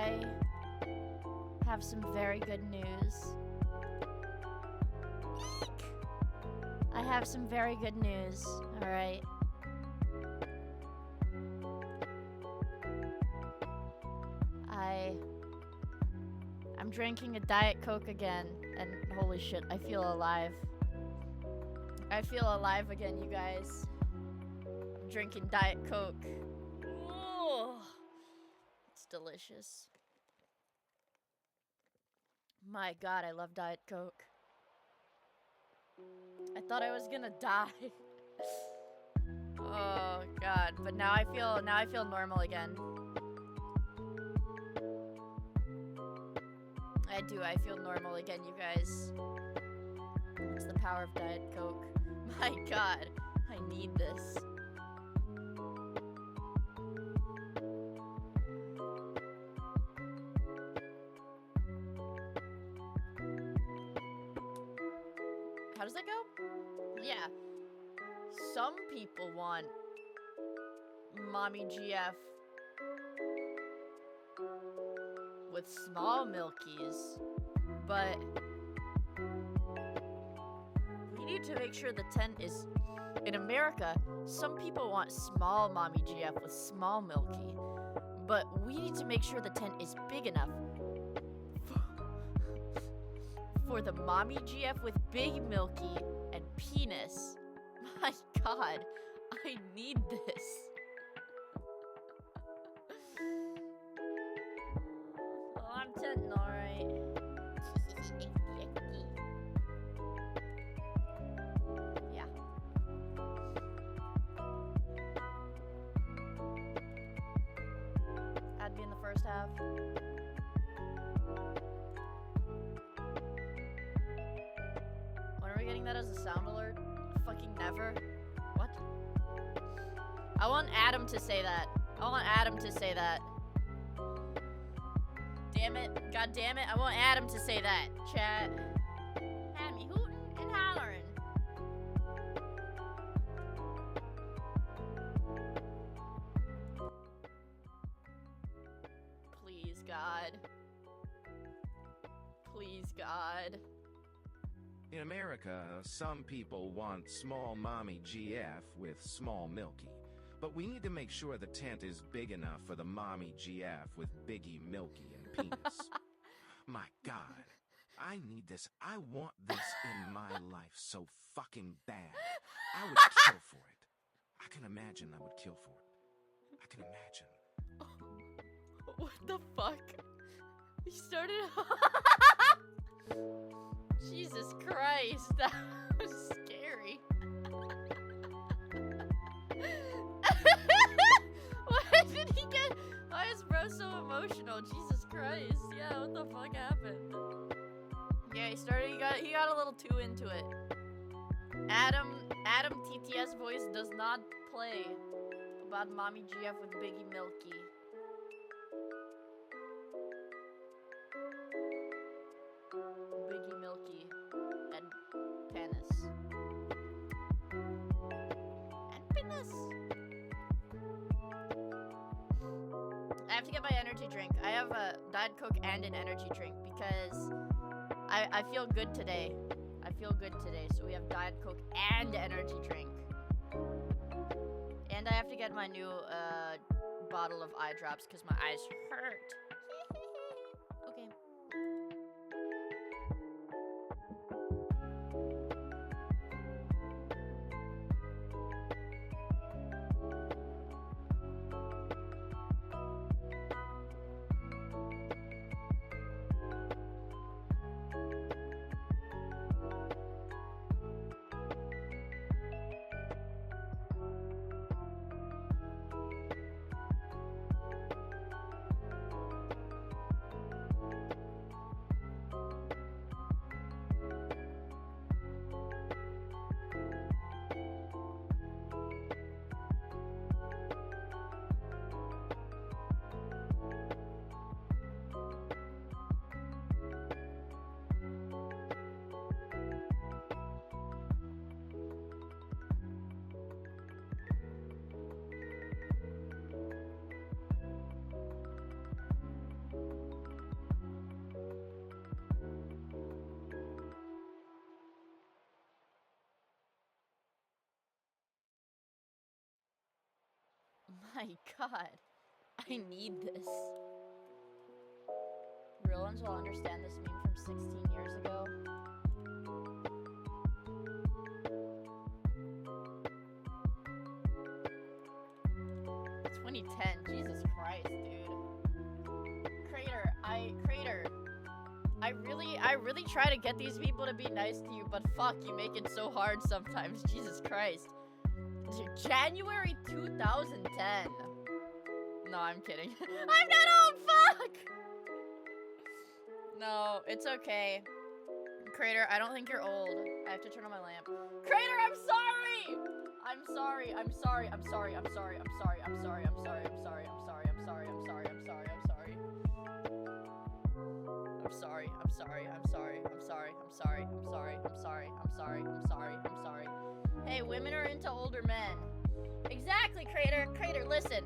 I have some very good news. Eek! I have some very good news, alright? I'm drinking a Diet Coke again, and holy shit, I feel alive. I feel alive again, you guys. I'm drinking Diet Coke. Oh, it's delicious. My god, I love Diet Coke. I thought I was gonna die. Oh god, but now I feel normal again. I feel normal again, you guys. It's the power of Diet Coke. My god, I need this. How does that go? Yeah. Some people want Mommy GF with small milkies, but we need to make sure the tent is... In America, some people want small Mommy GF with small milky, but we need to make sure the tent is big enough for the Mommy GF with big milky and penis. My god, I need this. Oh, I'm tenting alright. Yeah. I'd be in the first half. When are we getting that as a sound alert? Fucking never. What? I want Adam to say that. I want Adam to say that. Damn it. God damn it. I want Adam to say that. Chat. Had me hooting and hollering. Please, God. Please, God. In America, some people want small Mommy GF with small milky. But we need to make sure the tent is big enough for the Mommy GF with biggie milky and penis. My god, I need this. I want this in my life so fucking bad. I would kill for it. I can imagine I would kill for it. I can imagine. What the fuck? He started... Jesus Christ, that was scary. Why did he get... Why is bro so emotional? Jesus Christ. Yeah, what the fuck happened? Yeah, he got a little too into it. Adam TTS voice does not play about Mommy GF with Biggie Milky. Biggie Milky and penis. And penis. I have to get my energy drink. I have a Diet Coke and an energy drink because I feel good today. I feel good today, so we have Diet Coke and energy drink. And I have to get my new bottle of eye drops because my eyes hurt. Okay. my god. I need this. Real ones will understand this meme from 16 years ago. Jesus Christ, dude. Crater, I really try to get these people to be nice to you, but fuck, you make it so hard sometimes. Jesus Christ. January 2010. No, I'm kidding. I'm not old, fuck! No, it's okay. Crater, I don't think you're old. I have to turn on my lamp. Crater, I'm sorry! I'm sorry, I'm sorry, I'm sorry, I'm sorry, I'm sorry, I'm sorry, I'm sorry, I'm sorry, I'm sorry, I'm sorry, I'm sorry, I'm sorry, I'm sorry. I'm sorry, I'm sorry, I'm sorry, I'm sorry, I'm sorry, I'm sorry, I'm sorry, I'm sorry, I'm sorry, I'm sorry. Hey, women are into older men. Exactly, Crater, Crater, listen.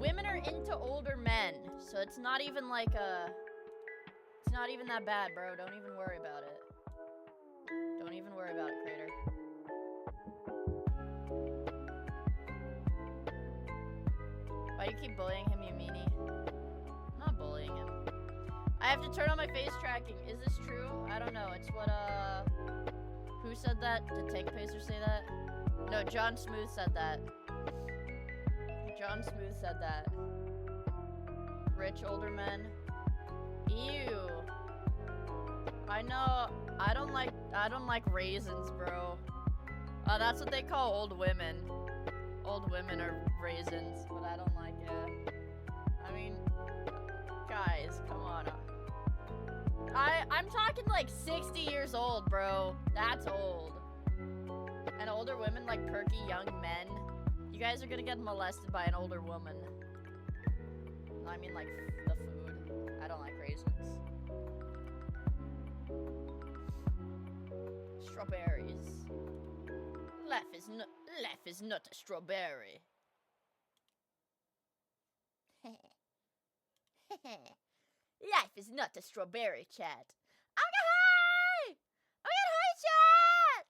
Women are into older men, so it's not even like it's not even that bad, bro. Don't even worry about it. Don't even worry about it, Crater. Why do you keep bullying him, you meanie? I'm not bullying him. I have to turn on my face tracking. Is this true? I don't know. It's what, who said that? Did Tank Pacer say that? No, John Smooth said that. John Smooth said that. Rich older men. Ew. I know. I don't like raisins, bro. That's what they call old women. Old women are raisins, but I don't like it. I mean, guys, come on. I'm talking like 60 years old, bro. That's old. And older women like perky young men. You guys are gonna get molested by an older woman. No, I mean like the food. I don't like raisins. Strawberries. Life is not a strawberry. Life is not a strawberry, chat. Okay, hi! Okay, hi, chat!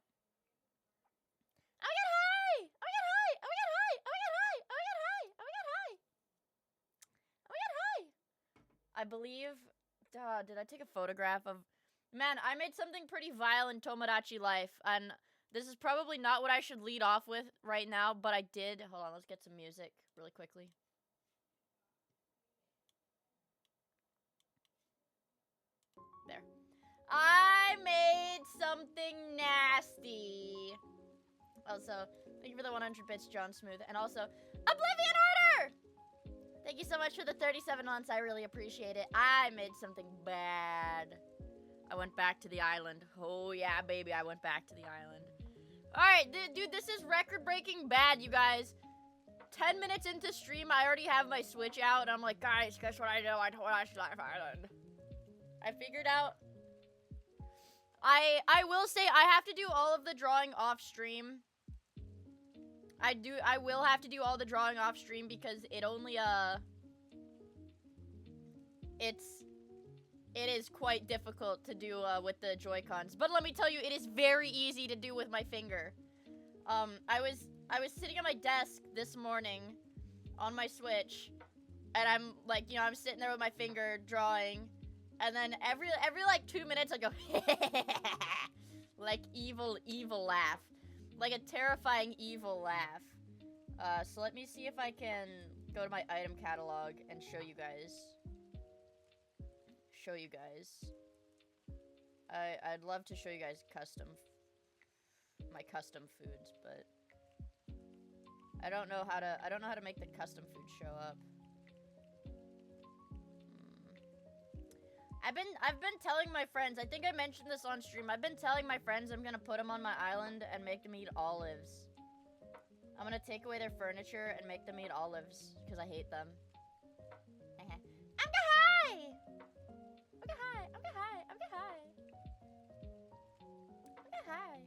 Okay, hi! Okay, hi! Okay, hi! Okay, hi! Okay, hi! Okay, hi! Okay, hi! I believe. Did I take a photograph of? Man, I made something pretty vile in Tomodachi Life, and this is probably not what I should lead off with right now, but I did. Hold on, let's get some music really quickly. There. I made something nasty. Also, thank you for the 100 bits, John Smooth. And also, Oblivion Order! Thank you so much for the 37 months. I really appreciate it. I made something bad. I went back to the island. Oh, yeah, baby, I went back to the island. Alright, dude, this is record-breaking bad, you guys. 10 minutes into stream, I already have my Switch out, and I'm like, guys, guess what I do? I watched Life Island. I figured out. I will say I have to do all of the drawing off stream. I will have to do all the drawing off stream because it only it is quite difficult to do with the Joy-Cons. But let me tell you, it is very easy to do with my finger. I was sitting at my desk this morning on my Switch, and I'm like, you know, I'm sitting there with my finger drawing. And then every like 2 minutes I go like evil laugh. Like a terrifying evil laugh. So let me see if I can go to my item catalog and show you guys. I'd love to show you guys my custom foods, but I don't know how to make the custom food show up. I've been telling my friends, I think I mentioned this on stream, I've been telling my friends I'm gonna put them on my island and make them eat olives. I'm gonna take away their furniture and make them eat olives, because I hate them. Hi!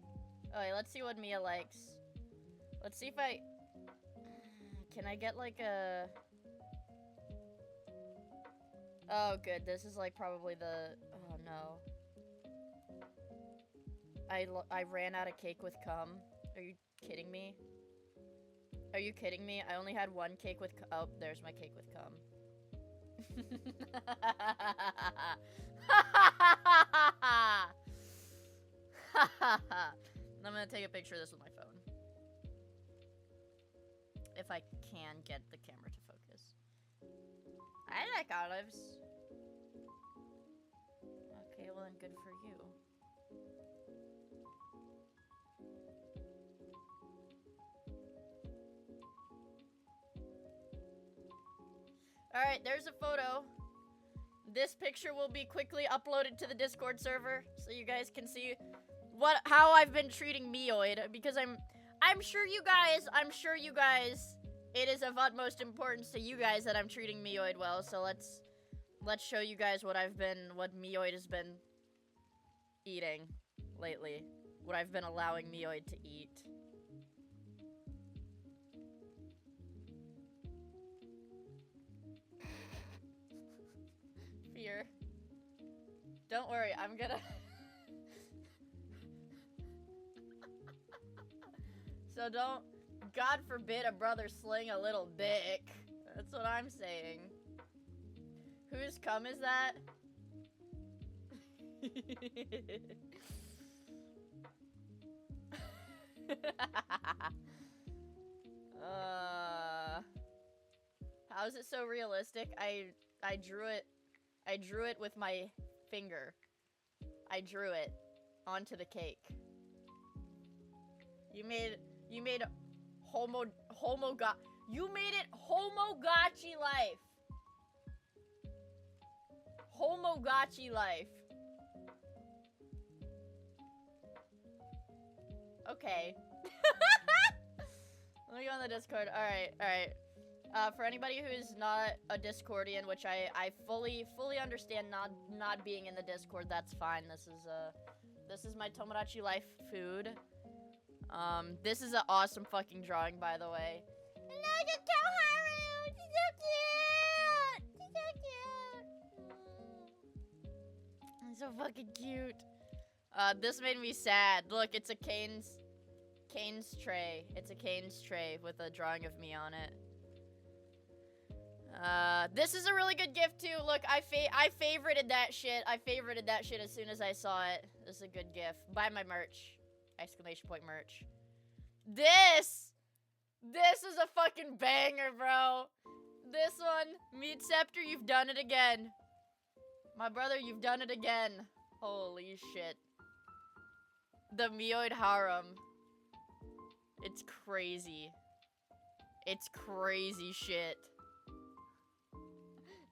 Okay, let's see what Miia likes. Let's see if I... Can I get like a... Oh, good. This is like probably the... Oh, no. I ran out of cake with cum. Are you kidding me? Are you kidding me? I only had one cake with oh, there's my cake with cum. I'm gonna take a picture of this with my phone. If I can get the camera to focus. I like olives. Okay, well then good for you. Alright, there's a photo. This picture will be quickly uploaded to the Discord server so you guys can see how I've been treating Miioid, because I'm sure you guys, it is of utmost importance to you guys that I'm treating Miioid well, so let's show you guys what Miioid has been eating lately. What I've been allowing Miioid to eat. Fear. Don't worry, I'm gonna... So don't... God forbid a brother sling a little dick. That's what I'm saying. Whose cum is that? How is it so realistic? I drew it with my finger. I drew it onto the cake. You made you made it Homogachi life. Homogachi life. Okay. Let me go on the Discord. Alright. For anybody who is not a Discordian, which I fully understand not being in the Discord, that's fine. This is my Tomodachi life food. This is an awesome fucking drawing, by the way. Look at Koharu! She's so cute! She's so fucking cute. This made me sad. Look, it's a Cane's tray. It's a Cane's tray with a drawing of me on it. This is a really good gift too. Look, I favorited that shit. I favorited that shit as soon as I saw it. This is a good gift. Buy my merch. Exclamation point merch. This is a fucking banger, bro. This one, Meat Scepter, you've done it again. My brother, you've done it again. Holy shit. The Miioid harem. It's crazy. It's crazy shit.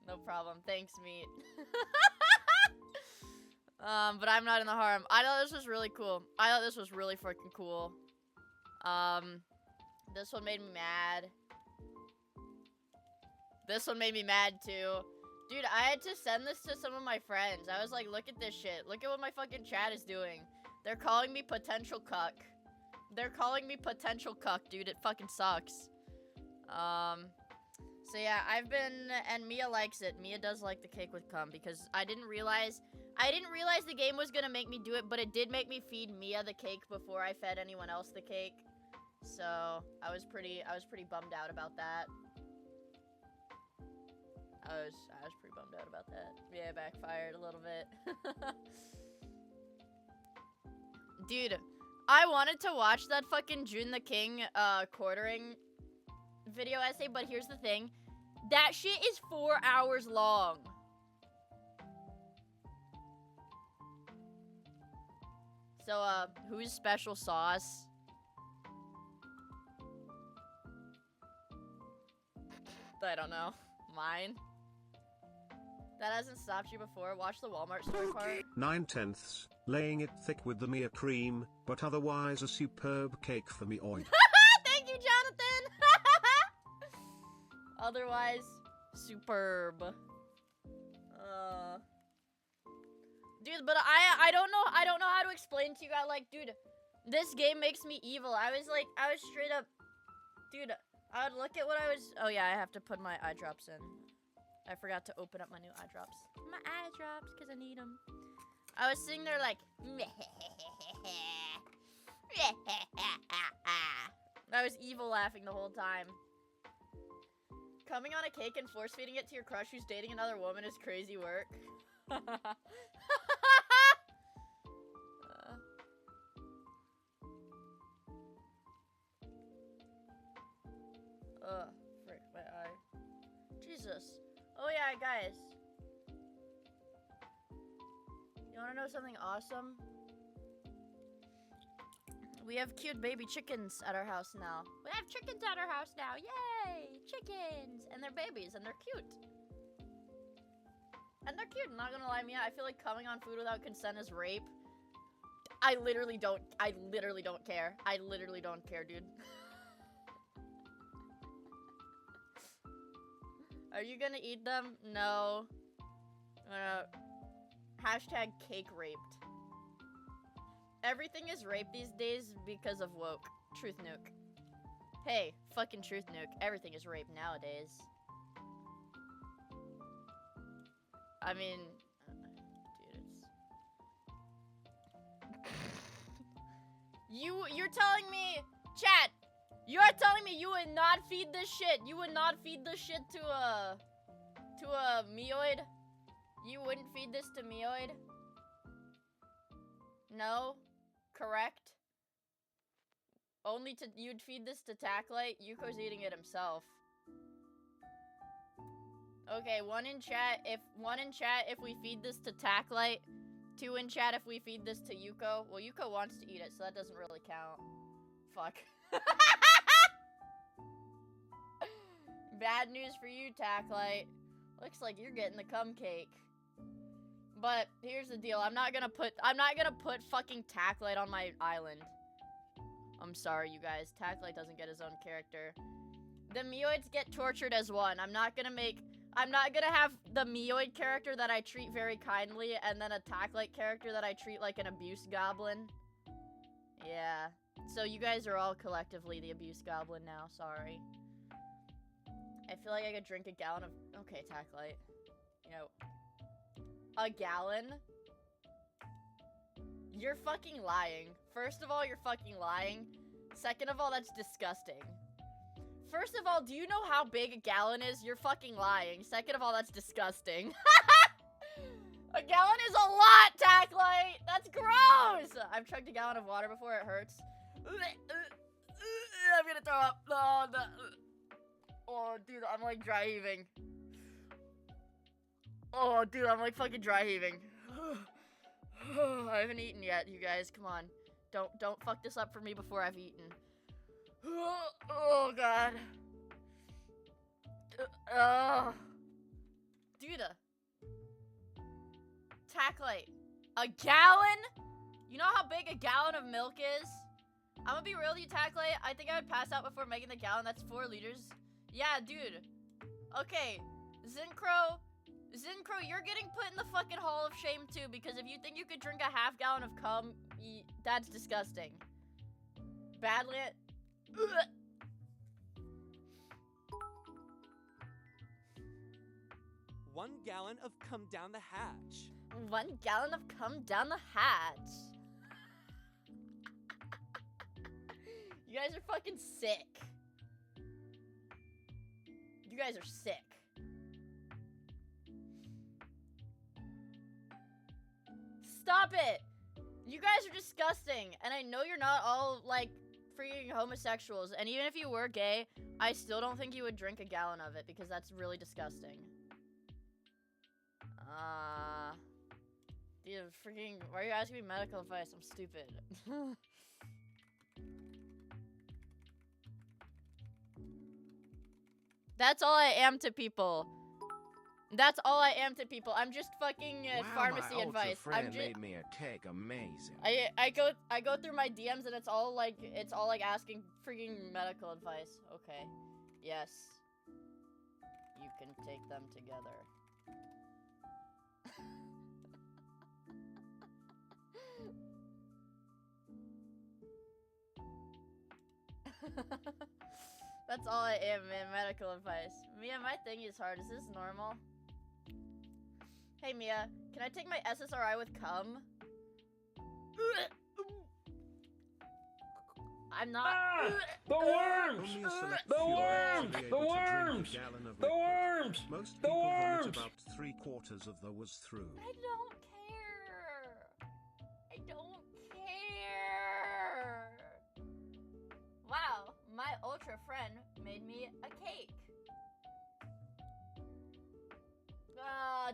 No problem. Thanks, Meat. But I'm not in the harem. I thought this was really cool. I thought this was really freaking cool. This one made me mad. This one made me mad too. Dude, I had to send this to some of my friends. I was like, look at this shit. Look at what my fucking chat is doing. They're calling me potential cuck. They're calling me potential cuck, dude. It fucking sucks. So yeah, and Miia likes it. Miia does like the cake with cum because I didn't realize the game was gonna make me do it, but it did make me feed Miia the cake before I fed anyone else the cake. So I was pretty bummed out about that. I was pretty bummed out about that. Yeah, it backfired a little bit. Dude, I wanted to watch that fucking Jun the King quartering video essay, but here's the thing. That shit is 4 hours long. So, whose special sauce? I don't know. Mine? That hasn't stopped you before. Watch the Walmart story part. 9/10, laying it thick with the Miia cream, but otherwise a superb cake for Miioid. Thank you, Jonathan! Otherwise, superb. Dude, but I don't know how to explain to you guys, like, dude, this game makes me evil. I was straight up, dude, I would look at what I was, oh yeah, I have to put my eye drops in. I forgot to open up my new eye drops. My eye drops, because I need them. I was sitting there like, I was evil laughing the whole time. Coming on a cake and force feeding it to your crush who's dating another woman is crazy work. Frick, my eye. Jesus. Oh yeah, guys. You wanna know something awesome? We have cute baby chickens at our house now. We have chickens at our house now. Yay! Chickens! And they're babies and they're cute. And they're cute, I'm not gonna lie, Mia. I feel like coming on food without consent is rape. I literally don't care. I literally don't care, dude. Are you gonna eat them? No. Hashtag cake raped. Everything is rape these days because of woke. Truth nuke. Hey, fucking truth nuke. Everything is rape nowadays. I mean, dude, it's... You're telling me, chat, you're telling me you would not feed this shit. You would not feed this shit to a Mioid? You wouldn't feed this to Mioid? No? Correct? Only to, you'd feed this to Tacklite? Yuko's eating it himself. Okay, one in chat if we feed this to Tacklite. 2 in chat if we feed this to Yuko. Well, Yuko wants to eat it, so that doesn't really count. Fuck. Bad news for you, Tacklite. Looks like you're getting the cum cake. But here's the deal. I'm not gonna put fucking Tacklite on my island. I'm sorry, you guys. Tacklite doesn't get his own character. The Mioids get tortured as one. I'm not gonna have the Mioid character that I treat very kindly and then a Tacklite character that I treat like an abuse goblin. Yeah. So you guys are all collectively the abuse goblin now. Sorry. I feel like I could drink a gallon of... Okay, Tacklite. You know... A gallon? You're fucking lying. First of all, you're fucking lying. Second of all, that's disgusting. First of all, do you know how big a gallon is? You're fucking lying. Second of all, that's disgusting. A gallon is a lot, Tacklite! That's gross! I've chugged a gallon of water before, it hurts. I'm gonna throw up. Oh, no. Oh, dude, I'm like dry heaving. Oh, dude, I'm like fucking dry heaving. I haven't eaten yet, you guys. Come on. Don't fuck this up for me before I've eaten. Oh, God. Dude. Tacklite. A gallon? You know how big a gallon of milk is? I'm gonna be real with you, Tacklite. I think I would pass out before making the gallon. That's 4 liters. Yeah, dude. Okay. Zincro, you're getting put in the fucking Hall of Shame, too, because if you think you could drink a half gallon of cum, that's disgusting. Badly. 1 gallon of cum down the hatch. 1 gallon of cum down the hatch. You guys are fucking sick. You guys are sick. Stop it! You guys are disgusting, and I know you're not all, like, freaking homosexuals, and even if you were gay, I still don't think you would drink a gallon of it, because that's really disgusting. Dude, freaking, why are you asking me medical advice? I'm stupid. That's all I am to people. That's all I am to people. I'm just fucking pharmacy advice. I'm just made me a cake amazing. I go through my DMs and it's all like asking freaking medical advice. Okay. Yes. You can take them together. That's all I am, man. Medical advice. Mia, my thing is hard. Is this normal? Hey, Mia, can I take my SSRI with cum? I'm not. Ah! The worms! Only a select The few worms! will be The able to drink worms! a gallon of The liquid. worms! Most The people vomit worms! about 3/4 of those through. I don't care. I don't care. Wow, my ultra friend made me a cake.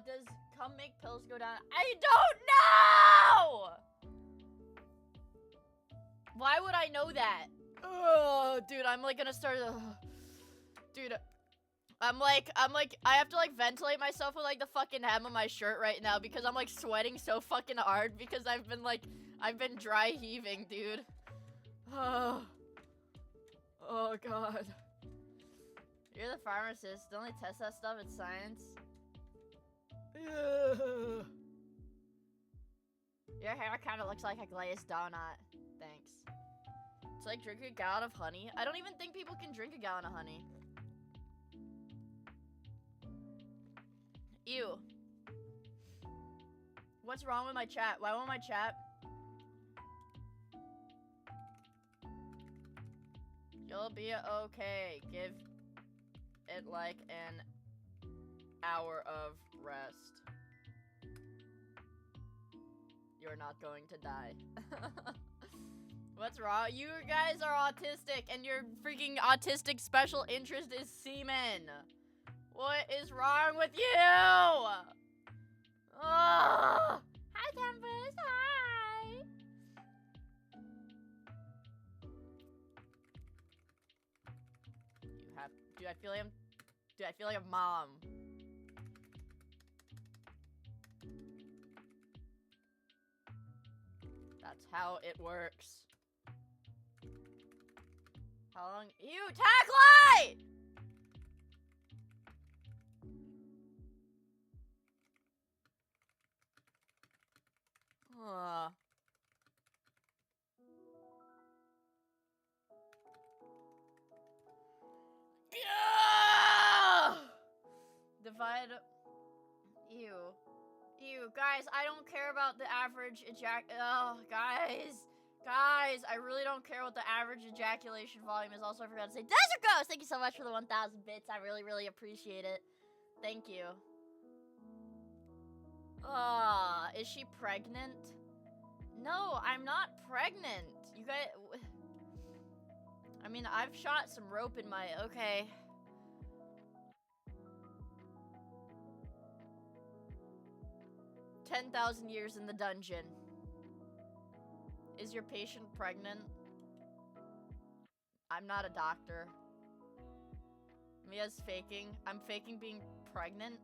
Does cum make pills go down? I don't know! Why would I know that? Dude, I'm like gonna start. Dude, I'm like, I have to like ventilate myself with like the fucking hem of my shirt right now because I'm like sweating so fucking hard because I've been dry heaving, dude. Oh god. You're the pharmacist. Don't they test that stuff in science? Your hair kind of looks like a glazed donut. Thanks. It's like drinking a gallon of honey. I don't even think people can drink a gallon of honey. Ew. What's wrong with my chat? Why won't my chat? You'll be okay. Give it like an hour of rest. You're not going to die. What's wrong? You guys are autistic and your freaking autistic special interest is semen. What is wrong with you? Hi, Tempest. Hi. You have. Dude, I feel like a mom. That's how it works. How long? You tack light! Divide. Ew. Ew, guys, I don't care about the average guys, I really don't care what the average ejaculation volume is. Also, I forgot to say, Desert Ghost, thank you so much for the 1,000 bits. I really, really appreciate it. Thank you. Is she pregnant? No, I'm not pregnant. You guys, I mean, I've shot some rope in my, okay. "10,000 years in the dungeon. Is your patient pregnant?" I'm not a doctor. Mia's faking. I'm faking being pregnant.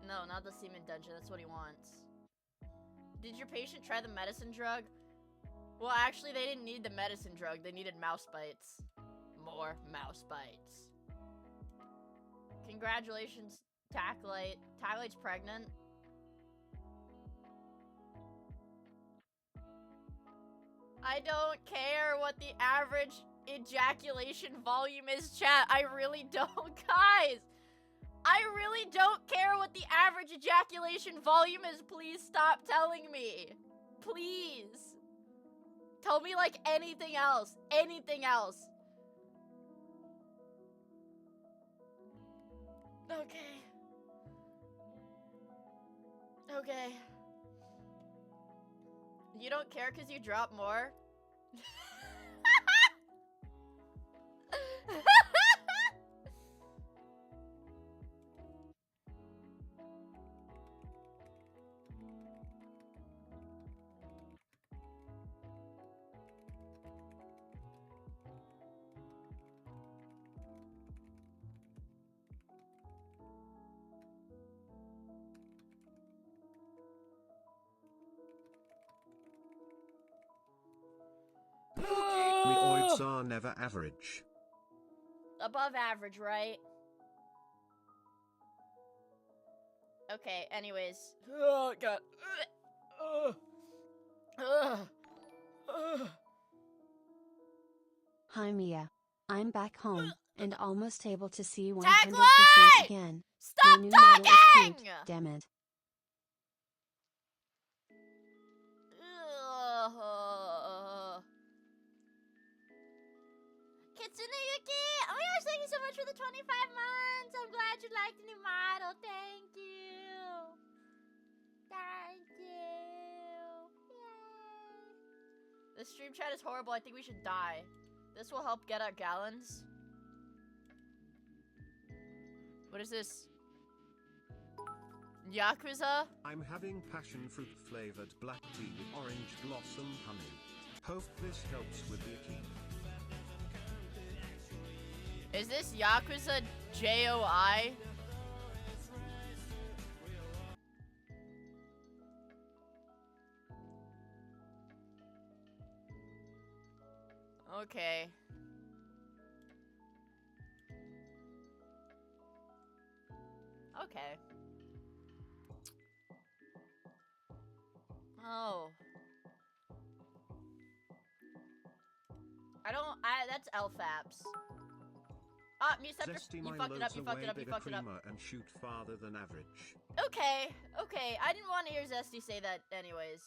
No, not the semen dungeon. That's what he wants. Did your patient try the medicine drug? Well, actually, they didn't need the medicine drug. They needed mouse bites. More mouse bites. Congratulations, Tacklight. Tacklight's pregnant. I don't care what the average ejaculation volume is, chat. I really don't, guys. I really don't care what the average ejaculation volume is. Please stop telling me. Please. Tell me, like, anything else. Anything else. Okay. Okay. You don't care because you drop more? The odds are never average. Above average, right? Okay, anyways. Oh, God. Hi Mia. I'm back home, and almost able to see 100% Tagline! again. Stop Your new model is talking! cute, damn it. Ugh. Kitsune Yuki! Oh my gosh, thank you so much for the 25 months! I'm glad you liked the new model. Thank you! Thank you! Yay! This stream chat is horrible. I think we should die. This will help get our gallons. What is this? Yakuza? I'm having passion fruit flavored black tea with orange blossom honey. Hope this helps with the key. Is this Yakuza JOI? Okay. Okay. Oh. That's LFAPS. Ah, Zesty you mine fucked it up, loads you fucked away it up, you bigger fucked it up. creamer and shoot farther than average. Okay, okay. I didn't want to hear Zesty say that anyways.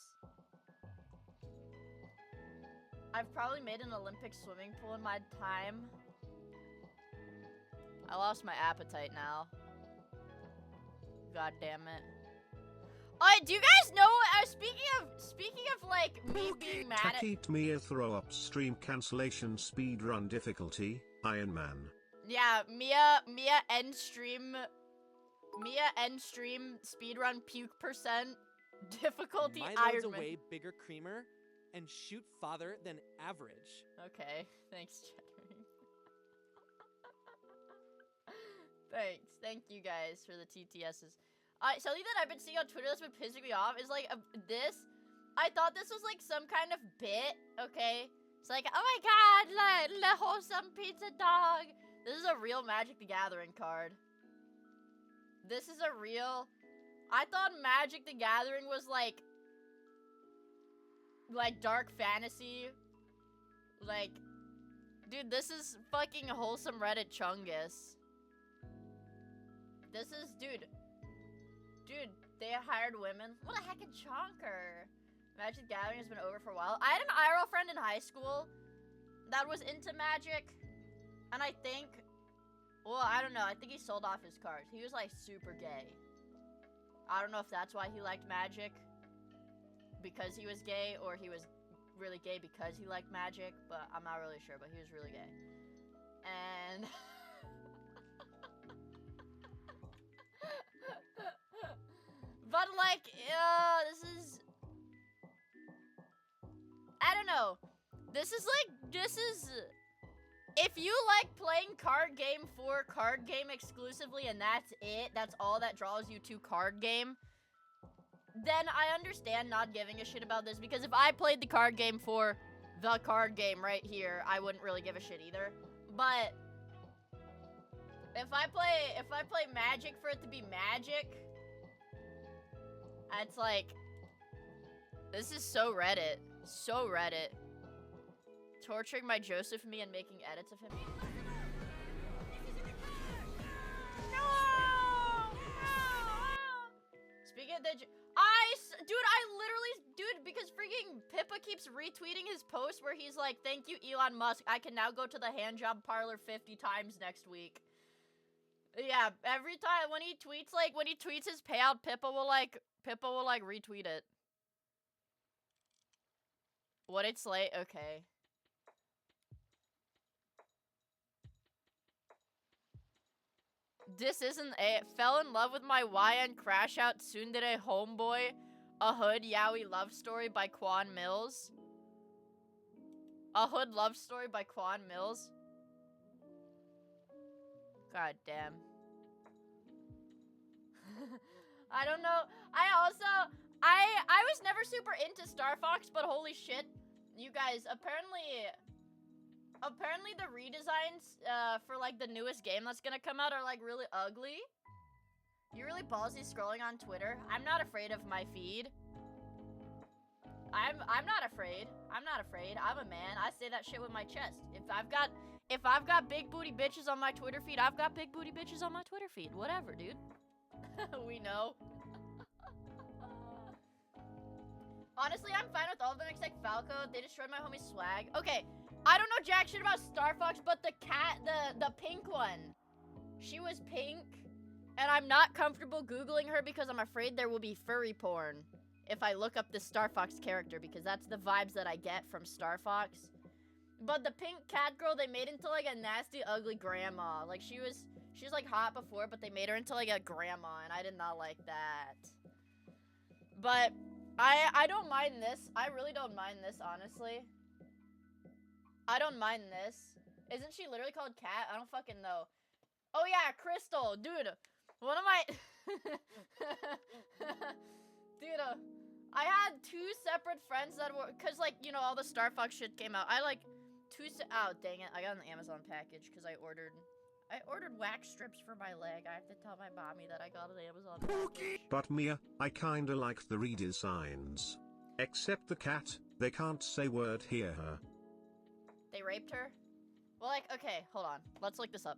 I've probably made an Olympic swimming pool in my time. I lost my appetite now. God damn it. Do you guys know, speaking of like, me being mad at- Takit Mia throw up stream cancellation speedrun difficulty, Iron Man. Yeah, Mia end stream speedrun puke percent difficulty My Iron loads Man. away bigger creamer and shoot farther than average. Okay, thanks, Cheddar. Thanks, thank you guys for the TTSs. Something that I've been seeing on Twitter that's been pissing me off is like this. I thought this was like some kind of bit, okay? It's like, oh my god, le wholesome pizza dog. This is a real Magic the Gathering card. This is a real... I thought Magic the Gathering was like dark fantasy. Like, dude, this is fucking wholesome Reddit chungus. This is, dude, they hired women. What a heckin' chonker. Magic the Gathering has been over for a while. I had an IRL friend in high school that was into Magic. And I think, well, I don't know. I think he sold off his cards. He was like super gay. I don't know if that's why he liked Magic. Because he was gay, or he was really gay because he liked Magic. But I'm not really sure, but he was really gay. And... But like, this is... I don't know. This is... If you like playing card game for card game exclusively and that's it, that's all that draws you to card game, then I understand not giving a shit about this, because if I played the card game for the card game right here, I wouldn't really give a shit either. But if I play Magic for it to be Magic, it's like, this is so Reddit. So Reddit. Torturing my Joseph me and making edits of him. No! Speaking of the... Dude, because freaking Pippa keeps retweeting his post where he's like, thank you, Elon Musk. I can now go to the handjob parlor 50 times next week. Yeah, every time when he tweets his payout, Pippa will retweet it. What, it's late? Okay. This isn't a fell in love with my YN crash out tsundere homeboy, a hood yaoi love story by Quan Mills. A hood love story by Quan Mills. God damn. I don't know. I was never super into Star Fox, but holy shit, you guys, apparently the redesigns for like the newest game that's gonna come out are like really ugly. You're really ballsy scrolling on Twitter. I'm not afraid of my feed. I'm not afraid. I'm not afraid. I'm a man. I say that shit with my chest. If I've got big booty bitches on my Twitter feed, I've got big booty bitches on my Twitter feed. Whatever, dude. We know. Honestly, I'm fine with all of them except Falco. They destroyed my homie's swag. Okay, I don't know jack shit about Star Fox, but the cat, the pink one. She was pink, and I'm not comfortable Googling her because I'm afraid there will be furry porn if I look up this Star Fox character, because that's the vibes that I get from Star Fox. But the pink cat girl, they made into like a nasty, ugly grandma. Like she was like hot before, but they made her into like a grandma, and I did not like that. But I don't mind this. I really don't mind this, honestly. I don't mind this. Isn't she literally called Cat? I don't fucking know. Oh yeah, Crystal, dude. One of my dude, I had 2 separate friends that were, cause like, you know, all the Star Fox shit came out. I like oh dang it, I got an Amazon package because I ordered wax strips for my leg. I have to tell my mommy that I got an Amazon package. But Mia, I kinda like the redesigns. Except the cat, they can't say word hear her. They raped her? Well, like, okay, hold on. Let's look this up.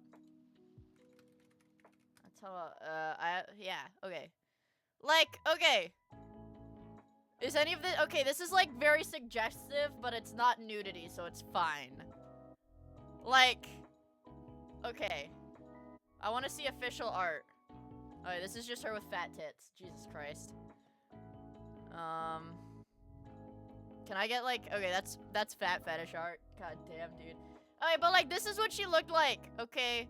Yeah, okay. Like, okay. Is any of this, okay, this is like very suggestive, but it's not nudity, so it's fine. Like, okay. I want to see official art. Okay, this is just her with fat tits. Jesus Christ. Can I get like, okay, that's fat fetish art. God damn, dude. Okay, but like, this is what she looked like, okay?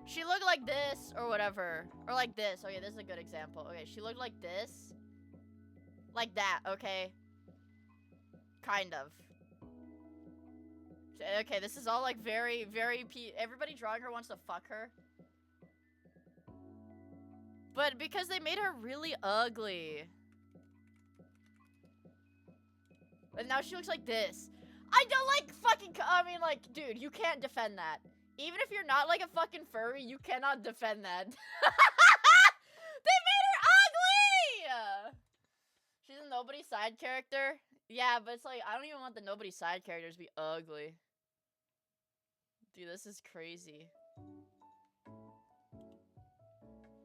She looked like this, or whatever. Or like this. Okay, this is a good example. Okay, she looked like this. Like that, okay? Kind of. Okay, this is all like very, very everybody drawing her wants to fuck her. But because they made her really ugly. And now she looks like this. I don't like fucking, I mean like, dude, you can't defend that. Even if you're not like a fucking furry, you cannot defend that. They made her ugly! She's a nobody side character. Yeah, but it's like, I don't even want the nobody side characters to be ugly. Dude, this is crazy.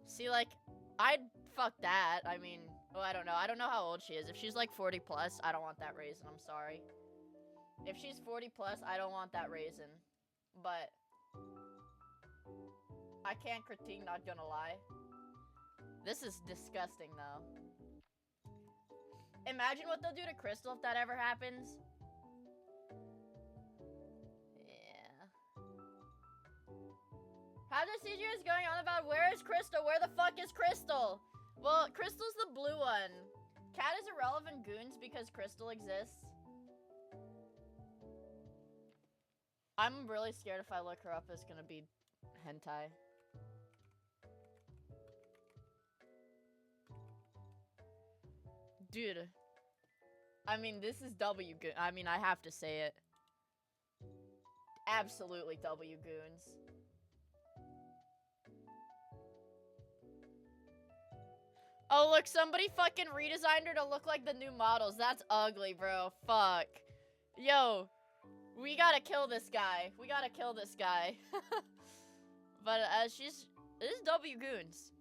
See, like, I'd fuck that. I mean, oh, I don't know. I don't know how old she is. If she's like 40 plus, I don't want that raisin. I'm sorry. If she's 40 plus, I don't want that raisin. But I can't critique, not gonna lie. This is disgusting, though. Imagine what they'll do to Crystal if that ever happens. Yeah. How the CG is going on about where is Crystal? Where the fuck is Crystal? Well, Crystal's the blue one. Cat is irrelevant goons because Crystal exists. I'm really scared if I look her up, it's gonna be hentai. Dude. I mean, this is W Goon. I mean, I have to say it. Absolutely W Goons. Oh, look, somebody fucking redesigned her to look like the new models. That's ugly, bro. Fuck. Yo. We gotta kill this guy. We gotta kill this guy. But this is W Goons.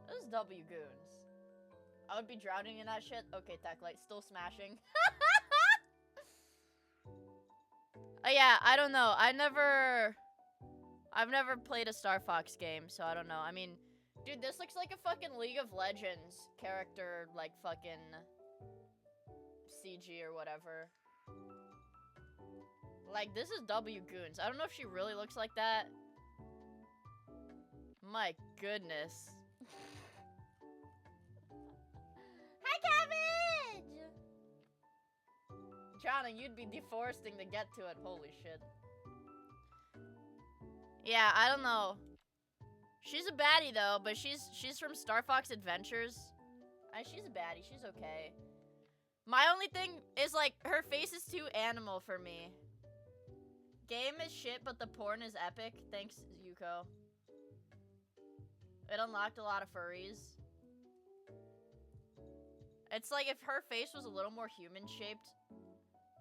This is W Goons. I would be drowning in that shit. Okay, Techlight, still smashing. Yeah, I don't know. I've never played a Star Fox game, so I don't know. I mean, dude, this looks like a fucking League of Legends character, like fucking CG or whatever. Like, this is W Goons. I don't know if she really looks like that. My goodness. Hi, Cabbage! Johnny, you'd be deforesting to get to it. Holy shit. Yeah, I don't know. She's a baddie, though, but she's from Star Fox Adventures. She's a baddie. She's okay. My only thing is, like, her face is too animal for me. Game is shit, but the porn is epic. Thanks, Yuko. It unlocked a lot of furries. It's like if her face was a little more human-shaped,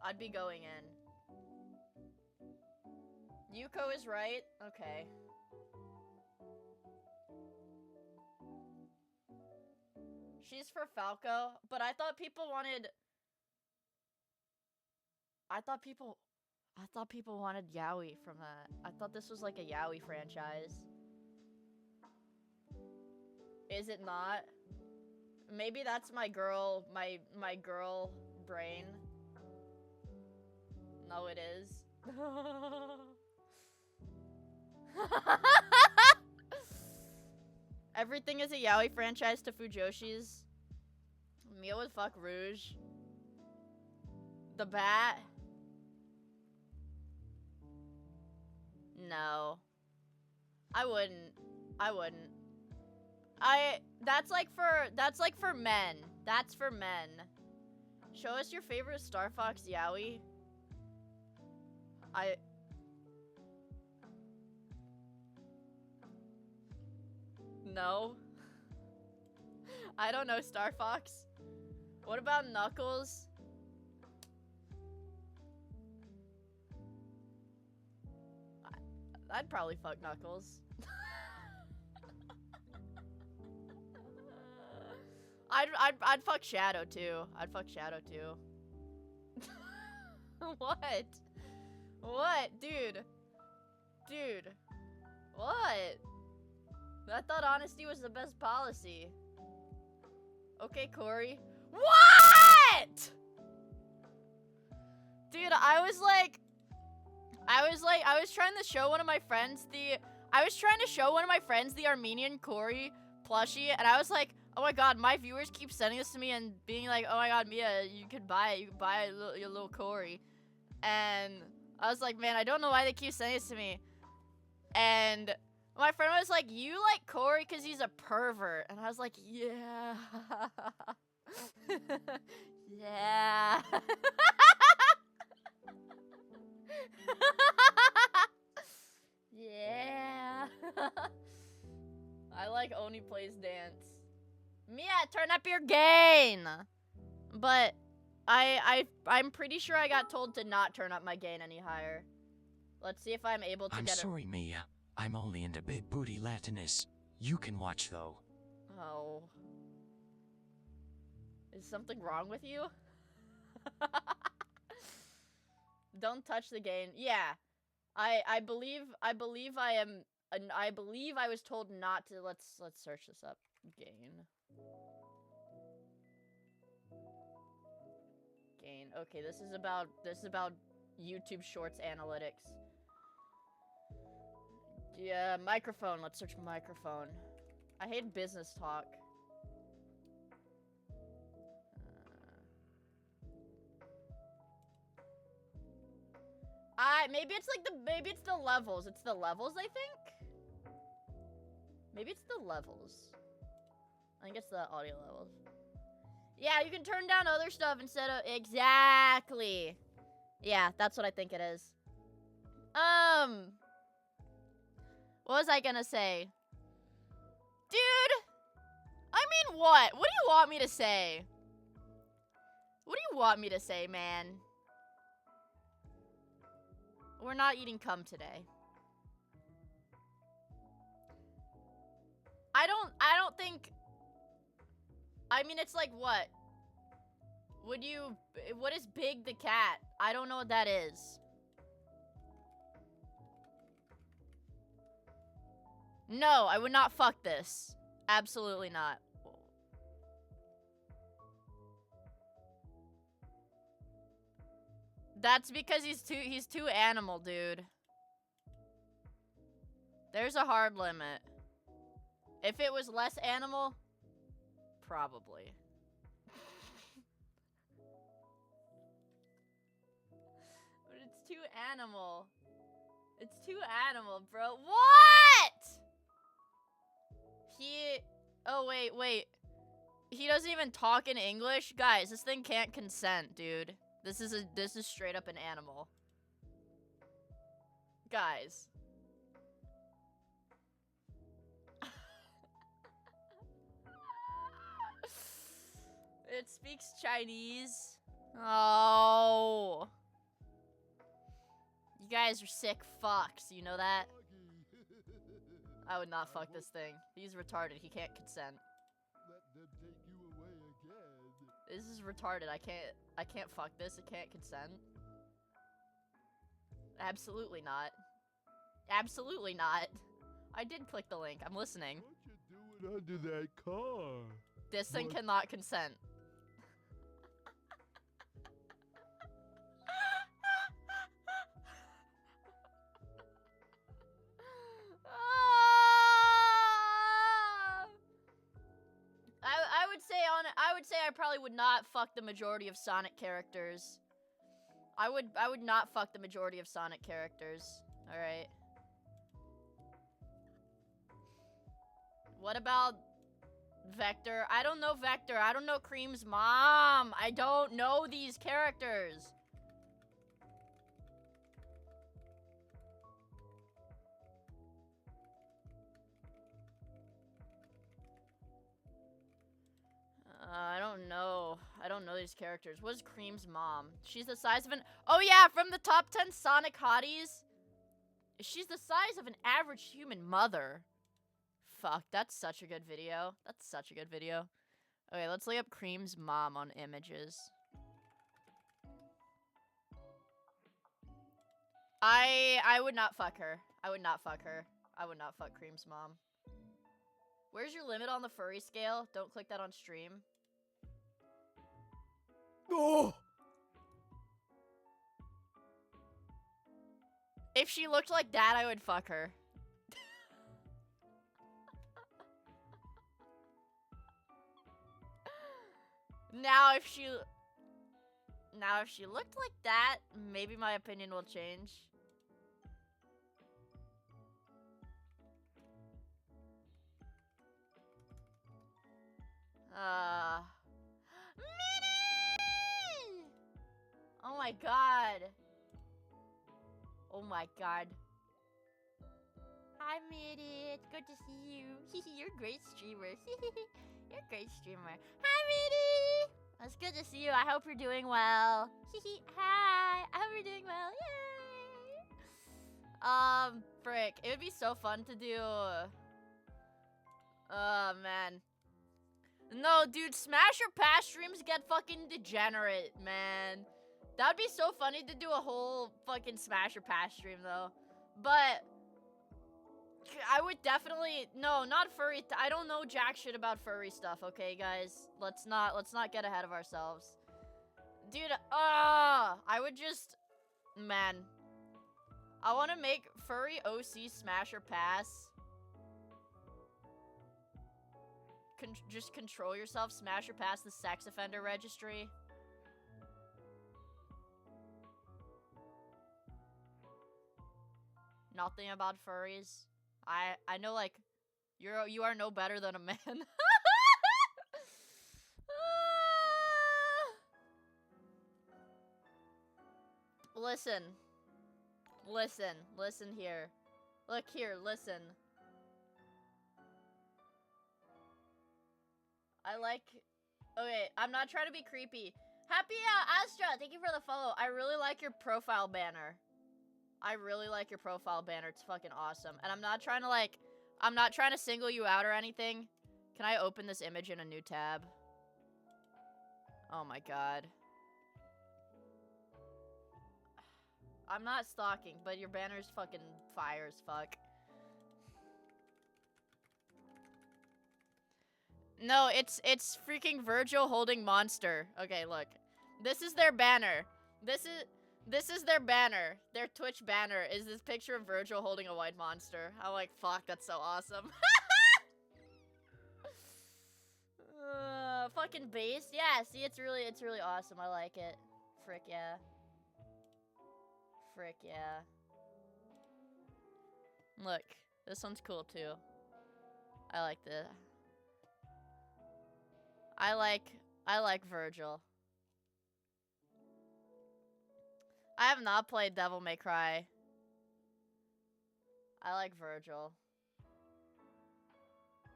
I'd be going in. Yuko is right? Okay. She's for Falco, but I thought people wanted... I thought people wanted Yaoi from that. I thought this was like a Yaoi franchise. Is it not? Maybe that's my girl brain. No, it is. Everything is a Yaoi franchise to Fujoshi's. Mia would fuck Rouge. The Bat. No. I wouldn't. That's like for men. That's for men. Show us your favorite Star Fox Yaoi. No. I don't know Star Fox. What about Knuckles? I'd probably fuck Knuckles. I'd fuck Shadow too. I'd fuck Shadow too. What? What, dude? Dude. What? I thought honesty was the best policy. Okay, Corey. What? Dude, I was trying to show one of my friends the Armenian Corey plushie, and I was like, oh my god, my viewers keep sending this to me and being like, oh my god, Mia, you could buy it. You could buy your little Corey. And I was like, man, I don't know why they keep sending this to me. And my friend was like, you like Corey because he's a pervert. And I was like, yeah. Yeah. Yeah. I like Oni Plays Dance. Mia, turn up your gain! But I'm pretty sure I got told to not turn up my gain any higher. Let's see if I'm able to I'm get sorry, Mia. I'm only into big booty Latinus. You can watch though. Oh. Is something wrong with you? Don't touch the gain. Yeah. I believe I was told not to. Let's search this up. Gain. Okay, this is about YouTube Shorts analytics. Yeah, microphone. Let's search microphone. I hate business talk. Maybe it's the levels. It's the levels, I think. Maybe it's the levels. I think it's the audio levels. Yeah, you can turn down other stuff instead of... Exactly. Yeah, that's what I think it is. What was I gonna say? Dude! I mean, what? What do you want me to say? What do you want me to say, man? We're not eating cum today. I don't think... I mean, it's like, what? What is Big the Cat? I don't know what that is. No, I would not fuck this. Absolutely not. That's because he's too animal, dude. There's a hard limit. If it was less animal, probably. But it's too animal. It's too animal, bro. What? Oh, wait. He doesn't even talk in English? Guys, this thing can't consent, dude. This is straight up an animal. Guys. It speaks Chinese. Oh. You guys are sick fucks, you know that? I would not fuck this thing. He's retarded, he can't consent. This is retarded, I can't fuck this, it can't consent. Absolutely not. Absolutely not. I did click the link, I'm listening. What you doing under that car? This thing cannot consent. I would say I probably would not fuck the majority of Sonic characters. I would not fuck the majority of Sonic characters. All right. What about Vector? I don't know Vector. I don't know Cream's mom. I don't know these characters. I don't know. I don't know these characters. What is Cream's mom? She's the size of an... Oh yeah, from the top 10 Sonic hotties. She's the size of an average human mother. Fuck, that's such a good video. That's such a good video. Okay, let's look up Cream's mom on images. I would not fuck her. I would not fuck her. I would not fuck Cream's mom. Where's your limit on the furry scale? Don't click that on stream. Oh! If she looked like that, I would fuck her. Now if she looked like that, maybe my opinion will change. Minnie! Oh my god. Oh my god. Hi, Minnie. It's good to see you. You're a great streamer. You're a great streamer. Hi, Minnie! It's good to see you. I hope you're doing well. Hi! I hope you're doing well. Yay! Frick. It would be so fun to do. Oh, man. No, dude, Smash or Pass streams get fucking degenerate, man. That'd be so funny to do a whole fucking Smash or Pass stream, though. But I would definitely... No, not furry... I don't know jack shit about furry stuff, okay, guys? Let's not get ahead of ourselves. Dude, I would just... Man. I want to make furry OC Smash or Pass. Just control yourself, smash or pass the sex offender registry. Nothing about furries. I know, like, you are no better than a man. Listen here. Look here, listen. Okay, I'm not trying to be creepy. Happy Astra, thank you for the follow. I really like your profile banner. It's fucking awesome. And I'm not trying to single you out or anything. Can I open this image in a new tab? Oh my god. I'm not stalking, but your banner's fucking fire as fuck. No, it's freaking Virgil holding monster. Okay, look. This is their banner. This is their banner. Their Twitch banner is this picture of Virgil holding a white monster. I'm like, fuck, that's so awesome. Fucking base. Yeah, see, it's really awesome. I like it. Frick yeah. Frick yeah. Look, this one's cool too. I like the... I like Virgil. I have not played Devil May Cry. I like Virgil.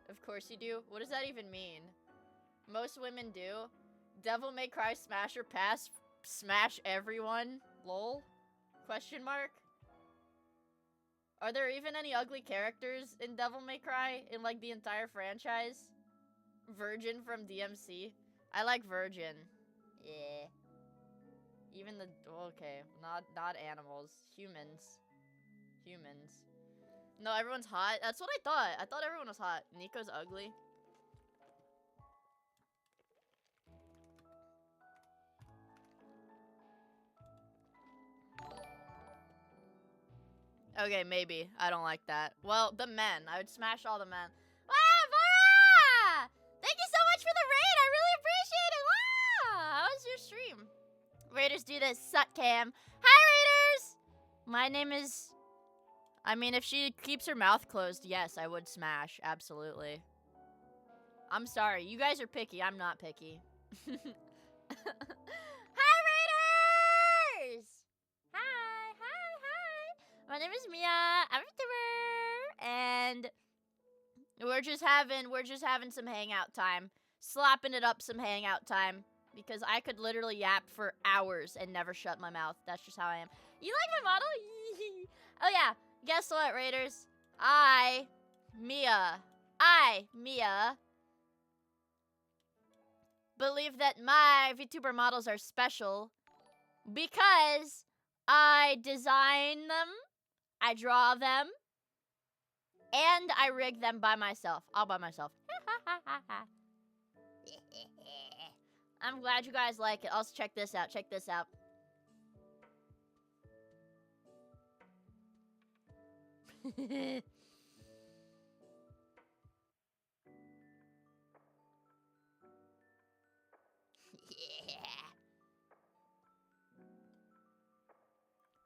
Of course you do. What does that even mean? Most women do. Devil May Cry smash or pass? Smash everyone? Lol? Question mark? Are there even any ugly characters in Devil May Cry in like the entire franchise? Virgin from DMC. I like Virgin. Yeah. Even the okay, not animals, humans. Humans. No, everyone's hot. That's what I thought. I thought everyone was hot. Nico's ugly. Okay, maybe. I don't like that. Well, the men. I would smash all the men. Wow, Vora! Thank you so much for the raid. I really appreciate it. Wow! How was your stream? Raiders do this. Suck cam. Hi, Raiders! My name is... I mean, if she keeps her mouth closed, yes, I would smash. Absolutely. I'm sorry. You guys are picky. I'm not picky. Hi, Raiders! Hi, hi, hi. My name is Mia. I'm a YouTuber. And we're just having some hangout time. Slapping it up some hangout time. Because I could literally yap for hours and never shut my mouth. That's just how I am. You like my model? Oh, yeah. Guess what, Raiders? I, Mia, believe that my VTuber models are special because I design them, I draw them, and I rig them by myself. All by myself. I'm glad you guys like it. Also, check this out. Check this out. Yeah.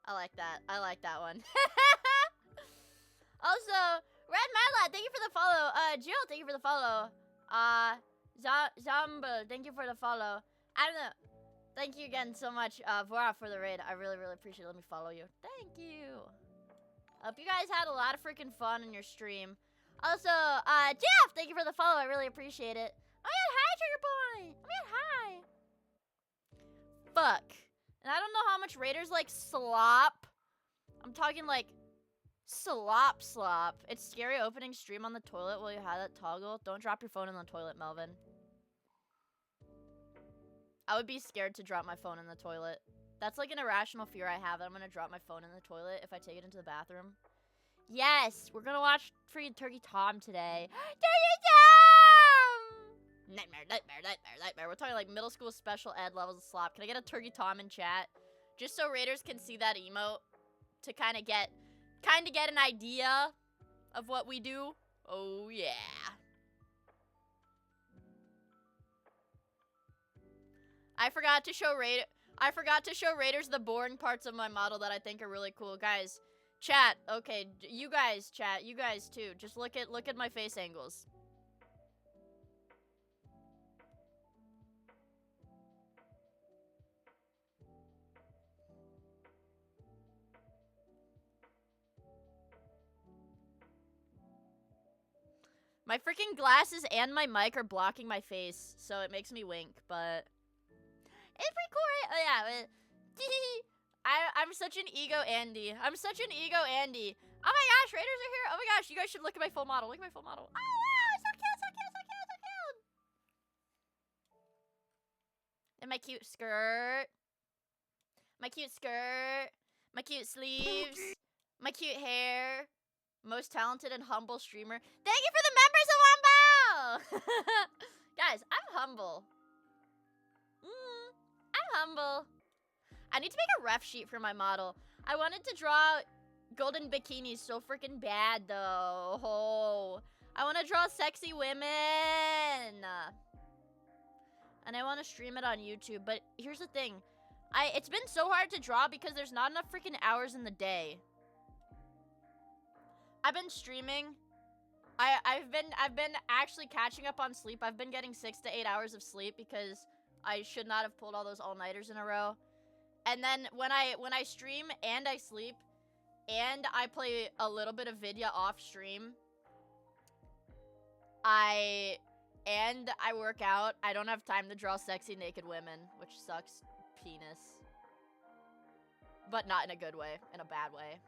I like that. I like that one. Also, Red Madlad, thank you for the follow. Jill, thank you for the follow. Zamba, thank you for the follow. I don't know. Thank you again so much, Vora, for the raid. I really, really appreciate it. Let me follow you. Thank you. Hope you guys had a lot of freaking fun in your stream. Also, Jeff, thank you for the follow. I really appreciate it. Oh my god, hi, Trigger Boy. Oh my god, hi. Fuck. And I don't know how much Raiders like slop. I'm talking like slop. It's scary opening stream on the toilet while you have that toggle. Don't drop your phone in the toilet, Melvin. I would be scared to drop my phone in the toilet. That's like an irrational fear I have that I'm gonna drop my phone in the toilet if I take it into the bathroom. Yes, we're gonna watch freaking Turkey Tom today. Turkey Tom! Nightmare. We're talking like middle school special ed levels of slop. Can I get a Turkey Tom in chat? Just so Raiders can see that emote to kind of get an idea of what we do. Oh yeah. I forgot to show Raiders the boring parts of my model that I think are really cool. Guys, chat. Okay, you guys too. Just look at my face angles. My freaking glasses and my mic are blocking my face, so it makes me wink, but it's pretty cool, right? Oh yeah, I'm such an ego Andy. Oh my gosh, Raiders are here. Oh my gosh, you guys should look at my full model. Look at my full model. Oh wow, so cute. And my cute skirt. My cute sleeves. My cute hair. Most talented and humble streamer. Thank you for the members of Wumbo! Guys, I'm humble. I'm humble. I need to make a ref sheet for my model. I wanted to draw golden bikinis so freaking bad, though. Oh, I want to draw sexy women. And I want to stream it on YouTube. But here's the thing. It's been so hard to draw because there's not enough freaking hours in the day. I've been streaming. I've been actually catching up on sleep. I've been getting 6 to 8 hours of sleep because I should not have pulled all those all-nighters in a row. And then when I stream and I sleep and I play a little bit of Vidya off stream, I work out, I don't have time to draw sexy naked women, which sucks penis. But not in a good way, in a bad way.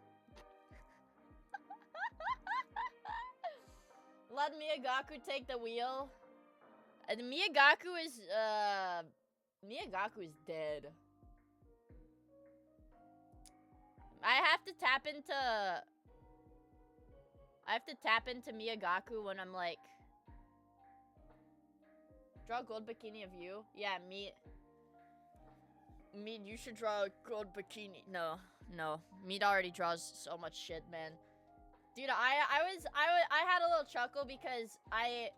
Let Miyagaku take the wheel. And Miyagaku is dead. I have to tap into Miyagaku when I'm like, draw a gold bikini of you. Yeah, me, you should draw a gold bikini. No, Meat already draws so much shit, man. Dude, I had a little chuckle because I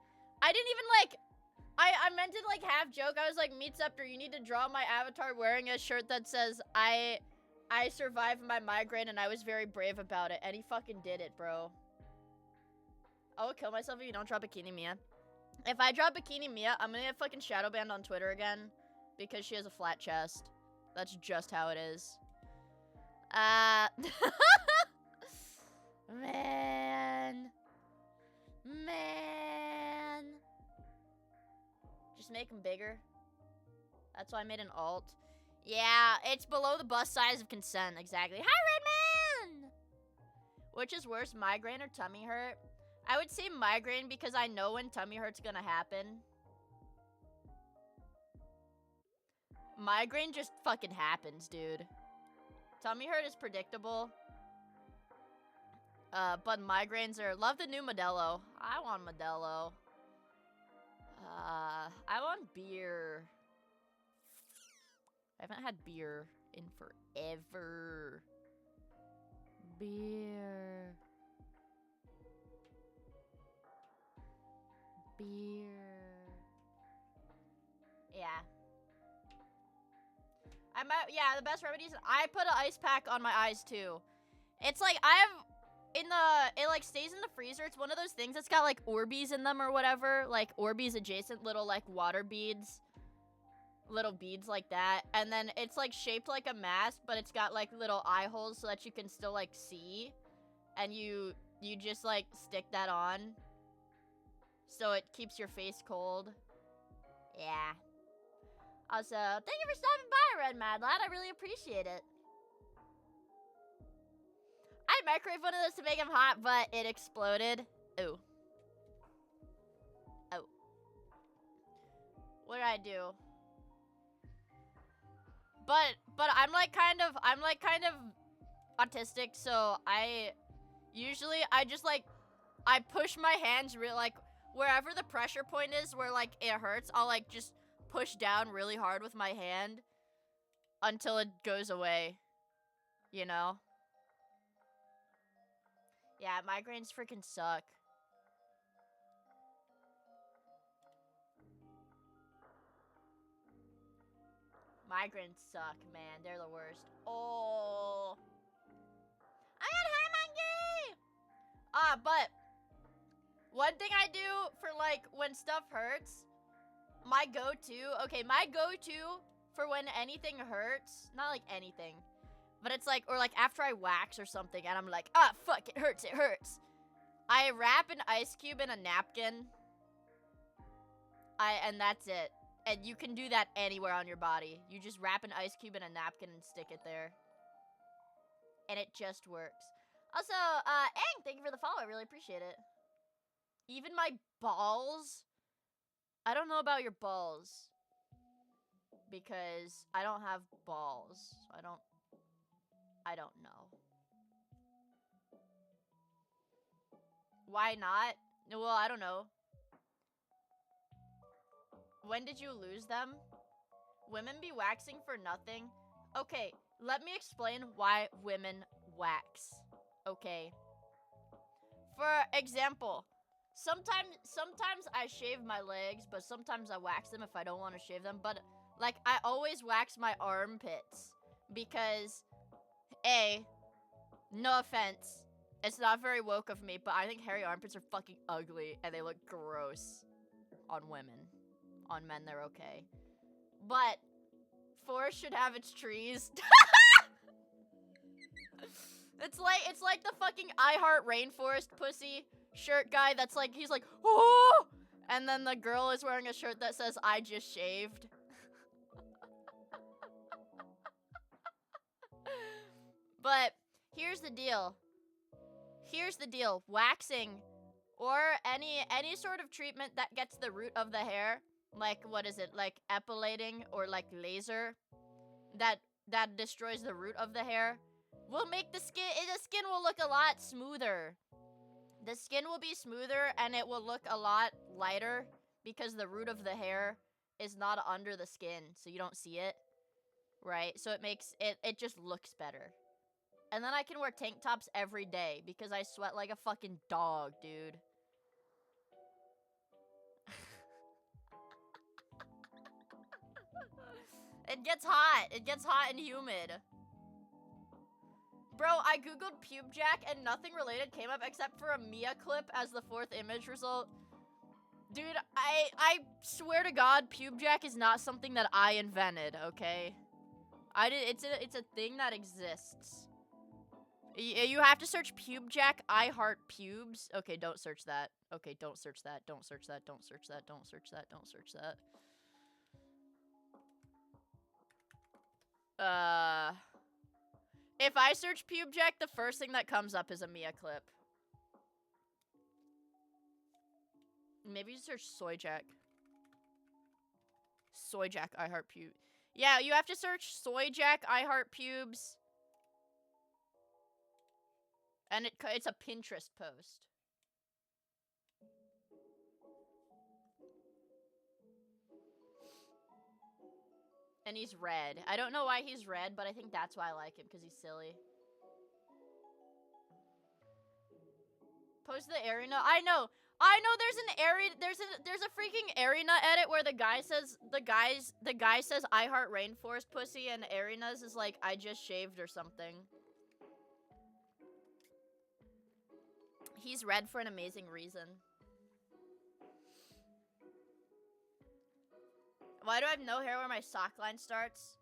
didn't even like, I meant to like half joke. I was like, Meatceptor, you need to draw my avatar wearing a shirt that says I survived my migraine and I was very brave about it, and he fucking did it, bro. I will kill myself if you don't draw Bikini Miia. If I draw Bikini Miia, I'm gonna get fucking shadow banned on Twitter again because she has a flat chest. That's just how it is. Man. Just make them bigger. That's why I made an alt. Yeah, it's below the bust size of consent. Exactly. Hi, Redman! Which is worse, migraine or tummy hurt? I would say migraine because I know when tummy hurt's gonna happen. Migraine just fucking happens, dude. Tummy hurt is predictable. But migraines are... Love the new Modelo. I want Modelo. I want beer. I haven't had beer in forever. Beer. Yeah. Yeah, the best remedies. I put an ice pack on my eyes too. It's like it like stays in the freezer. It's one of those things that's got like Orbeez in them or whatever, like Orbeez adjacent little like water beads, little beads like that. And then it's like shaped like a mask, but it's got like little eye holes so that you can still like see. And you just like stick that on, so it keeps your face cold. Yeah. Also, thank you for stopping by, Red Mad Lad. I really appreciate it. I microwaved one of those to make him hot, but it exploded. Ooh. Oh. What did I do? But I'm like kind of autistic, so I push my hands real like wherever the pressure point is where like it hurts, I'll like just push down really hard with my hand until it goes away. You know? Yeah, migraines freaking suck. Migraines suck, man. They're the worst. Oh. I got high monkey! But one thing I do for like when stuff hurts, my go-to for when anything hurts, not like anything, but it's like, or like after I wax or something and I'm like, ah, fuck, it hurts. I wrap an ice cube in a napkin. And that's it. And you can do that anywhere on your body. You just wrap an ice cube in a napkin and stick it there. And it just works. Also, Aang, thank you for the follow. I really appreciate it. Even my balls. I don't know about your balls. Because I don't have balls. I don't know. Why not? Well, I don't know. When did you lose them? Women be waxing for nothing? Okay, let me explain why women wax. Okay. For example, sometimes I shave my legs, but sometimes I wax them if I don't want to shave them. But like I always wax my armpits because no offense, it's not very woke of me, but I think hairy armpits are fucking ugly and they look gross on women. On men, they're okay. But forest should have its trees. It's like the fucking I Heart Rainforest pussy shirt guy that's like, he's like, oh! And then the girl is wearing a shirt that says, I just shaved. But here's the deal. Waxing Or any sort of treatment that gets the root of the hair, like what is it, like epilating or like laser, that destroys the root of the hair, will make the skin will look a lot smoother. The skin will be smoother and it will look a lot lighter because the root of the hair is not under the skin, so you don't see it, right? So it makes it just looks better. And then I can wear tank tops every day because I sweat like a fucking dog, dude. It gets hot. It gets hot and humid. Bro, I googled pube jack and nothing related came up except for a Miia clip as the 4th image result. Dude, I swear to God, pube jack is not something that I invented, okay? It's a thing that exists. You have to search pube jack, I heart pubes. Okay, don't search that. Okay, don't search that. Don't search that. Don't search that. Don't search that. Don't search that. If I search pube jack, the first thing that comes up is a Miia clip. Maybe you search soy jack. Soy jack, I heart pube. Yeah, you have to search soy jack, I heart pubes. And it's a Pinterest post. And he's red. I don't know why he's red, but I think that's why I like him, because he's silly. Post the arena. I know there's an area, there's a freaking arena edit where the guy says I heart rainforest pussy, and Arena's is like I just shaved or something. He's red for an amazing reason. Why do I have no hair where my sock line starts?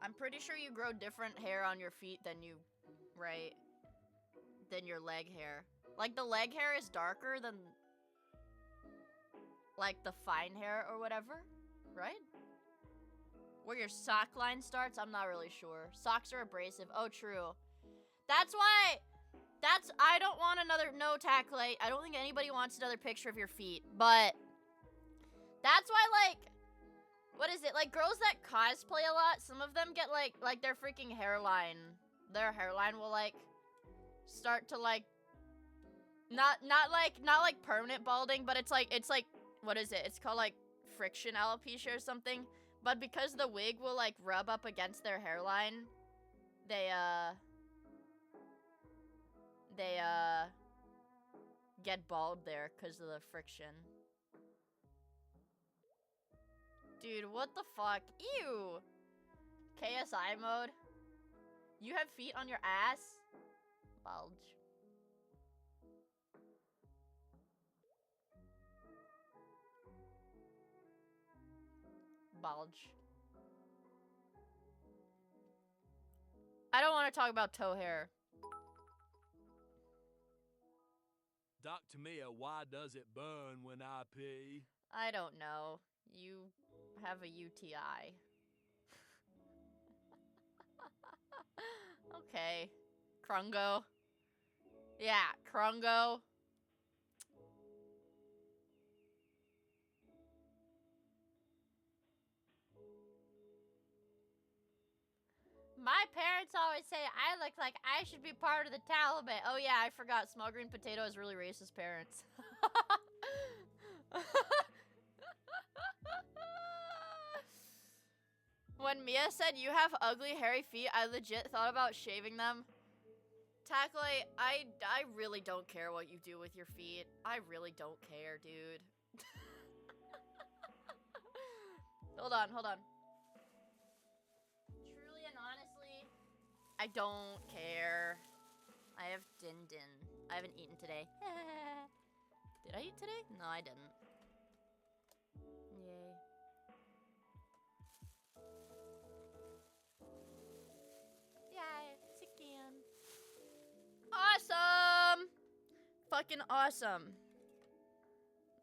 I'm pretty sure you grow different hair on your feet than you, right? Than your leg hair. Like, the leg hair is darker than, like, the fine hair or whatever, right? Where your sock line starts, I'm not really sure. Socks are abrasive. Oh, true. That's why... I don't want another... No, Tacklate. I don't think anybody wants another picture of your feet. But... That's why, like... What is it? Like, girls that cosplay a lot, some of them get, like their freaking hairline... Their hairline will, like... Start to, like... Not like permanent balding, but it's like... What is it? It's called, like, friction alopecia or something. But because the wig will, like, rub up against their hairline... They get bald there because of the friction. Dude, what the fuck? Ew! KSI mode? You have feet on your ass? Bulge. Bulge. I don't want to talk about toe hair. Dr. Miia, why does it burn when I pee? I don't know. You have a UTI. Okay. Krungo. Yeah, Krungo. My parents always say I look like I should be part of the Taliban. Oh yeah, I forgot. Small green potato has really racist parents. When Miia said you have ugly hairy feet, I legit thought about shaving them. Tacklate, I really don't care what you do with your feet. I really don't care, dude. Hold on. Truly and honestly, I don't care. I have din. I haven't eaten today. Did I eat today? No, I didn't. Yay. Yay, chicken. Awesome! Fucking awesome.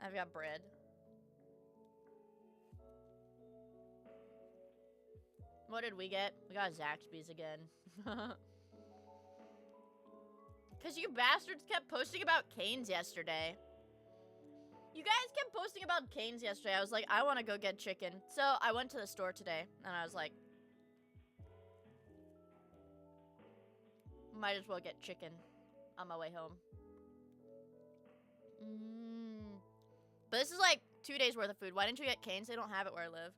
I've got bread. What did we get? We got Zaxby's again. Because you bastards kept posting about canes yesterday. You guys kept posting about canes yesterday. I was like, I want to go get chicken. So I went to the store today, and I was like, might as well get chicken on my way home. But this is like 2 days worth of food. Why didn't you get canes? They don't have it where I live.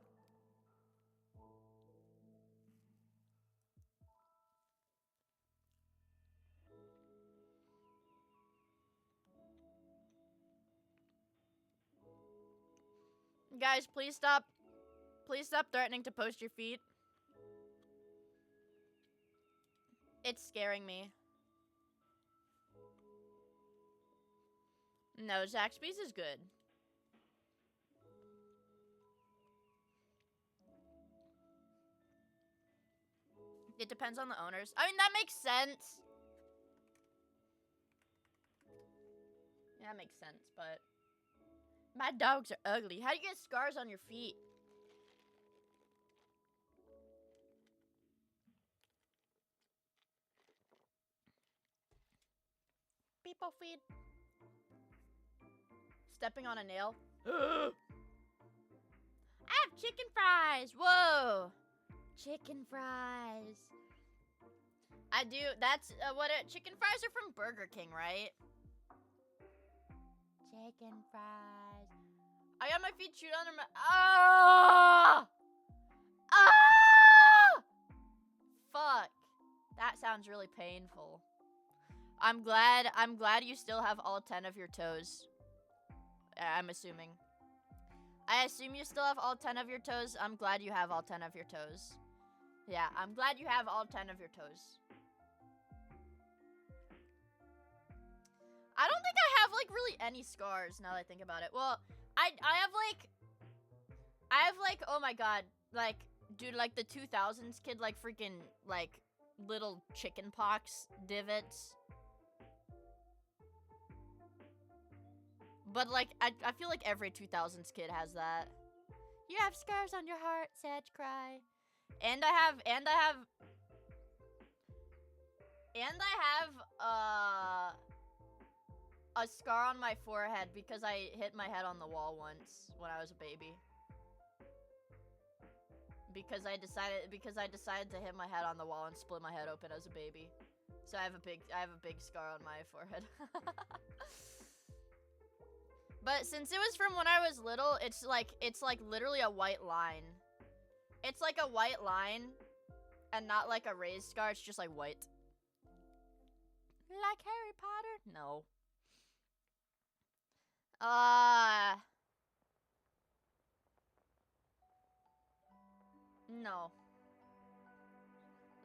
Guys, please stop threatening to post your feet. It's scaring me. No, Zaxby's is good. It depends on the owners. I mean, that makes sense. Yeah, that makes sense, but... My dogs are ugly. How do you get scars on your feet? People feed. Stepping on a nail. I have chicken fries. Whoa. Chicken fries. I do. That's chicken fries are from Burger King, right? Chicken fries. I got my feet chewed under my. Ah! Ah! Fuck. That sounds really painful. I'm glad you still have all 10 of your toes. I'm assuming. I assume you still have all 10 of your toes. I'm glad you have all 10 of your toes. Yeah, I'm glad you have all 10 of your toes. I don't think I have, like, really any scars now that I think about it. Well, I have, like, oh my god, like, dude, like, the 2000s kid, like, freaking, like, little chicken pox divots. But, like, I feel like every 2000s kid has that. You have scars on your heart, sad cry. And I have a scar on my forehead because I hit my head on the wall once when I was a baby. Because I decided to hit my head on the wall and split my head open as a baby. So I have a big scar on my forehead. But since it was from when I was little, it's like literally a white line. It's like a white line and not like a raised scar, it's just like white. Like Harry Potter? No. No.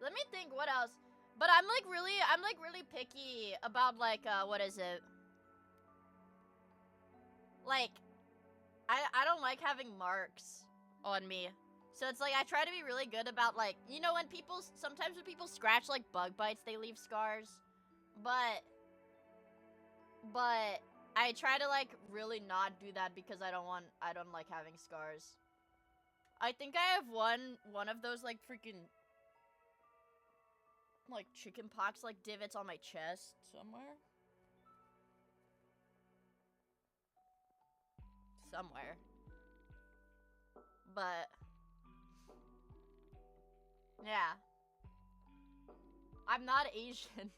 Let me think what else. But I'm like really picky about like what is it? Like I don't like having marks on me. So it's like I try to be really good about like, you know, sometimes when people scratch like bug bites, they leave scars. But I try to like really not do that because I don't like having scars. I think I have one of those like freaking like chicken pox like divots on my chest somewhere. But yeah. I'm not Asian.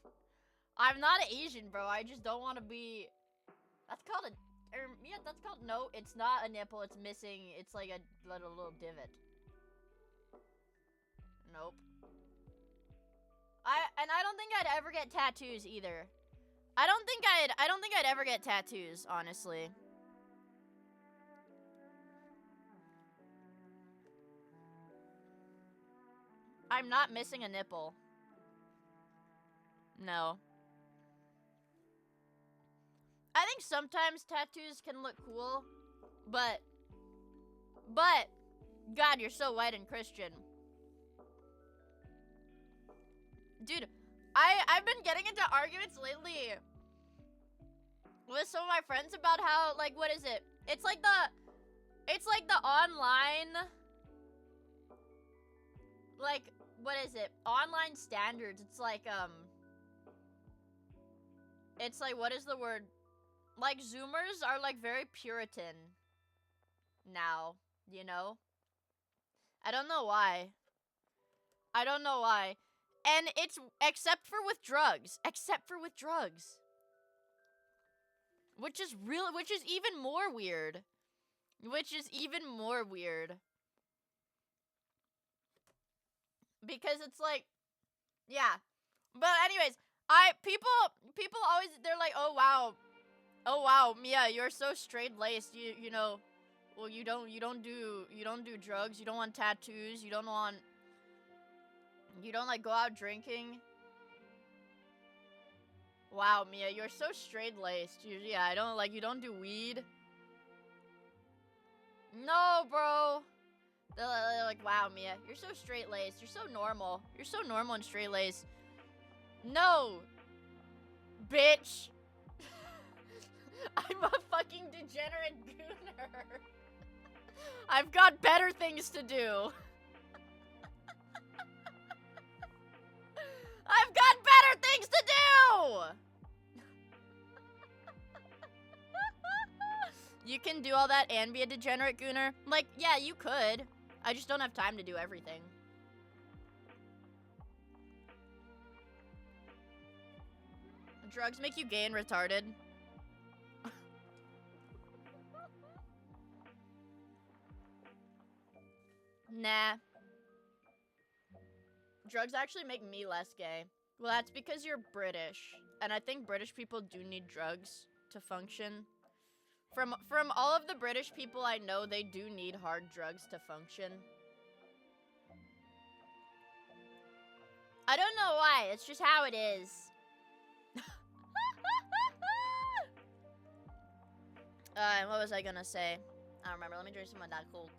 I'm not Asian, bro. I just don't want to be. That's called yeah, that's called, no, it's not a nipple. It's missing. It's like a little divot. Nope. I don't think I'd ever get tattoos either. I don't think I'd ever get tattoos, honestly. I'm not missing a nipple. No. I think sometimes tattoos can look cool, but God, you're so white and Christian. Dude, I've been getting into arguments lately with some of my friends about how, like, what is it? It's like the online, like, what is it? Online standards. It's like, it's like, what is the word? Like, Zoomers are, like, very Puritan now, you know? I don't know why. I don't know why. And it's, except for with drugs. Except for with drugs. Which is even more weird. Which is even more weird. Because it's like, yeah. But anyways, people always, they're like, oh wow, Miia, you're so straight-laced. You know, well, you don't do drugs. You don't want tattoos. You don't like go out drinking. Wow, Miia, you're so straight-laced. Yeah, you don't do weed. No, bro. They're like, wow, Miia, you're so straight-laced. You're so normal. You're so normal and straight-laced. No, bitch. I'm a fucking degenerate gooner. I've got better things to do. I've got better things to do! You can do all that and be a degenerate gooner? Like, yeah, you could. I just don't have time to do everything. Drugs make you gay and retarded. Nah. Drugs actually make me less gay. Well, that's because you're British. And I think British people do need drugs to function. From all of the British people I know, they do need hard drugs to function. I don't know why, it's just how it is. What was I gonna say? I don't remember. Let me drink some of that Coke.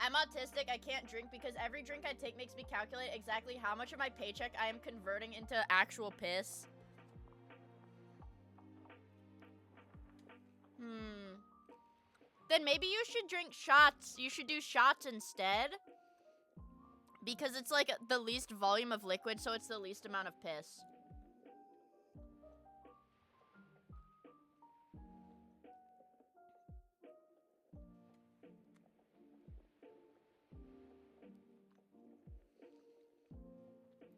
I'm autistic. I can't drink because every drink I take makes me calculate exactly how much of my paycheck I am converting into actual piss. Then maybe you should drink shots. You should do shots instead. Because it's like the least volume of liquid, so it's the least amount of piss.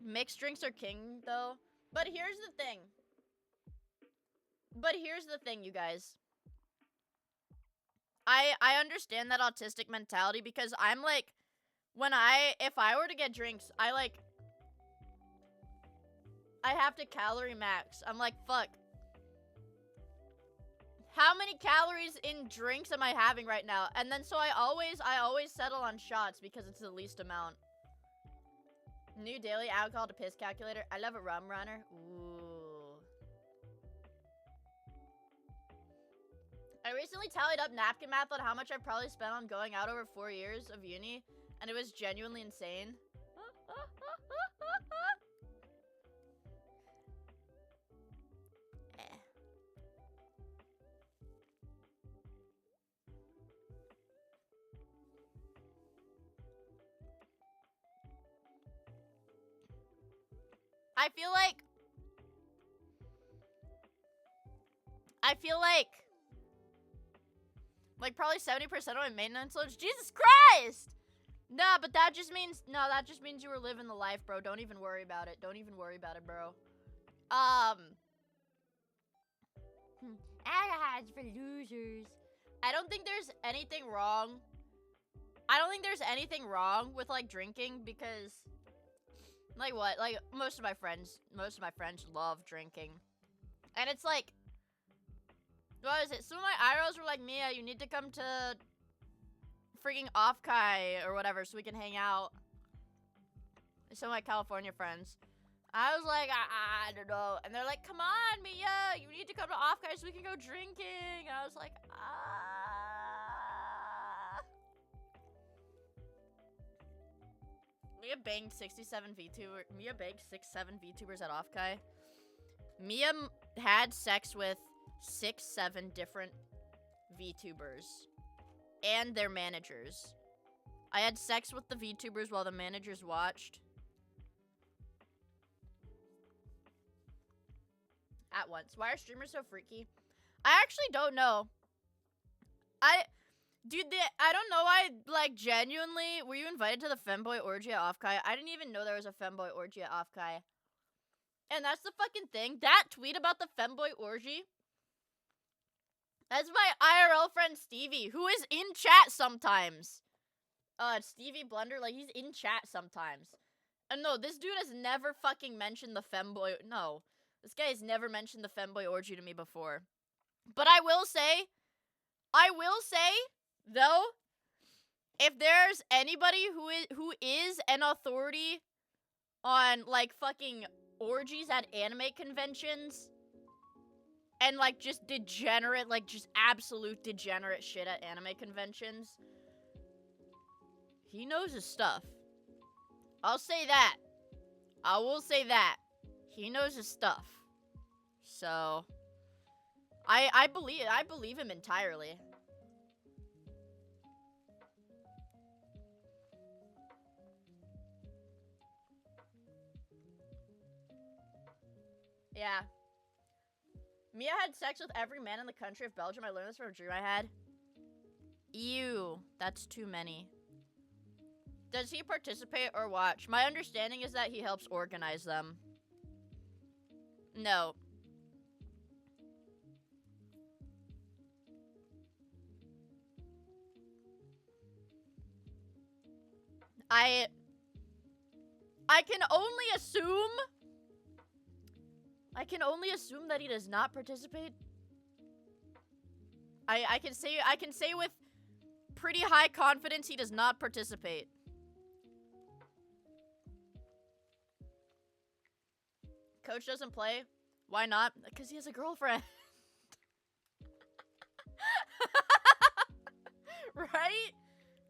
Mixed drinks are king, though. But here's the thing. You guys. I understand that autistic mentality because I'm like, if I were to get drinks, I have to calorie max. I'm like, fuck. How many calories in drinks am I having right now? And then so I always settle on shots because it's the least amount. New daily alcohol to piss calculator. I love a rum runner. Ooh. I recently tallied up napkin math on how much I probably spent on going out over 4 years of uni, and it was genuinely insane. I feel like probably 70% of my maintenance loads. Jesus Christ! Nah, but that just means you were living the life, bro. Don't even worry about it. Don't even worry about it, bro. Alcohol's for losers. I don't think there's anything wrong. I don't think there's anything wrong with like drinking because like what? Like most of my friends love drinking. And it's like, what is it? Some of my IRLs were like, Miia, you need to come to freaking Off-Kai or whatever so we can hang out. Some of my California friends. I was like, I don't know. And they're like, come on, Miia, you need to come to Off-Kai so we can go drinking. And I was like, Miia banged 67 VTubers. Miia banged 6-7 VTubers at Off-Kai. Miia had sex with 6-7 different VTubers and their managers. I had sex with the VTubers while the managers watched. at once. Why are streamers so freaky? I actually don't know. I don't know. I like genuinely. Were you invited to the femboy orgy at Offkai? I didn't even know there was a femboy orgy at Offkai. And that's the fucking thing. That tweet about the femboy orgy. That's my IRL friend Stevie, who is in chat sometimes. Stevie Blunder, like he's in chat sometimes. And no, this dude has never fucking mentioned the femboy. No, this guy has never mentioned the femboy orgy to me before. But I will say, though, if there's anybody who is an authority on like fucking orgies at anime conventions and like just degenerate, like just absolute degenerate shit at anime conventions, he knows his stuff. I'll say that. I will say that. He knows his stuff. So I believe him entirely. Yeah. Mia had sex with every man in the country of Belgium. I learned this from a dream I had. Ew. That's too many. Does he participate or watch? My understanding is that he helps organize them. No. I can only assume that he does not participate. I can say with pretty high confidence he does not participate. Coach doesn't play. Why not? Because he has a girlfriend. Right?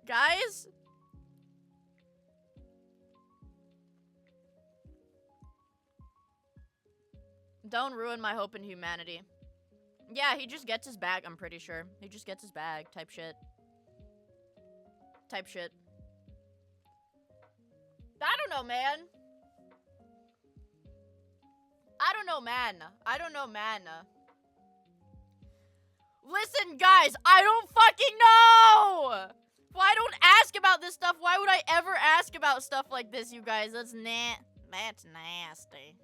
Guys? Don't ruin my hope in humanity. Yeah, he just gets his bag, I'm pretty sure. He just gets his bag, type shit. Type shit. I don't know, man. I don't know, man. Listen, guys, I don't fucking know! Why don't ask about this stuff? Why would I ever ask about stuff like this, you guys? That's nasty.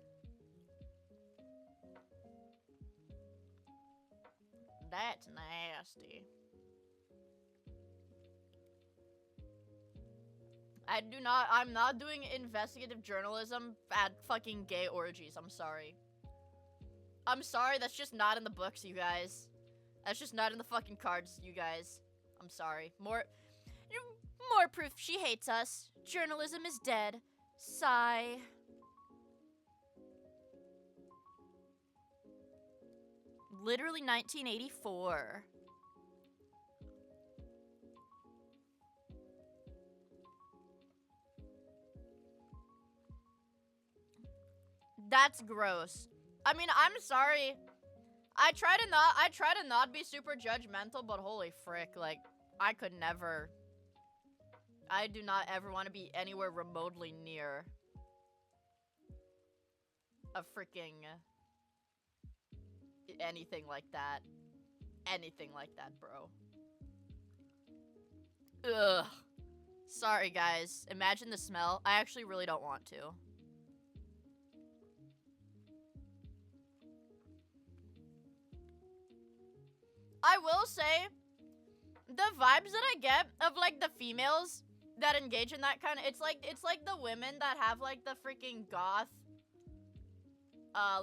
That's nasty. I'm not doing investigative journalism at fucking gay orgies. I'm sorry. That's just not in the books, you guys. That's just not in the fucking cards, you guys. I'm sorry. More proof she hates us. Journalism is dead. Sigh. Literally 1984. That's gross. I mean, I'm sorry. I try to not be super judgmental, but holy frick, like, I could never. I do not ever want to be anywhere remotely near a freaking anything like that. Anything like that, bro. Ugh. Sorry, guys. Imagine the smell. I actually really don't want to. I will say, the vibes that I get of, like, the females that engage in that kind of, it's like the women that have, like, the freaking goth,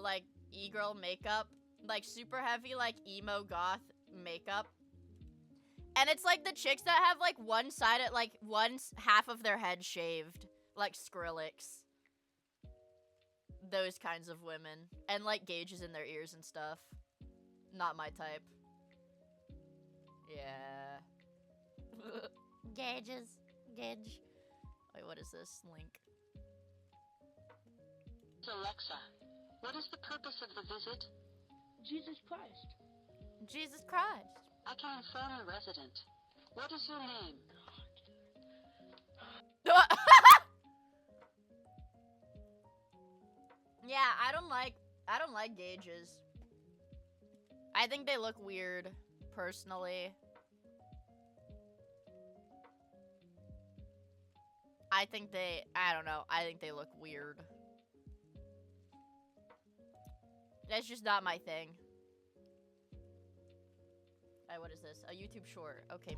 like, e-girl makeup, like, super heavy, like, emo goth makeup. And it's, like, the chicks that have, like, one side, like, half of their head shaved, like Skrillex. Those kinds of women. And, like, gauges in their ears and stuff. Not my type. Yeah. Gauge. Wait, what is this link? Alexa, what is the purpose of the visit? Jesus Christ. Jesus Christ. I can phone a resident. What is your name? Yeah, I don't like gauges. I think they look weird, personally. I don't know. I think they look weird. That's just not my thing. Alright, what is this? A YouTube short. Okay.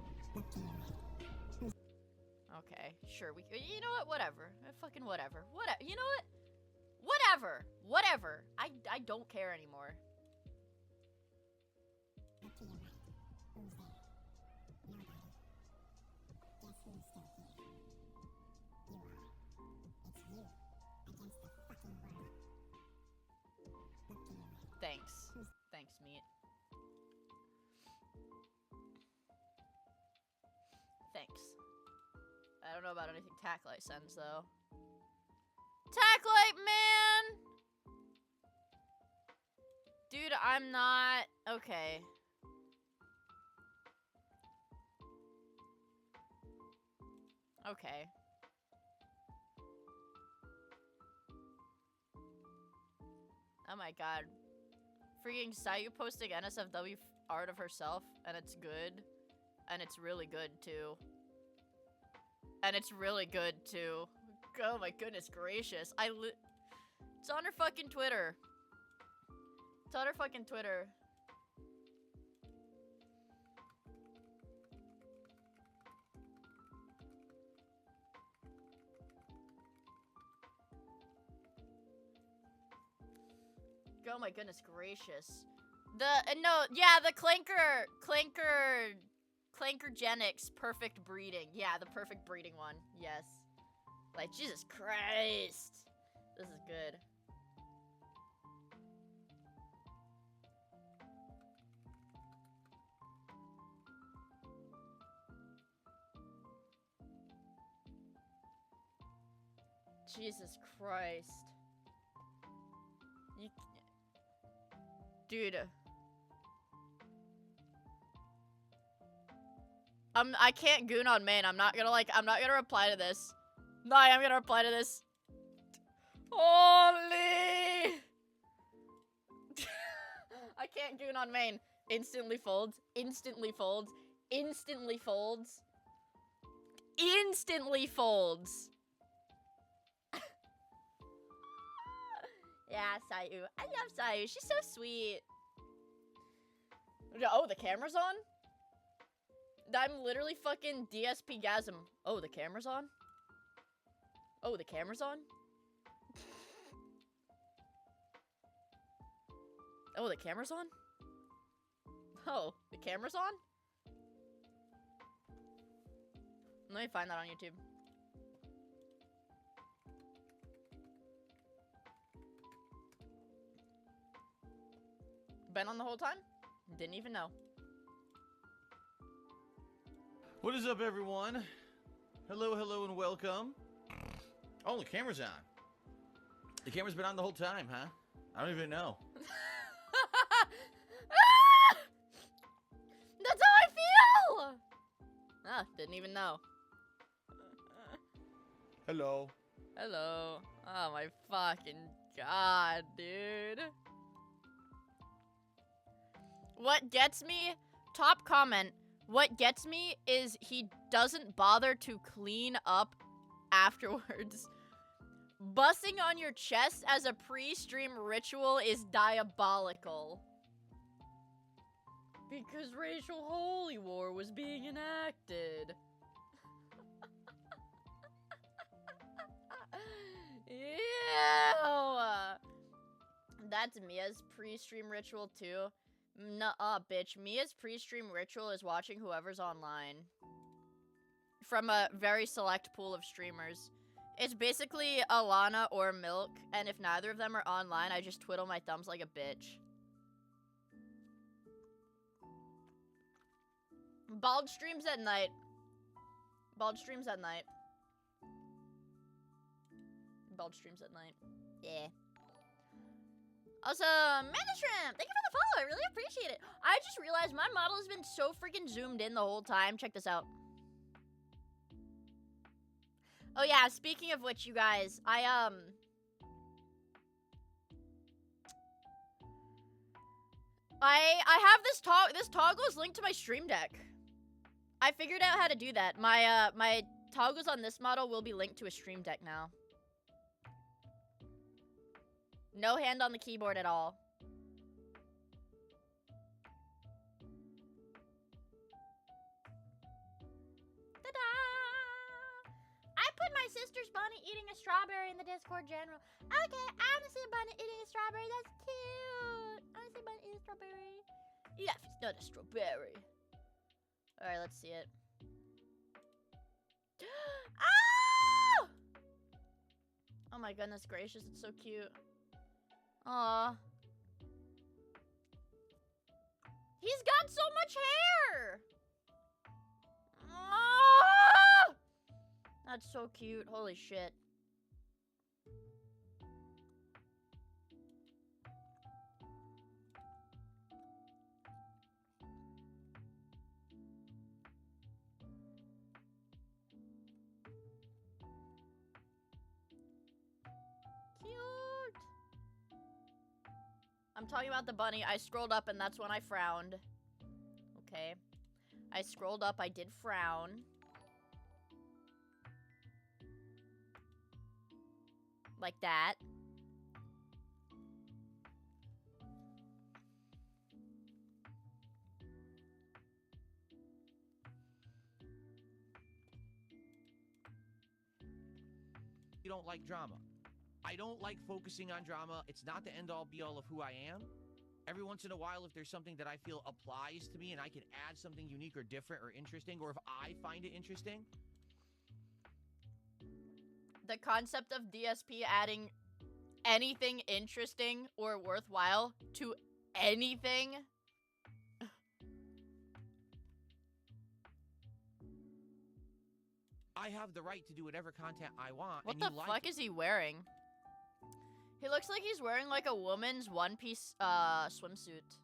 Okay, sure. You know what? Whatever. Fucking whatever. Whatever. You know what? Whatever. Whatever. I don't care anymore. Thanks. Thanks, meat. Thanks. I don't know about anything Tacklight sends, though. Tacklight, man! Dude, I'm not... Okay. Okay. Oh my god. Freaking Sayu posting NSFW art of herself, and it's good. And it's really good, too. And it's really good, too. Oh my goodness gracious. It's on her fucking Twitter. It's on her fucking Twitter. Oh my goodness gracious. The Clankergenics perfect breeding. Yeah, the perfect breeding one. Yes. Like, Jesus Christ. This is good. Jesus Christ. Dude. I can't goon on main. I'm not gonna reply to this. No, I am gonna reply to this. Holy! I can't goon on main. Instantly folds. Instantly folds. Instantly folds. Instantly folds. Yeah, Sayu. I love Sayu. She's so sweet. Oh, the camera's on? I'm literally fucking DSP-gasm. Oh, the camera's on? Oh, the camera's on? Oh, the camera's on? Oh, the camera's on? Let me find that on YouTube. Been on the whole time? Didn't even know. What is up, everyone? Hello, hello, and welcome. Oh, the camera's on. The camera's been on the whole time, huh? I don't even know. That's how I feel! Ah, didn't even know. Hello. Hello. Oh my fucking god, dude. What gets me, top comment, what gets me is he doesn't bother to clean up afterwards. Bussing on your chest as a pre-stream ritual is diabolical. Because racial holy war was being enacted. Ew! That's Mia's pre-stream ritual too. Nuh-uh, bitch. Mia's pre-stream ritual is watching whoever's online. From a very select pool of streamers. It's basically Alana or Milk, and if neither of them are online, I just twiddle my thumbs like a bitch. Bald streams at night. Bald streams at night. Bald streams at night. Yeah. Also, Manda Shrimp, thank you for the follow. I really appreciate it. I just realized my model has been so freaking zoomed in the whole time. Check this out. Oh yeah, speaking of which, you guys, I have this toggle is linked to my Stream Deck. I figured out how to do that. My toggles on this model will be linked to a Stream Deck now. No hand on the keyboard at all. Ta-da! I put my sister's bunny eating a strawberry in the Discord general. Okay, I want to see a bunny eating a strawberry. That's cute. I want to see a bunny eating a strawberry. Yeah, if it's not a strawberry. Alright, let's see it. Ah! Oh my goodness gracious, it's so cute. Aw. He's got so much hair! Aww! That's so cute. Holy shit. Cute. I'm talking about the bunny. I scrolled up and that's when I frowned. Okay. I scrolled up, I did frown. Like that. You don't like drama. I don't like focusing on drama. It's not the end-all be-all of who I am. Every once in a while, if there's something that I feel applies to me and I can add something unique or different or interesting, or if I find it interesting. The concept of DSP adding anything interesting or worthwhile to anything. I have the right to do whatever content I want. What and the you fuck like is he wearing? He looks like he's wearing like a woman's one-piece swimsuit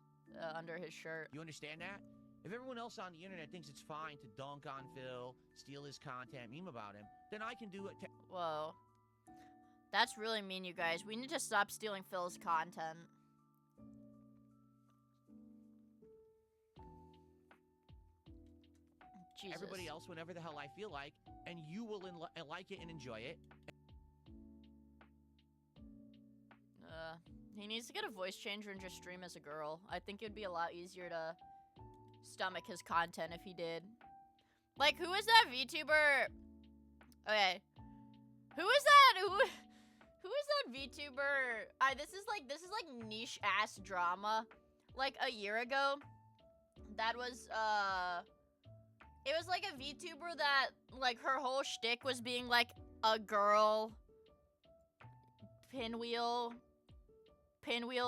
under his shirt. You understand that? If everyone else on the internet thinks it's fine to dunk on Phil, steal his content, meme about him, then I can do it. Whoa. That's really mean, you guys. We need to stop stealing Phil's content. Jesus. Everybody else whenever the hell I feel like, and you will like it and enjoy it. He needs to get a voice changer and just stream as a girl. I think it'd be a lot easier to stomach his content if he did. Like, who is that VTuber? Okay. Who is that? Who is that VTuber? This is like niche ass drama. Like a year ago, that was it was like a VTuber that like her whole shtick was being like a girl pinwheel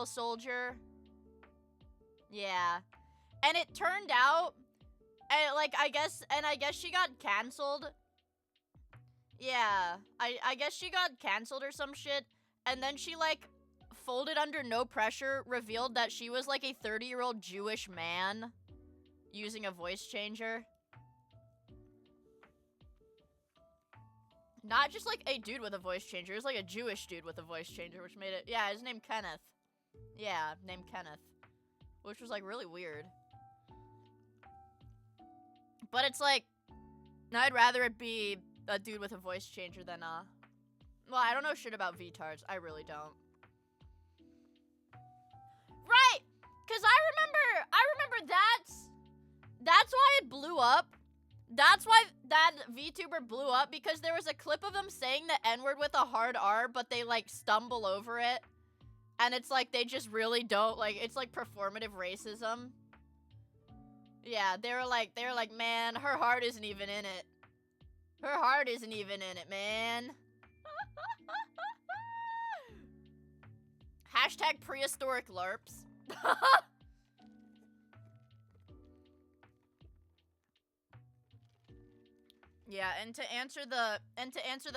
soldier. Yeah. And it turned out, and like I guess she got canceled. Yeah, I guess she got canceled or some shit, and then she like folded under no pressure, revealed that she was like a 30-year-old Jewish man using a voice changer. Not just like a dude with a voice changer, it was like a Jewish dude with a voice changer, which made it, yeah, his name Kenneth. Yeah, named Kenneth. Which was like really weird. But it's like, I'd rather it be a dude with a voice changer than well, I don't know shit about VTards. I really don't. Right! Cause I remember that's why it blew up. That's why that VTuber blew up, because there was a clip of them saying the N-word with a hard R, but they like stumble over it. And it's like they just really don't, like, it's like performative racism. Yeah, they were like, man, her heart isn't even in it. Her heart isn't even in it, man. Hashtag prehistoric LARPs. Yeah, and to answer the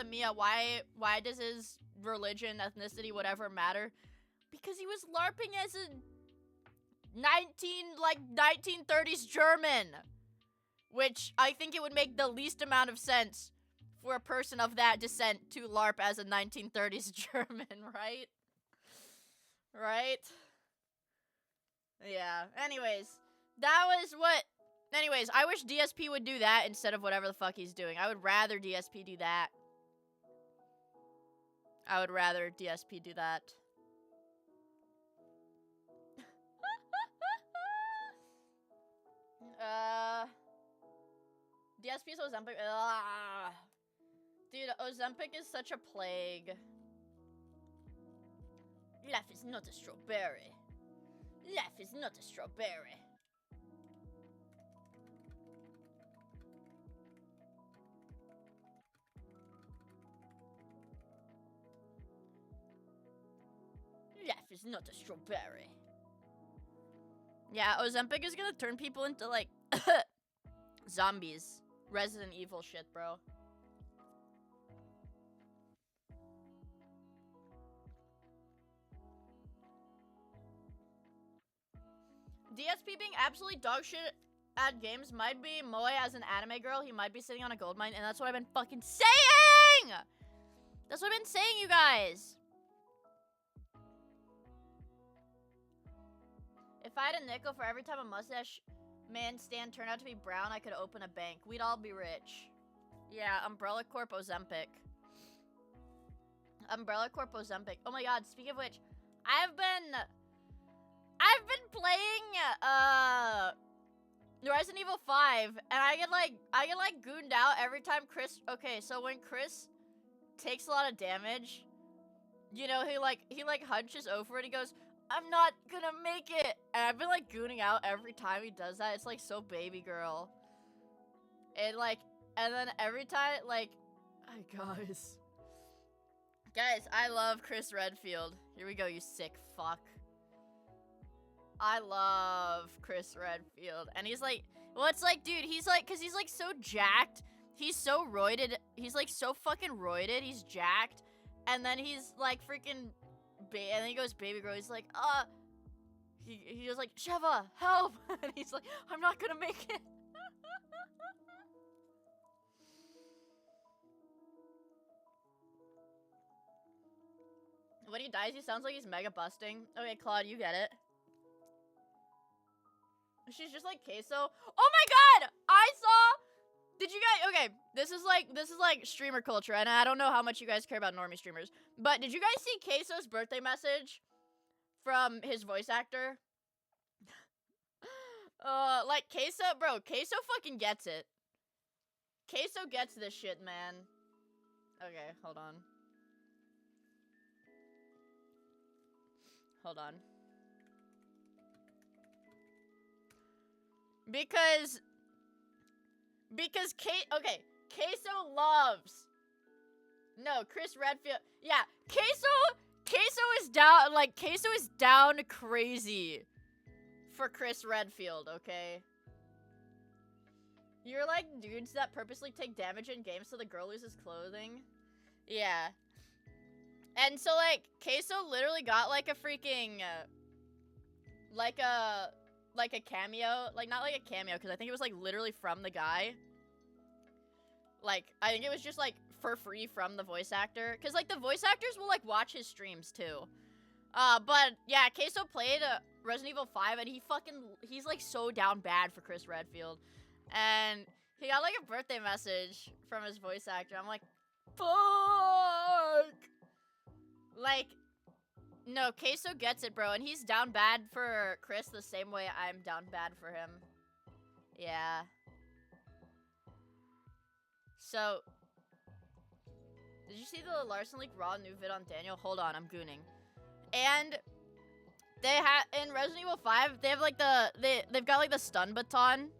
Miia, why does his religion, ethnicity, whatever matter? Because he was LARPing as a 1930s German. Which I think it would make the least amount of sense for a person of that descent to LARP as a 1930s German, right? Right? Yeah. Anyways, that was what. Anyways, I wish DSP would do that instead of whatever the fuck he's doing. I would rather DSP do that. I would rather DSP do that. DSP's Ozempic. Dude, Ozempic is such a plague. Life is not a strawberry. Life is not a strawberry. Life is not a strawberry. Yeah, Ozempic is gonna turn people into, like, zombies. Resident Evil shit, bro. DSP being absolutely dog shit at games might be Moe as an anime girl. He might be sitting on a gold mine, and that's what I've been fucking saying! That's what I've been saying, you guys! If I had a nickel for every time a mustache man stand turned out to be brown, I could open a bank. We'd all be rich. Yeah, Umbrella Corp Ozempic. Umbrella Corp Ozempic. Oh my god, speaking of which, I've been playing Resident Evil 5, and I get like gooned out every time Chris. Okay, so when Chris takes a lot of damage, you know, he hunches over and he goes, "I'm not gonna make it," and I've been like gooning out every time he does that. It's like so baby girl, and then every time guys, I love Chris Redfield. Here we go, you sick fuck. I love Chris Redfield. And he's like, well, it's like, dude, he's like, cause he's like so jacked. He's so roided. He's like so fucking roided. He's jacked. And then he's like freaking, and then he goes baby girl. He's like, he goes like, Sheva, help. And he's like, I'm not gonna make it. When he dies, he sounds like he's mega busting. Okay, Claude, you get it. She's just like queso. Oh my god! I saw. Did you guys? Okay, this is like streamer culture, and I don't know how much you guys care about normie streamers, but did you guys see Queso's birthday message from his voice actor? Like Queso, bro. Queso fucking gets it. Queso gets this shit, man. Okay, hold on. Hold on. Because Queso loves. No, Chris Redfield. Yeah, Queso is down, like, Queso is down crazy for Chris Redfield, okay? You're like dudes that purposely take damage in games so the girl loses clothing. Yeah. And so, like, Queso literally got, like, a freaking, like a cameo. Like, not like a cameo, because I think it was, like, literally from the guy. Like, I think it was just, like, for free from the voice actor. Because, like, the voice actors will, like, watch his streams, too. But, yeah, Queso played Resident Evil 5, and he's, like, so down bad for Chris Redfield. And he got, like, a birthday message from his voice actor. I'm like, fuck! Like, no, Queso gets it, bro, and he's down bad for Chris the same way I'm down bad for him. Yeah. So, did you see the Larson League Raw new vid on Daniel? Hold on, I'm gooning. And they have, in Resident Evil 5, they have, like, they've got, like, the stun baton.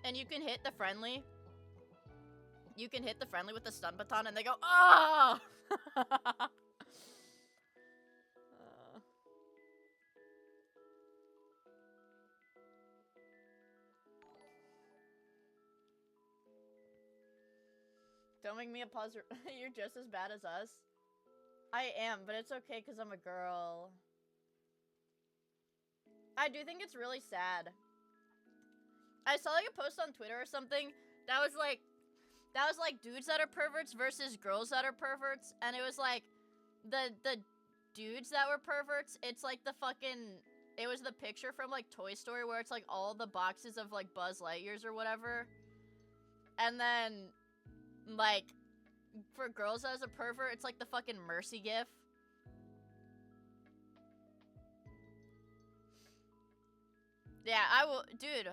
And you can hit the friendly. You can hit the friendly with the stun baton and they go, ah! Don't make me a pause. You're just as bad as us. I am, but it's okay because I'm a girl. I do think it's really sad. I saw like a post on Twitter or something that was like dudes that are perverts versus girls that are perverts, and it was like the dudes that were perverts, it's like the fucking... It was the picture from, like, Toy Story where it's, like, all the boxes of, like, Buzz Lightyears or whatever. And then, like, for girls as a pervert, it's like the fucking Mercy gif. Yeah, I will... Dude,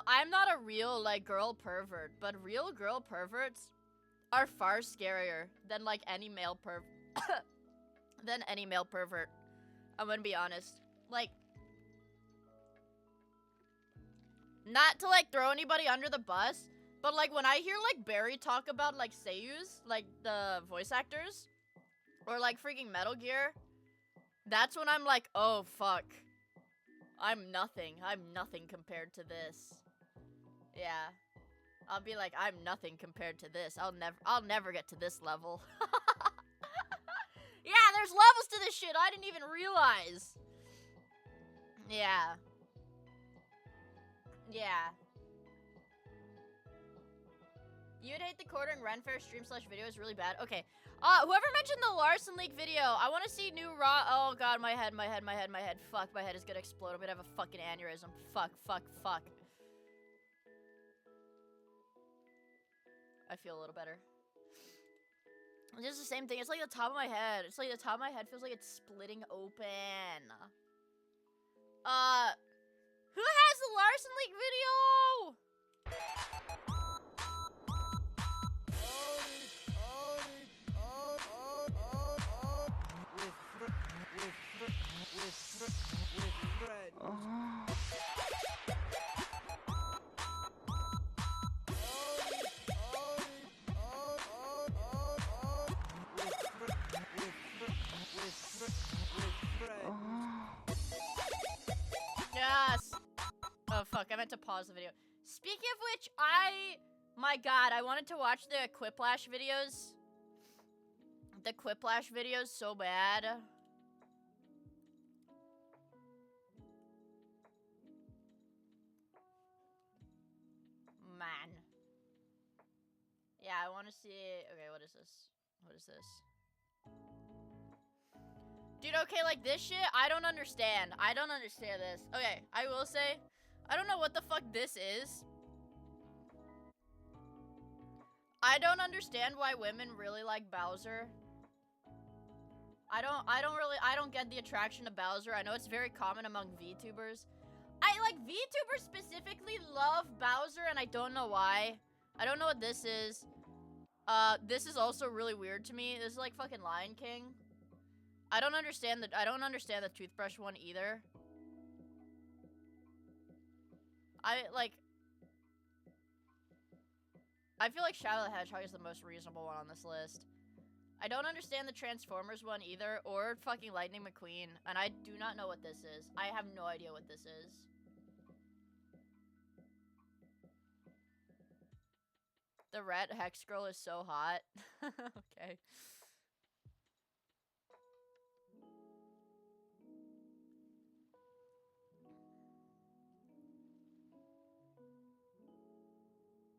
I'm not a real, like, girl pervert, but real girl perverts are far scarier than, like, any male pervert. I'm gonna be honest. Like, not to, like, throw anybody under the bus, but, like, when I hear, like, Barry talk about, like, seiyus, like, the voice actors, or, like, freaking Metal Gear, that's when I'm like, oh, fuck. I'm nothing compared to this. Yeah. I'll be like, I'm nothing compared to this. I'll never get to this level. Yeah, there's levels to this shit I didn't even realize. Yeah. Yeah. You'd hate the quartering Ren Fair stream/video is really bad. Okay. Whoever mentioned the Larson League video, I want to see new raw. Oh god, my head. Fuck, my head is gonna explode. I'm gonna have a fucking aneurysm. Fuck. I feel a little better. It's just the same thing. It's like the top of my head. It's like the top of my head feels like it's splitting open. Who has the Larson League video? Yes. Oh fuck, I meant to pause the video. Speaking of which, my god, I wanted to watch the Quiplash videos. The Quiplash videos so bad. Man. Yeah, I want to see... Okay, what is this? Dude, okay, like this shit, I don't understand. I don't understand this. Okay, I will say, I don't know what the fuck this is. I don't understand why women really like Bowser. I don't get the attraction to Bowser. I know it's very common among VTubers. VTubers specifically love Bowser, and I don't know why. I don't know what this is. This is also really weird to me. This is like fucking Lion King. I don't understand the toothbrush one either. I feel like Shadow the Hedgehog is the most reasonable one on this list. I don't understand the Transformers one either, or fucking Lightning McQueen, and I do not know what this is. I have no idea what this is. The red Hex Girl is so hot. Okay.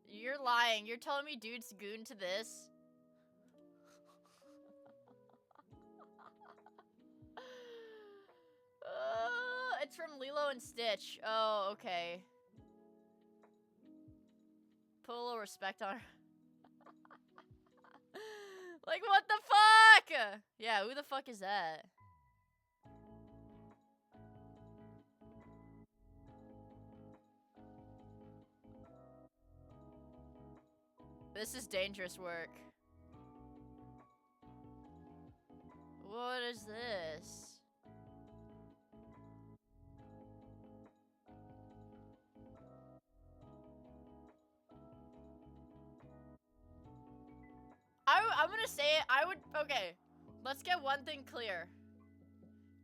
You're lying. You're telling me dude's goon to this? It's from Lilo and Stitch. Oh, okay. Put a little respect on her. Like, what the fuck? Yeah, who the fuck is that? This is dangerous work. What is this? I'm gonna say it. Okay. Let's get one thing clear.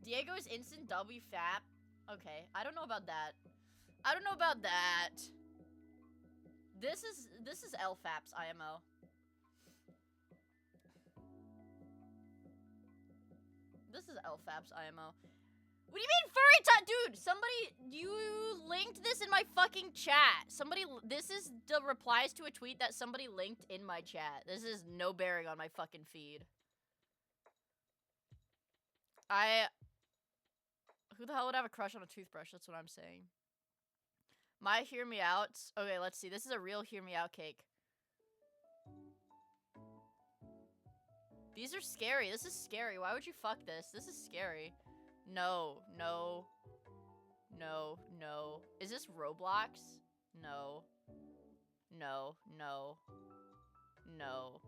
Diego's instant W fap. Okay, I don't know about that. This is LFAP's IMO. This is LFAP's IMO. What do you mean furry time? Dude, somebody, you linked this in my fucking chat. Somebody, this is the replies to a tweet that somebody linked in my chat. This is no bearing on my fucking feed. Who the hell would have a crush on a toothbrush? That's what I'm saying. My hear me outs. Okay, let's see. This is a real hear me out cake. These are scary. This is scary. Why would you fuck this? This is scary. No, no. No, no. Is this Roblox? No. No, no. No.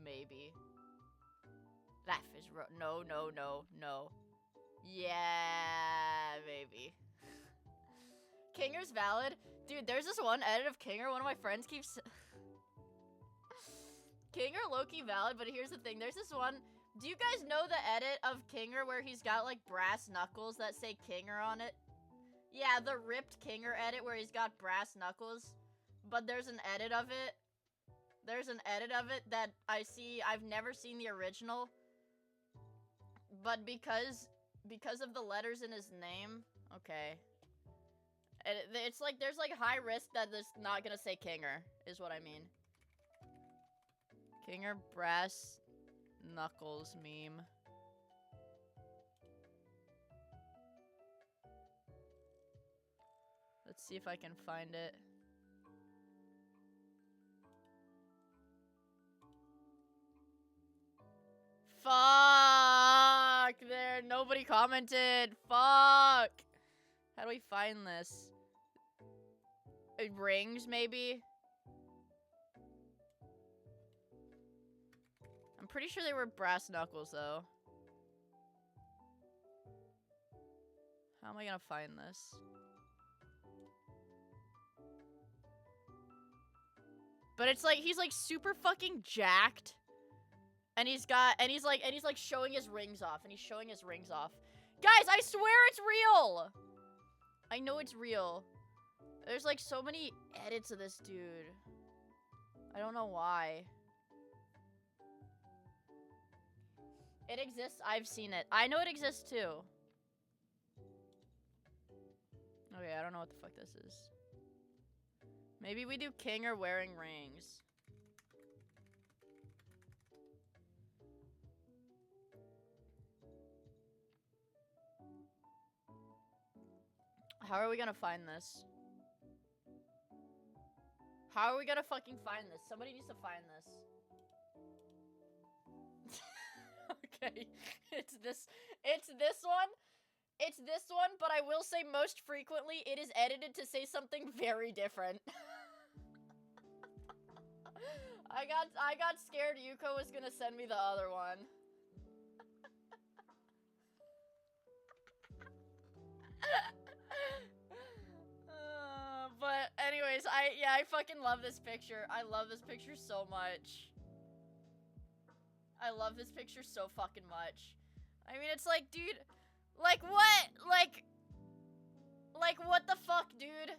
Maybe. That is no, no, no, no. Yeah, maybe. Kinger's valid? Dude, there's this one edit of Kinger. One of my friends keeps... Kinger low-key valid, but here's the thing. There's this one... Do you guys know the edit of Kinger where he's got, like, brass knuckles that say Kinger on it? Yeah, the ripped Kinger edit where he's got brass knuckles. But there's an edit of it. There's an edit of it that I see. I've never seen the original. But because of the letters in his name... Okay. It's like, there's, like, high risk that this not gonna say Kinger, is what I mean. Kinger brass knuckles meme. Let's see if I can find it. Fuck! There, nobody commented. Fuck! How do we find this? Rings, maybe? I'm pretty sure they were brass knuckles, though. How am I gonna find this? But it's like, he's like super fucking jacked. And he's like showing his rings off. And he's showing his rings off. Guys, I swear it's real! I know it's real. There's like so many edits of this dude. I don't know why. It exists. I've seen it. I know it exists too. Okay, I don't know what the fuck this is. Maybe we do Kinger wearing rings. How are we gonna find this? How are we gonna fucking find this? Somebody needs to find this. Okay. It's this one. It's this one, but I will say most frequently it is edited to say something very different. I got scared Yuko was gonna send me the other one. But anyways, I fucking love this picture. I love this picture so much. I love this picture so fucking much. I mean, it's like, dude, like what? Like what the fuck, dude?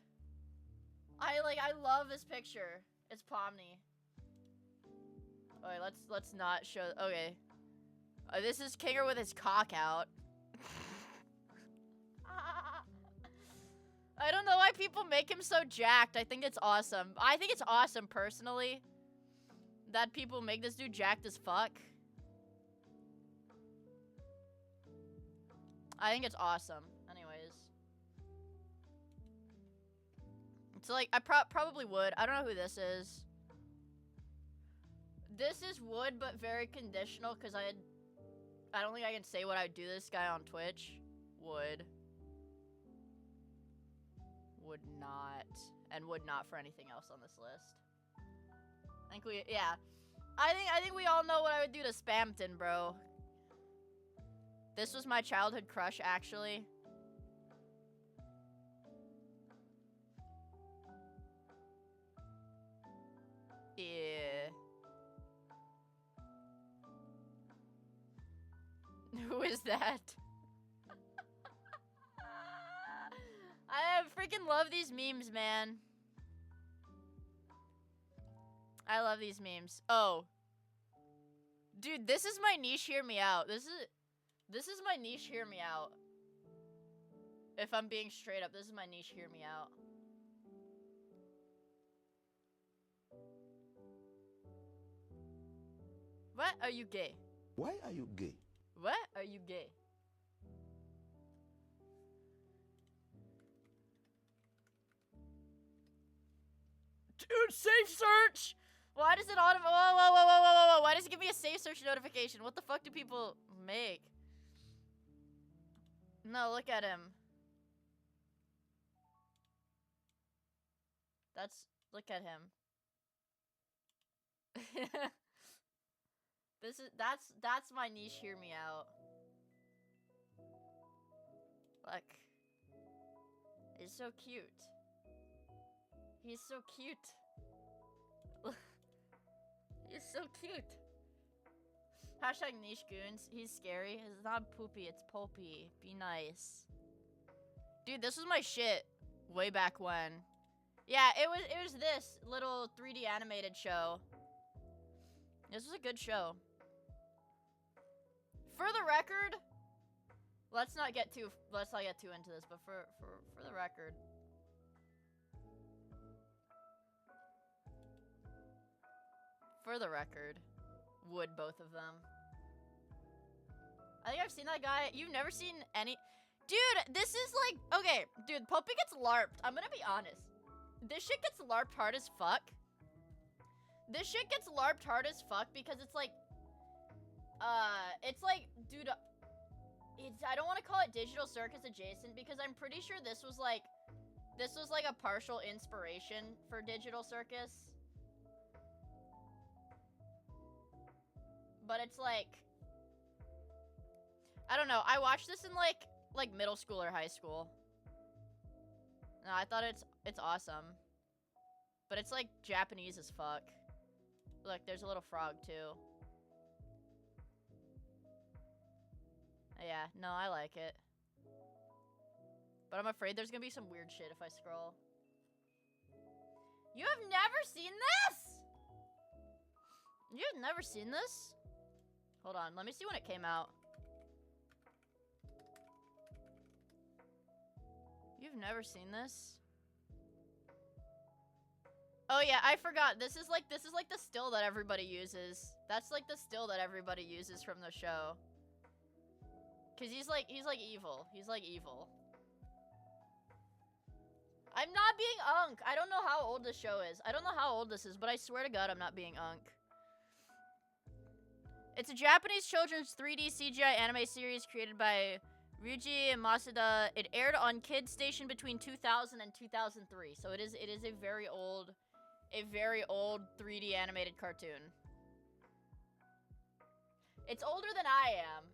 I love this picture. It's Pomni. Okay, let's not show. Okay, this is Kinger with his cock out. I don't know why people make him so jacked. I think it's awesome. I think it's awesome, personally, that people make this dude jacked as fuck. I think it's awesome. Anyways. It's like, I probably would. I don't know who this is. This is would, but very conditional, because I don't think I can say what I would do to this guy on Twitch. Would. Would not. And would not for anything else on this list. I think yeah. I think we all know what I would do to Spamton, bro. This was my childhood crush, actually. Yeah. Who is that? I freaking love these memes, man. I love these memes. Oh. Dude, this is my niche, hear me out. This is my niche, hear me out. If I'm being straight up, this is my niche, hear me out. What? Are you gay? Why are you gay? What? Are you gay? Dude, safe search! Why does it auto- whoa. Why does it give me a safe search notification? What the fuck do people make? No, look at him. Look at him. That's my niche, hear me out. Look. He's so cute. He's so cute. He's so cute. Hashtag niche goons. He's scary. It's not poopy, it's pulpy. Be nice. Dude, this was my shit way back when. Yeah, it was this little 3D animated show. This was a good show. For the record, let's not get too into this, but for the record. For the record, would both of them. I think I've seen that guy. You've never seen any... Dude, this is like... Okay, dude, Puppy gets LARPed. I'm gonna be honest. This shit gets LARPed hard as fuck. This shit gets LARPed hard as fuck because it's like... It's like, dude... I don't want to call it Digital Circus adjacent because I'm pretty sure this was like a partial inspiration for Digital Circus. But it's like, I don't know. I watched this in like middle school or high school. No, I thought it's awesome. But it's like Japanese as fuck. Look, there's a little frog too. Yeah, no, I like it. But I'm afraid there's gonna be some weird shit if I scroll. You have never seen this? You've never seen this? Hold on, let me see when it came out. You've never seen this? Oh yeah, I forgot. This is like the still that everybody uses. That's like the still that everybody uses from the show. Cause he's like evil. He's like evil. I'm not being unk. I don't know how old this show is. I don't know how old this is, but I swear to God I'm not being unk. It's a Japanese children's 3D CGI anime series created by Ryuji Masuda. It aired on Kid Station between 2000 and 2003. So it is a very old 3D animated cartoon. It's older than I am.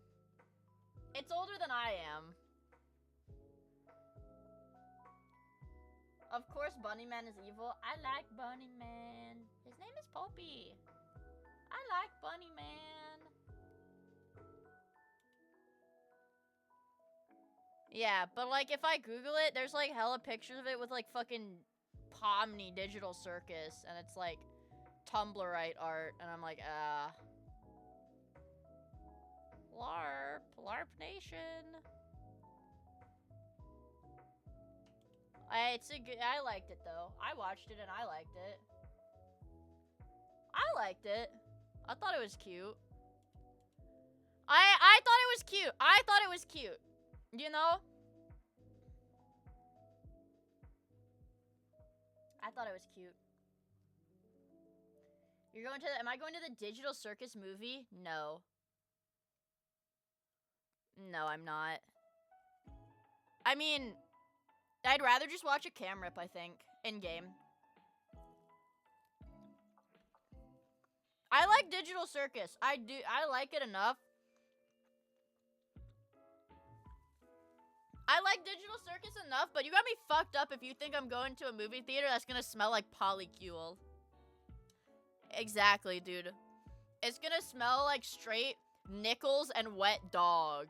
It's older than I am. Of course, Bunnyman is evil. I like Bunnyman. His name is Poppy. I like Bunnyman. Yeah, but like if I Google it, there's like hella pictures of it with like fucking Pomni Digital Circus, and it's like Tumblrite art, and I'm like, LARP Nation. I liked it though. I watched it and I liked it. I liked it. I thought it was cute. I thought it was cute. I thought it was cute. You know? I thought it was cute. Am I going to the Digital Circus movie? No. No, I'm not. I mean, I'd rather just watch a cam rip, I think, in-game. I like Digital Circus. I like it enough. I like Digital Circus enough, but you got me fucked up if you think I'm going to a movie theater that's gonna smell like polycule. Exactly, dude. It's gonna smell like straight nickels and wet dog.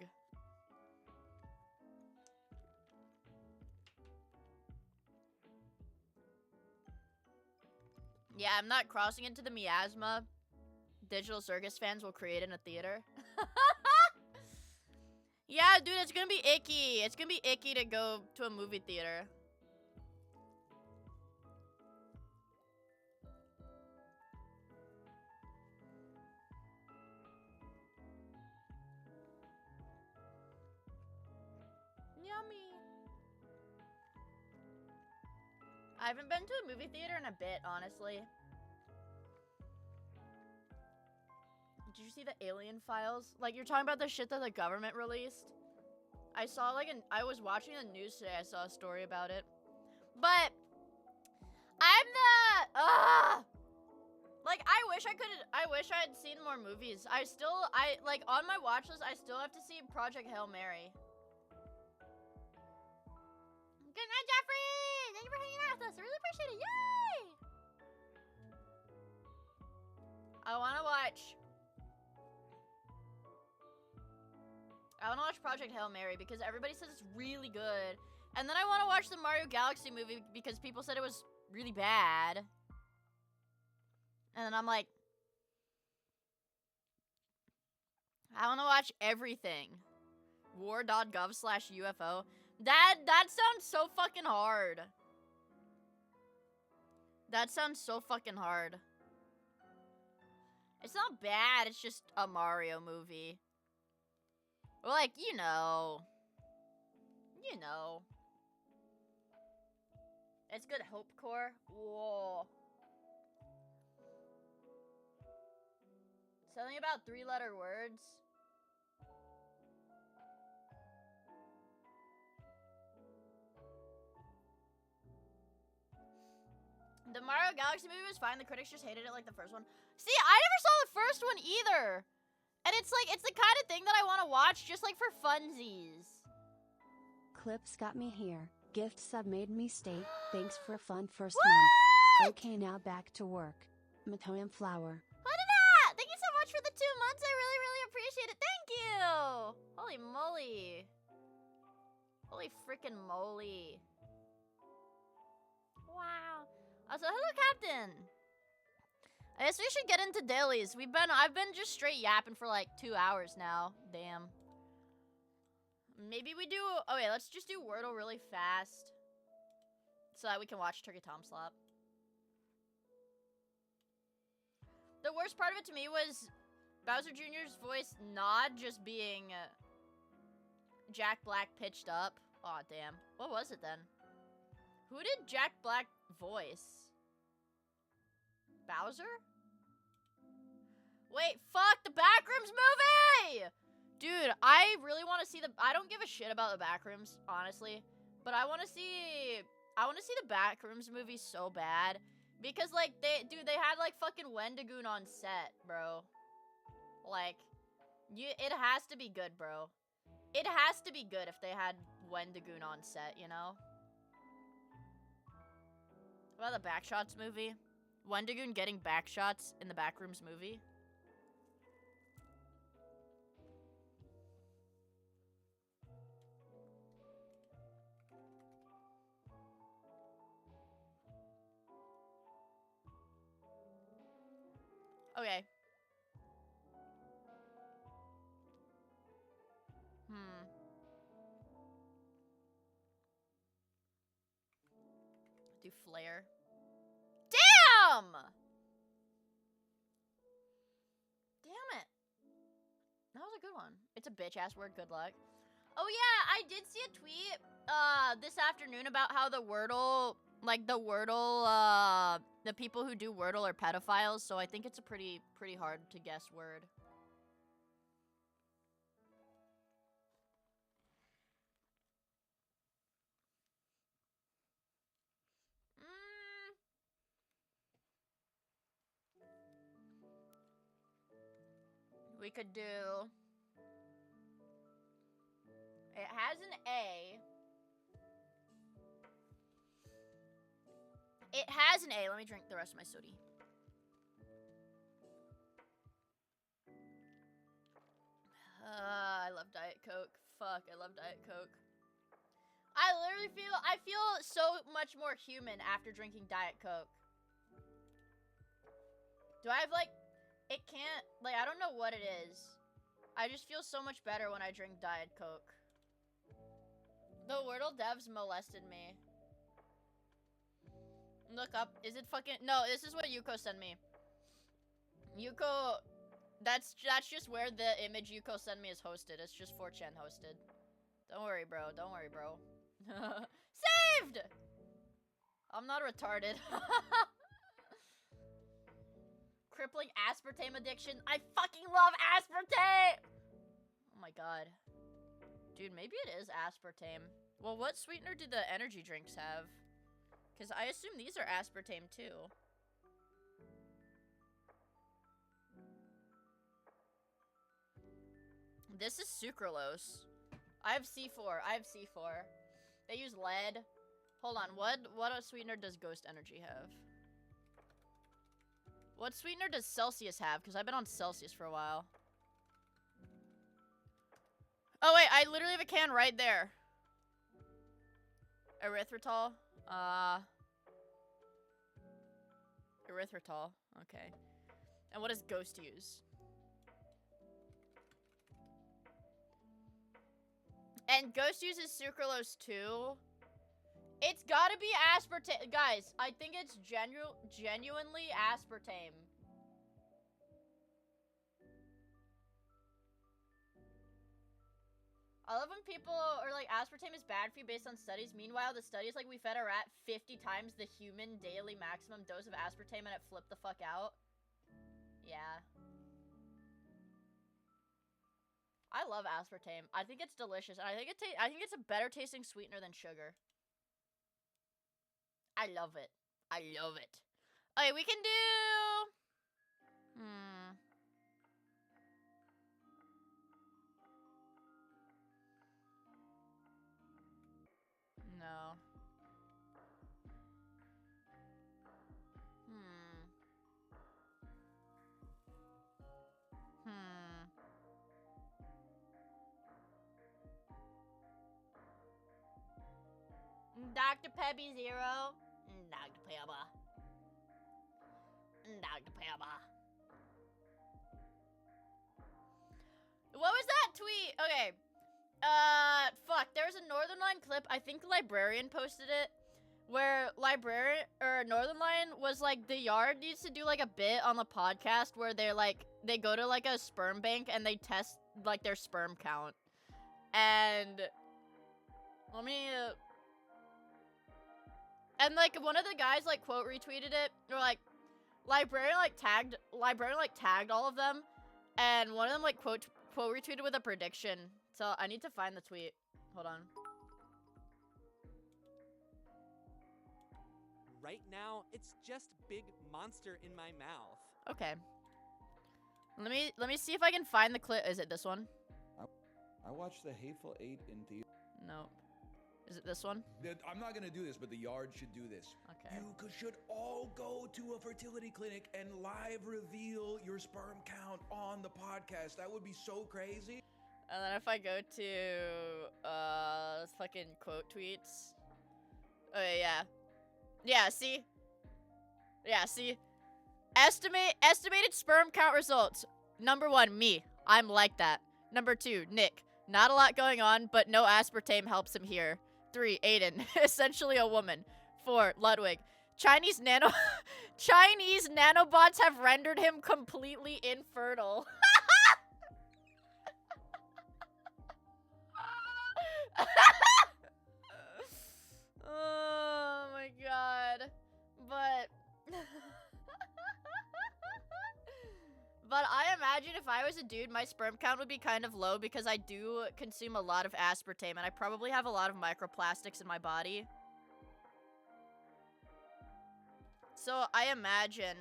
Yeah, I'm not crossing into the miasma Digital Circus fans will create in a theater. Yeah, dude, it's gonna be icky. It's gonna be icky to go to a movie theater. Yummy. I haven't been to a movie theater in a bit, honestly. Did you see the Alien Files? Like, you're talking about the shit that the government released? I saw, like, I was watching the news today. I saw a story about it. But, I'm the, like, I wish I had seen more movies. Like, on my watch list, I still have to see Project Hail Mary. Good night, Jeffrey! Thank you for hanging out with us. I really appreciate it. Yay! I wanna watch Project Hail Mary because everybody says it's really good. And then I want to watch the Mario Galaxy movie because people said it was really bad. And then I'm like, I want to watch everything. War.gov/UFO. That sounds so fucking hard. That sounds so fucking hard. It's not bad, it's just a Mario movie. Well, like, you know. It's good Hope Core. Whoa. Something about 3-letter words. The Mario Galaxy movie was fine. The critics just hated it like the first one. See, I never saw the first one either. And it's like, it's the kind of thing that I want to watch just like for funsies. Clips got me here. Gift sub made me stay. Thanks for a fun first What? month. Okay, now back to work. Matoyam Flower. What is that? Thank you so much for the 2 months. I really, really appreciate it. Thank you. Holy moly. Holy freaking moly. Wow. Also, hello, Captain. I guess we should get into dailies. I've been just straight yapping for like 2 hours now. Damn. Maybe we do, okay, let's just do Wordle really fast. So that we can watch Turkey Tom Slop. The worst part of it to me was Bowser Jr.'s voice not just being Jack Black pitched up. Aw, damn. What was it then? Who did Jack Black voice? Bowser? Wait, fuck, the Backrooms movie! Dude, I really want to see I don't give a shit about the Backrooms, honestly. But I want to see the Backrooms movie so bad. Because, like, they had, like, fucking Wendigoon on set, bro. Like, it has to be good, bro. It has to be good if they had Wendigoon on set, you know? What about the Backshots movie? Wendigoon getting backshots in the Backrooms movie? Okay. Do Flare. Damn! Damn it. That was a good one. It's a bitch-ass word. Good luck. Oh, yeah. I did see a tweet this afternoon about how the Wordle, the people who do Wordle are pedophiles, so I think it's a pretty hard to guess word. We could do... It has an A. It has an A. Let me drink the rest of my sody. I love Diet Coke. Fuck, I love Diet Coke. I literally feel so much more human after drinking Diet Coke. Do I have, like... It can't... Like, I don't know what it is. I just feel so much better when I drink Diet Coke. The Wordle devs molested me. Look up. Is it fucking... No, this is what Yuko sent me. Yuko... That's just where the image Yuko sent me is hosted. It's just 4chan hosted. Don't worry, bro. Don't worry, bro. Saved! I'm not retarded. Crippling aspartame addiction. I fucking love aspartame! Oh my god. Dude, maybe it is aspartame. Well, what sweetener do the energy drinks have? Because I assume these are aspartame too. This is sucralose. I have C4. I have C4. They use lead. Hold on. What a sweetener does Ghost Energy have? What sweetener does Celsius have? Because I've been on Celsius for a while. Oh, wait. I literally have a can right there. Erythritol. Erythritol. Okay. And what does Ghost use? And Ghost uses sucralose too. It's gotta be aspartame. Guys, I think it's genuinely aspartame. I love when people are like, aspartame is bad for you based on studies. Meanwhile, the studies like we fed a rat 50 times the human daily maximum dose of aspartame and it flipped the fuck out. Yeah. I love aspartame. I think it's delicious. And I think it's a better tasting sweetener than sugar. I love it. I love it. Okay, we can do... No. Dr. Peppy Zero. Dr. Peppa. Dr. Peppa. What was that tweet? Okay. Fuck. There was a Northern Line clip. I think Librarian posted it. Where Northern Line was like, the Yard needs to do like a bit on the podcast where they're like, they go to like a sperm bank and they test like their sperm count. And let me... And like one of the guys like quote retweeted it, or like Librarian tagged all of them, and one of them like quote retweeted with a prediction. So I need to find the tweet. Hold on. Right now, it's just big monster in my mouth. Okay. Let me see if I can find the clip. Is it this one? I watched The Hateful Eight in theater. No. Is it this one? I'm not gonna do this, but the Yard should do this. Okay. You should all go to a fertility clinic and live reveal your sperm count on the podcast. That would be so crazy. And then if I go to fucking quote tweets. Oh yeah. Yeah, see? Yeah, see? Estimated sperm count results. Number 1, me. I'm like that. Number 2, Nick. Not a lot going on, but no aspartame helps him here. 3, Aiden. Essentially a woman. 4, Ludwig. Chinese nanobots have rendered him completely infertile. Oh my god. But But I imagine if I was a dude, my sperm count would be kind of low because I do consume a lot of aspartame and I probably have a lot of microplastics in my body. So I imagine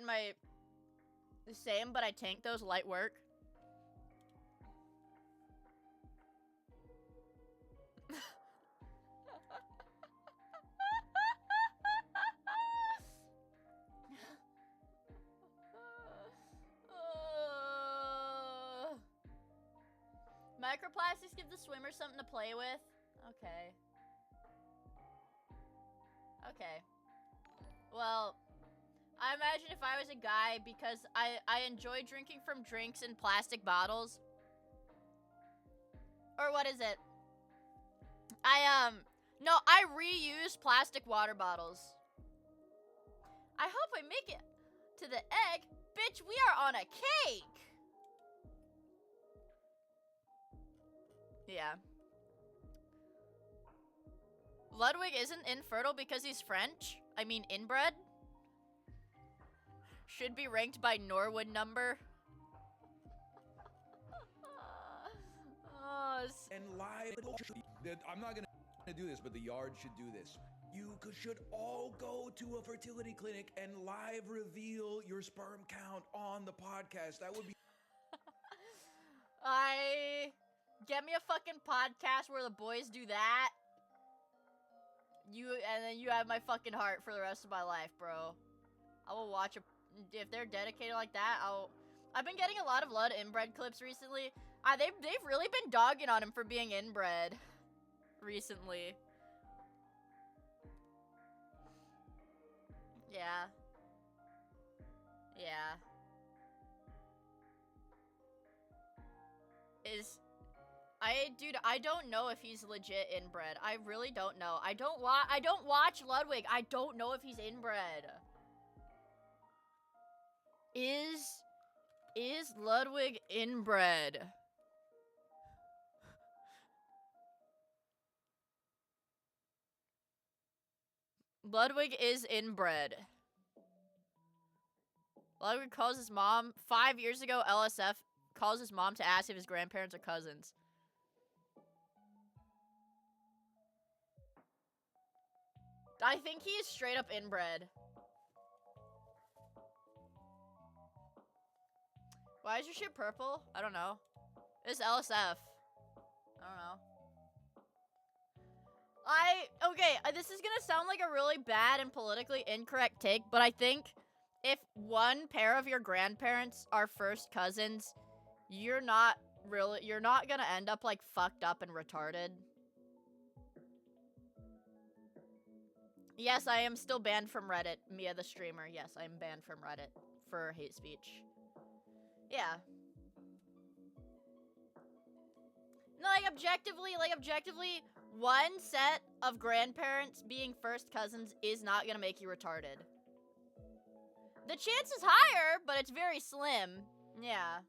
my same, but I tank those light work. Microplastics give the swimmer something to play with. Okay. Okay. Well, I imagine if I was a guy, because I enjoy drinking from drinks in plastic bottles. Or what is it? No, I reuse plastic water bottles. I hope I make it to the egg. Bitch, we are on a cake! Yeah. Ludwig isn't infertile because he's French? I mean, inbred? Should be ranked by Norwood number. And live. I'm not gonna do this, but the yard should do this. You should all go to a fertility clinic and live reveal your sperm count on the podcast. That would be. Get me a fucking podcast where the boys do that. And then you have my fucking heart for the rest of my life, bro. I will watch if they're dedicated like that. I've been getting a lot of Lud inbred clips recently. They've really been dogging on him for being inbred recently. Yeah. Yeah. Dude, I don't know if he's legit inbred. I really don't know. I don't watch Ludwig. I don't know if he's inbred. Is Ludwig inbred? Ludwig is inbred. Ludwig calls his mom 5 years ago. LSF calls his mom to ask if his grandparents are cousins. I think he is straight up inbred. Why is your shit purple? I don't know. It's LSF. I don't know. Okay, this is gonna sound like a really bad and politically incorrect take, but I think if one pair of your grandparents are first cousins, you're not gonna end up like fucked up and retarded. Yes, I am still banned from Reddit, Miia the streamer. Yes, I am banned from Reddit for hate speech. Yeah. No, objectively, one set of grandparents being first cousins is not gonna make you retarded. The chance is higher, but it's very slim. Yeah.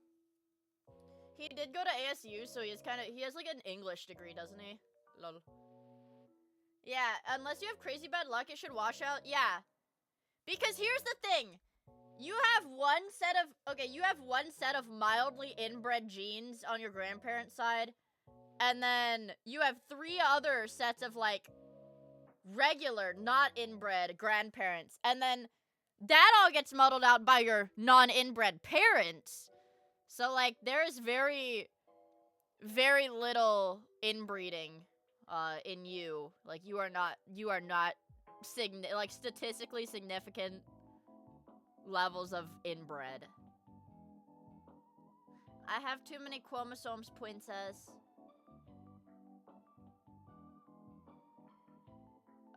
He did go to ASU, so he has like an English degree, doesn't he? Lol. Yeah, unless you have crazy bad luck, it should wash out. Yeah. Because here's the thing. You have one set of mildly inbred genes on your grandparents' side, and then you have 3 other sets of like regular, not inbred grandparents, and then that all gets muddled out by your non-inbred parents. So like there is very, very little inbreeding in you. Like you are not statistically significant levels of inbred. I have too many chromosomes, princess.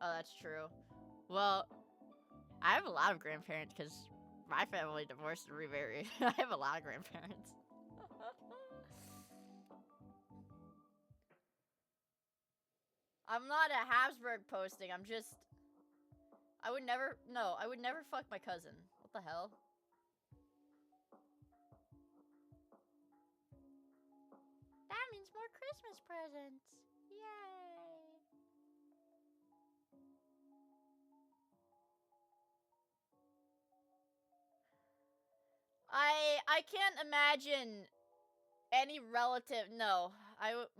Oh, that's true. Well, I have a lot of grandparents because my family divorced and remarried. I have a lot of grandparents. I'm not a Habsburg posting. I would never fuck my cousin. What the hell? That means more Christmas presents. Yay. I can't imagine any relative. No,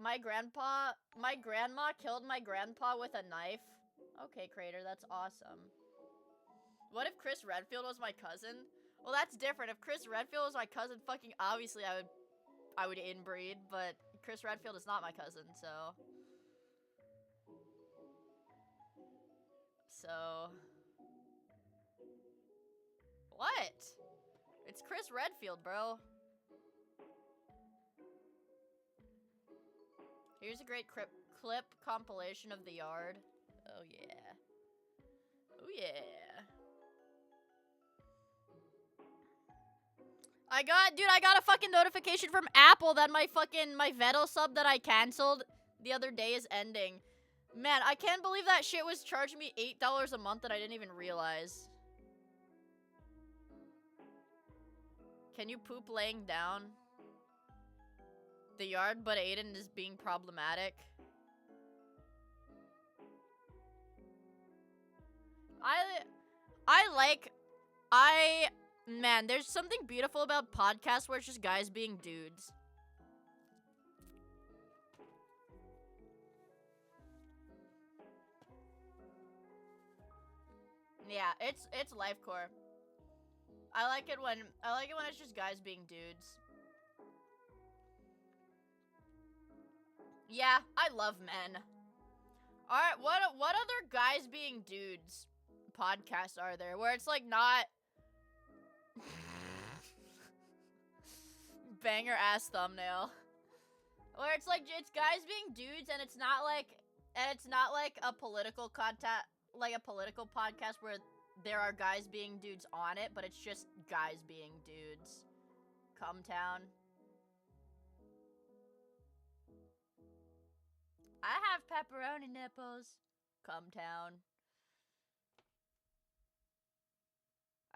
my grandma killed my grandpa with a knife. Okay, Crater, that's awesome. What if Chris Redfield was my cousin? Well, that's different. If Chris Redfield was my cousin, fucking obviously I would inbreed, but Chris Redfield is not my cousin, so what? It's Chris Redfield, bro. Here's a great clip compilation of the yard. Oh yeah. yeah. I got a fucking notification from Apple that my Veto sub that I canceled the other day is ending. Man, I can't believe that shit was charging me $8 a month that I didn't even realize. Can you poop laying down the yard, but Aiden is being problematic? Man, there's something beautiful about podcasts where it's just guys being dudes. Yeah, it's lifecore. I like it when it's just guys being dudes. Yeah, I love men. Alright, what other guys being dudes podcasts are there where it's like not banger ass thumbnail. Where it's like it's guys being dudes and it's not like a political political podcast where there are guys being dudes on it, but it's just guys being dudes. Cumtown. I have pepperoni nipples. Cumtown.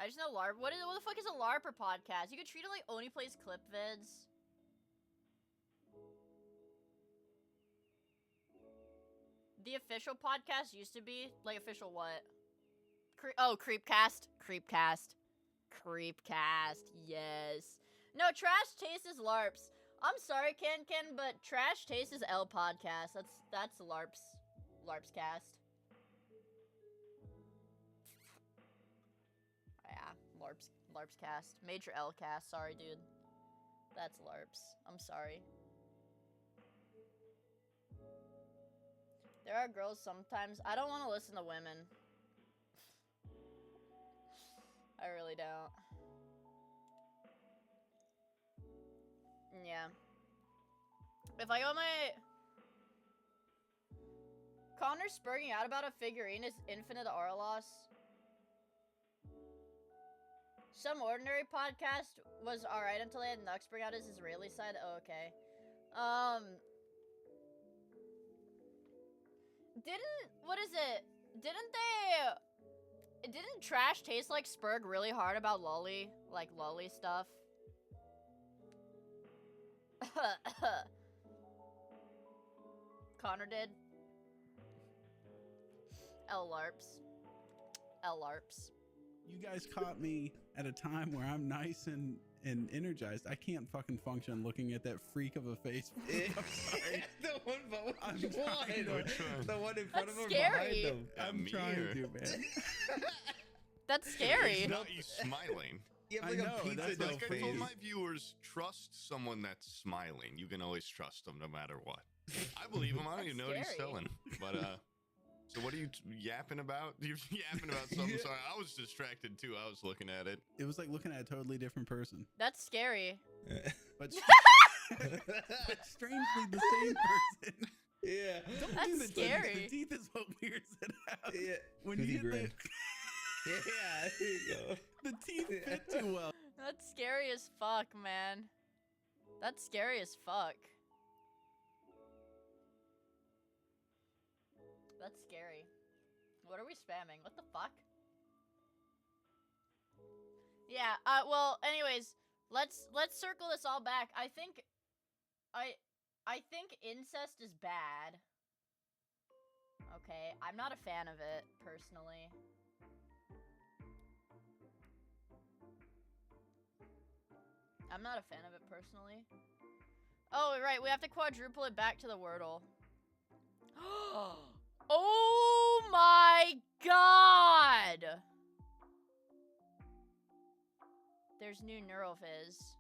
I just know LARP. What the fuck is a LARPer podcast? You could treat it like Oni plays clip vids. The official podcast used to be like official what? Creepcast. Creepcast. Yes. No, Trash Taste is LARPs. I'm sorry, Ken, but Trash Taste is L podcast. That's LARP's cast. Yeah, LARP's cast. Major L cast. Sorry, dude. That's LARPs. I'm sorry. There are girls sometimes. I don't want to listen to women. I really don't. Yeah. If I got my... Connor's spurging out about a figurine is infinite aura loss. Some Ordinary podcast was alright until they had Nux bring out his Israeli side. Oh, okay. Didn't Trash Taste like spurg really hard about lolly stuff? Connor did. L LARPs. You guys caught me at a time where I'm nice and energized. I can't fucking function looking at that freak of a face. I'm sorry. The one in front of him or scary. behind him. I'm trying to, man. That's scary. It's not you smiling. You have like a pizza dough Like I face. told my viewers, trust someone that's smiling. You can always trust them no matter what. I believe him. I don't even know what he's selling. But so what are you yapping about? You're yapping about something. Yeah. Sorry, I was distracted too. I was looking at it. It was like looking at a totally different person. That's scary. But strangely the same person. Yeah. That's scary. The teeth is what weirds it out. Yeah. When you grin. Yeah, there you go. The teeth fit too well. That's scary as fuck, man. That's scary as fuck. That's scary. What are we spamming? What the fuck? Yeah, well, anyways, let's circle this all back. I think incest is bad. Okay, I'm not a fan of it, personally. I'm not a fan of it, personally. Oh, right, we have to quadruple it back to the Wordle. Oh my god! There's new Neuroviz.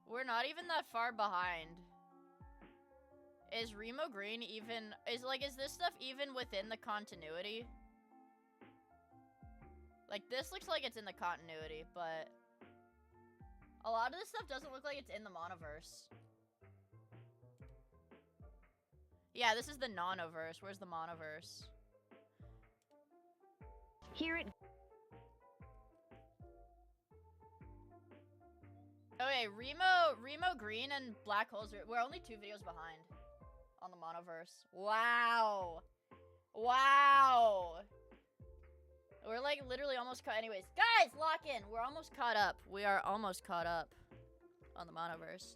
We're not even that far behind. Is Remo Green even... Is this stuff even within the continuity? Like, this looks like it's in the continuity, but... A lot of this stuff doesn't look like it's in the monoverse. Yeah, this is the nonoverse. Where's the monoverse? Here it. Okay, Remo Green and Black Holes we're only 2 videos behind on the monoverse. Wow. Wow. We're like literally almost caught. Anyways, guys, lock in. We're almost caught up. We are almost caught up on the monoverse.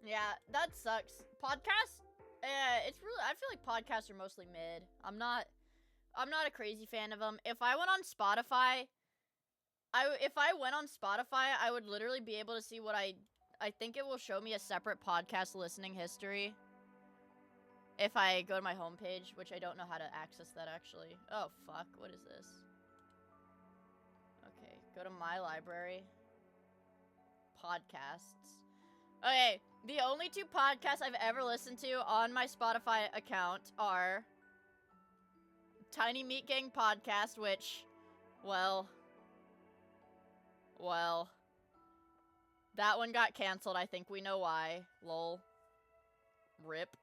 Yeah, that sucks. Podcasts? It's really, I feel like podcasts are mostly mid. I'm not a crazy fan of them. If I went on Spotify, I would literally be able to see what I think it will show me a separate podcast listening history. If I go to my homepage, which I don't know how to access that actually. Oh fuck, what is this? Okay, go to my library. Podcasts. Okay, the only 2 podcasts I've ever listened to on my Spotify account are Tiny Meat Gang Podcast, which, well, that one got canceled. I think we know why. Lol. Rip.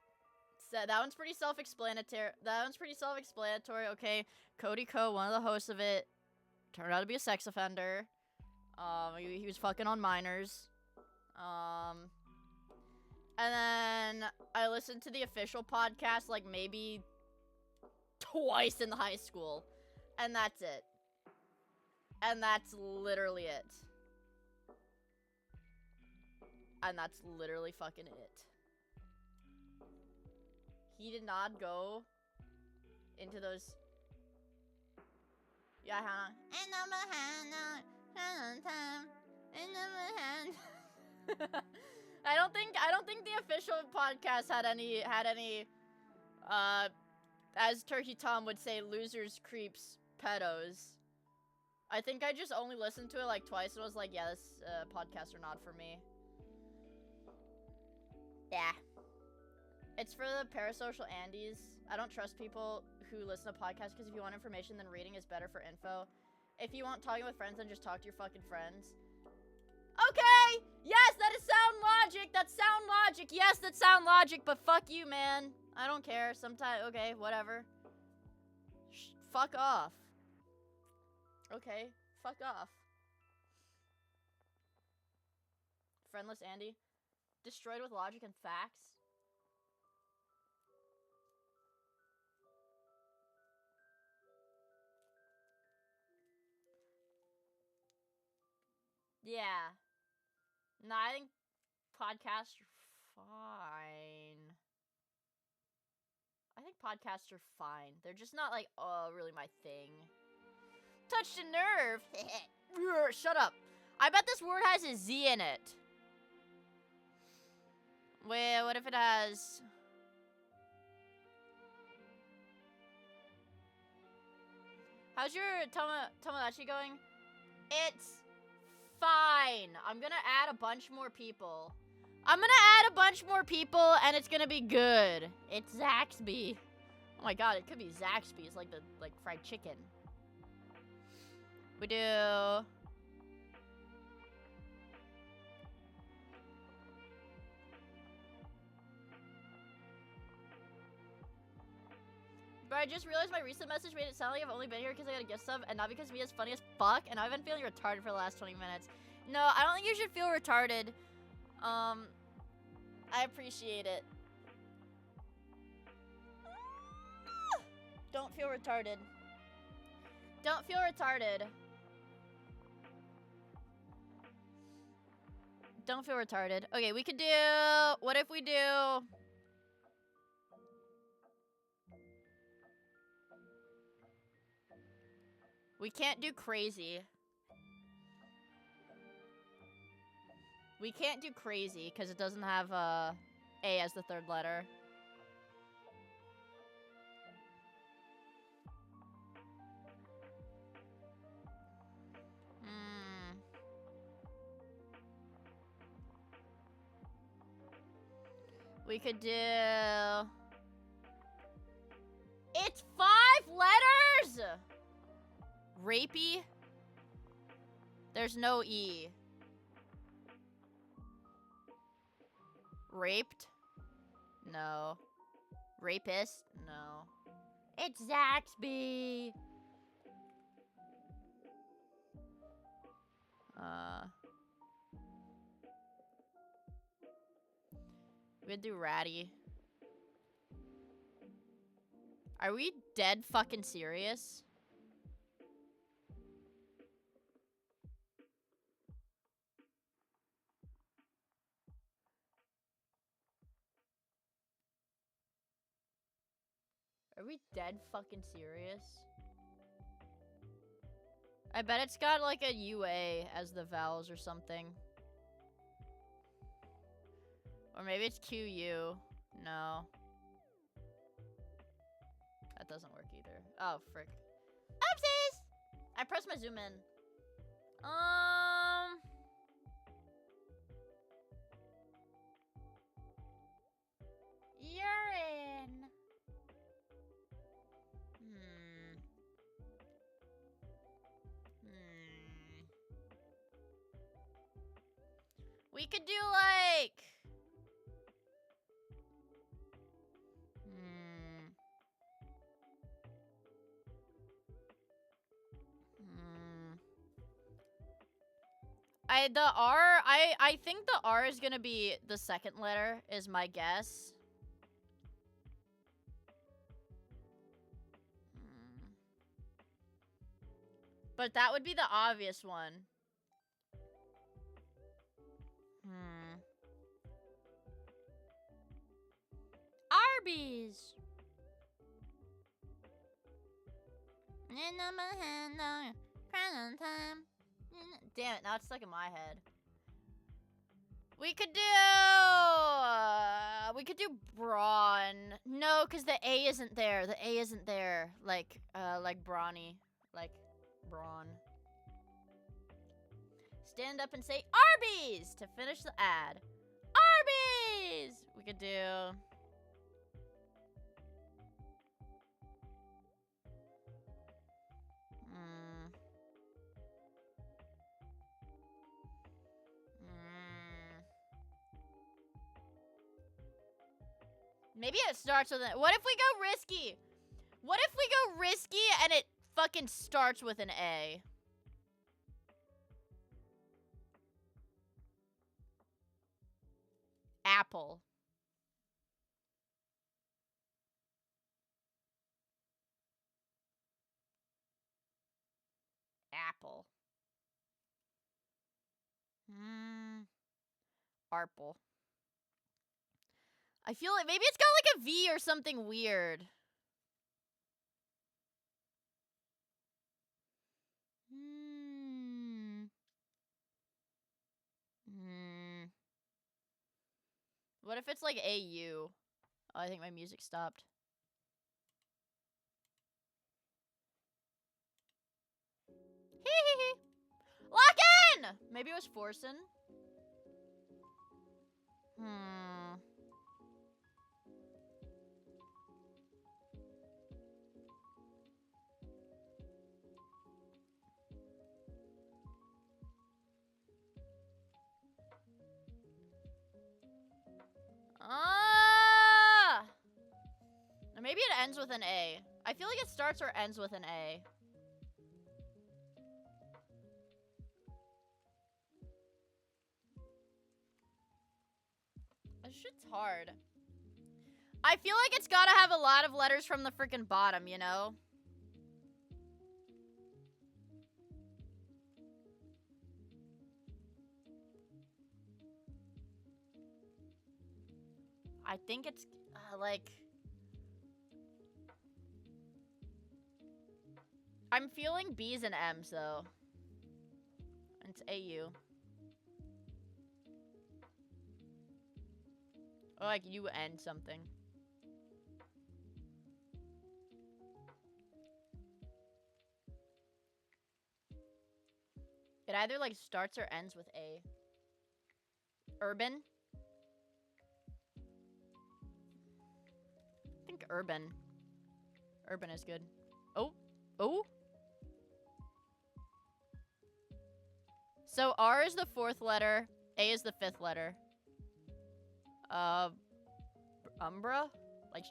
So that one's pretty self-explanatory. Okay, Cody Ko, one of the hosts of it, turned out to be a sex offender. He was fucking on minors. And then I listened to the official podcast like maybe twice in high school. And that's it. And that's literally it. And that's literally fucking it. He did not go into those. Yeah, I don't think the official podcast had any as Turkey Tom would say, losers, creeps, pedos. I think I just only listened to it like twice and was like, yeah, this podcasts are not for me. Yeah. It's for the parasocial Andes. I don't trust people who listen to podcasts because if you want information, then reading is better for info. If you want talking with friends, then just talk to your fucking friends. Okay! Yes, that is sound logic! That's sound logic! Yes, that's sound logic, but fuck you, man. I don't care. Sometimes, okay, whatever. Fuck off. Okay, fuck off. Friendless Andy. Destroyed with logic and facts. Yeah. No, I think podcasts are fine. I think podcasts are fine. They're just not like, oh, really my thing. Touched a nerve. Shut up. I bet this word has a Z in it. Wait, what if it has... How's your Tomodachi going? It's fine. I'm gonna add a bunch more people. And it's gonna be good. It's Zaxby. Oh my god, it could be Zaxby's, like the fried chicken. We do. But I just realized my recent message made it sound like I've only been here because I got a gift sub and not because Mia's funny as fuck and I've been feeling retarded for the last 20 minutes. No, I don't think you should feel retarded. I appreciate it. Don't feel retarded. Don't feel retarded. Don't feel retarded. Okay, we could do... What if we do... We can't do crazy. We can't do crazy because it doesn't have A as the third letter. We could do... It's 5 letters! Rapey? There's no E. Raped? No. Rapist? No. It's Zaxby! We could do Ratty. Are we dead fucking serious? Are we dead fucking serious? I bet it's got like a UA as the vowels or something. Or maybe it's QU. No. That doesn't work either. Oh, frick. Oopsies! I pressed my zoom in. Urine. We could do like... I think the R is gonna be the second letter, is my guess. But that would be the obvious one. Arby's. Damn it, now it's stuck in my head. We could do brawn. No, because the A isn't there. The A isn't there. Like brawny. Like brawn. Stand up and say Arby's to finish the ad. Arby's! We could do... Maybe it starts with an... What if we go risky? What if we go risky and it fucking starts with an A? Apple. Apple. Arple. I feel like maybe it's got like a V or something weird. What if it's like AU? Oh, I think my music stopped. Hee. Lock in! Maybe it was forcing. Or maybe it ends with an A. I feel like it starts or ends with an A. This shit's hard. I feel like it's gotta have a lot of letters from the freaking bottom, you know? I think it's like... I'm feeling B's and M's though. It's AU. Or like UN something. It either like starts or ends with A. Urban. think urban. Urban is good. Oh. Oh. So R is the 4th letter. A is the 5th letter. Umbra? Like...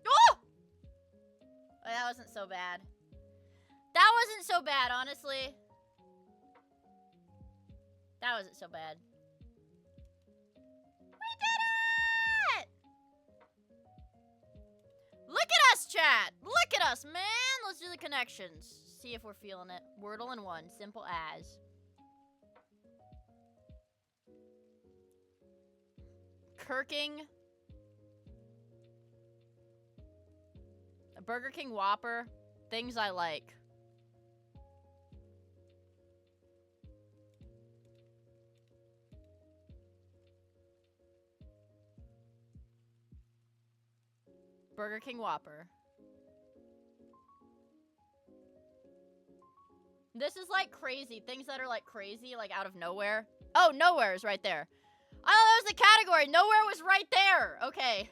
Oh! That wasn't so bad. That wasn't so bad, honestly. That wasn't so bad. We did it! Look at us, chat! Look at us, man! Let's do the connections. See if we're feeling it. Wordle in 1. Simple as. Kirking. A Burger King Whopper. Things I like. Burger King Whopper. This is like crazy. Things that are like crazy, like out of nowhere. Oh, nowhere is right there. Oh, that was the category. Nowhere was right there. Okay.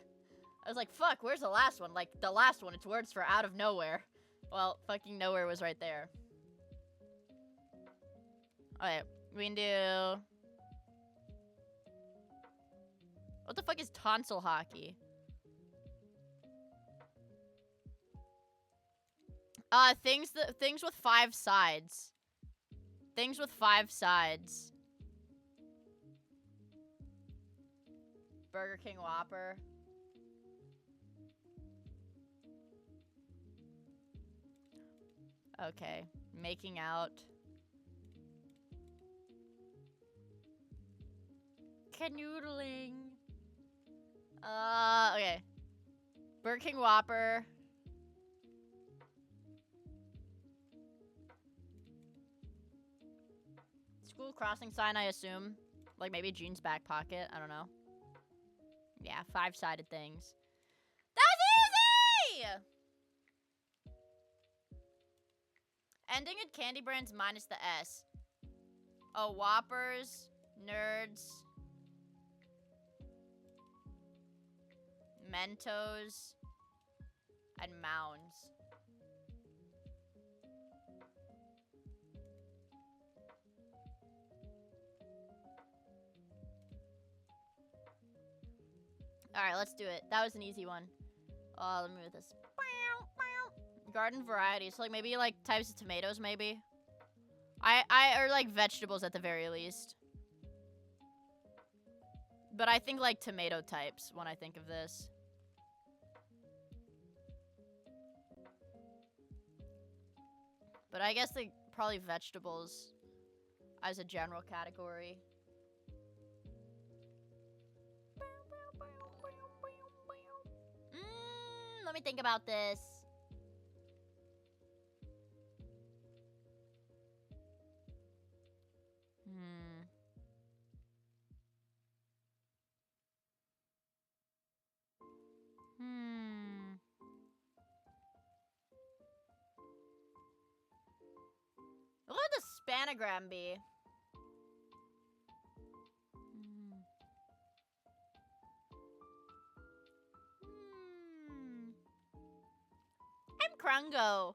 I was like, fuck, where's the last one? Like, the last one, it's words for out of nowhere. Well, fucking nowhere was right there. Okay, we can do... What the fuck is tonsil hockey? Things with 5 sides. Things with 5 sides. Burger King Whopper. Okay, making out. Canoodling. Okay. Burger King Whopper. School crossing sign, I assume. Like maybe jeans back pocket. I don't know. Yeah, 5-sided things. That was easy! Ending at candy brands minus the S. Oh, Whoppers, Nerds, Mentos, and Mounds. Alright, let's do it. That was an easy one. Let me move this. Garden varieties. So like maybe like types of tomatoes, maybe. Or like vegetables at the very least. But I think like tomato types when I think of this. But I guess like probably vegetables as a general category. Let me think about this. What would the spanogram be? I'm Krungo.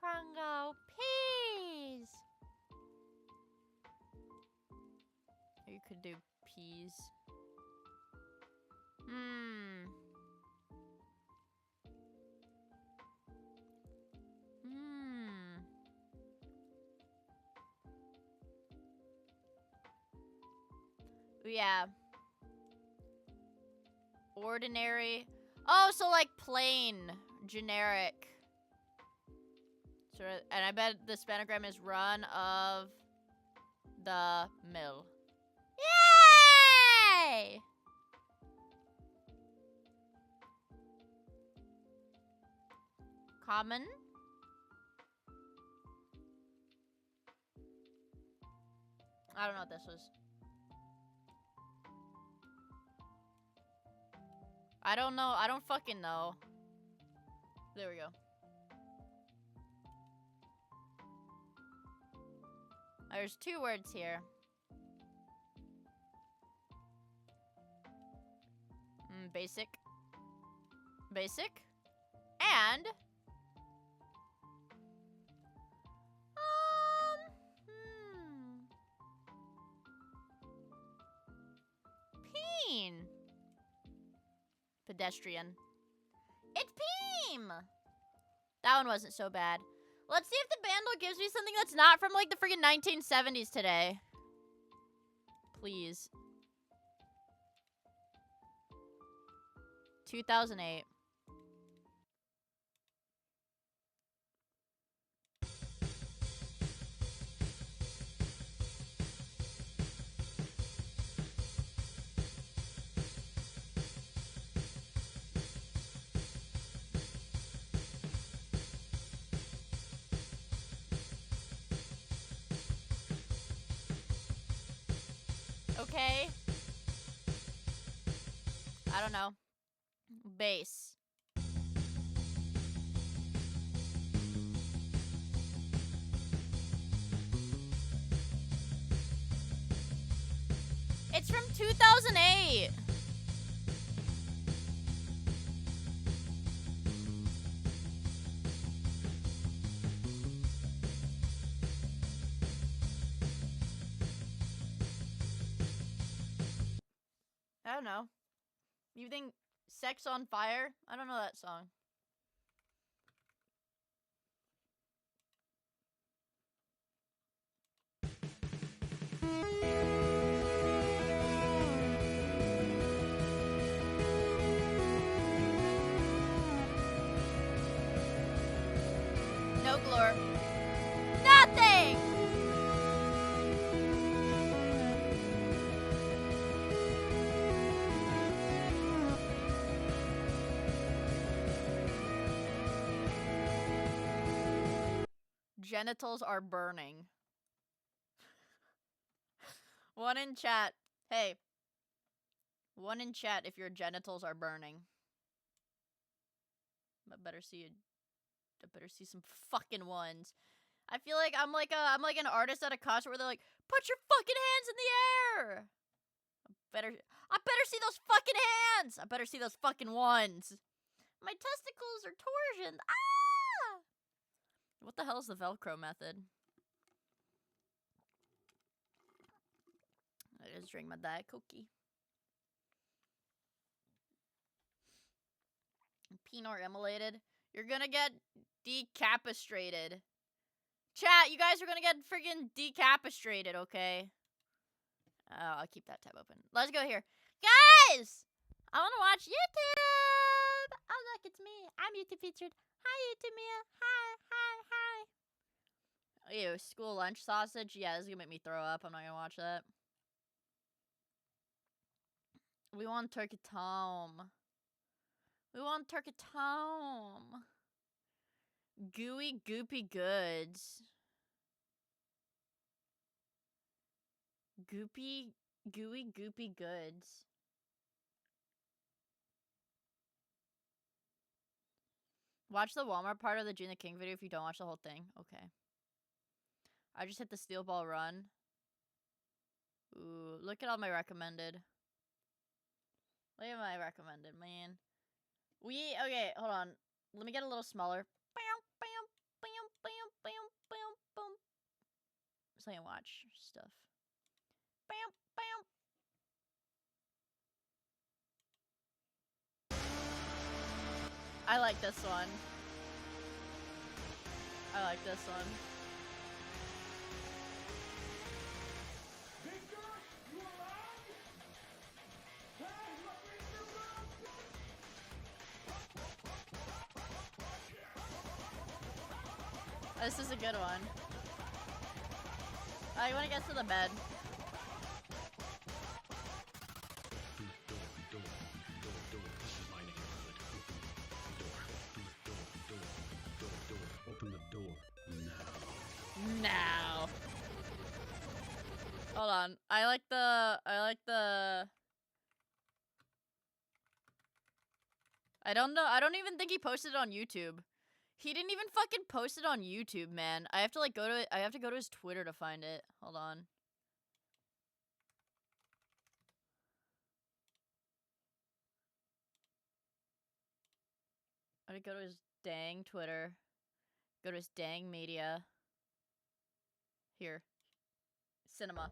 Krungo, peas. Or you could do peas. Yeah. Ordinary. Oh, so like plain, generic. So, and I bet the spanogram is run of the mill. Yay! Common. I don't know what this was. I don't know. I don't fucking know. There we go. There's 2 words here. and basic. Basic. And... Peen. Pedestrian. It's Peem! That one wasn't so bad. Let's see if the Bandle gives me something that's not from, like, the freaking 1970s today. Please. 2008. Okay. I don't know. Bass. It's from 2008. I don't know. You think Sex on Fire? I don't know that song. No glore. Nothing! Genitals are burning. One in chat. Hey. One in chat if your genitals are burning. I better see some fucking ones. I feel like I'm like an artist at a concert where they're like, put your fucking hands in the air. I better see those fucking hands. I better see those fucking ones. My testicles are torsion. Ah! What the hell is the Velcro method? I just drink my Diet Cookie. Penor immolated. You're gonna get decapistrated. Chat, you guys are gonna get friggin' decapistrated, okay? I'll keep that tab open. Let's go here. Guys! I wanna watch YouTube! Oh, look, it's me. I'm YouTube featured. Hi, YouTube Miia. Hi, hi, hi. Ew, school lunch sausage? Yeah, this is gonna make me throw up. I'm not gonna watch that. We want Turkey Tom. We want Turkey Tom. Gooey goopy goods. Gooey goopy goods. Watch the Walmart part of the June the King video if you don't watch the whole thing. Okay. I just hit the steel ball run. Ooh, look at all my recommended. Look at my recommended, man. Okay, hold on. Let me get a little smaller. So I can watch stuff. I like this one. I like this one. This is a good one. I want to get to the bed. Open the door now. Now. Hold on. I like the I don't know. I don't even think he posted it on YouTube. He didn't even fucking post it on YouTube, man. I have to like I have to go to his Twitter to find it. Hold on. I'm gonna go to his dang Twitter. Go to his dang media. Here. Cinema.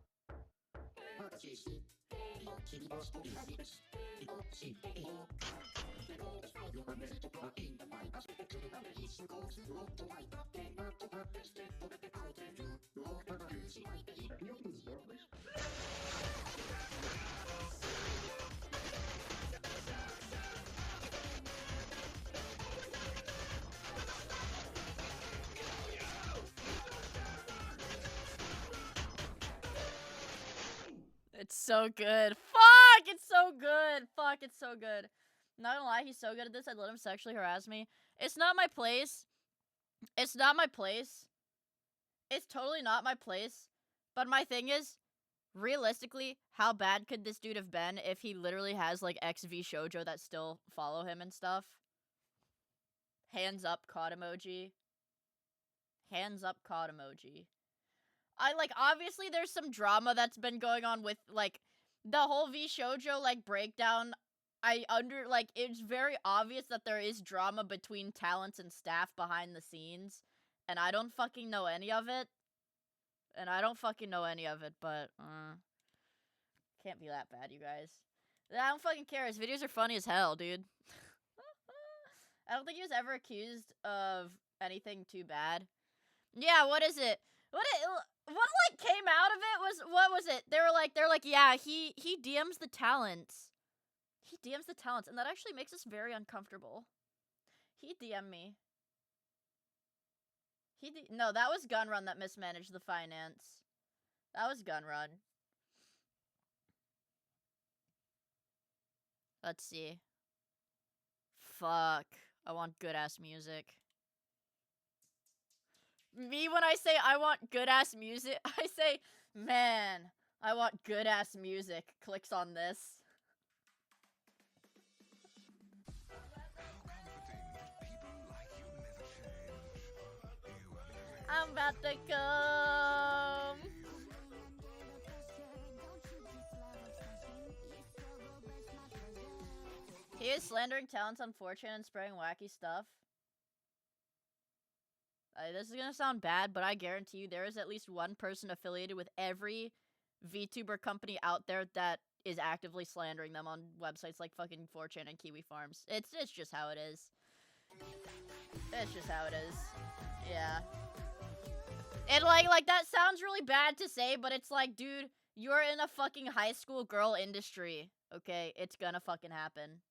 It's so good. Fuck! It's so good. Fuck, it's so good. Not gonna lie, he's so good at this, I'd let him sexually harass me. It's not my place. It's not my place. It's totally not my place. But my thing is, realistically, how bad could this dude have been if he literally has, like, XV shoujo that still follow him and stuff? Hands up, caught emoji. Hands up, caught emoji. Obviously there's some drama that's been going on with, like, the whole V shoujo, like, breakdown. It's very obvious that there is drama between talents and staff behind the scenes. And I don't fucking know any of it. But, can't be that bad, you guys. I don't fucking care. His videos are funny as hell, dude. I don't think he was ever accused of anything too bad. Yeah, what is it? What came out of it was, what was it? They're like, yeah, he DMs the talents. He DMs the talents, and that actually makes us very uncomfortable. He DM'd me. No, that was Gunrun that mismanaged the finance. That was Gunrun. Let's see. Fuck. I want good-ass music. Me, when I say I want good-ass music, I say, man, I want good-ass music. Clicks on this. I'm about to come. He is slandering talents on 4chan and spraying wacky stuff. This is gonna sound bad, but I guarantee you there is at least one person affiliated with every VTuber company out there that is actively slandering them on websites like fucking 4chan and Kiwi Farms. It's just how it is. It's just how it is. Yeah. And like that sounds really bad to say, but it's like, dude, you're in a fucking high school girl industry. Okay, it's gonna fucking happen.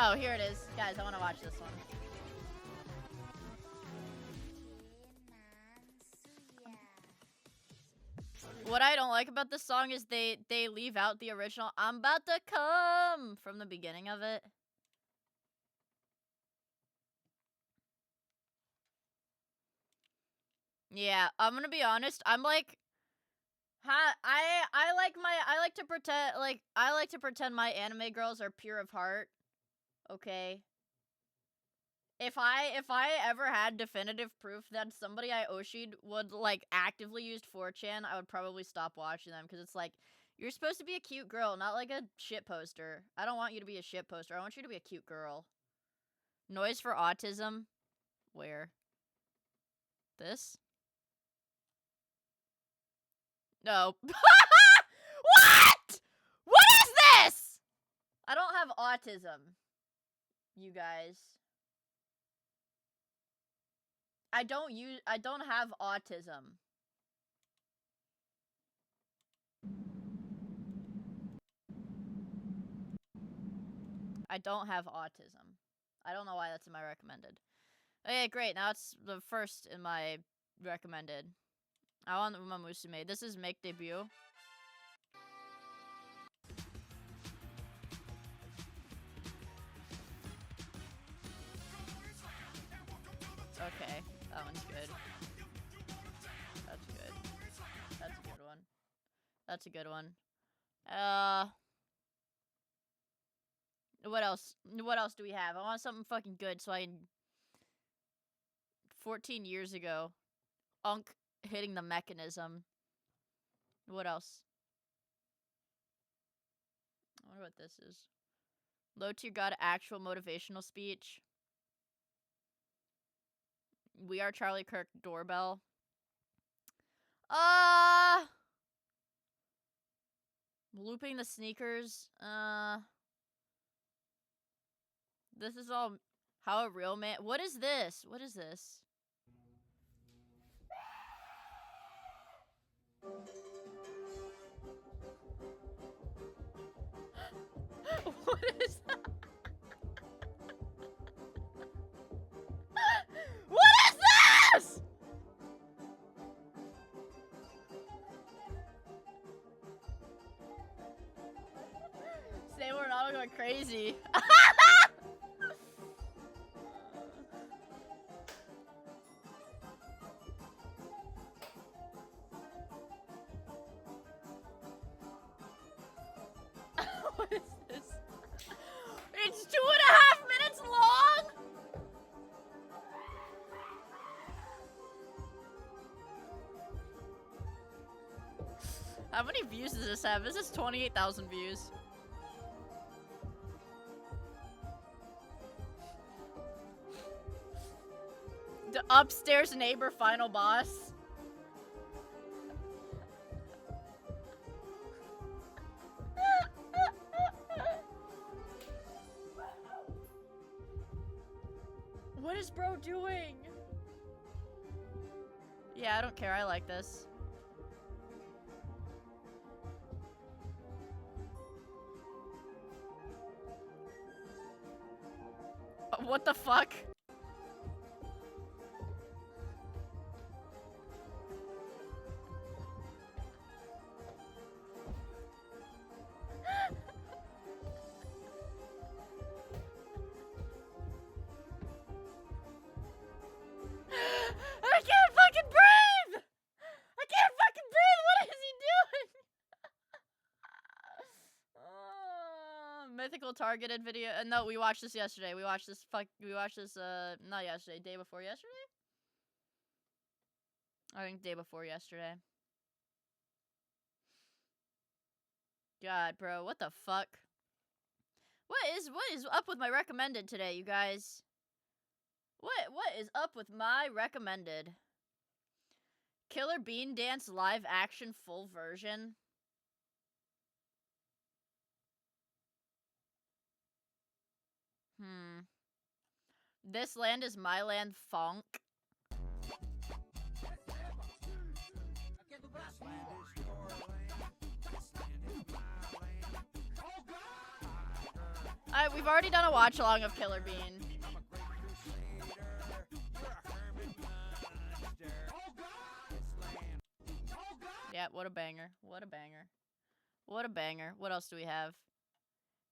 Oh, here it is. Guys, I want to watch this one. What I don't like about this song is they leave out the original "I'm about to come" from the beginning of it. Yeah, I'm gonna be honest. I'm like, I like to pretend my anime girls are pure of heart. Okay. If I ever had definitive proof that somebody I Oshi'd would, like, actively used 4chan, I would probably stop watching them, because it's like, you're supposed to be a cute girl, not like a shit poster. I don't want you to be a shit poster. I want you to be a cute girl. Noise for autism? Where? This? No. What?! What is this?! I don't have autism. You guys. I don't have autism. I don't have autism. I don't know why that's in my recommended. Okay, great. Now it's the first in my recommended. I want Uma Musume. This is Make Debut. Okay, that one's good. That's good. That's a good one. That's a good one. What else? What else do we have? I want something fucking good so I can... 14 years ago. Unk hitting the mechanism. What else? wonder what this is. Low tier god actual motivational speech. We are Charlie Kirk doorbell. Looping the sneakers. This is all how a real man. What is this? What is this? What is that? What is this? Say we're not going crazy. What is this? It's 2.5 minutes long? How many views does this have? This is 28,000 views. The upstairs neighbor final boss. What is bro doing? Yeah, I don't care. I like this. What the fuck? I can't fucking breathe! I can't fucking breathe! What is he doing? Mythical targeted video. No, we watched this yesterday. We watched this not yesterday, day before yesterday? I think day before yesterday. God, bro, what the fuck? What is up with my recommended today, you guys? What is up with my recommended? Killer Bean Dance live action full version. This land is my land funk. We've already done a watch along of Killer Bean. Yeah, what a banger. What a banger. What a banger. What else do we have?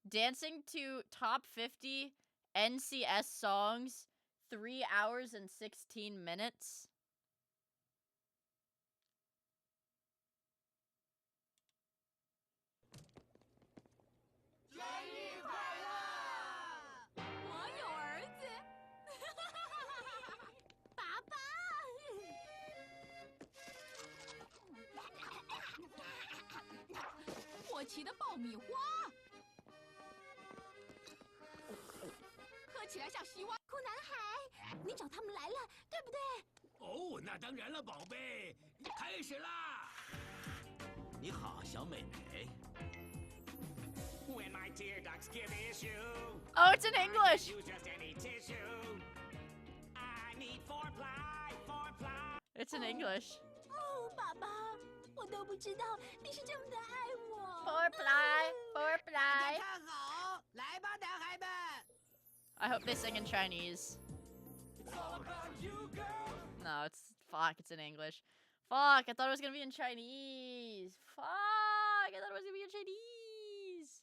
Dancing to top 50 NCS songs, 3 hours and 16 minutes. Oh, it's in English. It's in English. Oh, 爸爸，我都不知道你是这么的爱我。Four ply, four ply. 看好，来吧，男孩们。 I hope they sing in Chinese. No, it's in English. Fuck, I thought it was gonna be in Chinese. Fuck, I thought it was gonna be in Chinese.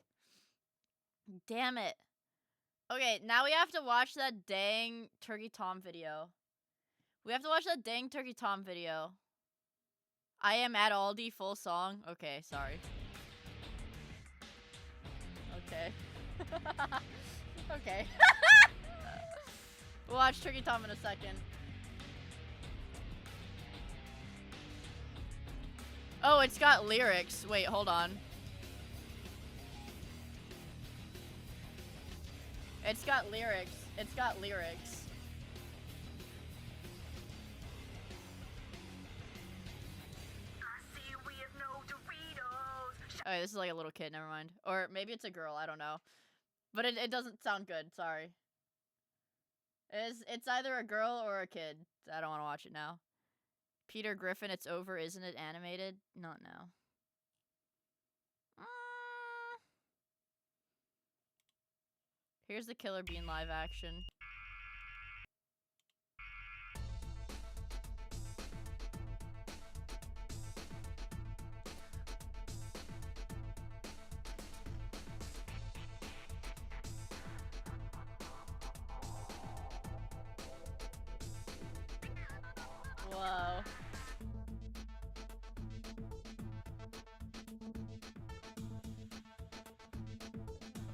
Damn it. Okay, now we have to watch that dang Turkey Tom video. We have to watch that dang Turkey Tom video. I am at Aldi, full song. Okay, sorry. Okay. Okay. We'll watch Turkey Tom in a second. Oh, it's got lyrics. Wait, hold on. It's got lyrics. It's got lyrics. Okay, this is like a little kid, never mind. Or maybe it's a girl, I don't know. But it doesn't sound good, sorry. It's either a girl or a kid. I don't want to watch it now. Peter Griffin, it's over, isn't it animated? Not now. Here's the Killer Bean live action. Whoa.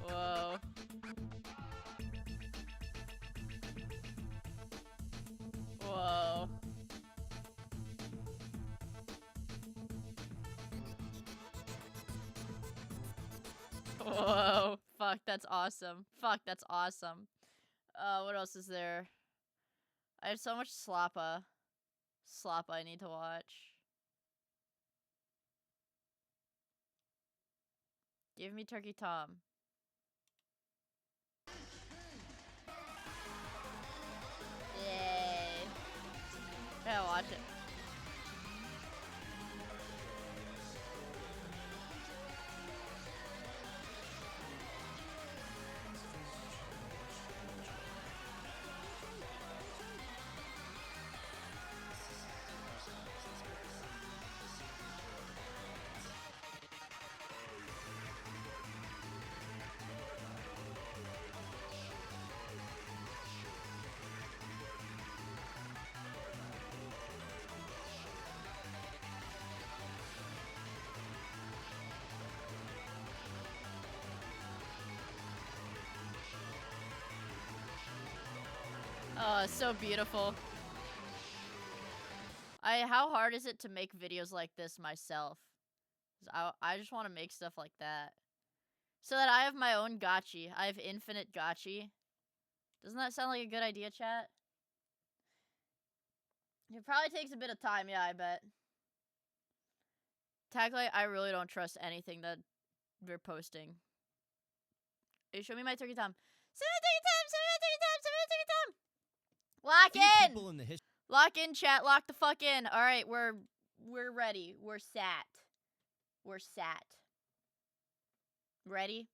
Whoa. Whoa. Whoa. Fuck, that's awesome. Fuck, that's awesome. What else is there? I have so much SLOP I need to watch. Give me Turkey Tom. Yay. Gotta watch it. Oh, it's so beautiful. How hard is it to make videos like this myself? 'Cause I just want to make stuff like that. So that I have my own gachi. I have infinite gachi. Doesn't that sound like a good idea, chat? It probably takes a bit of time, yeah, I bet. Taglight, I really don't trust anything that they're posting. Hey, show me my turkey tom. Send me my turkey tom! Send me my turkey tom! Send me my turkey tom! Lock in! Lock in, chat. Lock the fuck in. All right, we're ready. We're sat. We're sat. Ready?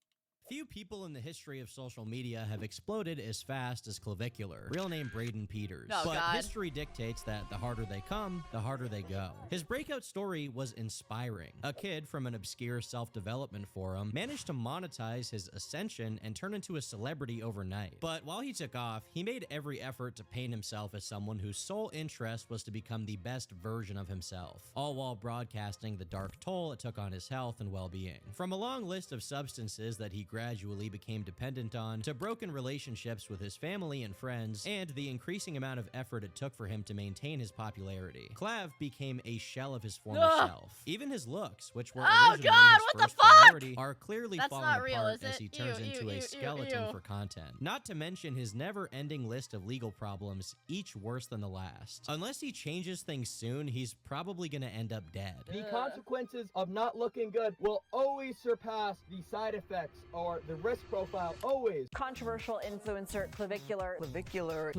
Few people in the history of social media have exploded as fast as Clavicular, real name Braden Peters. Oh, but God. history dictates that the harder they come, the harder they go. His breakout story was inspiring. A kid from an obscure self-development forum managed to monetize his ascension and turn into a celebrity overnight. But while he took off, he made every effort to paint himself as someone whose sole interest was to become the best version of himself, all while broadcasting the dark toll it took on his health and well-being. From a long list of substances that he gradually became dependent on, to broken relationships with his family and friends, and the increasing amount of effort it took for him to maintain his popularity, Clav became a shell of his former self. Even his looks, which were originally his first priority, are clearly falling apart as he turns into a skeleton for content. Not to mention his never-ending list of legal problems, each worse than the last. Unless he changes things soon, he's probably gonna end up dead. The consequences of not looking good will always surpass the side effects or the risk profile, always. Controversial influencer Clavicular. Clavicular.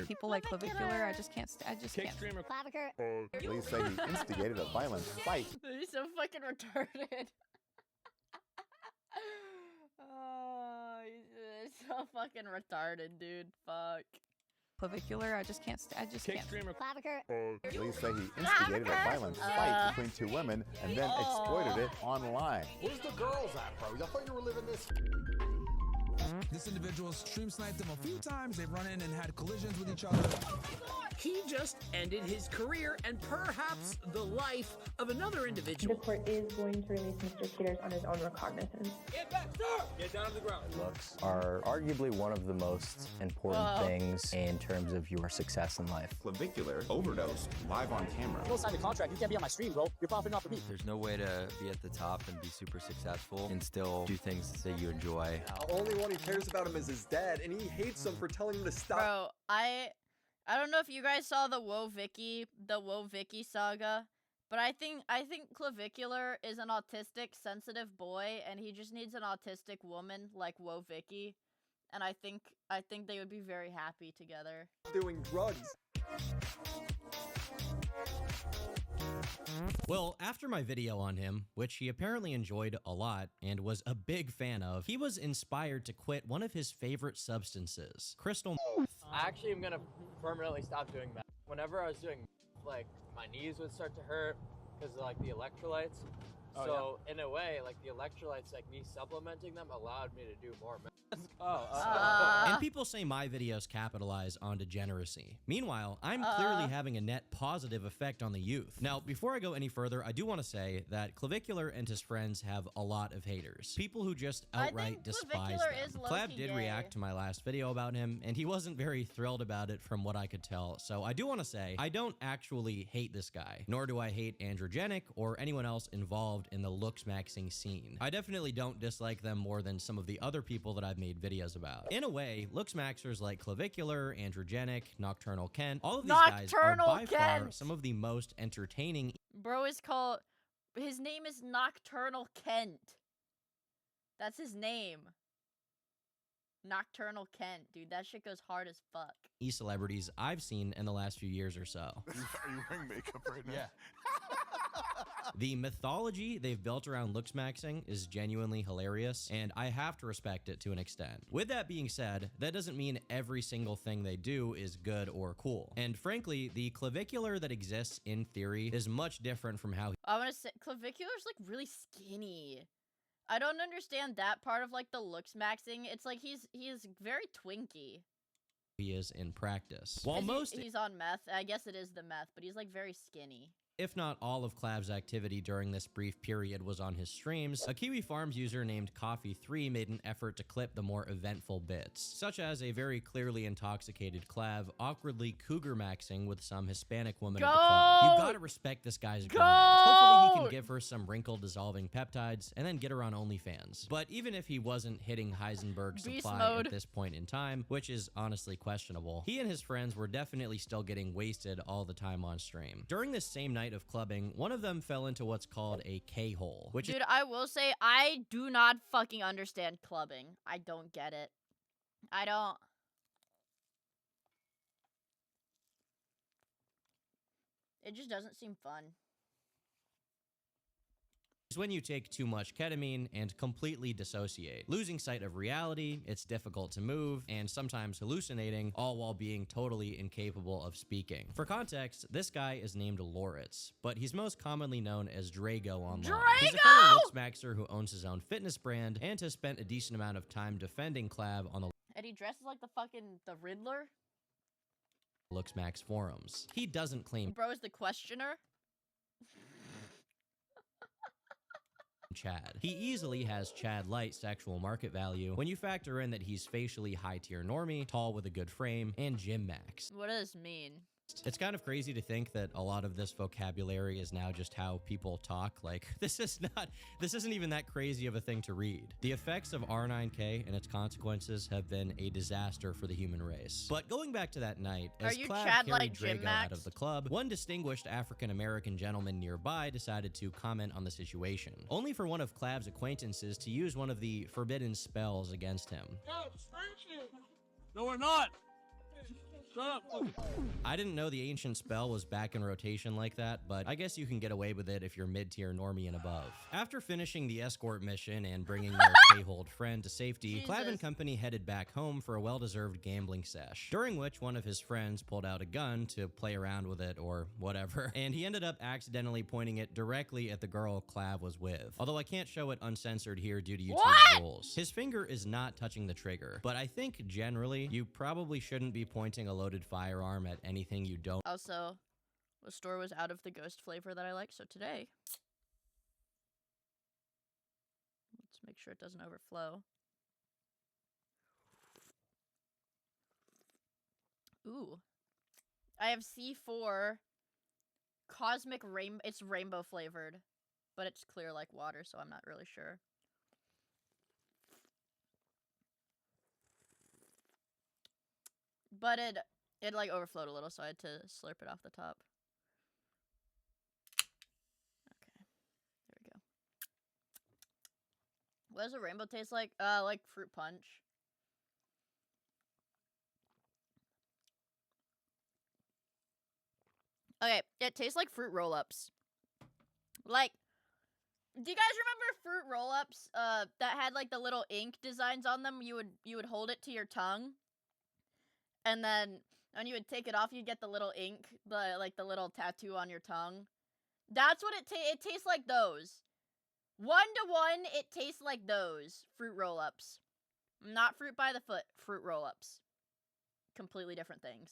People like Clavicular, I just can't. Streamer. Clavicular. Police say he instigated a violent fight. He's so fucking retarded. Oh, he's so fucking retarded, dude. Fuck. Clavicular, I just can't. Streamer. Clavicular. Police say he instigated a violent fight between two women and then exploited it online. Where's the girls at, bro? I thought you were living this. This individual stream sniped them a few times. They've run in and had collisions with each other. he just ended his career and perhaps the life of another individual. The court is going to release Mr. Peters on his own recognizance. Get back, sir! Get down on the ground. Looks are arguably one of the most important things in terms of your success in life. Clavicular overdose live on camera. We'll sign the contract. You can't be on my stream, bro. You're profiting off of me. There's no way to be at the top and be super successful and still do things that you enjoy. The only one he cares about him is his dad, and he hates him for telling him to stop. Bro, I don't know if you guys saw the Woe Vicky saga, but I think Clavicular is an autistic, sensitive boy, and he just needs an autistic woman like Woe Vicky, and I think they would be very happy together. Doing drugs. Well, after my video on him, which he apparently enjoyed a lot and was a big fan of, he was inspired to quit one of his favorite substances, crystal meth. I actually am gonna permanently stop doing meth. Whenever I was doing, like, my knees would start to hurt because of, like, the electrolytes. Oh, So, in a way, like, the electrolytes, like, me supplementing them allowed me to do more meth. And people say my videos capitalize on degeneracy. Meanwhile, I'm clearly having a net positive effect on the youth. Now, before I go any further, I do want to say that Clavicular and his friends have a lot of haters. People who just outright despise them. Clav did react to my last video about him, and he wasn't very thrilled about it from what I could tell. So I do want to say, I don't actually hate this guy, nor do I hate Androgenic or anyone else involved in the looks maxing scene. I definitely don't dislike them more than some of the other people that I've made videos about. In a way, looks maxers like Clavicular, Androgenic, Nocturnal Kent, all of these guys are by far some of the most entertaining. Bro is called, his name is Nocturnal Kent. That's his name. Nocturnal Kent, dude, that shit goes hard as fuck. E-celebrities I've seen in the last few years or so. Are you wearing makeup right now? Yeah. The mythology they've built around looks maxing is genuinely hilarious, and I have to respect it to an extent. With that being said, that doesn't mean every single thing they do is good or cool. And frankly, the Clavicular that exists in theory is much different from how I want to say, Clavicular's like really skinny. I don't understand that part of like the looks maxing. It's like he is very twinky. he is in practice. While he's on meth. I guess it is the meth, but he's like very skinny. If not all of Clav's activity during this brief period was on his streams, a Kiwi Farms user named Coffee3 made an effort to clip the more eventful bits, such as a very clearly intoxicated Clav awkwardly cougar maxing with some Hispanic woman at the club. You gotta respect this guy's grind. Hopefully he can give her some wrinkle-dissolving peptides and then get her on OnlyFans. But even if he wasn't hitting Heisenberg supply at this point in time, which is honestly questionable, he and his friends were definitely still getting wasted all the time on stream. During this same night of clubbing, one of them fell into what's called a K-hole, which Dude, I will say, I do not fucking understand clubbing. I don't get it. I don't. It just doesn't seem fun. is when you take too much ketamine and completely dissociate. Losing sight of reality, it's difficult to move, and sometimes hallucinating, all while being totally incapable of speaking. For context, this guy is named Loritz, but he's most commonly known as Drago online. He's a fellow looks maxer who owns his own fitness brand and has spent a decent amount of time defending Clav on the And he dresses like the Riddler? Looks Max forums. He doesn't claim Bro is the questioner? Chad. He easily has Chad light sexual market value when you factor in that he's facially high tier normie, tall with a good frame, and gym max. What does this mean? It's kind of crazy to think that a lot of this vocabulary is now just how people talk. Like, this isn't even that crazy of a thing to read. The effects of R9K and its consequences have been a disaster for the human race. But going back to that night, as Clav carried Drago out of the club, one distinguished African-American gentleman nearby decided to comment on the situation, only for one of Clav's acquaintances to use one of the forbidden spells against him. No, we're not! Shut up! I didn't know the ancient spell was back in rotation like that, but I guess you can get away with it if you're mid-tier normie and above. After finishing the escort mission and bringing their K-hold friend to safety, Clav and company headed back home for a well-deserved gambling sesh, during which one of his friends pulled out a gun to play around with it or whatever, and he ended up accidentally pointing it directly at the girl Clav was with. Although I can't show it uncensored here due to YouTube rules. His finger is not touching the trigger, but I think generally you probably shouldn't be pointing a loaded firearm at anything you don't. Also, the store was out of the ghost flavor that I like, so today, let's make sure it doesn't overflow. Ooh. I have C4 Cosmic Rainbow. It's rainbow flavored, but it's clear like water, so I'm not really sure. But it like overflowed a little, so I had to slurp it off the top. Okay. There we go. What does a rainbow taste like? Like fruit punch. Okay, it tastes like fruit roll-ups. Like, do you guys remember fruit roll-ups that had like the little ink designs on them? You would hold it to your tongue, and then when you would take it off, you'd get the little ink, the little tattoo on your tongue. That's what it tastes like. Those 1-to-1, it tastes like those fruit roll-ups, not fruit by the foot. Fruit roll-ups, completely different things.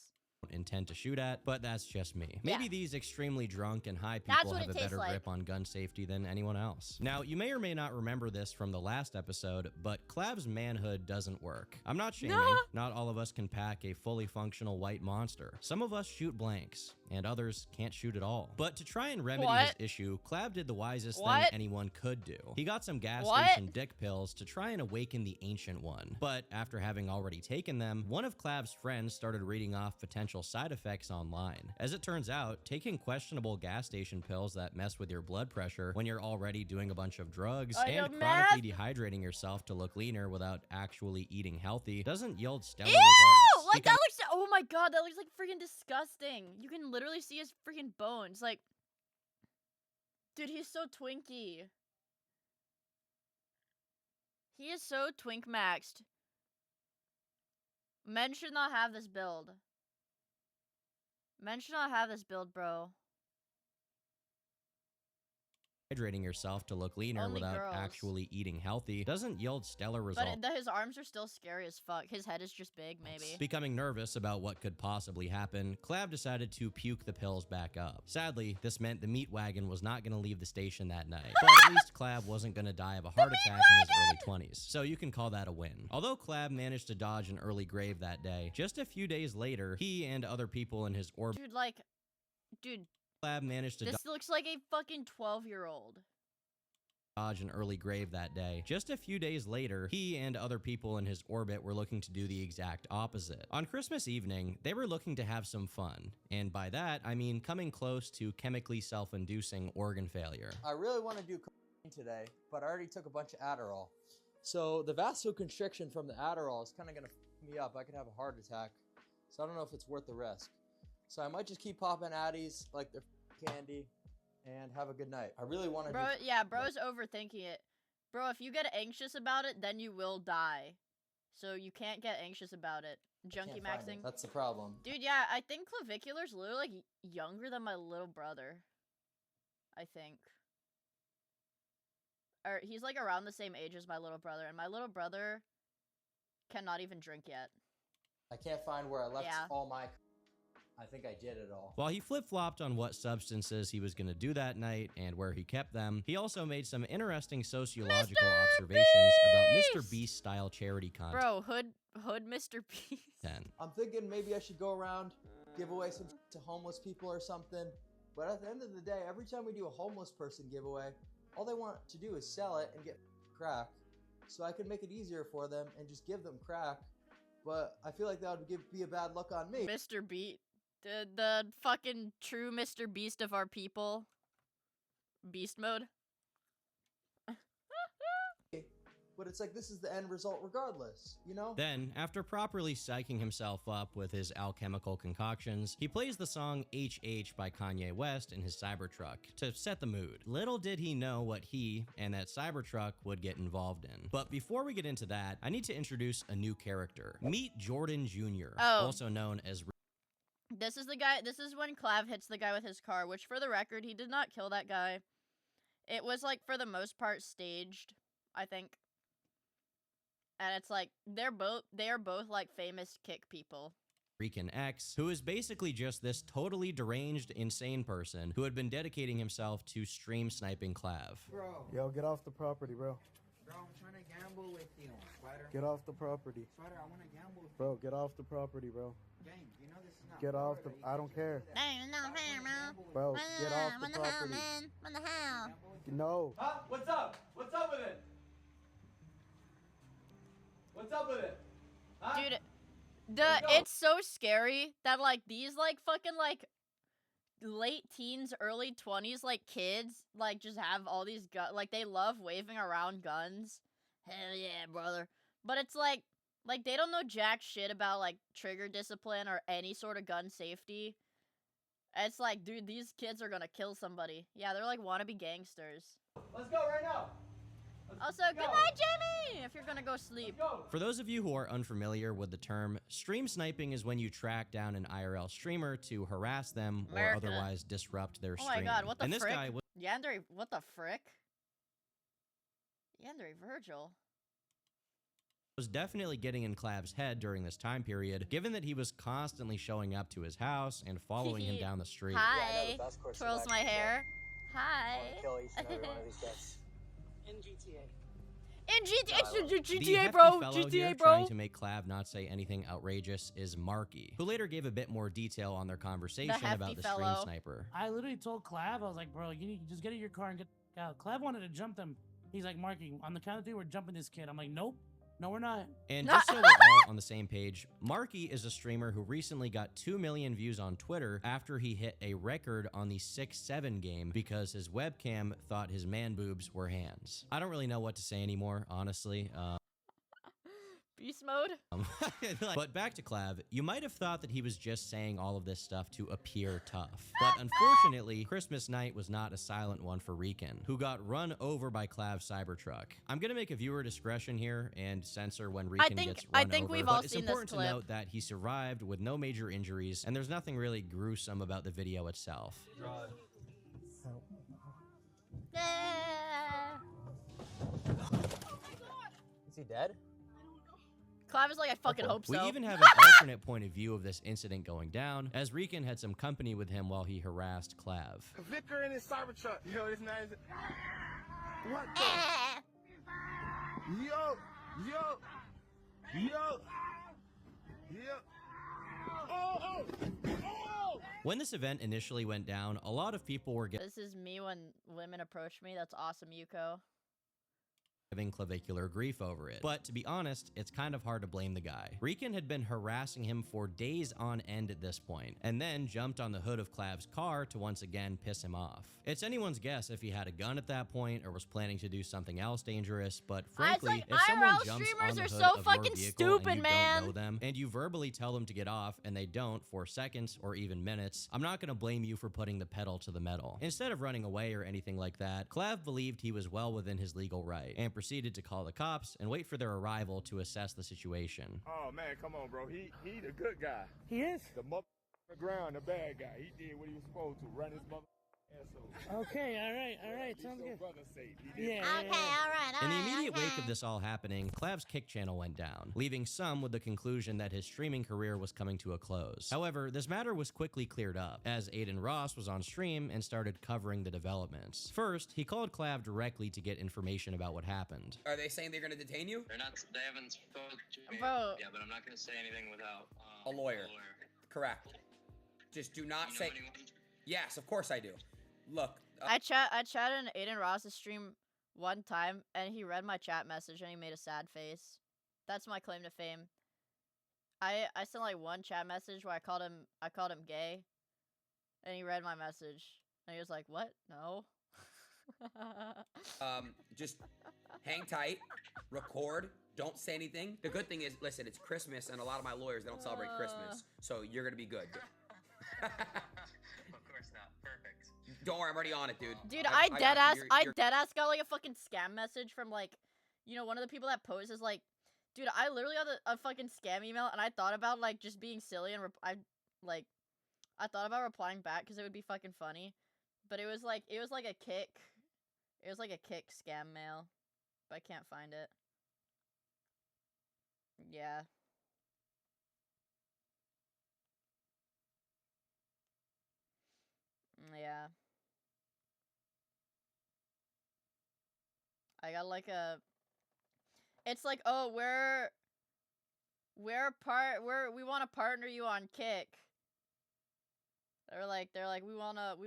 Intend to shoot at, but that's just me. Yeah. Maybe these extremely drunk and high That's people what have it a better tastes grip like. on gun safety than anyone else. Now, you may or may not remember this from the last episode, but Clav's manhood doesn't work. I'm not shaming. Not all of us can pack a fully functional white monster. Some of us shoot blanks, and others can't shoot at all. But to try and remedy his issue, Clav did the wisest thing anyone could do. He got some gas station dick pills to try and awaken the Ancient One. But after having already taken them, one of Clav's friends started reading off potential side effects online. As it turns out, taking questionable gas station pills that mess with your blood pressure when you're already doing a bunch of drugs and chronically dehydrating yourself to look leaner without actually eating healthy doesn't yield stellar results. Like that looks, oh my god, that looks like freaking disgusting. You can literally see his freaking bones. Like, dude, he's so twinky. He is so twink maxed. Men should not have this build. Men should not have this build, bro. Hydrating yourself to look leaner Only without girls. actually eating healthy doesn't yield stellar results. But his arms are still scary as fuck. His head is just big, maybe. Becoming nervous about what could possibly happen, Clav decided to puke the pills back up. Sadly, this meant the meat wagon was not going to leave the station that night. But at least Clav wasn't going to die of a heart attack in his early 20s, so you can call that a win. Although Clav managed to dodge an early grave that day, just a few days later, he and other people in his orbit... Dude, Clav managed to this looks like a fucking 12-year-old. Dodge an early grave that day. Just a few days later, he and other people in his orbit were looking to do the exact opposite. On Christmas evening, they were looking to have some fun. And by that, I mean coming close to chemically self-inducing organ failure. I really want to do cocaine today, but I already took a bunch of Adderall. So the vasoconstriction from the Adderall is kind of going to f me up. I could have a heart attack. So I don't know if it's worth the risk. So I might just keep popping Addies like they're candy and have a good night. I really want to Bro's overthinking it. Bro, if you get anxious about it, then you will die. So you can't get anxious about it. Junkie maxing. That's the problem. Dude, yeah, I think Clavicular's literally like younger than my little brother. I think. Or he's like around the same age as my little brother, and my little brother cannot even drink yet. I can't find where I left all my... I think I did it all. While he flip-flopped on what substances he was going to do that night and where he kept them, he also made some interesting sociological observations about Mr. Beast-style charity content. Bro, hood Mr. Beast. I'm thinking maybe I should go around, give away some to homeless people or something. But at the end of the day, every time we do a homeless person giveaway, all they want to do is sell it and get crack. So I could make it easier for them and just give them crack. But I feel like that would be a bad look on me. Mr. Beast. The fucking true Mr. Beast of our people. Beast mode. But it's like, this is the end result regardless, you know? Then, after properly psyching himself up with his alchemical concoctions, he plays the song HH by Kanye West in his Cybertruck to set the mood. Little did he know what he and that Cybertruck would get involved in. But before we get into that, I need to introduce a new character. Meet Jordan Jr., also known as... This is the guy, this is when Clav hits the guy with his car, which for the record, he did not kill that guy. It was like, for the most part, staged, I think. And it's like, they are both like famous kick people. Rican X, who is basically just this totally deranged, insane person who had been dedicating himself to stream sniping Clav. Bro. Yo, get off the property, bro. Bro, I'm trying to gamble with you, Sweater. Get off the property. Sweater, I want to gamble with you. Bro, get off the property, bro. Gang, you know this is not Get off the... Florida. I don't care. Hey, no fair, bro. Bro, get off the What the hell, property. man? What the hell? No. Huh? What's up? What's up with it? What's up with it? Huh? Dude, Let's go. it's so scary that like these like fucking like late teens, early 20s like kids like just have all these like they love waving around guns. Hell yeah, brother. But it's like they don't know jack shit about like trigger discipline or any sort of gun safety. It's like, dude, these kids are gonna kill somebody. Yeah, they're like wannabe gangsters. Let's go right now. Also, good night, Jamie! If you're gonna go sleep. For those of you who are unfamiliar with the term, stream sniping is when you track down an IRL streamer to harass them or America. otherwise disrupt their Oh stream. my god, what the and this frick? guy was Yandere, what the frick? Yandere Virgil. definitely getting in Clav's head during this time period, given that he was constantly showing up to his house and following him down the street. Hi. Twirls my hair. Hi. Kill each and every one of these guys. In GTA. In GTA, The GTA, hefty bro. fellow here GTA, trying bro. to make Clav not say anything outrageous is Marky, who later gave a bit more detail on their conversation about the stream sniper. I literally told Clav, I was like, bro, you need to just get in your car and get out. Clav wanted to jump them. He's like, Marky, on the count of three, we're jumping this kid. I'm like, nope. No, we're not. And just so we're all on the same page, Marky is a streamer who recently got 2 million views on Twitter after he hit a record on the 6-7 game because his webcam thought his man boobs were hands. I don't really know what to say anymore, honestly. Beast mode? But back to Clav, you might have thought that he was just saying all of this stuff to appear tough. But unfortunately, Christmas night was not a silent one for Rican, who got run over by Clav's Cybertruck. I'm gonna make a viewer discretion here and censor when Rican gets run over, we've but all it's seen this important to clip. note that he survived with no major injuries, and there's nothing really gruesome about the video itself. Is he dead? Clav is like, I fucking hope so. We even have an alternate point of view of this incident going down, as Rican had some company with him while he harassed Clav. Vicar in his Cybertruck. Yo, this nice. What the? Yo, yo, yo, yo. Oh, oh. When this event initially went down, a lot of people were This is me when women approach me. That's awesome, Yuko. giving clavicular grief over it. But to be honest, it's kind of hard to blame the guy. Rican had been harassing him for days on end at this point, and then jumped on the hood of Clav's car to once again piss him off. It's anyone's guess if he had a gun at that point or was planning to do something else dangerous, but frankly, if someone jumps on the hood of your vehicle and you don't know them, and you verbally tell them to get off and they don't for seconds or even minutes, I'm not gonna blame you for putting the pedal to the metal. Instead of running away or anything like that, Clav believed he was well within his legal right, and proceeded to call the cops and wait for their arrival to assess the situation. Oh man, come on, bro. He the good guy. He is the mother ground, the bad guy. He did what he was supposed to, run his mother asshole. Okay, all right, sounds good. Yeah. Okay, all right. In the immediate wake of this all happening, Clav's kick channel went down, leaving some with the conclusion that his streaming career was coming to a close. However, this matter was quickly cleared up, as Aiden Ross was on stream and started covering the developments. First, he called Clav directly to get information about what happened. Are they saying they're going to detain you? They're not. They haven't spoken to me. Bro. Yeah, but I'm not going to say anything without A lawyer. Correct. Just do not say. Yes, of course I do. Look. I chatted in Aiden Ross's stream one time, and he read my chat message and he made a sad face. That's my claim to fame. I sent like one chat message where I called him gay, and he read my message and he was like, "What? No." Just hang tight, record, don't say anything. The good thing is, listen, it's Christmas, and a lot of my lawyers, they don't celebrate Christmas, so you're gonna be good. Of course not. Perfect. Don't worry, I'm already on it, dude. Dude, I deadass got like a fucking scam message from like, you know, one of the people that poses like, dude, I literally got a fucking scam email, and I thought about like just being silly and I thought about replying back because it would be fucking funny, but it was like a kick. It was like a kick scam mail, but I can't find it. Yeah. I got like a. It's like, oh, we want to partner you on Kick. They're like, we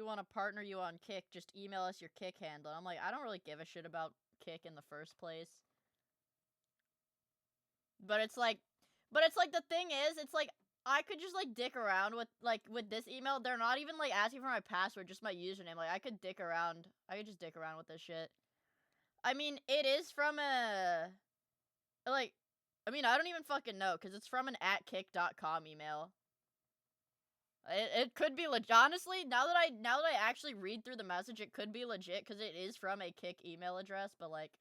wanna partner you on Kick. Just email us your Kick handle. I'm like, I don't really give a shit about Kick in the first place. But it's like the thing is, it's like I could just like dick around with this email. They're not even like asking for my password, just my username. Like I could dick around. I could just dick around with this shit. I mean, it is from a I don't even fucking know because it's from an @kick.com email. It could be legit. Honestly, now that I actually read through the message, it could be legit because it is from a Kick email address. But like.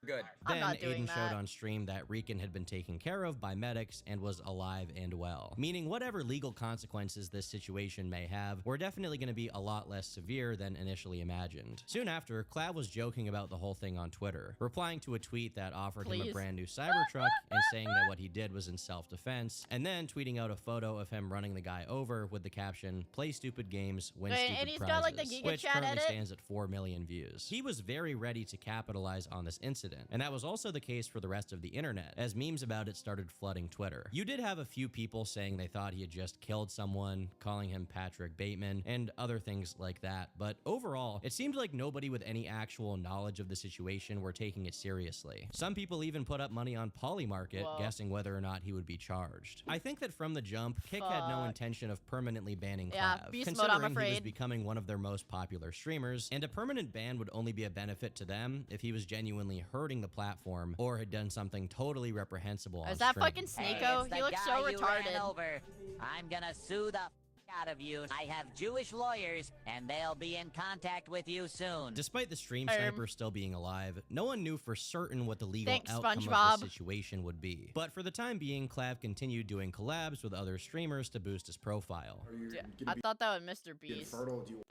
Good. I'm Then not doing Aiden showed that. on stream that Rican had been taken care of by medics and was alive and well. Meaning whatever legal consequences this situation may have were definitely going to be a lot less severe than initially imagined. Soon after, Clav was joking about the whole thing on Twitter, replying to a tweet that offered him a brand new Cybertruck and saying that what he did was in self-defense, and then tweeting out a photo of him running the guy over with the caption, "Play stupid games, win stupid and he's prizes," got, like, the Giga which Chat currently edit? stands at 4 million views. He was very ready to capitalize on this incident, and that was also the case for the rest of the internet, as memes about it started flooding Twitter. You did have a few people saying they thought he had just killed someone, calling him Patrick Bateman, and other things like that, but overall, it seemed like nobody with any actual knowledge of the situation were taking it seriously. Some people even put up money on Polymarket, Whoa. guessing whether or not he would be charged. I think that from the jump, Kick had no Fuck. intention of permanently banning Yeah, Clav, beast mode, I'm considering he was afraid. becoming one of their most popular streamers, and a permanent ban would only be a benefit to them if he was genuinely hurting the platform or had done something totally reprehensible on Is that stream. fucking Sneeko? He looks so retarded. Over. I'm gonna sue the out of you. I have Jewish lawyers, and they'll be in contact with you soon. Despite the stream sniper still being alive, no one knew for certain what the legal Thanks, outcome SpongeBob. of the situation would be. But for the time being, Clav continued doing collabs with other streamers to boost his profile. I thought that was Mr. Beast. Infertile? Do you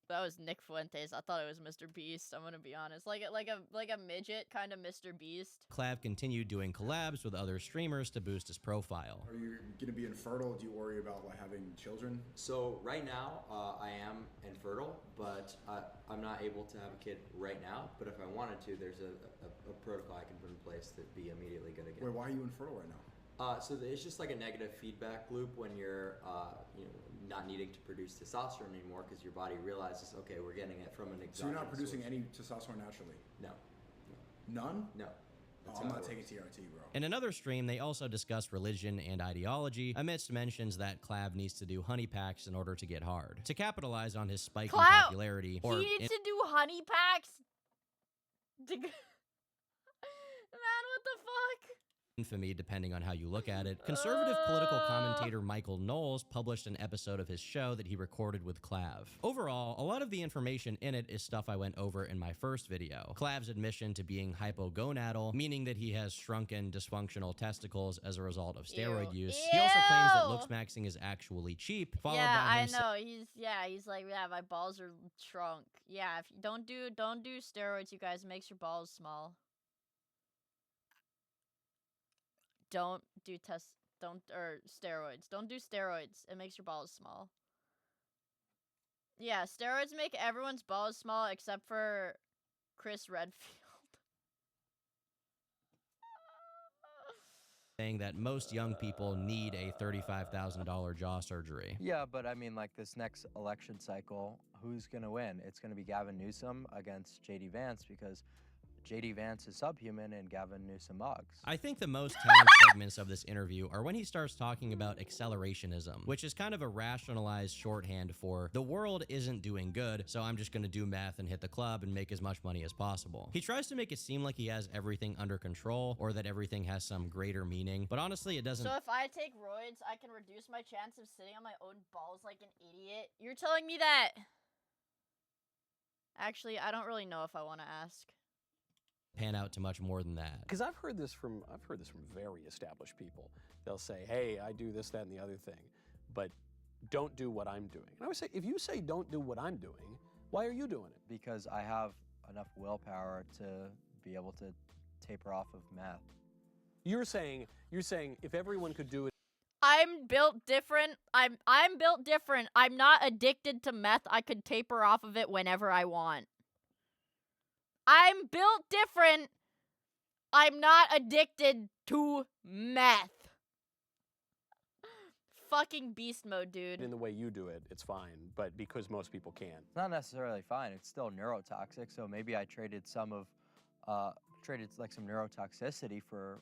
That was Nick Fuentes. I thought it was Mr. Beast. I'm gonna be honest, like a midget kind of Mr. Beast. Clav continued doing collabs with other streamers to boost his profile. Are you going to be infertile? Do you worry about like having children? So right now, I am infertile, but I'm not able to have a kid right now. But if I wanted to, there's a protocol I can put in place that'd be immediately good again. Wait, why are you infertile right now? So it's just like a negative feedback loop when you're, not needing to produce testosterone anymore because your body realizes, okay, we're getting it from an exogenous So you're not producing source. any testosterone naturally? No. None? No. Oh, I'm not taking TRT, bro. In another stream, they also discussed religion and ideology, amidst mentions that Clav needs to do honey packs in order to get hard. To capitalize on his spiking popularity, He needs to do honey packs. Man, what the fuck? infamy, depending on how you look at it, conservative political commentator Michael Knowles published an episode of his show that he recorded with Clav. Overall, a lot of the information in it is stuff I went over in my first video. Clav's admission to being hypogonadal, meaning that he has shrunken, dysfunctional testicles as a result of steroid use. He also claims that looks maxing is actually cheap, followed by him He's like, yeah, my balls are shrunk. Yeah, if you don't do steroids, you guys, it makes your balls small. Don't do steroids. Don't do steroids. It makes your balls small. Yeah, steroids make everyone's balls small except for Chris Redfield. saying that most young people need a $35,000 jaw surgery. Yeah, but I mean, like this next election cycle, who's gonna win? It's gonna be Gavin Newsom against JD Vance because JD Vance is subhuman and Gavin Newsom mugs. I think the most telling segments of this interview are when he starts talking about accelerationism, which is kind of a rationalized shorthand for the world isn't doing good, so I'm just gonna do math and hit the club and make as much money as possible. He tries to make it seem like he has everything under control or that everything has some greater meaning, but honestly it doesn't. So if I take roids, I can reduce my chance of sitting on my own balls like an idiot? You're telling me that? Actually, I don't really know if I want to ask. Pan out to much more than that. Because I've heard this from very established people. They'll say, hey, I do this, that, and the other thing, but don't do what I'm doing. And I would say, if you say don't do what I'm doing, why are you doing it? Because I have enough willpower to be able to taper off of meth. You're saying if everyone could do it. I'm built different. I'm built different. I'm not addicted to meth. I could taper off of it whenever I want. I'm built different. I'm not addicted to meth. Fucking beast mode, dude. In the way you do it, it's fine, but because most people can't. It's not necessarily fine. It's still neurotoxic. So maybe I traded some neurotoxicity for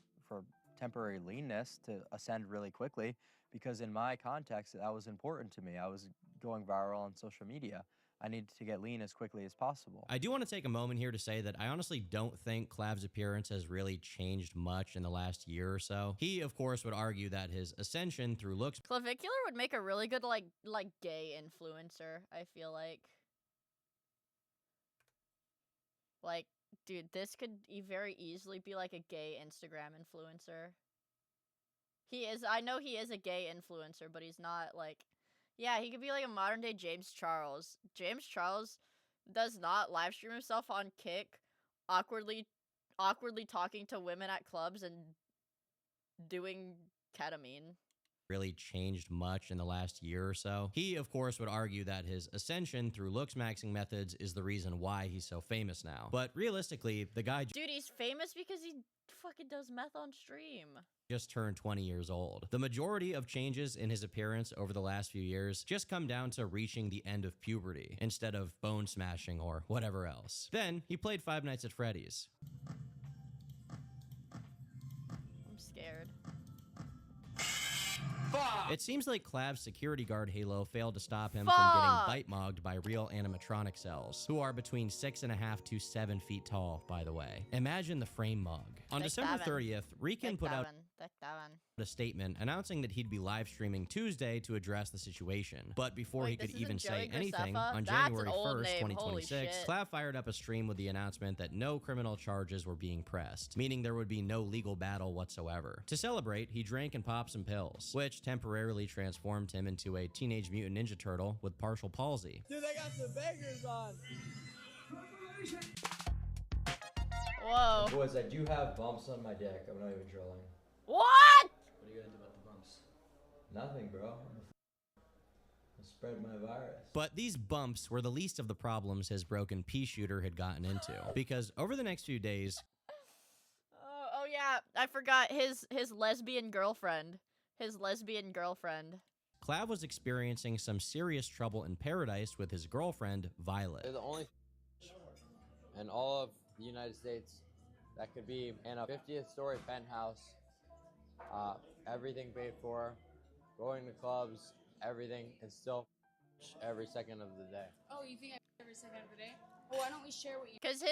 temporary leanness to ascend really quickly, because in my context, that was important to me. I was going viral on social media. I needed to get lean as quickly as possible. I do want to take a moment here to say that I honestly don't think Clav's appearance has really changed much in the last year or so. He, of course, would argue that his ascension through looks... Clavicular would make a really good, like gay influencer, I feel like. Like, dude, this could very easily be like a gay Instagram influencer. I know he is a gay influencer, but he's not like... Yeah, he could be like a modern day James Charles. James Charles does not live stream himself on Kick, awkwardly talking to women at clubs and doing ketamine. Really changed much in the last year or so. He, of course, would argue that his ascension through looks maxing methods is the reason why he's so famous now. But realistically, the guy... Dude, he's famous because he fucking does meth on stream. Just turned 20 years old. The majority of changes in his appearance over the last few years just come down to reaching the end of puberty instead of bone smashing or whatever else. Then he played Five Nights at Freddy's. I'm scared. It seems like Clav's security guard Halo failed to stop him from getting bite-mogged by real animatronic cells, who are between 6.5 to 7 feet tall, by the way. Imagine the frame mug. On December 30th, Rican put out a statement announcing that he'd be live streaming Tuesday to address the situation. But before he could even say anything, on January 1st, 2026, Clav fired up a stream with the announcement that no criminal charges were being pressed, meaning there would be no legal battle whatsoever. To celebrate, he drank and popped some pills, which temporarily transformed him into a Teenage Mutant Ninja Turtle with partial palsy. Dude, they got the beggars on. Whoa. Boys, I do have bumps on my dick. I'm not even trolling. What? What are you gonna do about the bumps? Nothing, bro. I spread my virus. But these bumps were the least of the problems his broken pea shooter had gotten into, because over the next few days... Oh yeah, I forgot his lesbian girlfriend. His lesbian girlfriend. Clav was experiencing some serious trouble in paradise with his girlfriend, Violet. They're the only in all of the United States that could be in a 50th story penthouse, everything paid for, going to clubs, everything, and still every second of the day. Oh, you think every second of the day? Well, why don't we share what you... Cause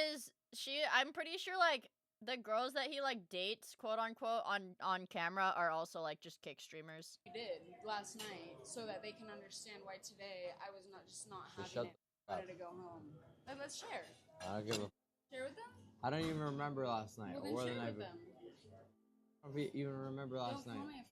I'm pretty sure like the girls that he like dates, quote unquote, on camera are also like just Kick streamers. You did last night so that they can understand why today I was not having it. I wanted to go home. Let's share. I don't give a... Share with them? I don't even remember last night. Well, then or the share night with them. I don't even remember last Don't night. call me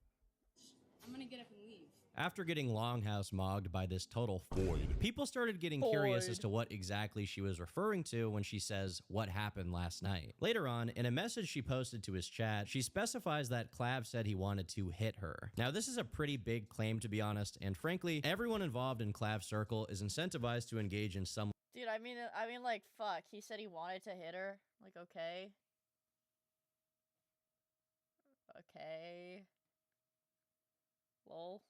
I'm gonna get up and leave. After getting Longhouse mogged by this total void, people started getting curious as to what exactly she was referring to when she says, "What happened last night?" Later on, in a message she posted to his chat, she specifies that Clav said he wanted to hit her. Now, this is a pretty big claim, to be honest, and frankly, everyone involved in Clav's circle is incentivized to engage in some... Dude, I mean, like, fuck. He said he wanted to hit her. Like, okay. Okay. Lol.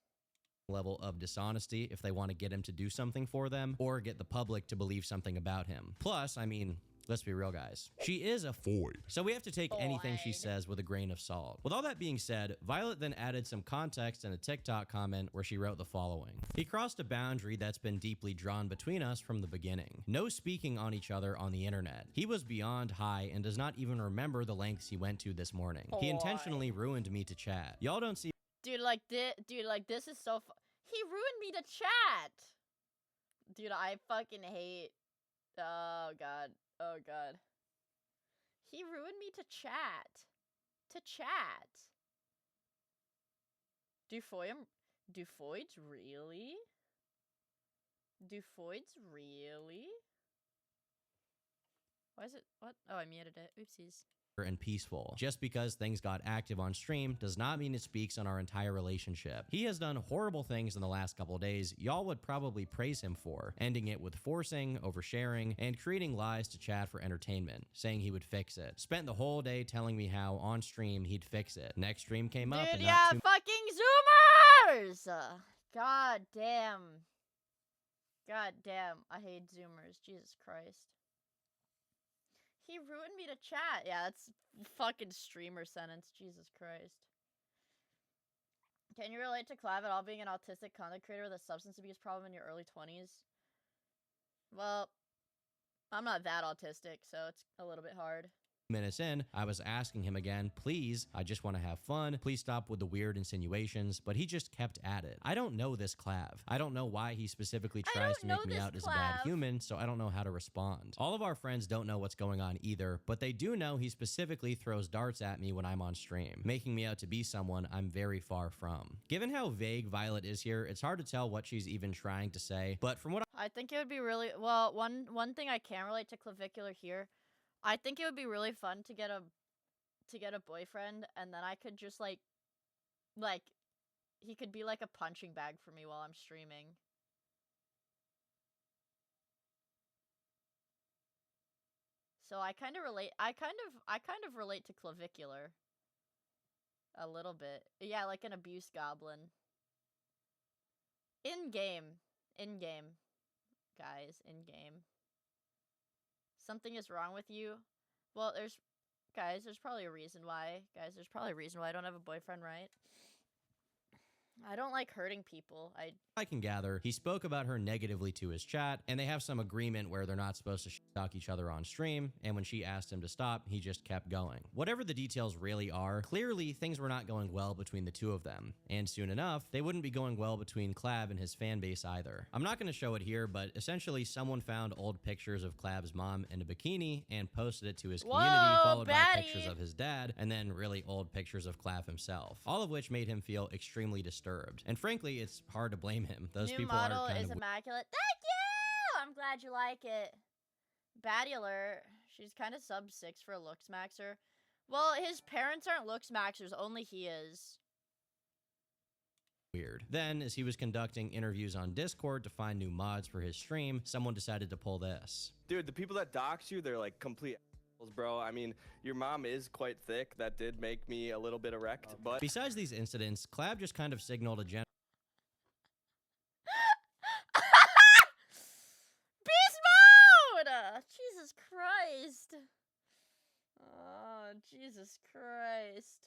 Level of dishonesty if they want to get him to do something for them or get the public to believe something about him. Plus, I mean, let's be real, guys. She is a void, so we have to take anything she says with a grain of salt. With all that being said, Violet then added some context in a TikTok comment where she wrote the following. He crossed a boundary that's been deeply drawn between us from the beginning. No speaking on each other on the internet. He was beyond high and does not even remember the lengths he went to this morning. He intentionally ruined me to chat. Y'all don't see... Dude, like, this is so he ruined me to chat! Dude, I fucking hate... Oh, God. Oh, God. He ruined me to chat. To chat. Do foids really? Do foids really? Why is it... What? Oh, I muted it. Oopsies. and peaceful. Just because things got active on stream does not mean it speaks on our entire relationship. He has done horrible things in the last couple days y'all would probably praise him for, ending it with forcing, oversharing, and creating lies to chat for entertainment, saying he would fix it. Spent the whole day telling me how on stream he'd fix it. Next stream came up and yeah, not too fucking Zoomers! God damn. God damn, I hate Zoomers. Jesus Christ. He ruined me to chat. Yeah, that's fucking streamer sentence. Jesus Christ. Can you relate to Clav at all being an autistic content creator with a substance abuse problem in your early 20s? Well, I'm not that autistic, so it's a little bit hard. minutes in, I was asking him again, please, I just want to have fun. Please stop with the weird insinuations, but he just kept at it. I don't know this Clav. I don't know why he specifically tries to make me out as a bad human, so I don't know how to respond. All of our friends don't know what's going on either, but they do know he specifically throws darts at me when I'm on stream, making me out to be someone I'm very far from. Given how vague Violet is here, it's hard to tell what she's even trying to say, but from what I think it would be really, well, one thing I can relate to Clavicular here, I think it would be really fun to get a boyfriend, and then I could just like he could be like a punching bag for me while I'm streaming. So I kind of relate. I kind of relate to Clavicular a little bit. Yeah, like an abuse goblin. In game, guys, in game. Something is wrong with you. Well, there's probably a reason why. Guys, there's probably a reason why I don't have a boyfriend, right? I don't like hurting people. I can gather, he spoke about her negatively to his chat, and they have some agreement where they're not supposed to talk each other on stream, and when she asked him to stop, he just kept going. Whatever the details really are, clearly things were not going well between the two of them, and soon enough, they wouldn't be going well between Clav and his fan base either. I'm not going to show it here, but essentially someone found old pictures of Clav's mom in a bikini and posted it to his community, followed by pictures of his dad, and then really old pictures of Clav himself, all of which made him feel extremely disturbed. And frankly, it's hard to blame him. Those people are model kind is of immaculate. Thank you! I'm glad you like it. Baddie alert. She's kind of sub 6 for a looks maxer. Well, his parents aren't looks maxers, only he is. Weird. Then, as he was conducting interviews on Discord to find new mods for his stream, someone decided to pull this. Dude, the people that dox you, they're like complete assholes, bro. I mean, your mom is quite thick. That did make me a little bit erect, but... Besides these incidents, Clav just kind of signaled a general... Beast mode! Jesus Christ. Oh, Jesus Christ.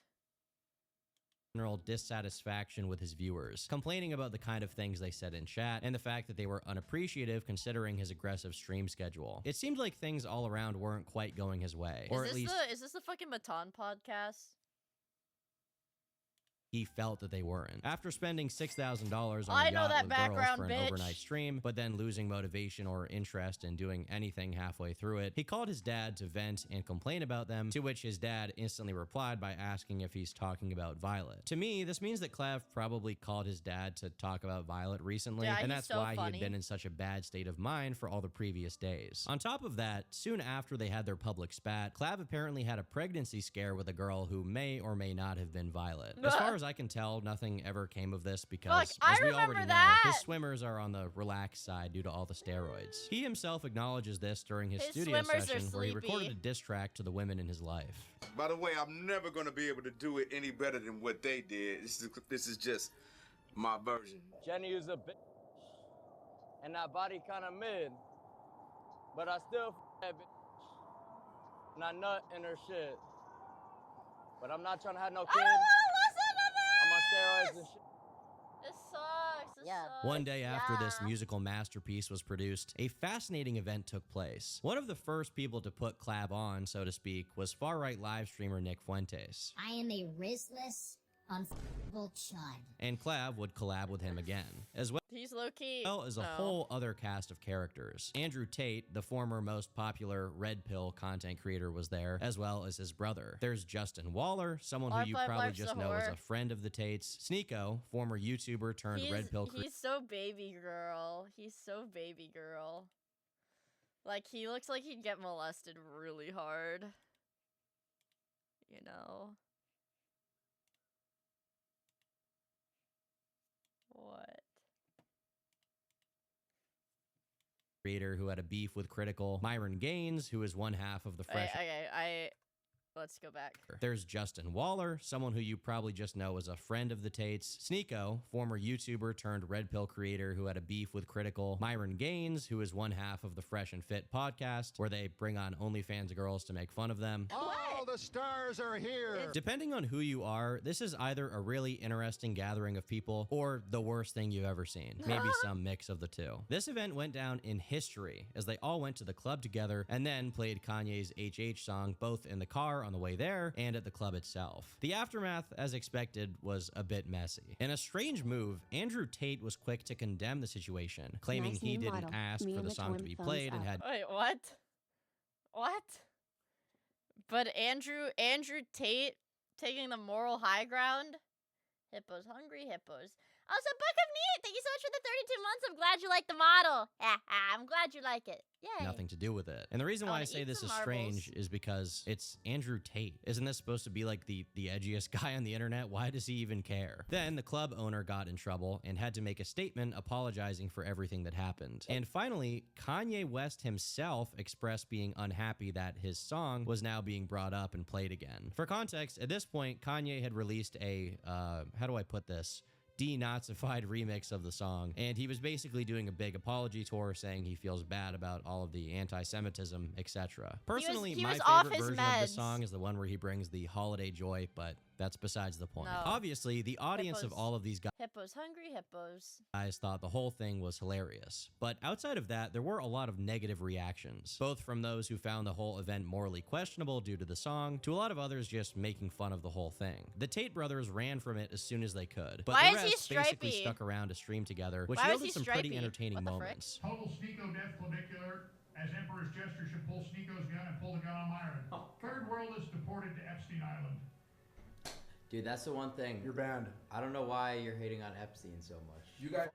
General dissatisfaction with his viewers, complaining about the kind of things they said in chat and the fact that they were unappreciative considering his aggressive stream schedule. It seemed like things all around weren't quite going his way, or at least is this the fucking Matan podcast? he felt that they weren't. After spending $6,000 on I a know yacht that with background, girls for an bitch. overnight stream, but then losing motivation or interest in doing anything halfway through it, he called his dad to vent and complain about them, to which his dad instantly replied by asking if he's talking about Violet. To me, this means that Clav probably called his dad to talk about Violet recently, Yeah, and he's that's so why he funny. had been in such a bad state of mind for all the previous days. On top of that, soon after they had their public spat, Clav apparently had a pregnancy scare with a girl who may or may not have been Violet. As far as I can tell, nothing ever came of this because, as we already know, his swimmers are on the relaxed side due to all the steroids. He himself acknowledges this during his studio session where he recorded a diss track to the women in his life. By the way, I'm never going to be able to do it any better than what they did. This is just my version. Jenny is a bitch, and that body kind of mid, but I still f that bitch, and I nut in her shit. But I'm not trying to have no kids. I'm on steroids and shit. This sucks. This sucks. One day after this musical masterpiece was produced, a fascinating event took place. One of the first people to put Clav on, so to speak, was far-right live streamer Nick Fuentes. I am a riskless, unfuckable chud. And Clav would collab with him again, as well He's low-key. as a whole other cast of characters. Andrew Tate, the former most popular Red Pill content creator, was there, as well as his brother. There's Justin Waller, someone who you probably just know as a friend of the Tates. Sneeko, former YouTuber turned Red Pill creator. He's so baby girl. He's so baby girl. Like, he looks like he'd get molested really hard. you know? What? Creator who had a beef with Critical, Myron Gaines, who is one half of the Fresh. Let's go back. There's Justin Waller, someone who you probably just know as a friend of the Tates. Sneeko, former YouTuber turned Red Pill creator who had a beef with Critical. Myron Gaines, who is one half of the Fresh and Fit podcast, where they bring on OnlyFans girls to make fun of them. All the stars are here. Depending on who you are, this is either a really interesting gathering of people or the worst thing you've ever seen. Maybe some mix of the two. This event went down in history as they all went to the club together and then played Kanye's HH song both in the car on the way there and at the club itself. The aftermath, as expected, was a bit messy. In a strange move, Andrew Tate was quick to condemn the situation, claiming he didn't ask for the song to be played and had... Wait, what? What? But Andrew Tate taking the moral high ground? Hippos hungry, hippos. Also, Book of Miia, thank you so much for the 32 months. I'm glad you like the model. I'm glad you like it. Yay. Nothing to do with it. And the reason why I say this is strange is because it's Andrew Tate. Isn't this supposed to be like the edgiest guy on the internet? Why does he even care? Then the club owner got in trouble and had to make a statement apologizing for everything that happened. And finally, Kanye West himself expressed being unhappy that his song was now being brought up and played again. For context, at this point, Kanye had released a, how do I put this? Denazified remix of the song, and he was basically doing a big apology tour saying he feels bad about all of the anti-Semitism, etc. Personally, my favorite version of the song is the one where he brings the holiday joy, but that's besides the point. No. Obviously, the audience of all of these Hippos hungry, hippos. guys thought the whole thing was hilarious. But outside of that, there were a lot of negative reactions, both from those who found the whole event morally questionable due to the song, to a lot of others just making fun of the whole thing. The Tate brothers ran from it as soon as they could, but the rest basically stuck around to stream together, which yielded some pretty entertaining moments. Total Sneeko death clavicular, as Emperor's gesture should pull Sneeko's gun and pull the gun on Myron. Third world is deported to Epstein Island. Dude, that's the one thing. You're banned. I don't know why you're hating on Epstein so much. You guys.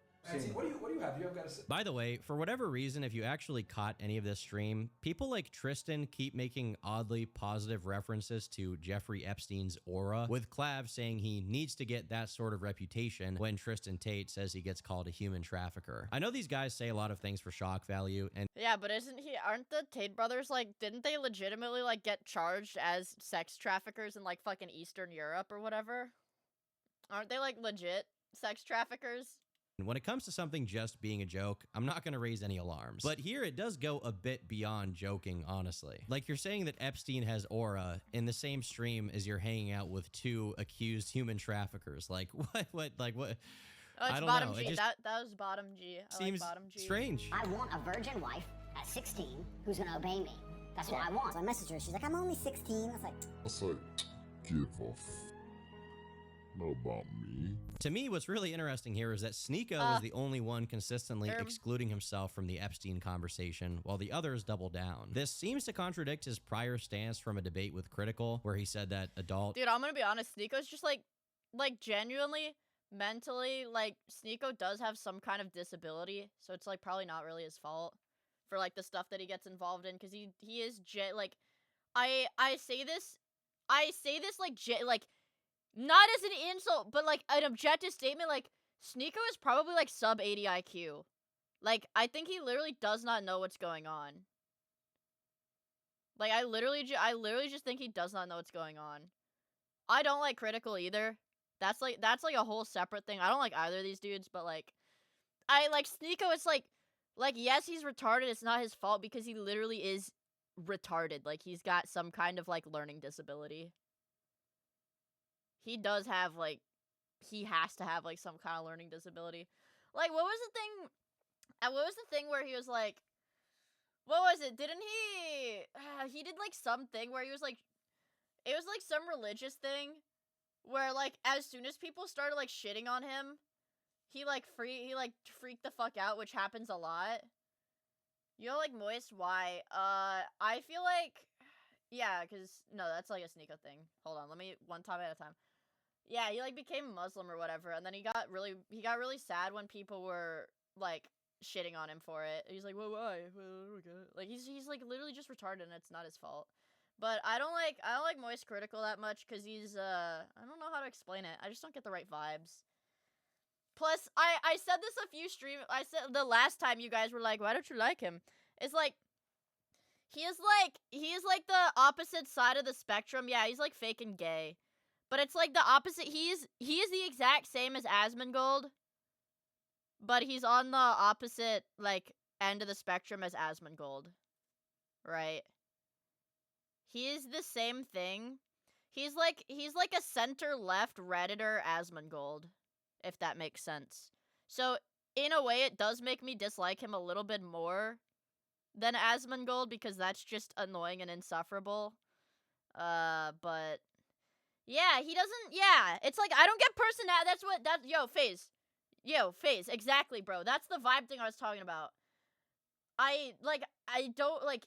What do you have? You have got to say. By the way, for whatever reason, if you actually caught any of this stream, people like Tristan keep making oddly positive references to Jeffrey Epstein's aura, with Clav saying he needs to get that sort of reputation when Tristan Tate says he gets called a human trafficker. I know these guys say a lot of things for shock value, and yeah, but aren't the Tate brothers, like, didn't they legitimately, like, get charged as sex traffickers in, like, fucking Eastern Europe or whatever? Aren't they, like, legit sex traffickers? when it comes to something just being a joke, I'm not going to raise any alarms. But here it does go a bit beyond joking, honestly. Like, you're saying that Epstein has aura in the same stream as you're hanging out with two accused human traffickers. Like, what? Oh, it's I don't bottom know. G. That was bottom G. I Seems like bottom G. strange. I want a virgin wife at 16 who's gonna obey me. That's what I want. So I messaged her. She's like, I'm only 16. I was like, give off. Not about me. To me, what's really interesting here is that Sneeko was the only one consistently excluding himself from the Epstein conversation, while the others double down. This seems to contradict his prior stance from a debate with Critical, where he said that adult— Dude, I'm gonna be honest, Sneeko's just like genuinely, mentally, like, Sneeko does have some kind of disability, so it's like probably not really his fault for like the stuff that he gets involved in, because he is like, I say this like not as an insult, but like an objective statement. Like, Sneeko is probably like sub 80 IQ. Like, I think he literally does not know what's going on. Like, I literally just think he does not know what's going on. I don't like Critical either. That's like a whole separate thing. I don't like either of these dudes, but like, I like Sneeko. It's like yes, he's retarded. It's not his fault because he literally is retarded. Like, he's got some kind of like learning disability. He does have like, he has to have like some kind of learning disability. Like, what was the thing where he was like, what was it? Didn't he did like something where he was like, it was like some religious thing where like as soon as people started like shitting on him, he freaked the fuck out, which happens a lot. You know, like, Moist, why? I feel like, yeah, because, no, that's like a Sneeko thing. Hold on, let me, one time at a time. Yeah, he like became Muslim or whatever, and then he got really sad when people were like shitting on him for it. He's like, well, why? Well, like, he's like literally just retarded, and it's not his fault. But I don't like Moist Critical that much because he's I don't know how to explain it. I just don't get the right vibes. Plus, I said this a few I said the last time you guys were like, why don't you like him? It's like he is like the opposite side of the spectrum. Yeah, he's like fake and gay. But it's like the opposite. He is the exact same as Asmongold, but he's on the opposite like end of the spectrum as Asmongold. Right? He is the same thing. He's like a center left Redditor Asmongold, if that makes sense. So in a way, it does make me dislike him a little bit more than Asmongold because that's just annoying and insufferable. But yeah, he doesn't. Yeah, it's like I don't get personality. Yo, FaZe, exactly, bro. That's the vibe thing I was talking about. I don't like.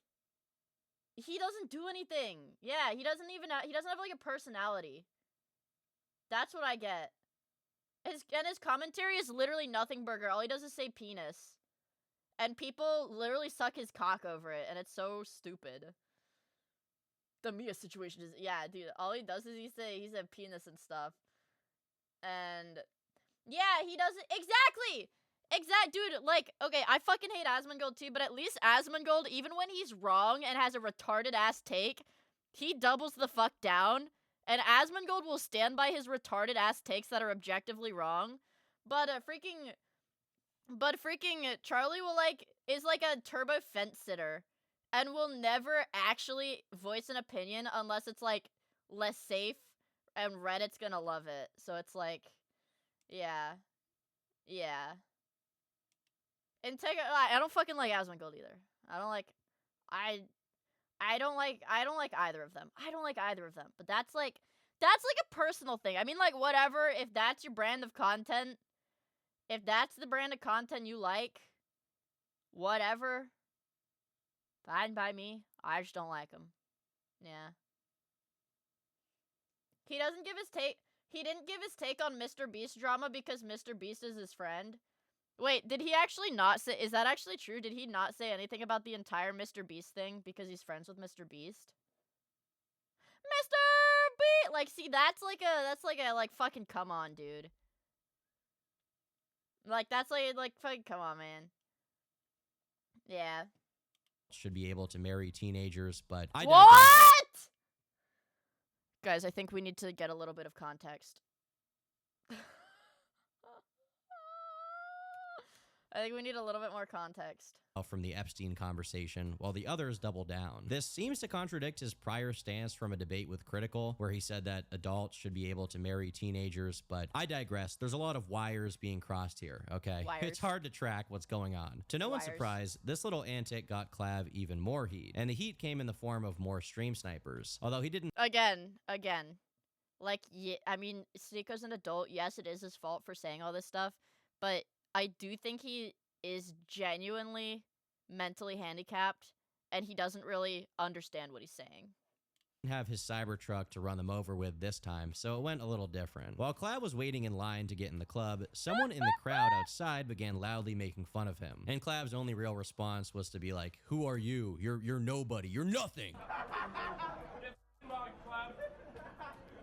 He doesn't do anything. Yeah, he doesn't have like a personality. That's what I get. His commentary is literally nothing burger. All he does is say penis. And people literally suck his cock over it, and it's so stupid. The Miia situation is, yeah, dude, all he does is he said penis and stuff. And yeah, he doesn't exactly, dude, like, okay, I fucking hate Asmongold too, but at least Asmongold, even when he's wrong and has a retarded ass take, he doubles the fuck down. And Asmongold will stand by his retarded ass takes that are objectively wrong. But freaking Charlie is like a turbo fence sitter and will never actually voice an opinion unless it's like less safe and Reddit's gonna love it. So it's like, yeah. And I don't fucking like Asmongold either. I don't like either of them. I don't like either of them. But that's like a personal thing. I mean, like, whatever, if that's your brand of content, if that's the brand of content you like, whatever, fine by me. I just don't like him. Yeah. He didn't give his take on Mr. Beast drama because Mr. Beast is his friend. Wait, did he actually not say, is that actually true? Did he not say anything about the entire Mr. Beast thing because he's friends with Mr. Beast? Mr. Beast! Like, see, that's like a fucking come on, dude. Like, that's like fucking come on, man. Yeah. Should be able to marry teenagers, but What? Guys, I think we need to get a little bit of context. I think we need a little bit more context. From the Epstein conversation, while the others double down. This seems to contradict his prior stance from a debate with Critical, where he said that adults should be able to marry teenagers, but I digress. There's a lot of wires being crossed here, okay? Wires. It's hard to track what's going on. To no one's surprise, this little antic got Clav even more heat, and the heat came in the form of more stream snipers, although he didn't— Again. Like, yeah, I mean, Sneako's an adult. Yes, it is his fault for saying all this stuff, but I do think he is genuinely mentally handicapped, and he doesn't really understand what he's saying. Have his Cybertruck to run them over with this time, so it went a little different. While Clav was waiting in line to get in the club, someone in the crowd outside began loudly making fun of him. And Clav's only real response was to be like, "Who are you? You're nobody. You're nothing."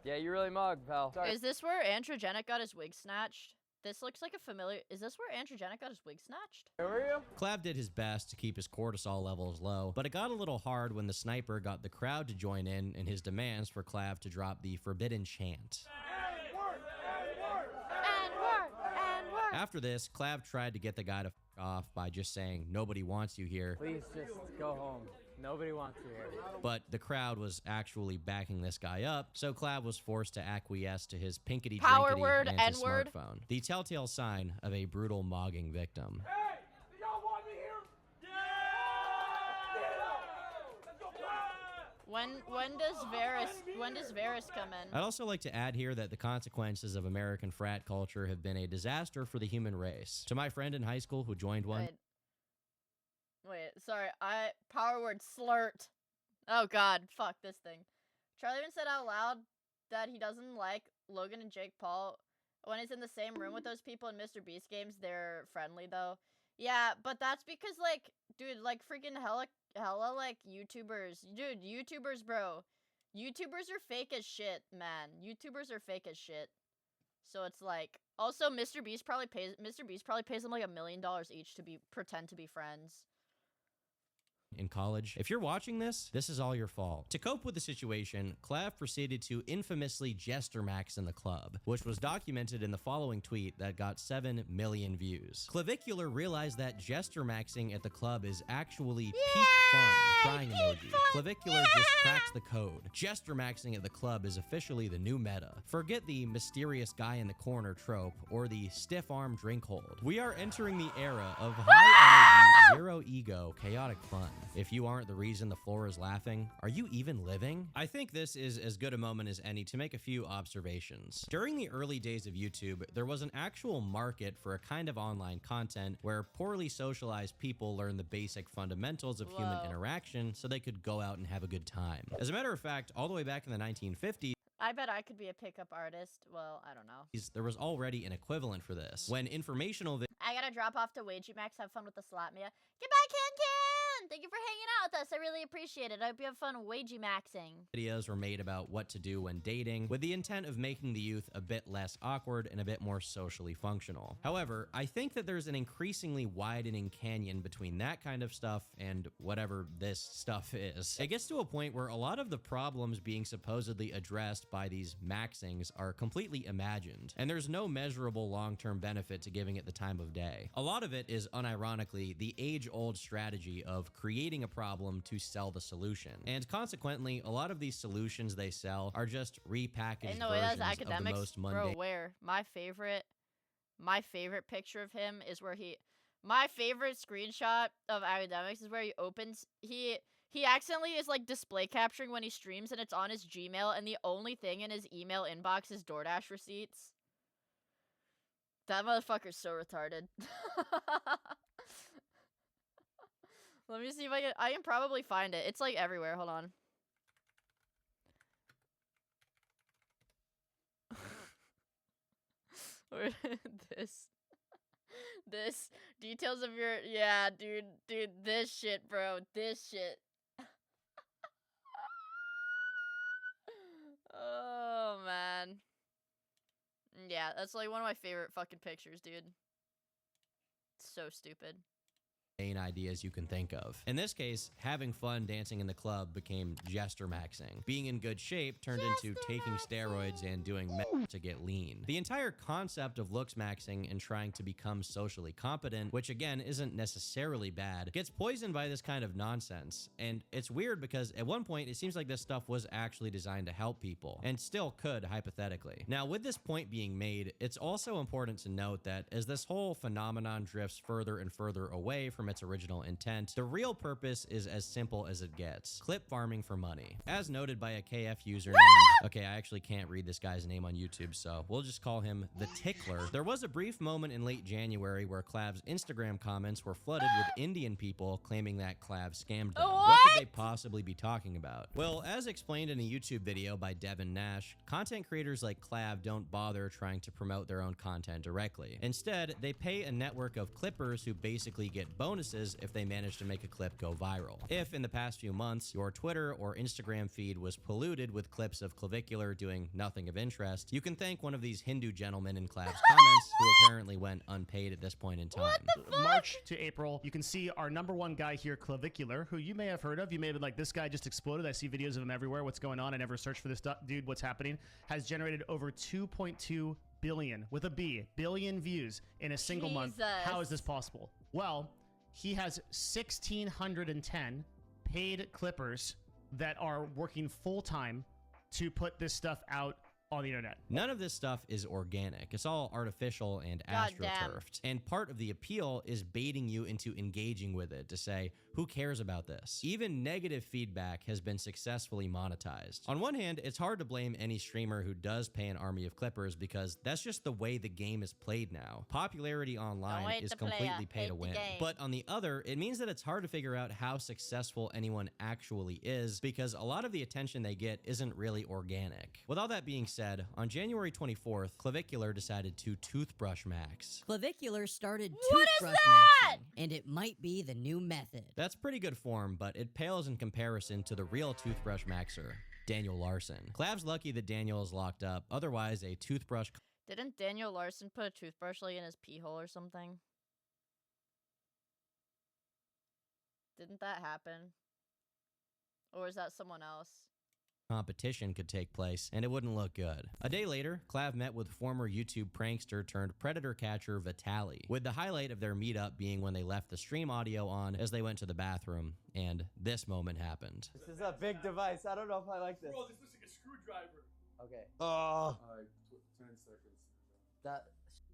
Yeah, you really mug, pal. Sorry. Is this where Androgenic got his wig snatched? This looks like a familiar— Is this where Androgenic got his wig snatched? Where were you? Clav did his best to keep his cortisol levels low, but it got a little hard when the sniper got the crowd to join in his demands for Clav to drop the forbidden chant. After this, Clav tried to get the guy to f off by just saying, "Nobody wants you here." Please just go home. Nobody wants you here. But the crowd was actually backing this guy up, so Clav was forced to acquiesce to his pinkety Power drinkety word, and his N-word. smartphone. The telltale sign of a brutal mogging victim. Hey, do y'all want me here? When does Varys come in? I'd also like to add here that the consequences of American frat culture have been a disaster for the human race. To my friend in high school who joined one— Wait, sorry, power word slurt. Oh god, fuck this thing. Charlie even said out loud that he doesn't like Logan and Jake Paul. When he's in the same room with those people in Mr. Beast games, they're friendly though. Yeah, but that's because, like, dude, like, freaking hella, like, YouTubers. Dude, YouTubers, bro. YouTubers are fake as shit, man. YouTubers are fake as shit. So it's like, also, Mr. Beast probably pays them, like, $1 million each to pretend to be friends. In college. If you're watching this is all your fault. To cope with the situation, Clav proceeded to infamously jester max in the club, which was documented in the following tweet that got 7 million views. Clavicular realized that jester maxing at the club is actually peak fun. Crying emoji. Clavicular just cracks the code. Jester maxing at the club is officially the new meta. Forget the mysterious guy in the corner trope or the stiff arm drink hold. We are entering the era of high energy, zero ego, chaotic fun. If you aren't the reason the floor is laughing, are you even living? I think this is as good a moment as any to make a few observations. During the early days of YouTube, there was an actual market for a kind of online content where poorly socialized people learn the basic fundamentals of human interaction so they could go out and have a good time. As a matter of fact, all the way back in the 1950s, I bet I could be a pickup artist. Well, I don't know. there was already an equivalent for this. When informational I gotta drop off to Wagey Max. Have fun with the SLOP, Miia. Goodbye, Ken! Thank you for hanging out with us. I really appreciate it. I hope you have fun Wagey Maxing. videos were made about what to do when dating, with the intent of making the youth a bit less awkward and a bit more socially functional. However, I think that there's an increasingly widening canyon between that kind of stuff and whatever this stuff is. It gets to a point where a lot of the problems being supposedly addressed by these maxings are completely imagined, and there's no measurable long-term benefit to giving it the time of day. A lot of it is unironically the age-old strategy of creating a problem to sell the solution, and consequently a lot of these solutions they sell are just repackaged versions of the most mundane. Bro, where my favorite picture of him is where my favorite screenshot of academics is where he opens he accidentally is like display capturing when he streams, and it's on his Gmail, and the only thing in his email inbox is DoorDash receipts. That motherfucker's so retarded. Let me see if I can probably find it. It's like everywhere. Hold on. This details of your, yeah, dude, this shit, bro, this shit. Oh man. Yeah, that's like one of my favorite fucking pictures, dude. It's so stupid. Ideas you can think of. In this case, having fun dancing in the club became jester maxing. Being in good shape turned into taking steroids and doing meth to get lean. The entire concept of looks maxing and trying to become socially competent, which again isn't necessarily bad, gets poisoned by this kind of nonsense. And it's weird because at one point it seems like this stuff was actually designed to help people, and still could hypothetically. Now, with this point being made, it's also important to note that as this whole phenomenon drifts further and further away from its original intent, the real purpose is as simple as it gets: clip farming for money. As noted by a KF user named, okay, I actually can't read this guy's name on YouTube, so we'll just call him The Tickler. There was a brief moment in late January where Clav's Instagram comments were flooded with Indian people claiming that Clav scammed them. What could they possibly be talking about? Well, as explained in a YouTube video by Devin Nash, content creators like Clav don't bother trying to promote their own content directly. Instead, they pay a network of clippers who basically get bonuses if they manage to make a clip go viral. If in the past few months your Twitter or Instagram feed was polluted with clips of Clavicular doing nothing of interest, you can thank one of these Hindu gentlemen in Clav's comments who apparently went unpaid at this point in time. March to April, you can see our #1 guy here, Clavicular, who you may have heard of. You may have been like, this guy just exploded. I see videos of him everywhere. What's going on? I never searched for this dude. What's happening? Has generated over 2.2 billion, with a B, billion views in a single month. How is this possible? Well, he has 1,610 paid clippers that are working full-time to put this stuff out on the internet. None of this stuff is organic. It's all artificial and astroturfed. And part of the appeal is baiting you into engaging with it to say, who cares about this? Even negative feedback has been successfully monetized. On one hand, it's hard to blame any streamer who does pay an army of clippers because that's just the way the game is played now. Popularity online is completely pay to win. But on the other, it means that it's hard to figure out how successful anyone actually is because a lot of the attention they get isn't really organic. With all that being said, said, on January 24th, Clavicular decided to toothbrush Max. Clavicular started What is toothbrush that? maxing, and it might be the new method. That's pretty good form, but it pales in comparison to the real toothbrush maxer, Daniel Larson. Clav's lucky that Daniel is locked up, otherwise a toothbrush... Didn't Daniel Larson put a toothbrush like in his pee hole or something? Didn't that happen? Or is that someone else? competition could take place, and it wouldn't look good. A day later, Clav met with former YouTube prankster turned predator catcher Vitaly, with the highlight of their meetup being when they left the stream audio on as they went to the bathroom, and this moment happened. This is a big device. I don't know if I like this. Bro, this looks like a screwdriver. Okay. Oh. 10 seconds. That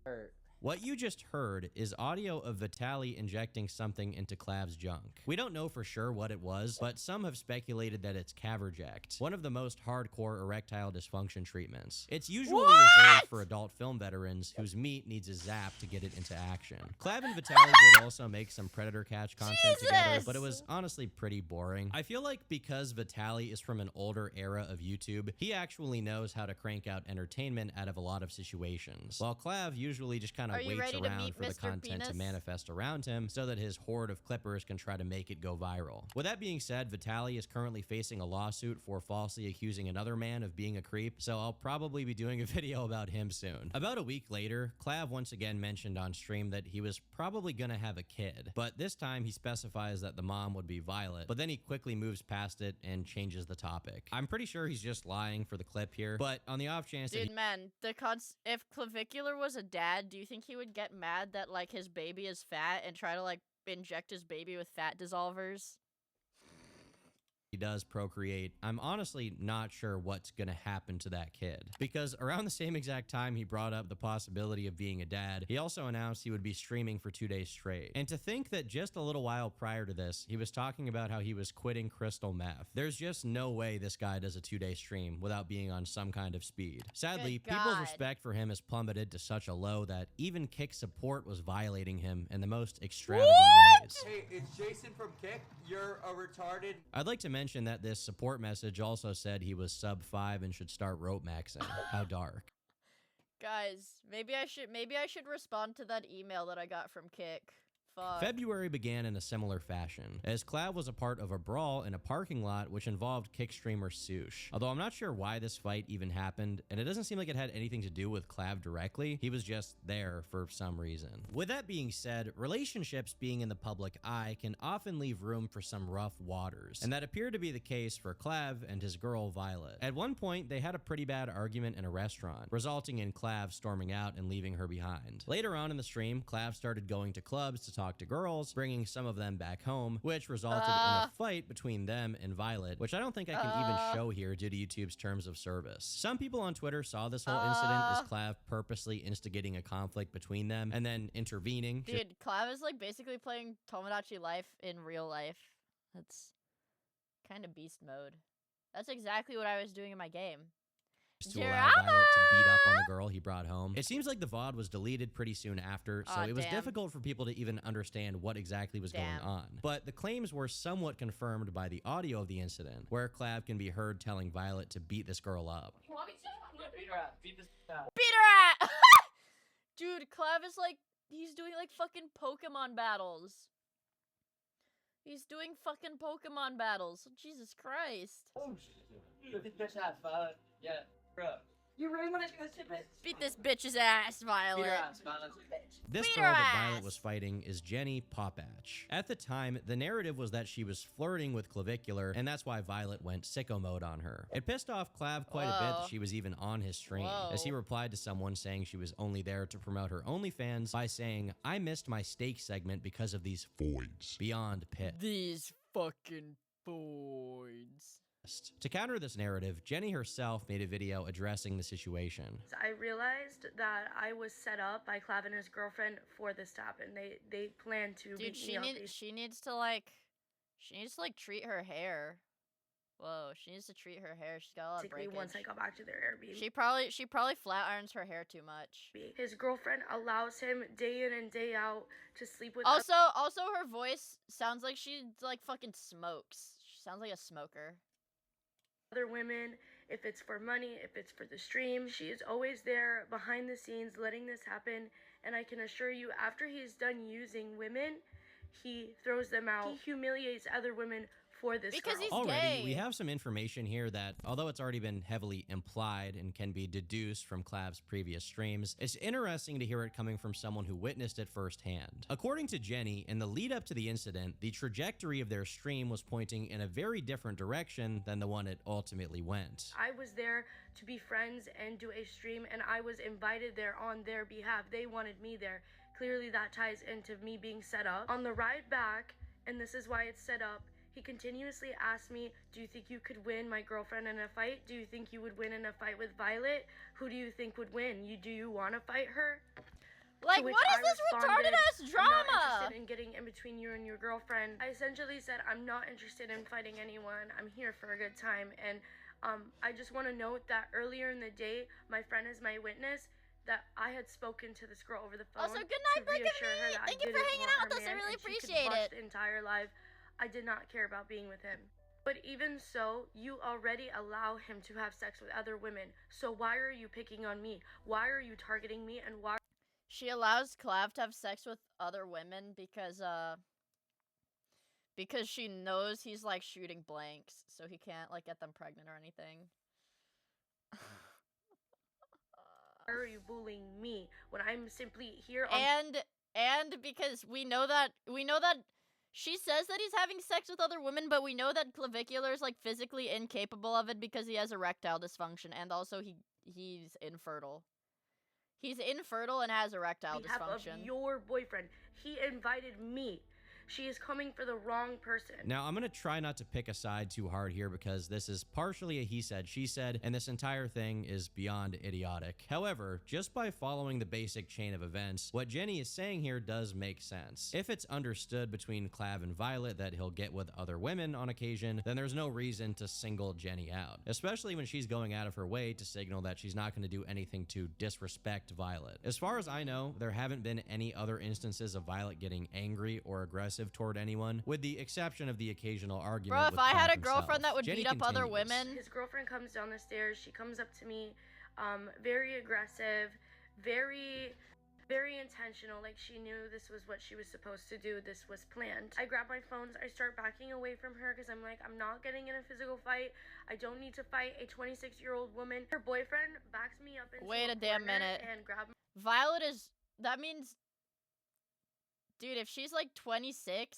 hurt. What you just heard is audio of Vitaly injecting something into Clav's junk. We don't know for sure what it was, but some have speculated that it's Caverject, one of the most hardcore erectile dysfunction treatments. It's usually reserved for adult film veterans whose meat needs a zap to get it into action. Clav and Vitaly did also make some Predator Catch content together, but it was honestly pretty boring. I feel like because Vitaly is from an older era of YouTube, he actually knows how to crank out entertainment out of a lot of situations, while Clav usually just kind of waits around for the content to manifest around him so that his horde of clippers can try to make it go viral. With that being said, Vitaly is currently facing a lawsuit for falsely accusing another man of being a creep, so I'll probably be doing a video about him soon. About a week later, Clav once again mentioned on stream that he was probably gonna have a kid, but this time he specifies that the mom would be Violet, but then he quickly moves past it and changes the topic. I'm pretty sure he's just lying for the clip here, but on the off chance that if Clavicular was a dad, do you think he would get mad that like his baby is fat and try to like inject his baby with fat dissolvers? he does procreate, I'm honestly not sure what's gonna happen to that kid. Because around the same exact time he brought up the possibility of being a dad, he also announced he would be streaming for 2 days straight. And to think that just a little while prior to this, he was talking about how he was quitting crystal meth. There's just no way this guy does a 2-day stream without being on some kind of speed. Sadly, people's respect for him has plummeted to such a low that even Kick support was violating him in the most extravagant ways. Hey, it's Jason from Kick. You're a retarded. I'd like to mention that this support message also said he was sub 5 and should start rope maxing. How dark. Guys, maybe I should respond to that email that I got from Kick. Fuck. February began in a similar fashion, as Clav was a part of a brawl in a parking lot which involved Kick streamer Sush. Although I'm not sure why this fight even happened, and it doesn't seem like it had anything to do with Clav directly. He was just there for some reason. With that being said, relationships being in the public eye can often leave room for some rough waters, and that appeared to be the case for Clav and his girl Violet. At one point, they had a pretty bad argument in a restaurant, resulting in Clav storming out and leaving her behind. Later on in the stream, Clav started going to clubs to talk to girls, bringing some of them back home, which resulted in a fight between them and Violet, which I don't think I can even show here due to YouTube's terms of service. Some people on Twitter saw this whole incident as Clav purposely instigating a conflict between them and then intervening. Dude, Clav is like basically playing Tomodachi Life in real life. That's kind of beast mode. That's exactly what I was doing in my game. To allow Violet to beat up on the girl he brought home. It seems like the VOD was deleted pretty soon after, so it was difficult for people to even understand what exactly was going on. But the claims were somewhat confirmed by the audio of the incident, where Clav can be heard telling Violet to beat this girl up. Beat her at. Beat this at. Beat her at! Dude, Clav is like, he's doing like fucking Pokemon battles. He's doing fucking Pokemon battles. Jesus Christ. Oh shit. Beat this bitch ass, Violet. Yeah. Bro, you really want to do this shit, bitch? Beat this bitch's ass, Violet. Beat her ass, Violet. This girl that Violet was fighting is Jenny Popatch. At the time, the narrative was that she was flirting with Clavicular, and that's why Violet went sicko mode on her. It pissed off Clav quite a bit that she was even on his stream, as he replied to someone saying she was only there to promote her OnlyFans by saying, "I missed my steak segment because of these voids beyond pit." These fucking voids. To counter this narrative, Jenny herself made a video addressing the situation. I realized that I was set up by Clav and his girlfriend for this to happen. They plan to beat me up. She needs to like treat her hair. Whoa, she needs to treat her hair. She's got a lot of breakage. Once I got back to their Airbnb. She probably flat irons her hair too much. His girlfriend allows him day in and day out to sleep with. Also her voice sounds like she like fucking smokes. She sounds like a smoker. Other women, if it's for money, if it's for the stream. She is always there behind the scenes letting this happen, and I can assure you, after he's done using women, he throws them out. He humiliates other women for this because girl. he's Already, we gay. have some information here that, although it's already been heavily implied and can be deduced from Clav's previous streams, it's interesting to hear it coming from someone who witnessed it firsthand. According to Jenny, in the lead up to the incident, the trajectory of their stream was pointing in a very different direction than the one it ultimately went. I was there to be friends and do a stream, and I was invited there on their behalf. They wanted me there. Clearly that ties into me being set up. On the ride back, and this is why it's set up, he continuously asked me, do you think you could win my girlfriend in a fight? Do you think you would win in a fight with Violet? Who do you think would win? Do you want to fight her? Like, To which what is I this responded, retarded-ass I'm not drama? interested in getting in between you and your girlfriend. I essentially said, I'm not interested in fighting anyone. I'm here for a good time. And I just want to note that earlier in the day, my friend is my witness, that I had spoken to this girl over the phone. Also, good night, to Brick and reassure her Me. that Thank I you for didn't hanging want out her with us. I man, really and she could appreciate bust it. the entire life. I did not care about being with him. But even so, you already allow him to have sex with other women. So why are you picking on me? Why are you targeting me? And why? She allows Clav to have sex with other women because she knows he's like shooting blanks, so he can't like get them pregnant or anything. Why are you bullying me when I'm simply here on? And because we know that she says that he's having sex with other women, but we know that Clavicular is like physically incapable of it because he has erectile dysfunction, and also he's infertile. He's infertile and has erectile behalf dysfunction. Of your boyfriend. He invited me. She is coming for the wrong person. Now, I'm going to try not to pick a side too hard here because this is partially a he said, she said, and this entire thing is beyond idiotic. However, just by following the basic chain of events, what Jenny is saying here does make sense. If it's understood between Clav and Violet that he'll get with other women on occasion, then there's no reason to single Jenny out, especially when she's going out of her way to signal that she's not going to do anything to disrespect Violet. As far as I know, there haven't been any other instances of Violet getting angry or aggressive toward anyone, with the exception of the occasional argument. Bro, if with I had Clav a girlfriend himself. that would Jenny beat up other continues. women. His girlfriend comes down the stairs. She comes up to me, very aggressive, very intentional, like she knew this was what she was supposed to do. This was planned. I grab my phones. I start backing away from her because I'm like, I'm not getting in a physical fight. I don't need to fight a 26-year-old woman. Her boyfriend backs me up into Wait a damn corner minute. and grab Violet is... That means... Dude, if she's like 26...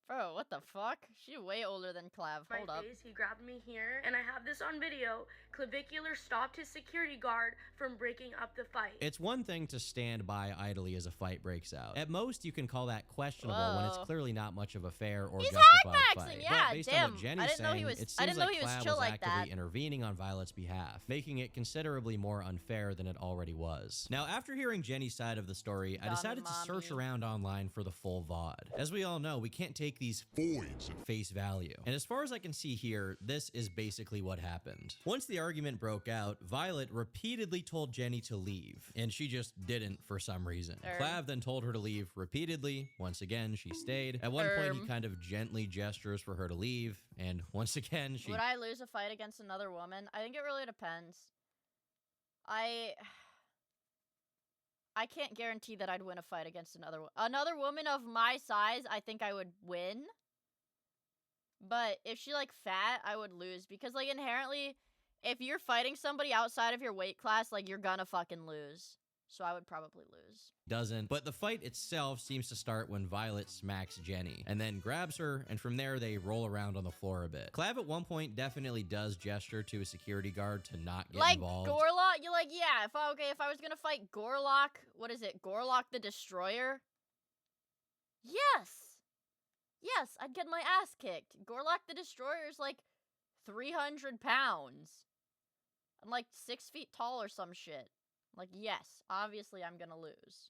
Bro, what the fuck? She's way older than Clav. Hold up. face. He grabbed me here, and I have this on video. Clavicular stopped his security guard from breaking up the fight. It's one thing to stand by idly as a fight breaks out. At most, you can call that questionable when it's Whoa. clearly not much of a fair or He's justified high-maxing, fight. yeah, But based damn. on what Jenny's I didn't know saying, he was- it I seems didn't know like he was Clav chill was like actively that. intervening on Violet's behalf, making it considerably more unfair than it already was. Now, after hearing Jenny's side of the story, I decided to search around online for the full VOD. As we all know, we can't take these voids at face value. And as far as I can see here, this is basically what happened. Once the argument broke out, Violet repeatedly told Jenny to leave, and she just didn't for some reason. Clav then told her to leave repeatedly. Once again, she stayed. At one point, he kind of gently gestures for her to leave, and once again, she... Would I lose a fight against another woman? I think it really depends. I can't guarantee that I'd win a fight against another woman of my size. I think I would win. But if she like fat, I would lose because like inherently, if you're fighting somebody outside of your weight class, like you're gonna fucking lose. So I would probably lose. Doesn't, but the fight itself seems to start when Violet smacks Jenny and then grabs her, and from there they roll around on the floor a bit. Clav at one point definitely does gesture to a security guard to not get like involved. Gorlock, you're like, yeah, if I was gonna fight Gorlock, what is it? Gorlock the Destroyer? Yes, I'd get my ass kicked. Gorlock the Destroyer is like 300 pounds. I'm like 6 feet tall or some shit. Like, yes, obviously I'm gonna lose.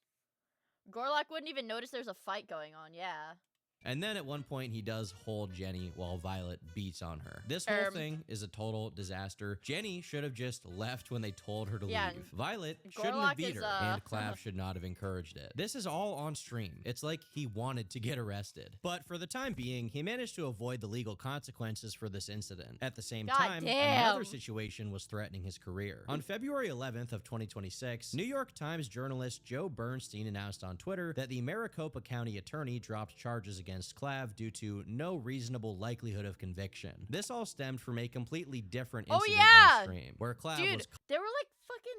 Gorlock wouldn't even notice there's a fight going on, yeah. And then at one point, he does hold Jenny while Violet beats on her. This whole thing is a total disaster. Jenny should have just left when they told her to leave. Violet shouldn't have beat her, and Clav should not have encouraged it. This is all on stream. It's like he wanted to get arrested. But for the time being, he managed to avoid the legal consequences for this incident. At the same time, another situation was threatening his career. On February 11th of 2026, New York Times journalist Joe Bernstein announced on Twitter that the Maricopa County attorney dropped charges against Clav due to no reasonable likelihood of conviction. This all stemmed from a completely different incident on stream, where Clav was there were like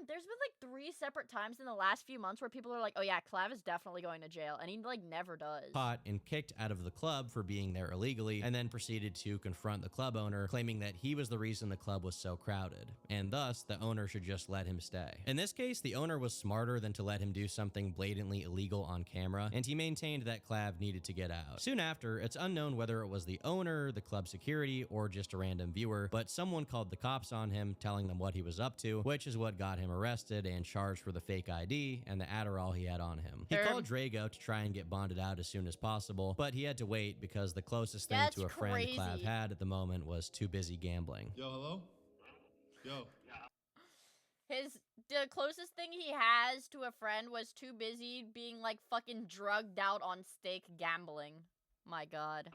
there's been like 3 separate times in the last few months where people are like, oh yeah, Clav is definitely going to jail, and he like never does. Caught and kicked out of the club for being there illegally, and then proceeded to confront the club owner, claiming that he was the reason the club was so crowded, and thus the owner should just let him stay. In this case, the owner was smarter than to let him do something blatantly illegal on camera, and he maintained that Clav needed to get out. Soon after, it's unknown whether it was the owner, the club security, or just a random viewer, but someone called the cops on him, telling them what he was up to, which is what got him arrested and charged for the fake ID and the Adderall he had on him. He called Drago to try and get bonded out as soon as possible, but he had to wait because the closest thing to a friend Clav had at the moment was too busy gambling. Yo, hello? Yo. The closest thing he has to a friend was too busy being like fucking drugged out on stake gambling. My god.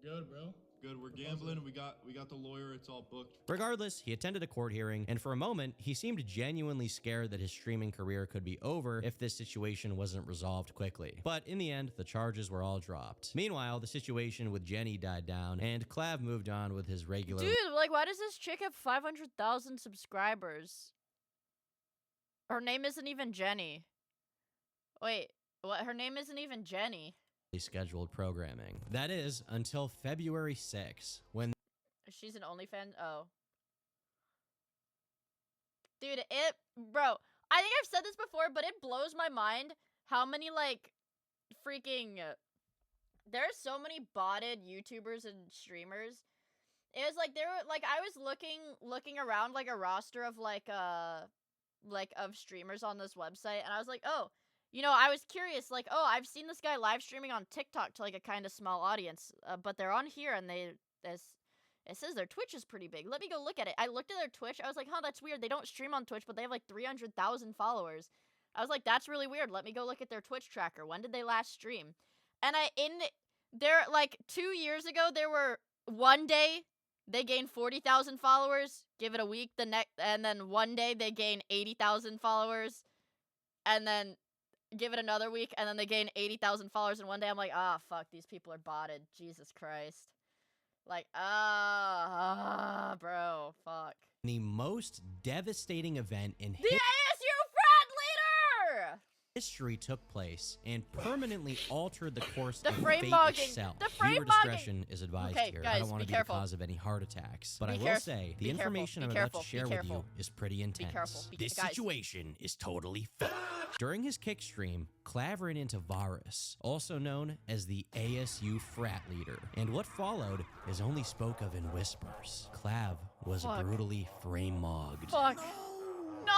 Good, bro. Good, we're gambling. We got the lawyer. It's all booked. Regardless, he attended a court hearing, and for a moment, he seemed genuinely scared that his streaming career could be over if this situation wasn't resolved quickly. But in the end, the charges were all dropped. Meanwhile, the situation with Jenny died down, and Clav moved on with his regular— Dude, like, why does this chick have 500,000 subscribers? Her name isn't even Jenny. Wait, what? Her name isn't even Jenny. scheduled programming. That is until February 6th, when she's an OnlyFans. Oh, dude, bro, I think I've said this before, but it blows my mind how many like freaking there's so many botted YouTubers and streamers. It was like there were like I was looking around like a roster of like of streamers on this website, and I was like, oh, you know, I was curious, like, oh, I've seen this guy live streaming on TikTok to like a kind of small audience, but they're on here and it says their Twitch is pretty big. Let me go look at it. I looked at their Twitch. I was like, huh, that's weird. They don't stream on Twitch, but they have like 300,000 followers. I was like, that's really weird. Let me go look at their Twitch tracker. When did they last stream? And they're like 2 years ago, there were one day they gained 40,000 followers. Give it a week, and then one day they gain 80,000 followers, and then give it another week, and then they gain 80,000 followers in one day. I'm like, ah, fuck, these people are botted. Jesus Christ. Like, bro, fuck. The most devastating event in the ASU frat leader! History took place and permanently altered the course the of frame fate mugging. itself. The frame Viewer discretion is advised okay, here. Guys, I don't want to be careful. the cause of any heart attacks, but be I will careful. say the be information careful. I'm about to share with you is pretty intense. Be careful. This guys. situation is totally fucked. During his kick stream, Clav ran into Varus, also known as the ASU frat leader, and what followed is only spoke of in whispers. Clav was brutally frame-mugged. Fuck. No!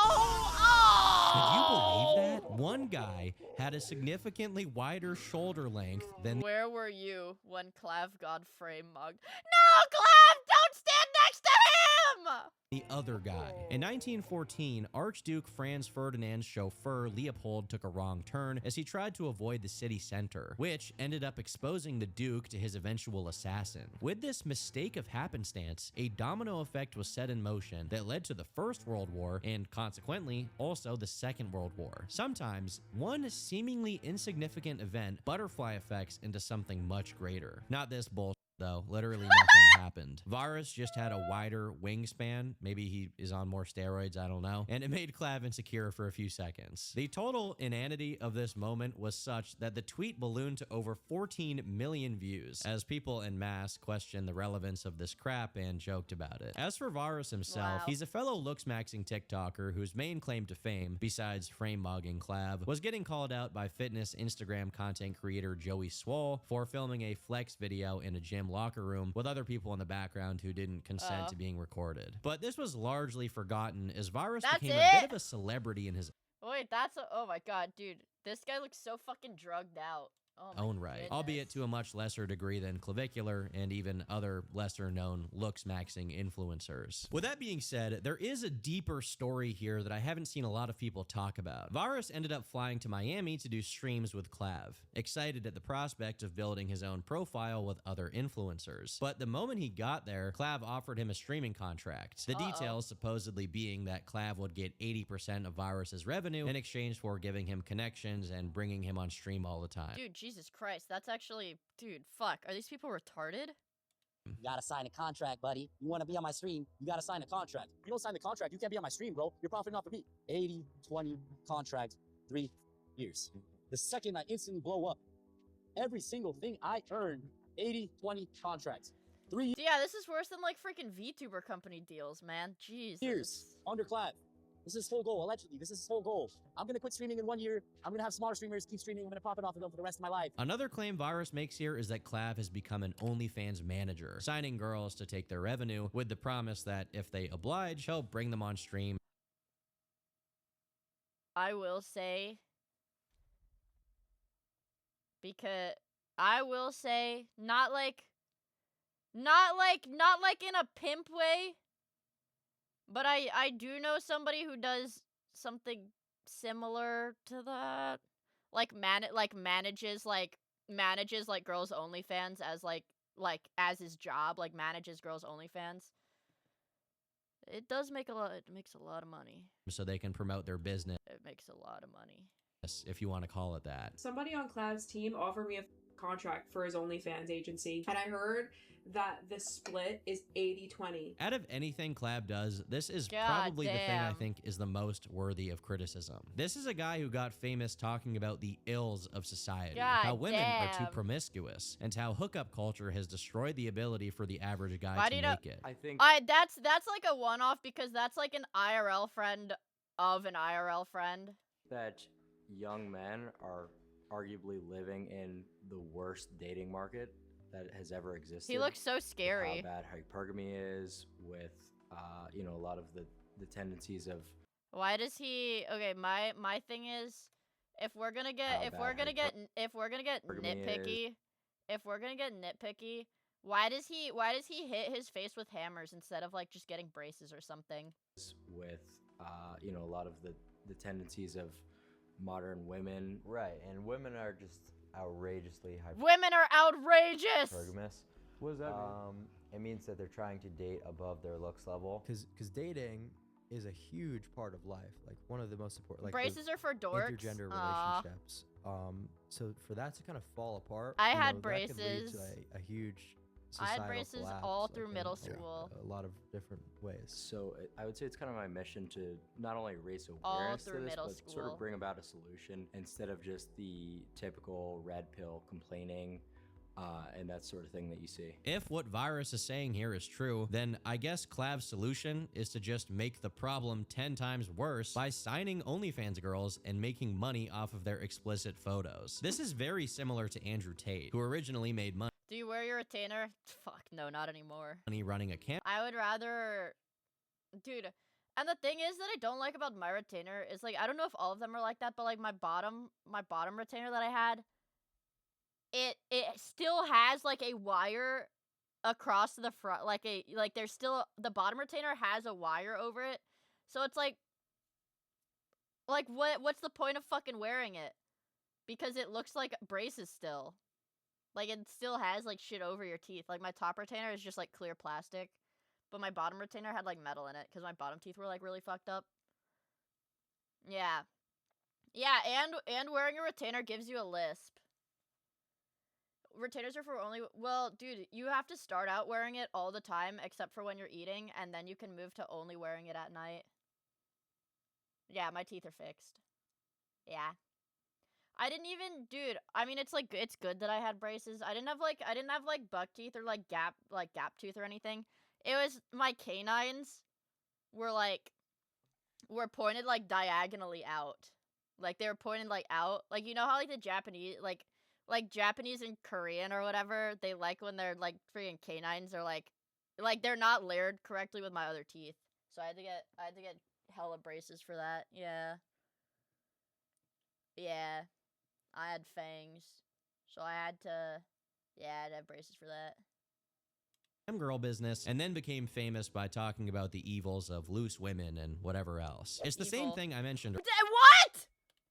Could you believe that? One guy had a significantly wider shoulder length than— Where were you when Clav got frame mugged? No, Clav! Don't stand next to him! the other guy. In 1914, Archduke Franz Ferdinand's chauffeur Leopold took a wrong turn as he tried to avoid the city center, which ended up exposing the Duke to his eventual assassin. With this mistake of happenstance, a domino effect was set in motion that led to the First World War and, consequently, also the Second World War. Sometimes, one seemingly insignificant event butterfly effects into something much greater. Not this bullshit, though. Literally nothing happened. Varus just had a wider wingspan. Maybe he is on more steroids, I don't know. And it made Clav insecure for a few seconds. The total inanity of this moment was such that the tweet ballooned to over 14 million views, as people en masse questioned the relevance of this crap and joked about it. As for Varus himself, he's a fellow looks-maxing TikToker whose main claim to fame, besides frame-mugging Clav, was getting called out by fitness Instagram content creator Joey Swole for filming a flex video in a gym locker room with other people in the background who didn't consent to being recorded. But this was largely forgotten as Varus became a bit of a celebrity in his— Wait, oh my god, dude. This guy looks so fucking drugged out. Oh my own right, goodness. albeit to a much lesser degree than Clavicular and even other lesser known looks maxing influencers. With that being said, there is a deeper story here that I haven't seen a lot of people talk about. Varus ended up flying to Miami to do streams with Clav, excited at the prospect of building his own profile with other influencers. But the moment he got there, Clav offered him a streaming contract. The details supposedly being that Clav would get 80% of Varus's revenue in exchange for giving him connections and bringing him on stream all the time. Dude, Jesus Christ, that's actually, dude, fuck. Are these people retarded? You gotta sign a contract, buddy. You wanna be on my stream, you gotta sign a contract. If you don't sign the contract, you can't be on my stream, bro. You're profiting off of me. 80-20 contract, 3 years. The second I instantly blow up, every single thing I earn, 80-20 contracts. 3 years. Yeah, this is worse than like freaking VTuber company deals, man. Jesus. Years under Clav. This is his whole goal, allegedly. This is his whole goal. I'm gonna quit streaming in 1 year. I'm gonna have smaller streamers keep streaming. I'm gonna profit off of them for the rest of my life. Another claim Varus makes here is that Clav has become an OnlyFans manager, signing girls to take their revenue with the promise that if they oblige, he'll bring them on stream. I will say, because I will say, not like in a pimp way, but I do know somebody who does something similar to that, like manages girls OnlyFans as like as his job, like manages girls OnlyFans. It does make a lot. It makes a lot of money. So they can promote their business, It makes a lot of money. if you want to call it that. Somebody on Clav's team offered me a contract for his OnlyFans agency, and I heard that the split is 80-20. Out of anything Clav does, this is God probably the thing I damn. think is the most worthy of criticism. This is a guy who got famous talking about the ills of society, God how women are too damn. promiscuous, and how hookup culture has destroyed the ability for the average guy Why to do you make know- it. I think That's like a one-off because that's like an IRL friend of an IRL friend. that young men are arguably living in the worst dating market that has ever existed. He looks so with scary. How bad hypergamy is, with you know, a lot of the tendencies of Why does he? Okay, my thing is, if we're gonna get Hypergamy nitpicky, why does he hit his face with hammers instead of like just getting braces or something? with you know, a lot of the tendencies of modern women. Right, and women are just outrageously Women are outrageous. hypergamous. What does that mean? It means that they're trying to date above their looks level. Because dating is a huge part of life, like one of the most important. Like Braces are for dorks. Intergender Aw. relationships. So for that to kind of fall apart, I you had know, that could lead braces. to a huge. I had societal braces collapse, all like, through in middle school. A lot of different ways. So I would say it's kind of my mission to not only raise All awareness to through this, middle but sort school. of bring about a solution instead of just the typical red pill complaining and that sort of thing that you see. If what Virus is saying here is true, then I guess Clav's solution is to just make the problem 10 times worse by signing OnlyFans girls and making money off of their explicit photos. This is very similar to Andrew Tate, who originally made money Do you wear your retainer? Fuck, no, not anymore. running a camp. I would rather, dude. And the thing is that I don't like about my retainer is like I don't know if all of them are like that, but like my bottom retainer that I had, it still has like a wire across the front, like there's still the bottom retainer has a wire over it, so it's like what's the point of fucking wearing it? Because it looks like braces still. Like, it still has, like, shit over your teeth. Like, my top retainer is just, like, clear plastic. But my bottom retainer had, like, metal in it. Because my bottom teeth were, like, really fucked up. Yeah. Yeah, and wearing a retainer gives you a lisp. Retainers are for only... Well, dude, you have to start out wearing it all the time. Except for when you're eating. And then you can move to only wearing it at night. Yeah, my teeth are fixed. Yeah. I didn't even, dude, I mean, it's good that I had braces. I didn't have buck teeth or like gap tooth or anything. It was my canines were pointed like diagonally out. Like they were pointed like out. Like, you know how like the Japanese, like Japanese and Korean or whatever, they like when their like freaking canines are like they're not layered correctly with my other teeth. So I had to get hella braces for that. Yeah. Yeah. I had fangs. So I had to, yeah, I had to have braces for that. Girl business, and then became famous by talking about the evils of loose women and whatever else. It's the same thing I mentioned. What?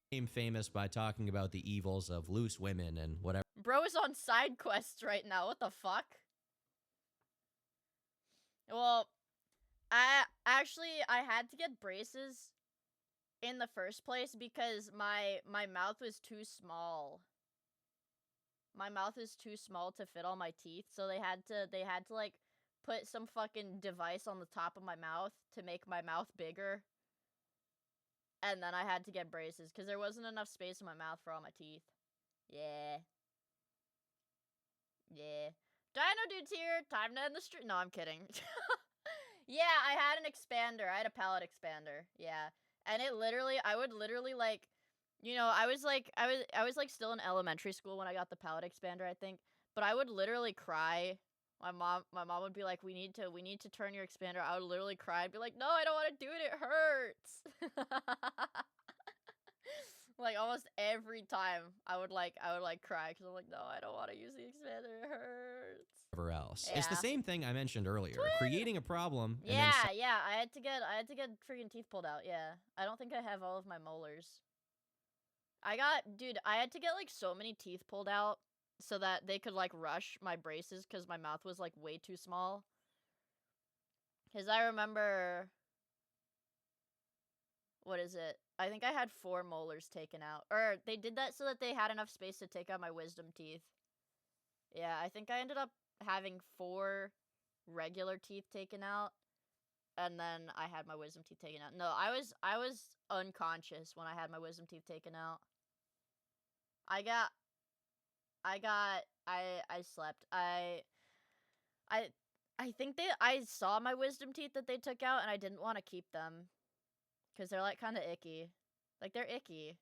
Became famous by talking about the evils of loose women and whatever. Bro is on side quests right now. What the fuck? Well, I had to get braces in the first place because my mouth was too small. My mouth is too small to fit all my teeth, so they had to like put some fucking device on the top of my mouth to make my mouth bigger. And then I had to get braces because there wasn't enough space in my mouth for all my teeth. Yeah. Yeah. Dino Dude's here. Time to end the stream. No, I'm kidding. Yeah, I had an expander. I had a palate expander. Yeah. And it literally, I would literally like, you know, I was like still in elementary school when I got the palate expander, I think. But I would literally cry. My mom would be like, we need to turn your expander. I would literally cry and be like, no, I don't want to do it. It hurts. Like almost every time I would cry because I'm like, no, I don't want to use the expander. It hurts. Whatever else. Yeah. It's the same thing I mentioned earlier. Creating a problem. And Yeah, then yeah. I had to get freaking teeth pulled out. Yeah. I don't think I have all of my molars. I had to get like so many teeth pulled out so that they could like rush my braces because my mouth was like way too small. Because I remember, what is it? I think I had 4 molars taken out. Or they did that so that they had enough space to take out my wisdom teeth. Yeah, I think I ended up having 4 regular teeth taken out. And then I had my wisdom teeth taken out. No, I was unconscious when I had my wisdom teeth taken out. I slept. I think I saw my wisdom teeth that they took out and I didn't want to keep them. Because they're like kind of icky. Like they're icky.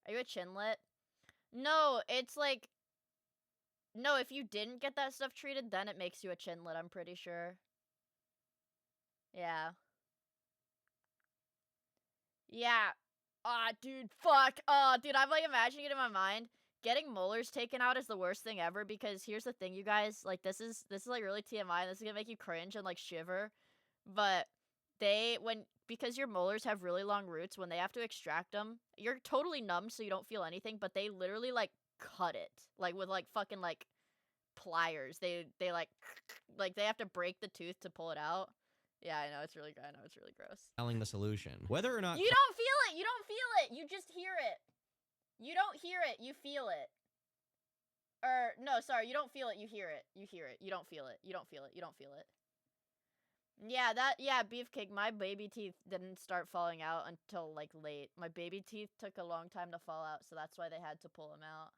Are you a chinlet? No, it's like, no, if you didn't get that stuff treated, then it makes you a chinlet, I'm pretty sure. Yeah. Yeah. Dude, fuck. Dude, I'm like imagining it in my mind. Getting molars taken out is the worst thing ever because here's the thing, you guys. Like, this is like really TMI and this is gonna make you cringe and like shiver. But because your molars have really long roots, when they have to extract them, you're totally numb so you don't feel anything, but they literally like cut it. Like with like fucking like pliers. They like they have to break the tooth to pull it out. Yeah, I know it's really gross. telling the solution. Whether or not You don't feel it. You don't feel it. You just hear it. You don't hear it. You feel it. Or no, sorry, you don't feel it. You hear it. You hear it. You don't feel it. You don't feel it. You don't feel it. Yeah, Beefcake, my baby teeth didn't start falling out until like late. My baby teeth took a long time to fall out, so that's why they had to pull them out.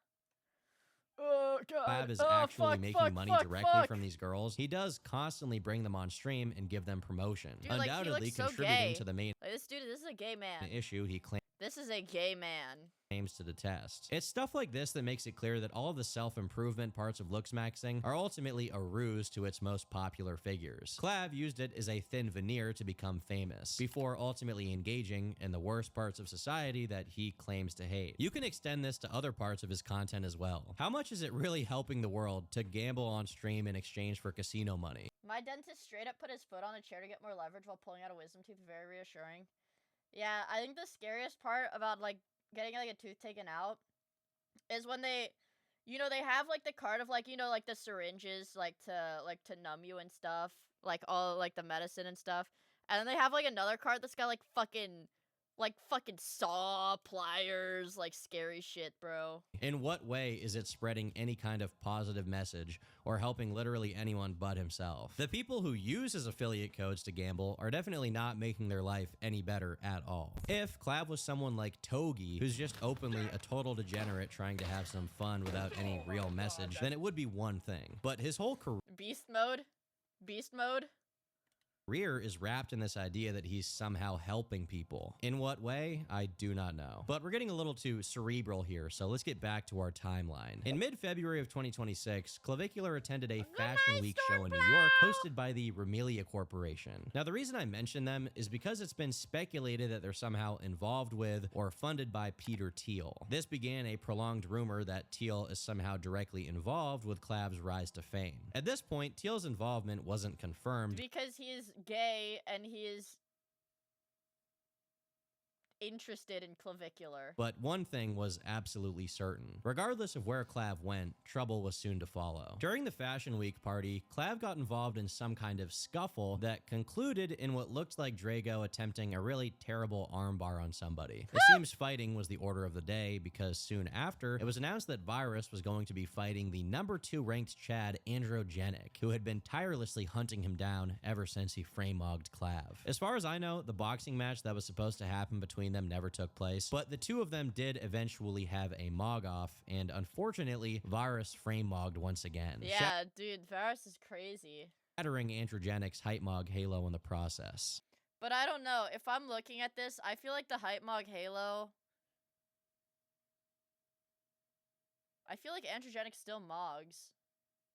Oh god. Lab is actually making money directly from these girls. He does constantly bring them on stream and give them promotion. Dude, like, undoubtedly so contributing gay. to the main Like, this is a gay man. issue he claims. This is a gay man. Aims to detest. It's stuff like this that makes it clear that all of the self-improvement parts of looks maxing are ultimately a ruse to its most popular figures. Clav used it as a thin veneer to become famous, before ultimately engaging in the worst parts of society that he claims to hate. You can extend this to other parts of his content as well. How much is it really helping the world to gamble on stream in exchange for casino money? My dentist straight up put his foot on a chair to get more leverage while pulling out a wisdom tooth. Very reassuring. Yeah, I think the scariest part about like getting like a tooth taken out is when they, you know, they have like the card of like, you know, like the syringes like to numb you and stuff, like all like the medicine and stuff, and then they have like another card that's got like fucking saw, pliers, like scary shit, bro. In what way is it spreading any kind of positive message or helping literally anyone but himself? The people who use his affiliate codes to gamble are definitely not making their life any better at all. If Clav was someone like Togi, who's just openly a total degenerate trying to have some fun without any real message, then it would be one thing. But his whole career Beast mode? career is wrapped in this idea that he's somehow helping people. In what way? I do not know. But we're getting a little too cerebral here, so let's get back to our timeline. In mid-February of 2026, Clavicular attended a Fashion Week show in New York hosted by the Miia Corporation. Now, the reason I mention them is because it's been speculated that they're somehow involved with or funded by Peter Thiel. This began a prolonged rumor that Thiel is somehow directly involved with Clav's rise to fame. At this point, Thiel's involvement wasn't confirmed Because he is gay and he is interested in Clavicular. but one thing was absolutely certain. Regardless of where Clav went, trouble was soon to follow. During the Fashion Week party, Clav got involved in some kind of scuffle that concluded in what looked like Drago attempting a really terrible armbar on somebody. It seems fighting was the order of the day because soon after, it was announced that Virus was going to be fighting the #2 ranked Chad Androgenic, who had been tirelessly hunting him down ever since he frame-mogged Clav. As far as I know, the boxing match that was supposed to happen between them never took place, but the two of them did eventually have a mog-off, and unfortunately, Virus frame-mogged once again. Yeah, dude, Varus is crazy. Shattering Androgenic's hype mog Halo in the process. But I don't know. If I'm looking at this, I feel like the Hype Mog Halo... I feel like Androgenic still mogs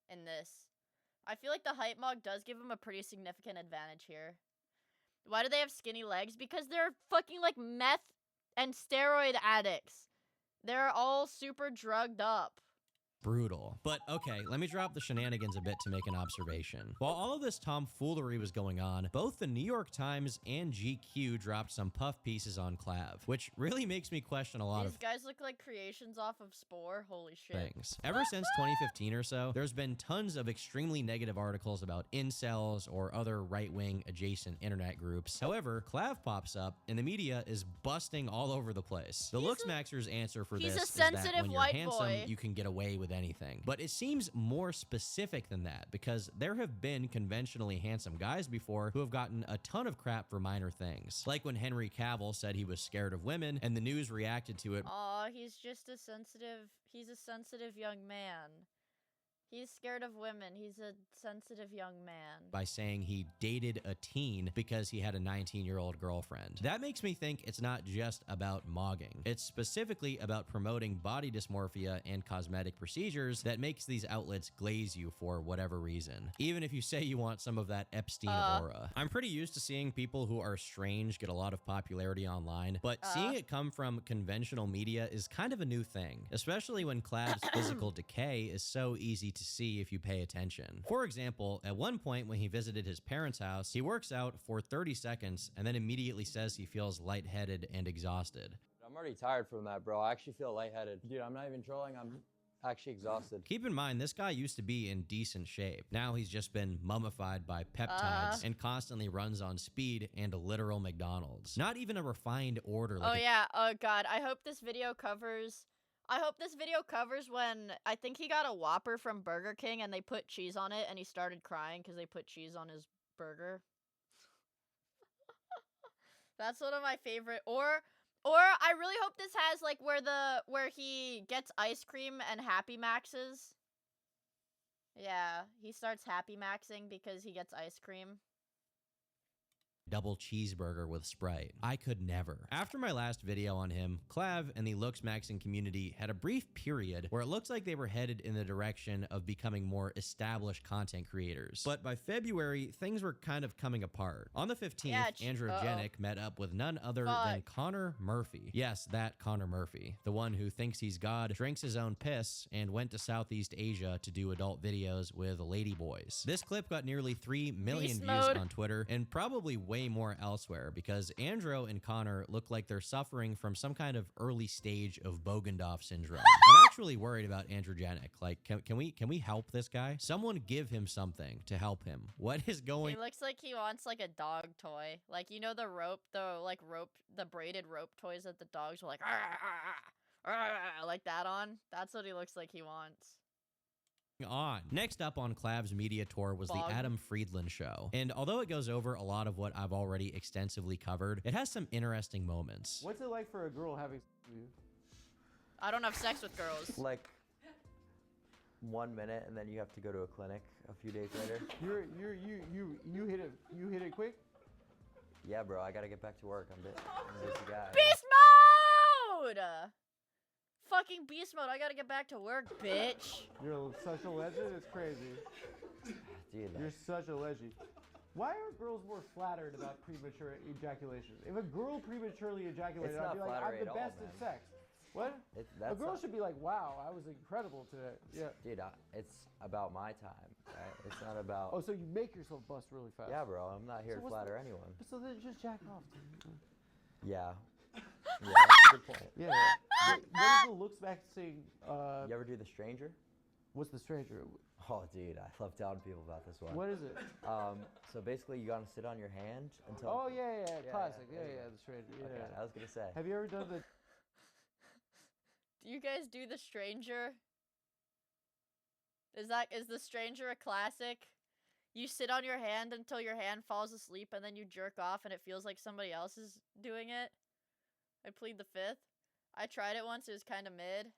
in this. I feel like the Hype Mog does give him a pretty significant advantage here. Why do they have skinny legs? Because they're fucking like meth and steroid addicts. They're all super drugged up. Brutal. But okay, let me drop the shenanigans a bit to make an observation. While all of this tomfoolery was going on, both the New York Times and GQ dropped some puff pieces on Clav, which really makes me question a lot These of guys look like creations off of Spore. Holy shit. things. Ever since 2015 or so, there's been tons of extremely negative articles about incels or other right-wing adjacent internet groups. However, Clav pops up and the media is busting all over the place. The Looks Maxer's answer for he's this a is that sensitive when you're white handsome, boy. you can get away with anything. But it seems more specific than that because there have been conventionally handsome guys before who have gotten a ton of crap for minor things. Like when Henry Cavill said he was scared of women and the news reacted to it. Aw, he's just a sensitive young man. He's scared of women. He's a sensitive young man. By saying he dated a teen because he had a 19-year-old girlfriend. That makes me think it's not just about mogging. It's specifically about promoting body dysmorphia and cosmetic procedures that makes these outlets glaze you for whatever reason. Even if you say you want some of that Epstein aura. I'm pretty used to seeing people who are strange get a lot of popularity online, but seeing it come from conventional media is kind of a new thing, especially when Clav's physical decay is so easy to see if you pay attention. For example, at one point when he visited his parents' house, he works out for 30 seconds and then immediately says he feels lightheaded and exhausted. I'm already tired from that, bro. I actually feel lightheaded. Dude, I'm not even trolling. I'm actually exhausted. Keep in mind, this guy used to be in decent shape. Now he's just been mummified by peptides and constantly runs on speed and a literal McDonald's. Not even a refined order. Oh yeah, oh god, I hope this video covers when I think he got a Whopper from Burger King and they put cheese on it and he started crying because they put cheese on his burger. That's one of my favorite. Or I really hope this has like where he gets ice cream and Happy Maxes. Yeah, he starts Happy Maxing because he gets ice cream. Double cheeseburger with Sprite. I could never. After my last video on him, Clav and the Looks Maxing community had a brief period where it looks like they were headed in the direction of becoming more established content creators. But by February, things were kind of coming apart. On the 15th, Androgenic met up with none other than Connor Murphy. Yes, that Connor Murphy. The one who thinks he's God, drinks his own piss, and went to Southeast Asia to do adult videos with ladyboys. This clip got nearly 3 million views on Twitter and probably way more elsewhere because Andro and Connor look like they're suffering from some kind of early stage of Bogendorf syndrome. I'm actually worried about Androgenic. Like, can we help this guy? Someone give him something to help him. What is going? He looks like he wants like a dog toy. Like, you know the braided rope toys that the dogs were like that on? That's what he looks like he wants. On. Next up on Clav's media tour was the Adam Friedland show. And although it goes over a lot of what I've already extensively covered, it has some interesting moments. What's it like for a girl having I don't have sex with girls. Like 1 minute, and then you have to go to a clinic a few days later. You hit it quick? Yeah, bro, I gotta get back to work. I'm a busy guy. Beast mode! Fucking beast mode. I gotta get back to work, bitch. You're such a legend. It's crazy. Dude, you're such a legend. Why are girls more flattered about premature ejaculation? If a girl prematurely ejaculated, It's I'd be not like, I'm flattery the at all, best man. at sex. What? A girl should be like, wow, I was incredible today. Yeah. Dude, it's about my time, right? It's not about... Oh, so you make yourself bust really fast. Yeah, bro, I'm not here So to what's flatter the- anyone. So then just jack off. Yeah. Yeah, that's a good point. Yeah. What is the looks back saying? You ever do the stranger? What's the stranger? Oh, dude, I love telling people about this one. What is it? So basically, you gotta sit on your hand until... Oh, yeah, classic. there you Yeah, go. the stranger. Yeah. Okay, I was gonna say. Have you ever done the... Do you guys do the stranger? Is the stranger a classic? You sit on your hand until your hand falls asleep and then you jerk off and it feels like somebody else is doing it? I plead the fifth. I tried it once, it was kind of mid.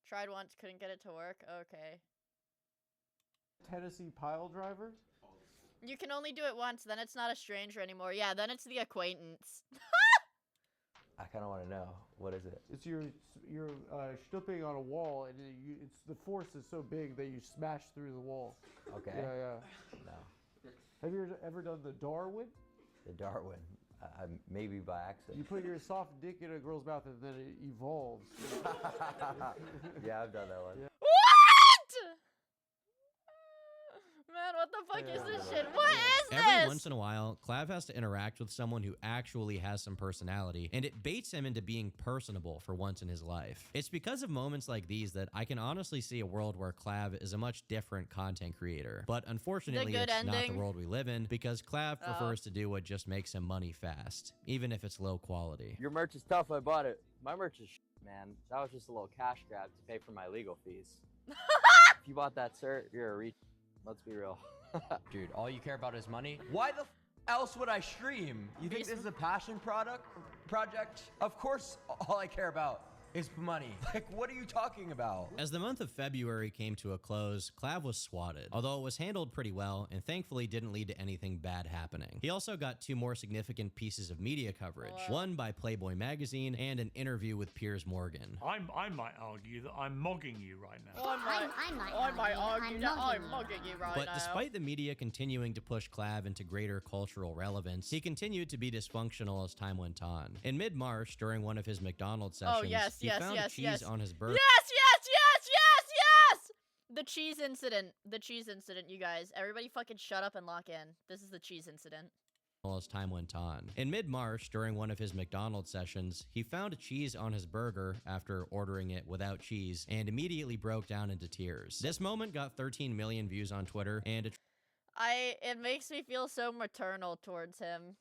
Tried once, couldn't get it to work. Okay. Tennessee pile driver? You can only do it once, then it's not a stranger anymore. Yeah, then it's the acquaintance. I kind of want to know. What is it? It's you're stooping on a wall, and it's the force is so big that you smash through the wall. Okay. Yeah. No. Have you ever done the Darwin? The Darwin. Maybe by accident. You put your soft dick in a girl's mouth, and then it evolves. Yeah, I've done that one. Yeah. What? Man, what the fuck is this shit? What is this? Every once in a while, Clav has to interact with someone who actually has some personality, and it baits him into being personable for once in his life. It's because of moments like these that I can honestly see a world where Clav is a much different content creator. But unfortunately, it's not the world we live in, because Clav prefers to do what just makes him money fast, even if it's low quality. Your merch is tough, I bought it. My merch is man. That was just a little cash grab to pay for my legal fees. If you bought that, sir, you're a reach. Let's be real. Dude, all you care about is money? Why the else would I stream? You think this is a passion project? Of course, all I care about is money. Like, what are you talking about? As the month of February came to a close, Clav was swatted, although it was handled pretty well and thankfully didn't lead to anything bad happening. He also got 2 more significant pieces of media coverage, one by Playboy magazine and an interview with Piers Morgan. I might argue that I'm mogging you right now. I might argue that I'm mugging you right But now. despite the media continuing to push Clav into greater cultural relevance, he continued to be dysfunctional as time went on. In mid-March, during one of his McDonald's sessions, he found cheese on his burger. Yes! The cheese incident, you guys. Everybody fucking shut up and lock in. This is the cheese incident. As time went on. In mid-March, during one of his McDonald's sessions, he found cheese on his burger after ordering it without cheese and immediately broke down into tears. This moment got 13 million views on Twitter, and it makes me feel so maternal towards him.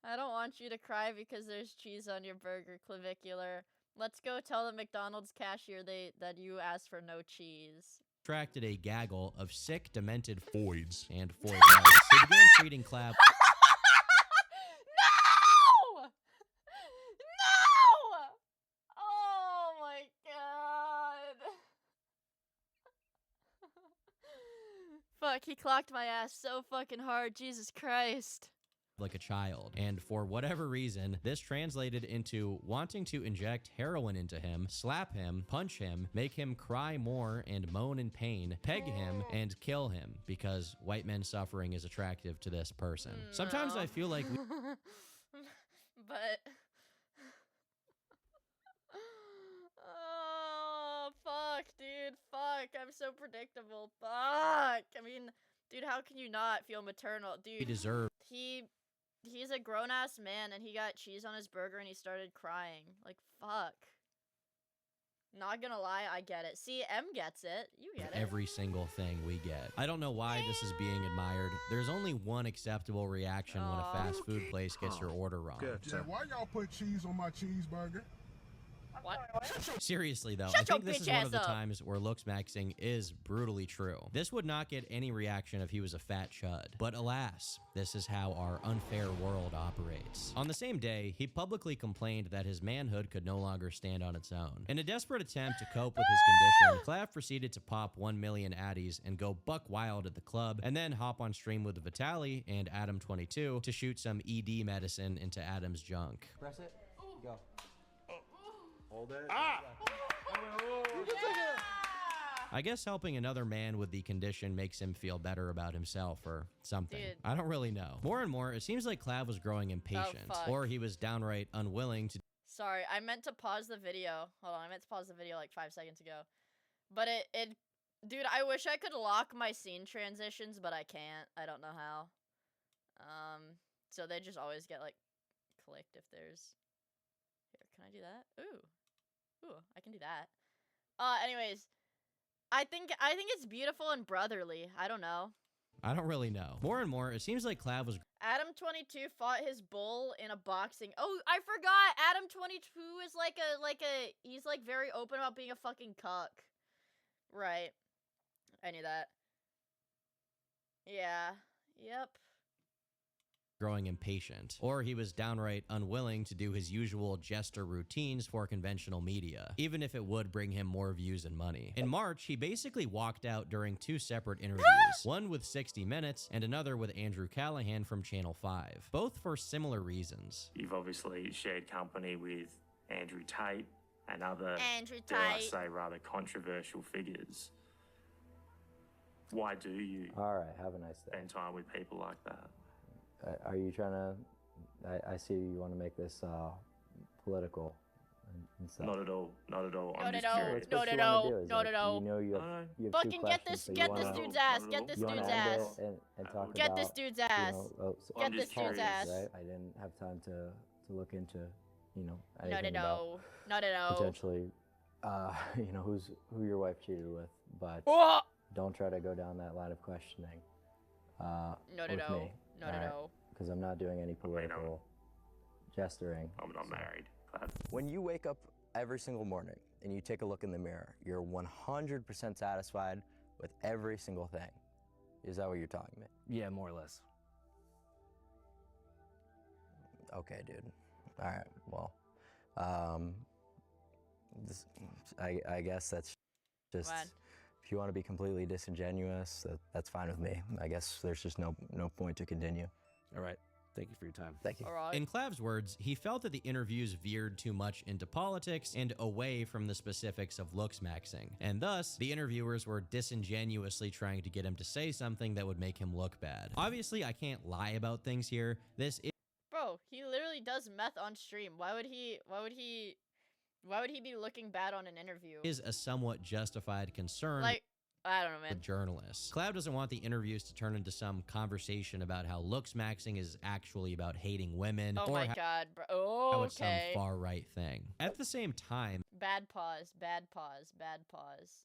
I don't want you to cry because there's cheese on your burger, clavicular. Let's go tell the McDonald's cashier that you asked for no cheese. attracted a gaggle of sick, demented foids and foidlites who began treating Clav. No! No! Oh my god. Fuck, he clocked my ass so fucking hard, Jesus Christ. Like a child, and for whatever reason, this translated into wanting to inject heroin into him, slap him, punch him, make him cry more and moan in pain, peg him, and kill him, because white men suffering is attractive to this person. No. Sometimes I feel like But... Oh, fuck, dude, fuck, I'm so predictable, fuck. I mean, dude, how can you not feel maternal? Dude, we deserve. He's a grown-ass man, and he got cheese on his burger, and he started crying. Like, fuck. Not gonna lie, I get it. See, M gets it. You get it. Every single thing we get. I don't know why this is being admired. There's only one acceptable reaction when a fast food place gets your order wrong. Yeah, why y'all put cheese on my cheeseburger? What? Seriously though, Shut I think your this is bitch one of ass the up. times where looks maxing is brutally true. This would not get any reaction if he was a fat chud. But alas, this is how our unfair world operates. On the same day, he publicly complained that his manhood could no longer stand on its own. In a desperate attempt to cope with his condition, Clav proceeded to pop 1 million addies and go buck wild at the club, and then hop on stream with Vitaly and Adam22 to shoot some ED medicine into Adam's junk. Press it. Go. Hold it. Ah! I guess helping another man with the condition makes him feel better about himself or something. Dude. I don't really know. More and more, it seems like Clav was growing impatient, fuck. or he was downright unwilling to Sorry, I meant to pause the video. Hold on, I meant to pause the video like 5 seconds ago. But dude, I wish I could lock my scene transitions, but I can't. I don't know how. So they just always get like clicked if there's. Here, can I do that? Ooh, I can do that. Anyways, I think it's beautiful and brotherly. I don't know. I don't really know. More and more, it seems like Clav was Adam22 fought his bull in a boxing. Oh, I forgot. Adam22 is he's like very open about being a fucking cuck. Right. I knew that. Yeah. Yep. growing impatient, or he was downright unwilling to do his usual jester routines for conventional media, even if it would bring him more views and money. In March, he basically walked out during two separate interviews, one with 60 Minutes and another with Andrew Callahan from Channel 5, both for similar reasons. You've obviously shared company with Andrew Tate and other, Andrew dare I Tate. say, rather controversial figures. Why do you All right, have a nice day. spend time with people like that? Are you trying to? I see you want to make this political and stuff. Not at all. Not at all. Not I'm at just all. curious. Not What at you wanna all. do is, Not like, at all. You know you have Fucking two get questions, this, so get you this wanna- dude's ass. Get this you wanna dude's end it ass. and talk Get about, this dude's ass. so- Get this dude's ass. Right? I didn't have time to look into, Not anything at about all. Not at all. potentially, who your wife cheated with, but Oh! don't try to go down that line of questioning. Not at with all. me, Not at all. Because I'm not doing any political gesturing. I'm not married. When you wake up every single morning and you take a look in the mirror, you're 100% satisfied with every single thing. Is that what you're telling me? Yeah, more or less. Okay, dude. All right. Well, I guess that's just. What? If you want to be completely disingenuous, that's fine with me. I guess there's just no point to continue. All right. Thank you for your time. Thank you. In Clav's words, he felt that the interviews veered too much into politics and away from the specifics of looks maxing, and thus, the interviewers were disingenuously trying to get him to say something that would make him look bad. Obviously, I can't lie about things here. This Bro, he literally does meth on stream. Why would he be looking bad on an interview? is a somewhat justified concern. Like, I don't know, man. With journalists. Clav doesn't want the interviews to turn into some conversation about how looks maxing is actually about hating women, Oh or my how, god, bro. Oh, how it's some okay. far right thing. At the same time, Bad pause, bad pause, bad pause.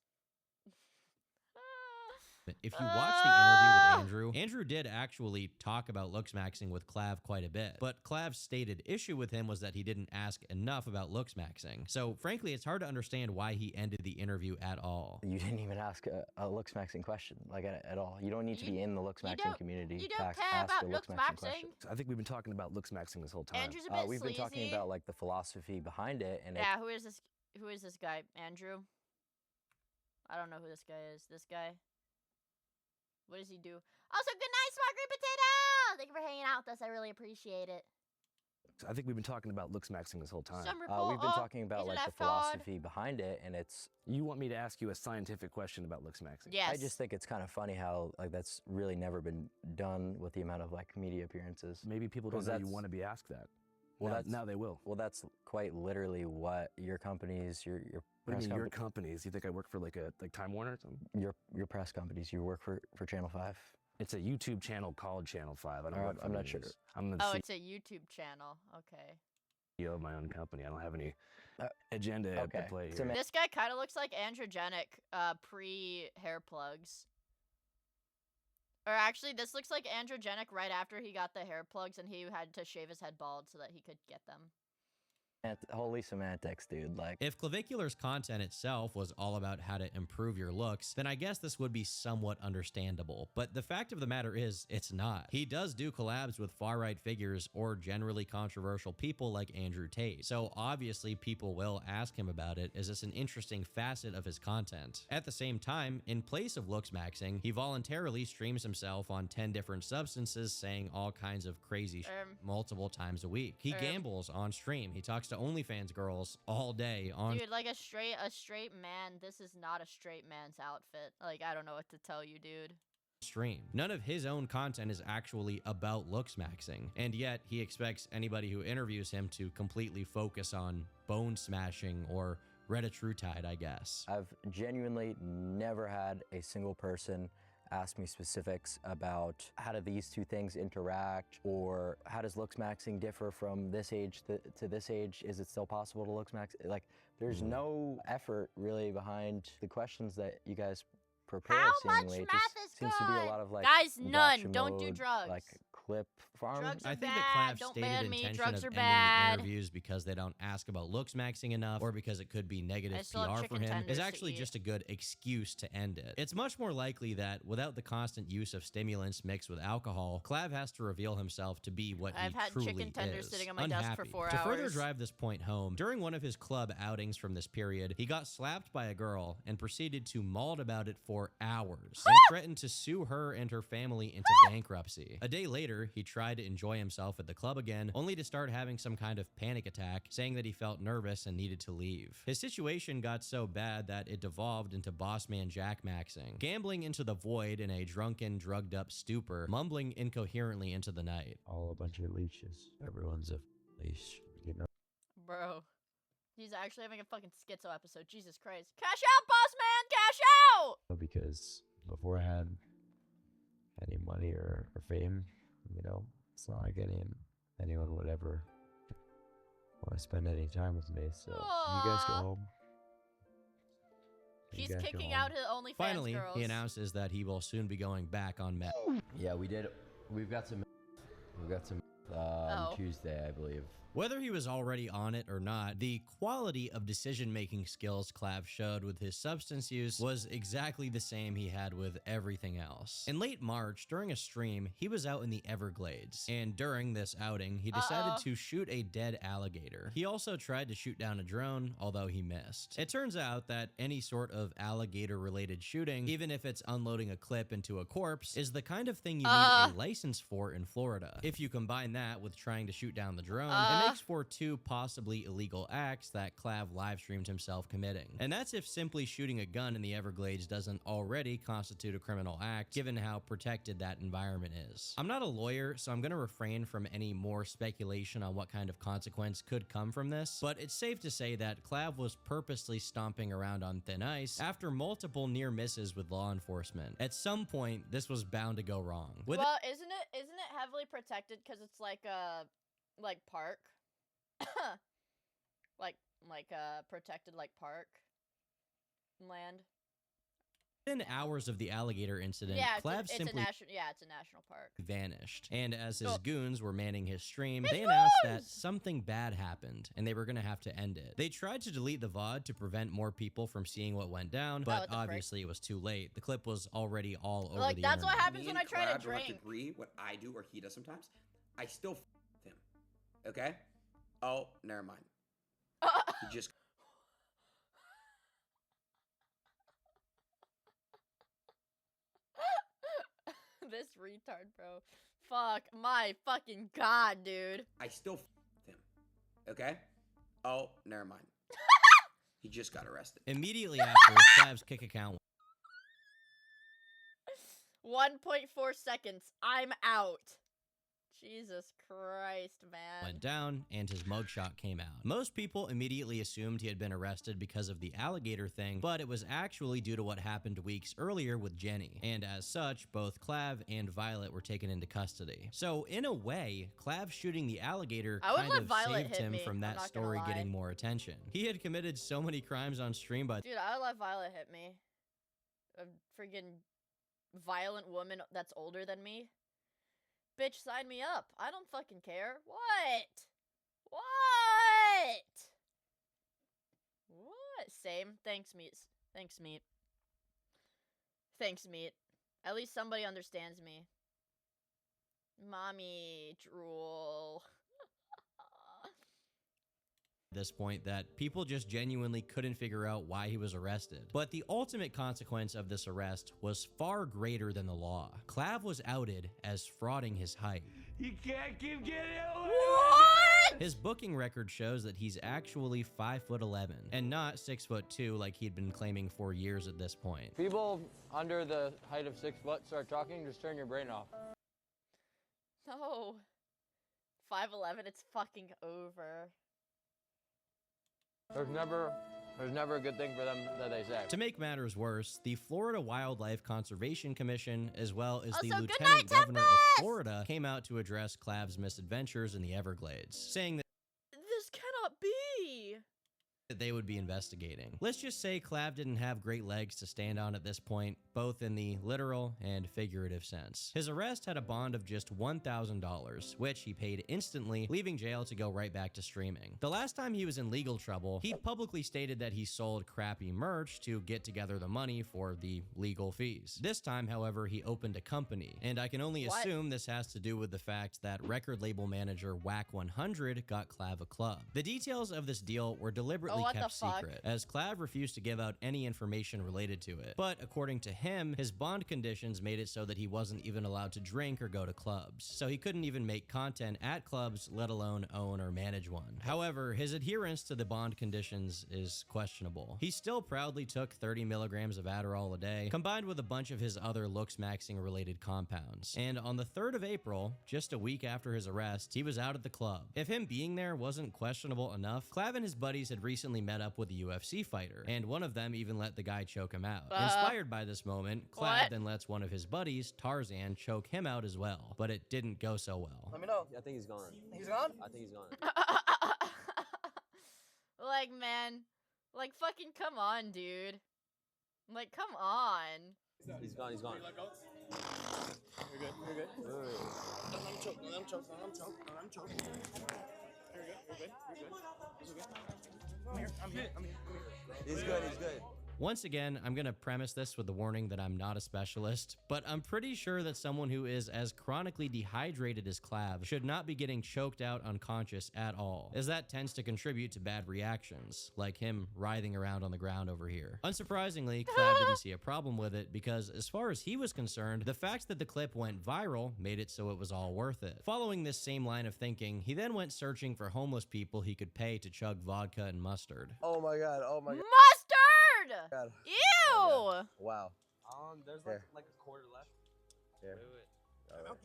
if you watch the interview with Andrew did actually talk about looks maxing with Clav quite a bit, but Clav's stated issue with him was that he didn't ask enough about looks maxing. So frankly, it's hard to understand why he ended the interview at all. You didn't even ask a looks maxing question, like at all. You don't need to be in the looks maxing community you to don't ask care about a looks looks maxing maxing? question. I think we've been talking about looks maxing this whole time. Andrew's a bit We've been talking sleazy. about like the philosophy behind it, and Yeah, who is this? Who is this guy? Andrew? I don't know who this guy is. This guy? What does he do? Also, good night, Smart Green Potato! Thank you for hanging out with us. I really appreciate it. I think we've been talking about looks maxing this whole time. Some report. we've been talking about is it like the left guard? philosophy behind it, and it's. You want me to ask you a scientific question about looks maxing? Yes. I just think it's kind of funny how like that's really never been done with the amount of like media appearances. Maybe people don't know you want to be asked that. Well, now they will. Well, that's quite literally what your companies, your What do press you mean your company- companies? You think I work for like Time Warner or something? your press companies. You work for Channel 5. It's a YouTube channel called Channel 5. I don't work for I'm any not of sure. these. I'm the Oh, it's a YouTube channel. Okay. CEO of my own company. I don't have any agenda okay. to play So here. This guy kind of looks like androgenic pre-hair plugs. Or actually, this looks like androgenic right after he got the hair plugs and he had to shave his head bald so that he could get them. Holy semantics, dude. Like, If Clavicular's content itself was all about how to improve your looks, then I guess this would be somewhat understandable. But the fact of the matter is, it's not. He does do collabs with far-right figures or generally controversial people like Andrew Tate. So obviously people will ask him about it, as it's an interesting facet of his content. At the same time, in place of looks maxing, he voluntarily streams himself on 10 different substances saying all kinds of crazy multiple times a week. He gambles on stream. He talks to OnlyFans girls all day on Dude, like a straight man, this is not a straight man's outfit. Like, I don't know what to tell you, dude. stream. None of his own content is actually about looks maxing, and yet he expects anybody who interviews him to completely focus on bone smashing or Redditruetide, I guess. I've genuinely never had a single person ask me specifics about how do these two things interact, or how does looks maxing differ from this age to this age? Is it still possible to looks max? Like, there's no effort really behind the questions that you guys prepare. How seemingly. much It just math is seems to be a lot of like Guys, none. gotcha Don't do mode, drugs. like clip farm. Drugs are I think bad. that Clav's Don't stated ban me. intention Drugs of are ending bad. interviews because they don't ask about looks maxing enough, or because it could be negative I still have PR for chicken him, tenders is to actually eat. just a good excuse to end it. It's much more likely that without the constant use of stimulants mixed with alcohol, Clav has to reveal himself to be what I've he had truly chicken tenders is. sitting on my desk for Unhappy. 4 To further hours. drive this point home, during one of his club outings from this period, he got slapped by a girl and proceeded to maul about it for hours and threatened to sue her and her family into bankruptcy. A day later, he tried to enjoy himself at the club again, only to start having some kind of panic attack, saying that he felt nervous and needed to leave. His situation got so bad that it devolved into boss man jack maxing, gambling into the void in a drunken, drugged up stupor, mumbling incoherently into the night. All a bunch of leeches. Everyone's a leash, you know? Bro. He's actually having a fucking schizo episode. Jesus Christ. Cash out, boss man! Cash out! Because before I had any money or fame, you know, it's not like anyone would ever want to spend any time with me. So you guys go Aw. home. You He's guys go kicking home. out his OnlyFans Finally, girls. he announces that he will soon be going back on meth. Yeah, we did. We've got some Oh. Tuesday, I believe. Whether he was already on it or not, the quality of decision-making skills Clav showed with his substance use was exactly the same he had with everything else. In late March, during a stream, he was out in the Everglades, and during this outing, he decided to shoot a dead alligator. He also tried to shoot down a drone, although he missed. It turns out that any sort of alligator-related shooting, even if it's unloading a clip into a corpse, is the kind of thing you need a license for in Florida. If you combine that with trying to shoot down the drone, it makes for two possibly illegal acts that Clav livestreamed himself committing. And that's if simply shooting a gun in the Everglades doesn't already constitute a criminal act, given how protected that environment is. I'm not a lawyer, so I'm going to refrain from any more speculation on what kind of consequence could come from this, but it's safe to say that Clav was purposely stomping around on thin ice after multiple near misses with law enforcement. At some point, this was bound to go wrong. With Well, isn't it heavily protected because it's like a park? like protected like park land. Within hours of the alligator incident, Yeah, Clav it's a simply national park. vanished. And as his Oh. goons were manning his stream, His they announced that goons! something bad happened and they were going to have to end it. They tried to delete the VOD to prevent more people from seeing what went down, but what the frick? obviously it was too late. The clip was already all over Like, the that's what internet. happens when I try to Don't have drink. to agree what I do or he does sometimes. I still with him. Okay? Oh, never mind. He just This retard, bro. Fuck my fucking god, dude. I still with him. Okay? Oh, never mind. He just got arrested. Immediately after, Clav's kick account 1.4 seconds. I'm out. Jesus Christ, man. went down and his mugshot came out. Most people immediately assumed he had been arrested because of the alligator thing, but it was actually due to what happened weeks earlier with Jenny. And as such, both Clav and Violet were taken into custody. So in a way, Clav shooting the alligator I would kind let of Violet saved hit him me, from I'm that not gonna story lie. getting more attention. He had committed so many crimes on stream, but Dude, I would let Violet hit me. A friggin' violent woman that's older than me. Bitch, sign me up. I don't fucking care. What? What? Same. Thanks, Meat. Thanks, Meat. Thanks, Meat. At least somebody understands me. Mommy drool. This point that people just genuinely couldn't figure out why he was arrested. But the ultimate consequence of this arrest was far greater than the law. Clav was outed as frauding his height. You can't keep getting away. What? His booking record shows that he's actually 5'11" and not 6'2" like he'd been claiming for years at this point. People under the height of 6 foot start talking, just turn your brain off. No. 5'11", it's fucking over. There's never a good thing for them that they say. To make matters worse, the Florida Wildlife Conservation Commission, as well as the Also, Lieutenant Governor of Florida, came out to address Clav's misadventures in the Everglades, saying that This cannot be. they would be investigating. Let's just say Clav didn't have great legs to stand on at this point, both in the literal and figurative sense. His arrest had a bond of just $1,000, which he paid instantly, leaving jail to go right back to streaming. The last time he was in legal trouble, he publicly stated that he sold crappy merch to get together the money for the legal fees. This time, however, he opened a company, and I can only assume this has to do with the fact that record label manager Whack 100 got Clav a club. The details of this deal were deliberately kept secret, as Clav refused to give out any information related to it. But according to him, his bond conditions made it so that he wasn't even allowed to drink or go to clubs, so he couldn't even make content at clubs, let alone own or manage one. However, his adherence to the bond conditions is questionable. He still proudly took 30 milligrams of Adderall a day, combined with a bunch of his other looks maxing related compounds. And on the 3rd of April, just a week after his arrest, he was out at the club. If him being there wasn't questionable enough, Clav and his buddies had recently met up with a UFC fighter, and one of them even let the guy choke him out. Inspired by this moment, Clav then lets one of his buddies, Tarzan, choke him out as well, but it didn't go so well. Let me know. Yeah, I think he's gone. He's gone? I think he's gone. Like, man. Like, fucking come on, dude. Like, come on. He's gone, he's gone. You're good, you're good. Let him choke, let him choke, let him choke, let him choke. You're good, you're good, you're good. It's okay. I'm here, I'm here, I'm here, I'm here. He's good, he's good. Once again, I'm gonna premise this with the warning that I'm not a specialist, but I'm pretty sure that someone who is as chronically dehydrated as Clav should not be getting choked out unconscious at all, as that tends to contribute to bad reactions, like him writhing around on the ground over here. Unsurprisingly, Clav didn't see a problem with it because, as far as he was concerned, the fact that the clip went viral made it so it was all worth it. Following this same line of thinking, he then went searching for homeless people he could pay to chug vodka and mustard. Oh my god, oh my god. Mustard! God. Ew! Oh, wow. There's like a quarter left. Here. Right.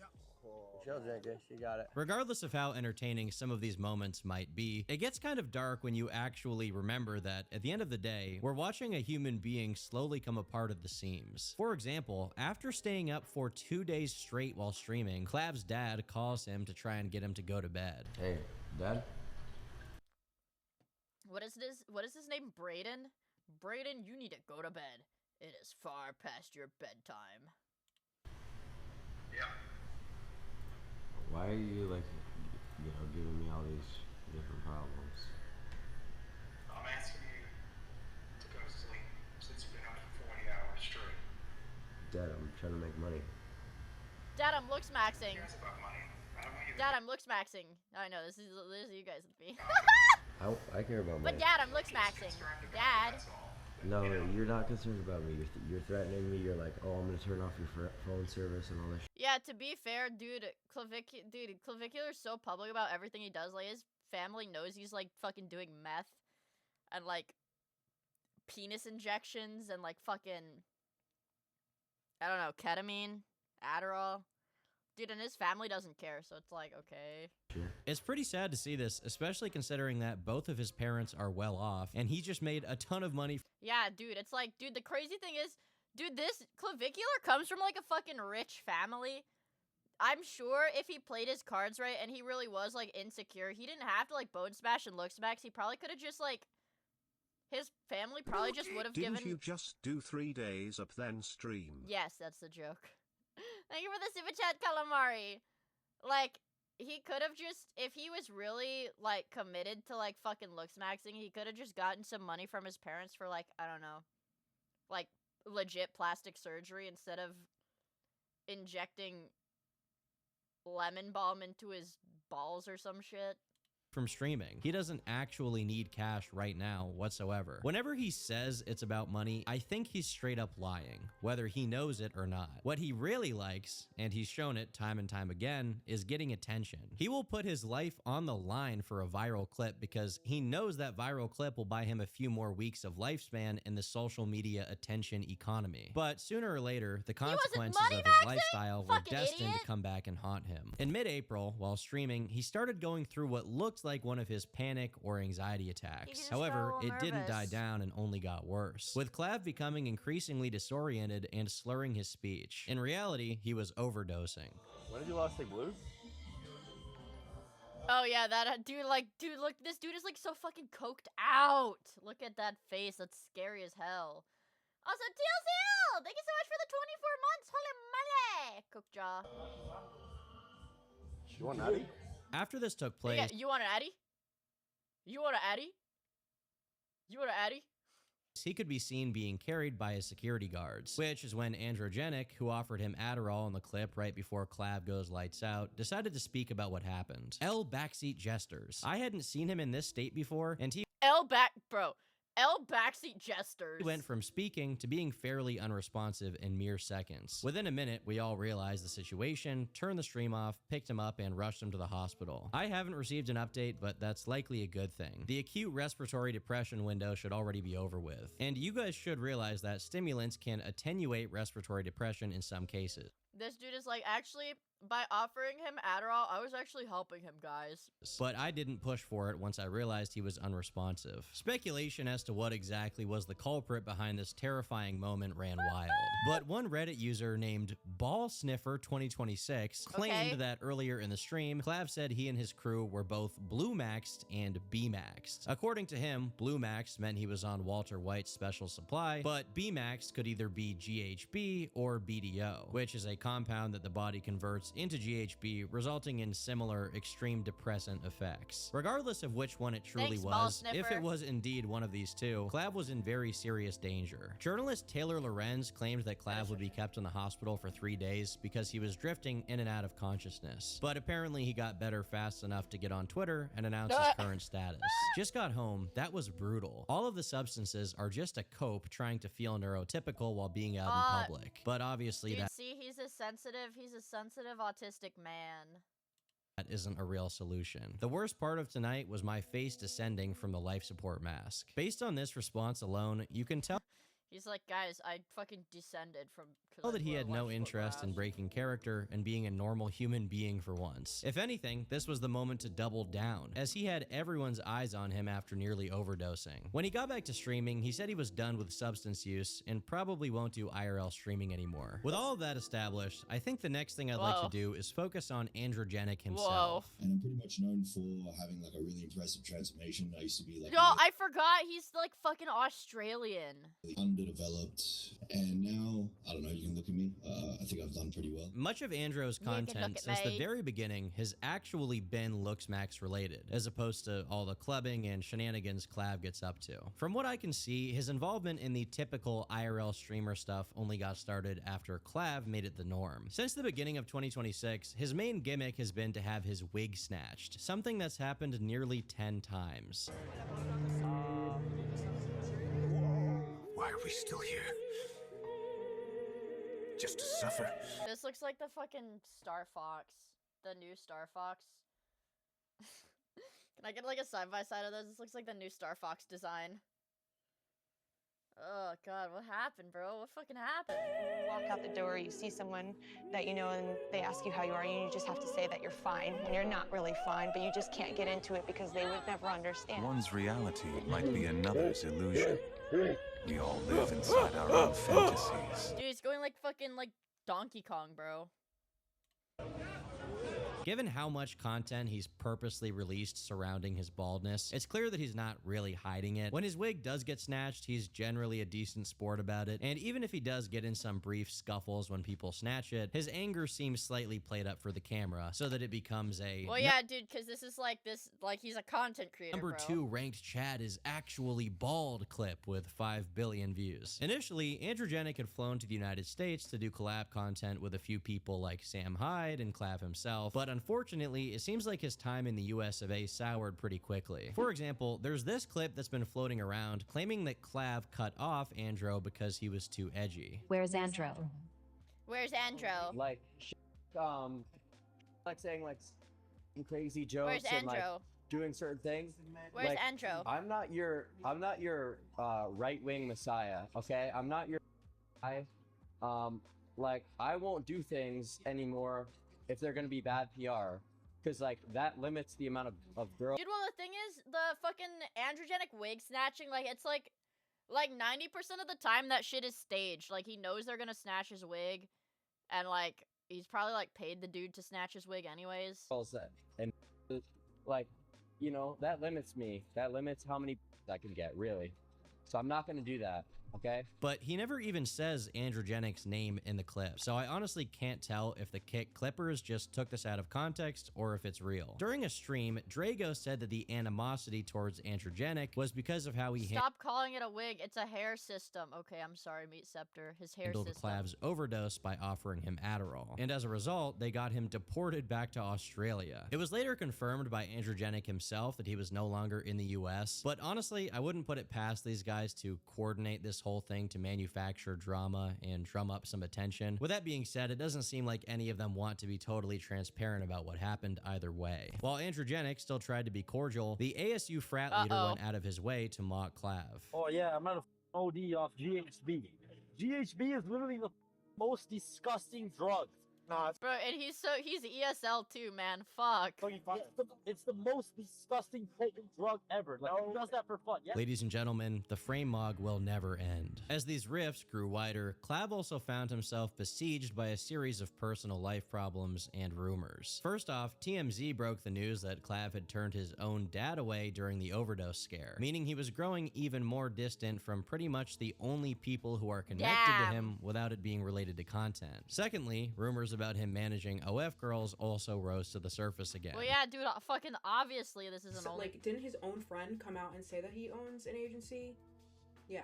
She'll drink it. She got it. Regardless of how entertaining some of these moments might be, it gets kind of dark when you actually remember that, at the end of the day, we're watching a human being slowly come apart at the seams. For example, after staying up for 2 days straight while streaming, Clav's dad calls him to try and get him to go to bed. Hey, Dad? What is his name? Brayden? Brayden, you need to go to bed. It is far past your bedtime. Yeah. Why are you, like, giving me all these different problems? I'm asking you to go to sleep since you've been up for 40 hours straight. Dad, I'm trying to make money. Dad, I'm looks maxing. Who cares about money? I don't want you to Dad, I'm looks maxing. I know, this is you guys with me. I care about money. But Dad, I'm looks maxing. Dad. No, you're not concerned about me. You're threatening me. You're like, oh, I'm gonna turn off your phone service and all this. Yeah, to be fair, dude, Clavicular's so public about everything he does. Like, his family knows he's, like, fucking doing meth. And, like, penis injections and, like, fucking, I don't know, ketamine, Adderall. Dude, and his family doesn't care, so it's like, okay. Sure. It's pretty sad to see this, especially considering that both of his parents are well off, and he just made a ton of money. Yeah, dude, it's like, dude, the crazy thing is, dude, this Clavicular comes from, like, a fucking rich family. I'm sure if he played his cards right and he really was, like, insecure, he didn't have to, like, bone smash and look smacks. He probably could have just, like, his family probably just would have given... Didn't you just do 3 days up then stream? Yes, that's the joke. Thank you for the super chat, Calamari. Like, he could have just, if he was really, like, committed to, like, fucking looks maxing, he could have just gotten some money from his parents for, like, I don't know, like, legit plastic surgery instead of injecting lemon balm into his balls or some shit. From streaming. He doesn't actually need cash right now whatsoever. Whenever he says it's about money, I think he's straight up lying, whether he knows it or not. What he really likes, and he's shown it time and time again, is getting attention. He will put his life on the line for a viral clip because he knows that viral clip will buy him a few more weeks of lifespan in the social media attention economy. But sooner or later, the consequences of his lifestyle were destined to come back and haunt him. In mid-April, while streaming, he started going through what looked like one of his panic or anxiety attacks. However, it didn't die down and only got worse, with Clav becoming increasingly disoriented and slurring his speech. In reality, he was overdosing. When did you last take blues? Oh yeah, that dude, like, dude, look, this dude is like so fucking coked out. Look at that face, that's scary as hell. Also, TLCL, thank you so much for the 24 months, holy moly, cook jaw. You want Addy? After this took place, Yeah, you want an Addy? You want an Addy? You want an Addy? he could be seen being carried by his security guards, which is when Androgenic, who offered him Adderall in the clip right before Clav goes lights out, decided to speak about what happened. L Backseat Jesters. I hadn't seen him in this state before, and he Backseat Jesters. He went from speaking to being fairly unresponsive in mere seconds. Within a minute, we all realized the situation, turned the stream off, picked him up, and rushed him to the hospital. I haven't received an update, but that's likely a good thing. The acute respiratory depression window should already be over with. And you guys should realize that stimulants can attenuate respiratory depression in some cases. This dude is like, actually, by offering him Adderall, I was actually helping him, guys. But I didn't push for it once I realized he was unresponsive. Speculation as to what exactly was the culprit behind this terrifying moment ran wild. But one Reddit user named BallSniffer2026 claimed that earlier in the stream, Clav said he and his crew were both blue maxed and B maxed. According to him, blue maxed meant he was on Walter White's special supply, but B maxed could either be GHB or BDO, which is a compound that the body converts into GHB, resulting in similar extreme depressant effects. Regardless of which one it truly was, if it was indeed one of these two, Clav was in very serious danger. Journalist Taylor Lorenz claimed that Clav would be kept in the hospital for 3 days because he was drifting in and out of consciousness. But apparently he got better fast enough to get on Twitter and announce his current status. Just got home. That was brutal. All of the substances are just a cope trying to feel neurotypical while being out in public. But obviously Dude, that see, he's a sensitive autistic man. that isn't a real solution. The worst part of tonight was my face descending from the life support mask. Based on this response alone, you can tell He's like, guys, I fucking descended from... that he had no interest in breaking character and being a normal human being for once. If anything, this was the moment to double down, as he had everyone's eyes on him after nearly overdosing. When he got back to streaming, he said he was done with substance use and probably won't do IRL streaming anymore. With all of that established, I think the next thing I'd like to do is focus on Androgenic himself. And I'm pretty much known for having like a really impressive transformation. I used to be like... Yo, I forgot he's like fucking Australian. Underdeveloped, and now I don't know, you can look at me. I think I've done pretty well. Much of Andro's content since the very beginning has actually been looks max related, as opposed to all the clubbing and shenanigans Clav gets up to. From what I can see, his involvement in the typical IRL streamer stuff only got started after Clav made it the norm. Since the beginning of 2026, his main gimmick has been to have his wig snatched, something that's happened nearly 10 times. Why are we still here? Just to suffer? This looks like the fucking Star Fox. The new Star Fox. Can I get like a side-by-side of this? This looks like the new Star Fox design. Oh god, what happened, bro? What fucking happened? Walk out the door, you see someone that you know, and they ask you how you are, and you just have to say that you're fine, and you're not really fine, but you just can't get into it because they would never understand. One's reality might be another's illusion. We all live inside our own fantasies. Dude, it's going like fucking like Donkey Kong, bro. Given how much content he's purposely released surrounding his baldness, it's clear that he's not really hiding it. When his wig does get snatched, he's generally a decent sport about it, and even if he does get in some brief scuffles when people snatch it, his anger seems slightly played up for the camera so that it becomes a... Well, yeah, dude, because this is like he's a content creator, Number bro. 2 ranked Chad is actually bald clip with 5 billion views. Initially, Androgenic had flown to the United States to do collab content with a few people like Sam Hyde and Clav himself, but unfortunately, it seems like his time in the US of A soured pretty quickly. For example, there's this clip that's been floating around claiming that Clav cut off Andro because he was too edgy. Where's Andro? Where's Andro? Like, like saying like crazy jokes Where's and like Andro? doing certain things. Where's like, Andro? I'm not your right-wing messiah, okay? I'm not your like I won't do things anymore if they're gonna be bad PR. Cause like that limits the amount of girls. Dude, well the thing is, the fucking androgenic wig snatching, like it's like 90% of the time that shit is staged. Like he knows they're gonna snatch his wig, and like he's probably like paid the dude to snatch his wig anyways. And like, you know, that limits me. That limits how many I can get, really. So I'm not gonna do that. Okay. But he never even says Androgenic's name in the clip, so I honestly can't tell if the Kick Clippers just took this out of context or if it's real. During a stream, Drago said that the animosity towards Androgenic was because of how he Stop calling it a wig, it's a hair system. Okay, I'm sorry, Meat Scepter. His hair handled system. Clav's overdose by offering him Adderall, and as a result, they got him deported back to Australia. It was later confirmed by Androgenic himself that he was no longer in the US, but honestly, I wouldn't put it past these guys to coordinate this whole thing to manufacture drama and drum up some attention. With that being said, it doesn't seem like any of them want to be totally transparent about what happened either way. While Androgenic still tried to be cordial, the ASU frat leader went out of his way to mock Clav. Oh yeah, I'm not a OD off GHB. GHB is literally the most disgusting drug. Nah, Bro, and he's ESL too, man. Fuck. It's the most disgusting potent drug ever. Like, who does that for fun? Yeah. Ladies and gentlemen, the frame mog will never end. As these rifts grew wider, Clav also found himself besieged by a series of personal life problems and rumors. First off, TMZ broke the news that Clav had turned his own dad away during the overdose scare, meaning he was growing even more distant from pretty much the only people who are connected to him without it being related to content. Secondly, rumors about him managing OF girls also rose to the surface again. Well, yeah, dude, fucking obviously this isn't only... Like, didn't his own friend come out and say that he owns an agency? Yeah.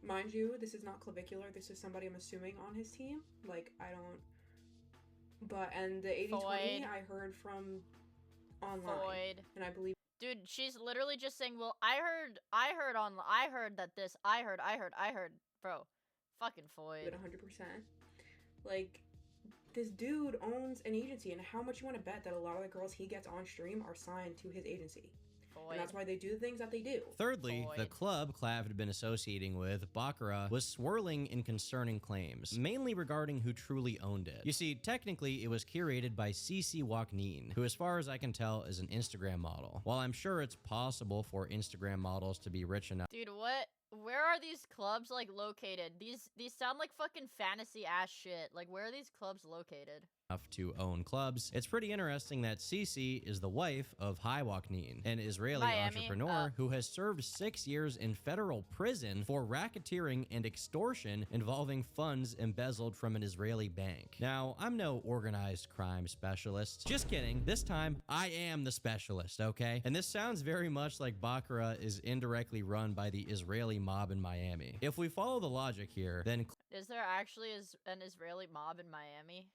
Mind you, this is not clavicular. This is somebody I'm assuming on his team. Like, I don't... But, and the 80-20 I heard from online. And I believe... Dude, she's literally just saying, well, I heard that this, I heard. Bro, fucking Foyd. 100%. Like... This dude owns an agency, and how much you want to bet that a lot of the girls he gets on stream are signed to his agency? And that's why they do the things that they do. Thirdly, the club Clav had been associating with, Baccarat, was swirling in concerning claims, mainly regarding who truly owned it. You see, technically, it was curated by Cece Waknin, who, as far as I can tell, is an Instagram model. While I'm sure it's possible for Instagram models to be rich enough... Dude, what? Where are these clubs, like, located? These sound like fucking fantasy-ass shit. Like, where are these clubs located? To own clubs. It's pretty interesting that Cece is the wife of Hai Waknin, an Israeli entrepreneur who has served 6 years in federal prison for racketeering and extortion involving funds embezzled from an Israeli bank. Now, I'm no organized crime specialist. Just kidding. This time, I am the specialist, okay? And this sounds very much like Baccarat is indirectly run by the Israeli mob in Miami. If we follow the logic here, then... Is there actually an Israeli mob in Miami?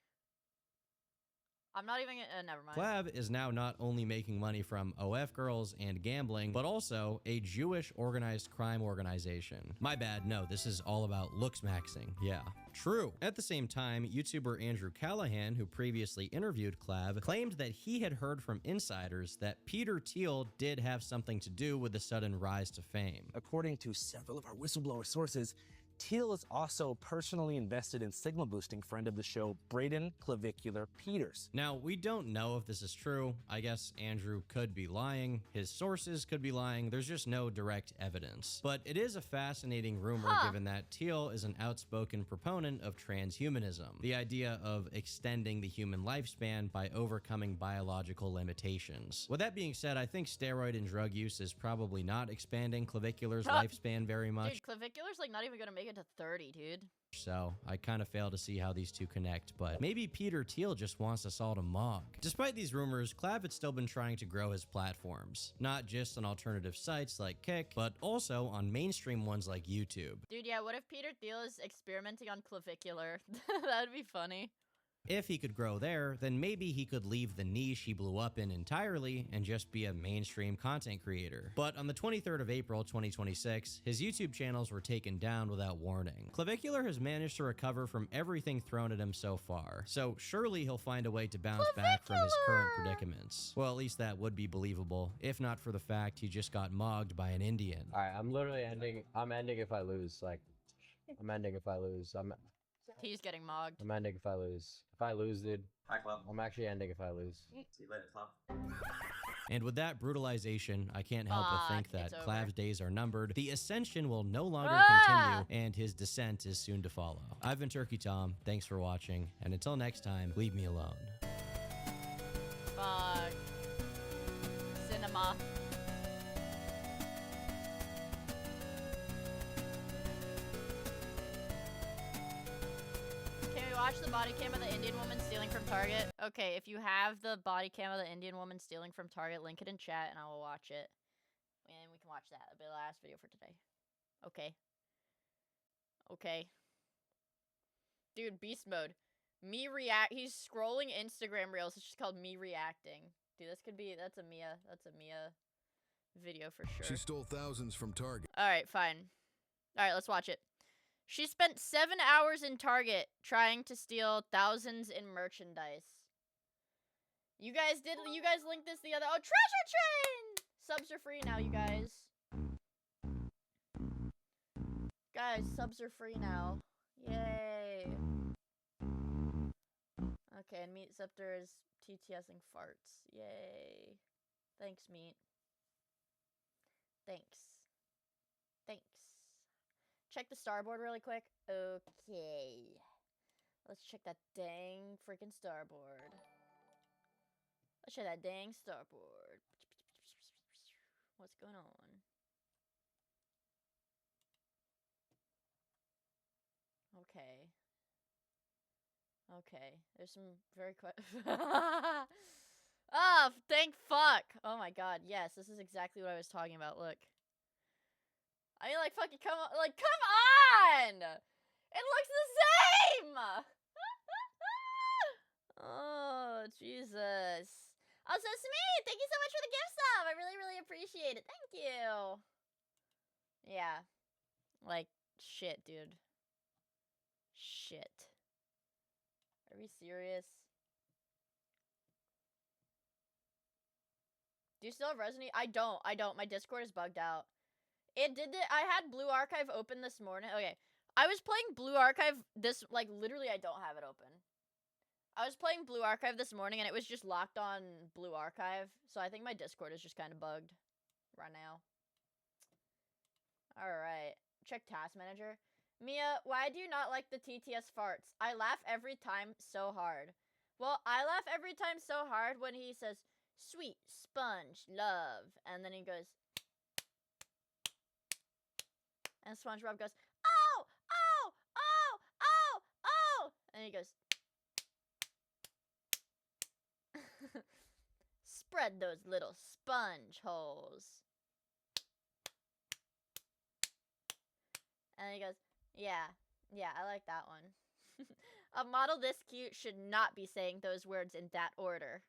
I'm not even never mind. Clav is now not only making money from OF girls and gambling, but also a Jewish organized crime organization. My bad, no, this is all about looks maxing. Yeah, true. At the same time, YouTuber Andrew Callahan, who previously interviewed Clav, claimed that he had heard from insiders that Peter Thiel did have something to do with the sudden rise to fame. According to several of our whistleblower sources, Teal is also personally invested in signal boosting friend of the show, Braden Clavicular Peters. Now, we don't know if this is true. I guess Andrew could be lying. His sources could be lying. There's just no direct evidence. But it is a fascinating rumor given that Teal is an outspoken proponent of transhumanism, the idea of extending the human lifespan by overcoming biological limitations. With that being said, I think steroid and drug use is probably not expanding Clavicular's lifespan very much. Dude, Clavicular's like not even gonna make it to 30, dude. So I kind of fail to see how these two connect, but maybe Peter Thiel just wants us all to mog. Despite these rumors, Clav had still been trying to grow his platforms, not just on alternative sites like Kick, but also on mainstream ones like YouTube. Dude, yeah, what if Peter Thiel is experimenting on Clavicular? That'd be funny. If he could grow there, then maybe he could leave the niche he blew up in entirely and just be a mainstream content creator. But on the 23rd of April, 2026, his YouTube channels were taken down without warning. Clavicular has managed to recover from everything thrown at him so far, so surely he'll find a way to bounce back from his current predicaments. Well, at least that would be believable, if not for the fact he just got mogged by an Indian. Alright, I'm literally ending. I'm ending if I lose. Like, I'm ending if I lose. He's getting mogged. I'm ending if I lose. If I lose, dude. Hi, Club. I'm actually ending if I lose. See you later, Club. And with that brutalization, I can't help but think that Clav's days are numbered. The ascension will no longer continue, and his descent is soon to follow. I've been Turkey Tom. Thanks for watching, and until next time, leave me alone. Fuck. Cinema. Watch the body cam of the Indian woman stealing from Target. Okay, if you have the body cam of the Indian woman stealing from Target, link it in chat and I will watch it. And we can watch that. That'll be the last video for today. Okay. Okay. Dude, beast mode. Me react. He's scrolling Instagram reels. It's just called me reacting. Dude, this could be. That's a Miia video for sure. She stole thousands from Target. Alright, fine. Alright, let's watch it. She spent 7 hours in Target trying to steal thousands in merchandise. You guys linked this the other— oh, Treasure Train! Subs are free now, you guys. Guys, subs are free now. Yay. Okay, and Meat Scepter is TTSing farts. Yay. Thanks, Meat. Thanks. Thanks. Check the starboard really quick. Okay. Let's check that dang freaking starboard. Let's check that dang starboard. What's going on? Okay. Okay. There's some very oh, thank fuck. Oh my god. Yes, this is exactly what I was talking about. Look. I mean, like, fucking come on. Like, come on! It looks the same! Oh, Jesus. Also, Smee, thank you so much for the gift sub. I really, really appreciate it. Thank you. Yeah. Like, shit, dude. Shit. Are we serious? Do you still have Resident Evil? I don't. My Discord is bugged out. It did it. I had Blue Archive open this morning. Okay. I was playing Blue Archive this, like, literally I don't have it open. I was playing Blue Archive this morning and it was just locked on Blue Archive. So I think my Discord is just kind of bugged right now. Alright. Check Task Manager. Miia, why do you not like the TTS farts? I laugh every time so hard. Well, I laugh every time so hard when he says, sweet sponge love. And then he goes, and SpongeBob goes, oh, oh, oh, oh, oh. And he goes, spread those little sponge holes. And he goes, yeah, I like that one. A model this cute should not be saying those words in that order.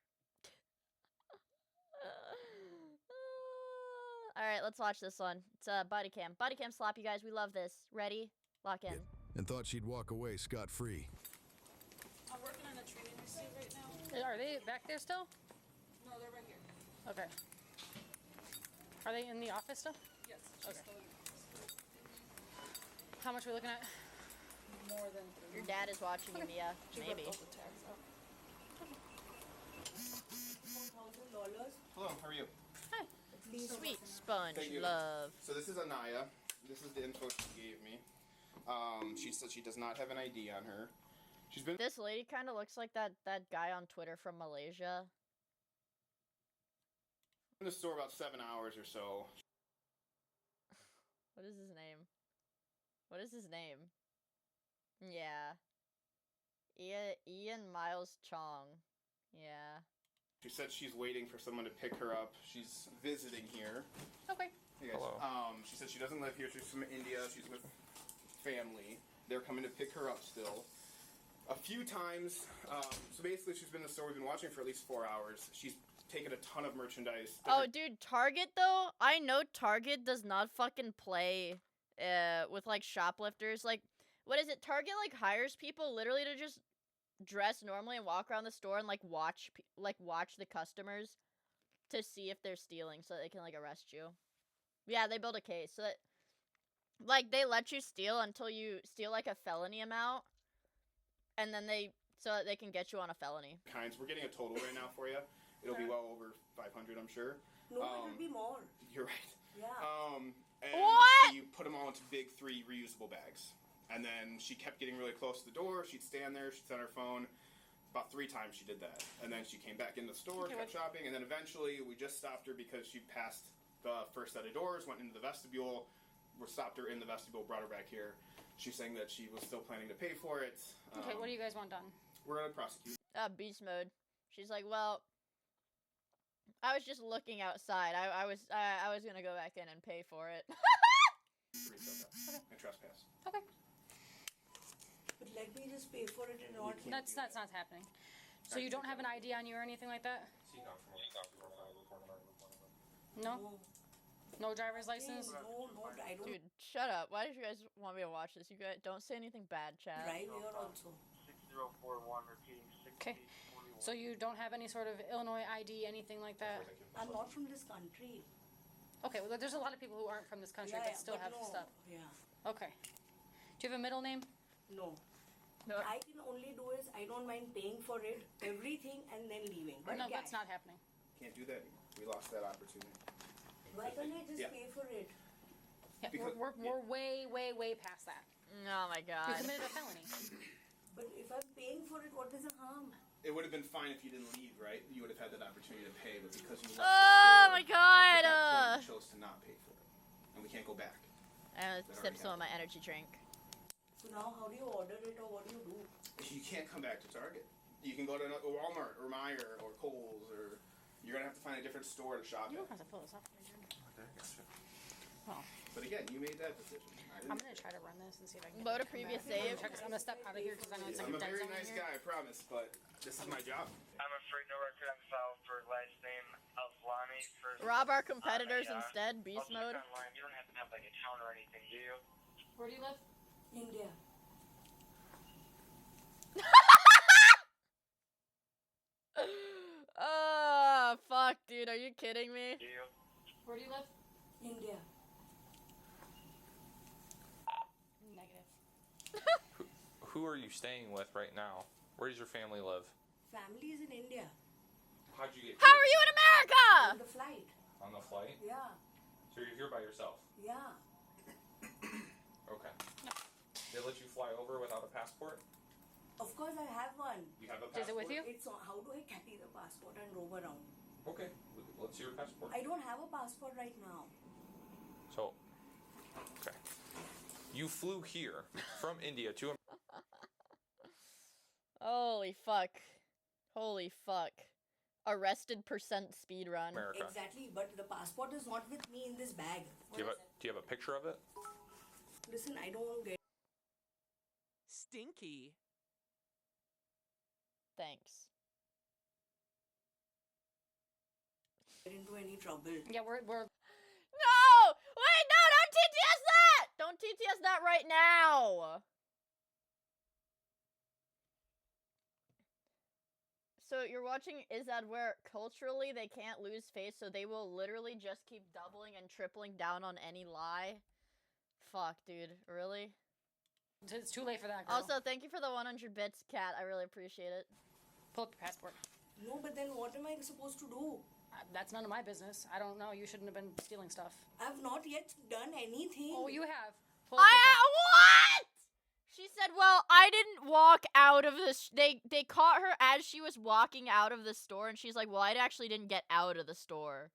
Alright, let's watch this one. It's body cam. Body cam slap, you guys. We love this. Ready? Lock in. And thought she'd walk away scot-free. I'm working on a training suit right now. Are they back there still? No, they're right here. Okay. Are they in the office still? Yes. Okay. How much are we looking at? More than 3. Your dad is watching you, Mia. She Maybe. ripped all the tags out. $1,000. Hello, how are you? Hi. Sweet sponge Thank you. love. So this is Anaya. This is the info she gave me. She said she does not have an ID on her. She's been This lady kind of looks like that guy on Twitter from Malaysia. in the store about 7 hours or so. What is his name? What is his name? Yeah. Ian Miles Chong. Yeah. She said she's waiting for someone to pick her up. She's visiting here. Okay. Hey guys. Hello. She said she doesn't live here. She's from India. She's with family. They're coming to pick her up still. A few times. So basically, she's been in the store. We've been watching for at least 4 hours. She's taken a ton of merchandise. Oh, dude, Target though. I know Target does not fucking play with like shoplifters. Like, what is it? Target like hires people literally to just dress normally and walk around the store and like watch the customers to see if they're stealing so they can like arrest you. Yeah, they build a case so that like they let you steal until you steal like a felony amount, and then so that they can get you on a felony. Kinds. We're getting a total right now for you. It'll be well over 500, I'm sure. No, it'll be more. You're right. Yeah. And What? you put them all into big 3 reusable bags. And then she kept getting really close to the door. She'd stand there. She'd set her phone. About 3 times she did that. And then she came back in the store, kept shopping. And then eventually we just stopped her because she passed the first set of doors, went into the vestibule. We stopped her in the vestibule, brought her back here. She's saying that she was still planning to pay for it. Okay, what do you guys want done? We're going to prosecute. Beast mode. She's like, well, I was just looking outside. I was gonna go back in and pay for it. And trespass. Okay. But let me just pay for it and not. That's not happening. So you don't have an ID on you or anything like that? No? No driver's license? No, I don't. Dude, shut up. Why did you guys want me to watch this? You guys don't say anything bad, Chad. Drive here also. 6041 repeating. Okay. So you don't have any sort of Illinois ID, anything like that? I'm not from this country. Okay, well, there's a lot of people who aren't from this country but still have no. stuff. Yeah. Okay. Do you have a middle name? No. I can only do is I don't mind paying for it, everything, and then leaving. But No, cash. that's not happening. Can't do that anymore. We lost that opportunity. Why can't I just Yeah. pay for it? Yeah, Because- we're way past that. Oh my You god. committed a felony. But if I'm paying for it, what is the harm? It would have been fine if you didn't leave, right? You would have had that opportunity to pay, but because you left Oh my god. at that point, you chose to not pay for it. And we can't go back. I'm gonna sip some of my energy drink. So now how do you order it or what do you do? You can't come back to Target. You can go to a Walmart or Meijer or Kohl's, or you're going to have to find a different store to shop You at. don't have to pull this off. Okay, gotcha. Oh. But again, you made that decision. I'm gonna try to run this and see if I can. Load a previous save. I'm gonna step out of here because I know it's like I'm a a dead very zone nice here. guy, I promise, but this is my job. I'm afraid no record on file for last name Aslami. Rob our competitors instead. Beast mode. Online. You don't have to have like a town or anything, do you? Where do you live? India. Oh fuck, dude. Are you kidding me? Where do you live? India. Negative. Who are you staying with right now? Where does your family live? Family is in India. How'd you get How here? are you in On America? the flight. On the flight? Yeah. So you're here by yourself? Yeah. Okay. They let you fly over without a passport? Of course I have one. You have a Is it passport? with you? It's on, how do I carry the passport and roam around? Okay. Let's see your passport. I don't have a passport right now. So, okay. You flew here from India to Holy fuck. Holy fuck. Arrested % speed run. America. Exactly, but the passport is not with me in this bag. Do you have a picture of it? Listen, I don't get Stinky. Thanks. into any trouble. Yeah, we're. No! Wait, no! Don't TTS that! Don't TTS that right now! So you're watching Izad where culturally they can't lose face, so they will literally just keep doubling and tripling down on any lie? Fuck, dude. Really? It's too late for that, girl. Also, thank you for the 100 bits, Kat. I really appreciate it. Pull up your passport. No, but then what am I supposed to do? That's none of my business. I don't know. You shouldn't have been stealing stuff. I've not yet done anything. Oh, you have. What? She said, well, I didn't walk out of the... They caught her as she was walking out of the store, and she's like, well, I actually didn't get out of the store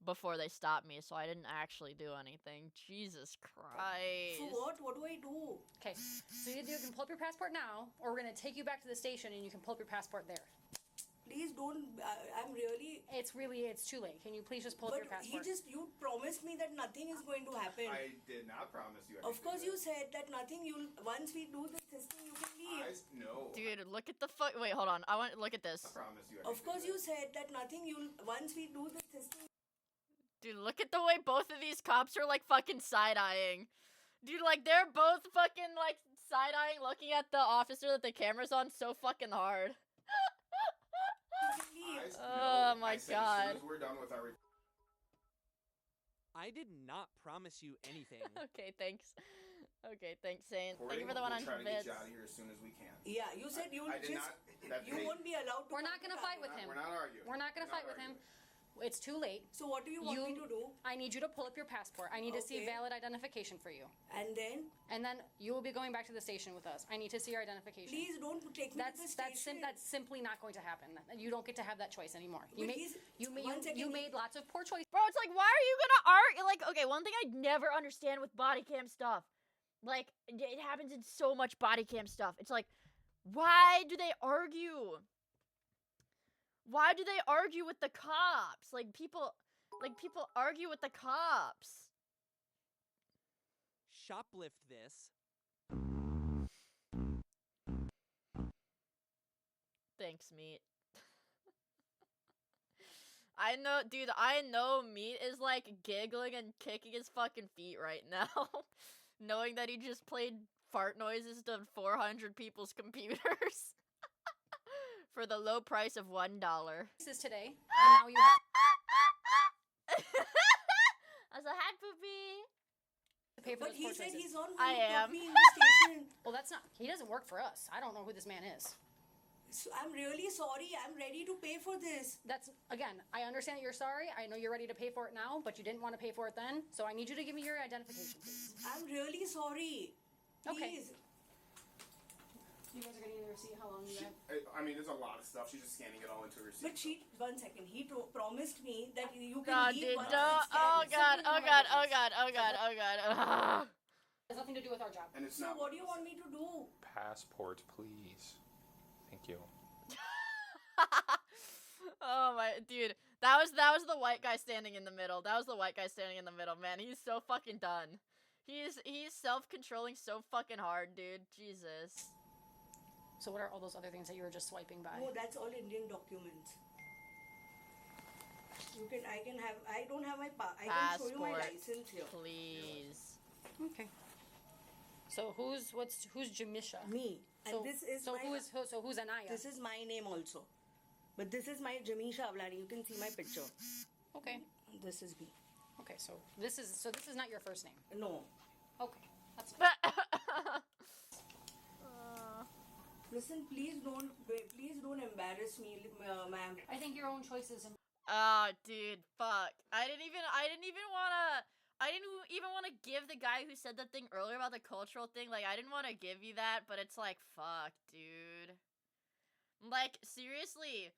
before they stopped me, so I didn't actually do anything. Jesus Christ. So what? What do I do? Okay, so either you can pull up your passport now, or we're going to take you back to the station and you can pull up your passport there. Please don't, I'm really... It's too late. Can you please just pull up your passport? You promised me that nothing is going to happen. I did not promise you anything. Of course you said that nothing, once we do this thing, you can leave. No. Dude, look at the wait, hold on. Look at this. I promise you Of course you said that nothing, once we do this thing. Dude, look at the way both of these cops are, like, fucking side-eyeing. Dude, like, they're both fucking, like, side-eyeing, looking at the officer that the camera's on so fucking hard. Oh my god. As soon as we're done with our... I did not promise you anything. Okay, thanks. Okay, thanks, Saint. Thank you for the We'll 100 try to get bits. you out of here as soon as we can. Yeah, you said you won't be allowed to. We're not gonna fight with him. We're not arguing. We're not gonna fight with him. It's too late. So what do you want me to do? I need you to pull up your passport. I need to see valid identification for you. And then? And then you will be going back to the station with us. I need to see your identification. Please don't take me to the station. That's simply not going to happen. You don't get to have that choice anymore. But You made lots of poor choices. Bro, it's like, why are you gonna argue? Like, okay, one thing I never understand with body cam stuff, like, it happens in so much body cam stuff. It's like, why do they argue? Why do they argue with the cops? Like, people argue with the cops. Shoplift this. Thanks, Meat. I know Meat is, like, giggling and kicking his fucking feet right now. Knowing that he just played fart noises to 400 people's computers. For the low price of $1. This is today, and now you have As a hack poopy. to pay for But those he poor said choices. he's on I am. me in the station. Well, that's not. He doesn't work for us. I don't know who this man is. So I'm really sorry. I'm ready to pay for this. That's again. I understand that you're sorry. I know you're ready to pay for it now, but you didn't want to pay for it then. So I need you to give me your identification, please. I'm really sorry. Okay. Please. You guys are getting the receipt. How long do you have? I mean, there's a lot of stuff. She's just scanning it all into her receipt. But 1 second. He promised me that you can God, leave dude, once no. it's Oh scanned. god, oh god, oh god, oh god, oh god. It has nothing to do with our job. And it's So not. what do you want me to do? Passport, please. Thank you. Oh my dude. That was the white guy standing in the middle. That was the white guy standing in the middle, man. He's so fucking done. He's self-controlling so fucking hard, dude. Jesus. So what are all those other things that you were just swiping by? No, that's all Indian documents. I don't have my I can show you my license here. Please. Okay. So who's Jamisha? Me. And So, this is who's Anaya? This is my name also. But this is my Jamisha Avlani. You can see my picture. Okay. This is me. Okay, so this is not your first name. No. Okay. That's fine. Listen, please don't embarrass me, ma'am. I think your own choices. Oh, dude, fuck. I didn't even want to give the guy who said that thing earlier about the cultural thing. Like, I didn't want to give you that, but it's like, fuck, dude. Like, seriously,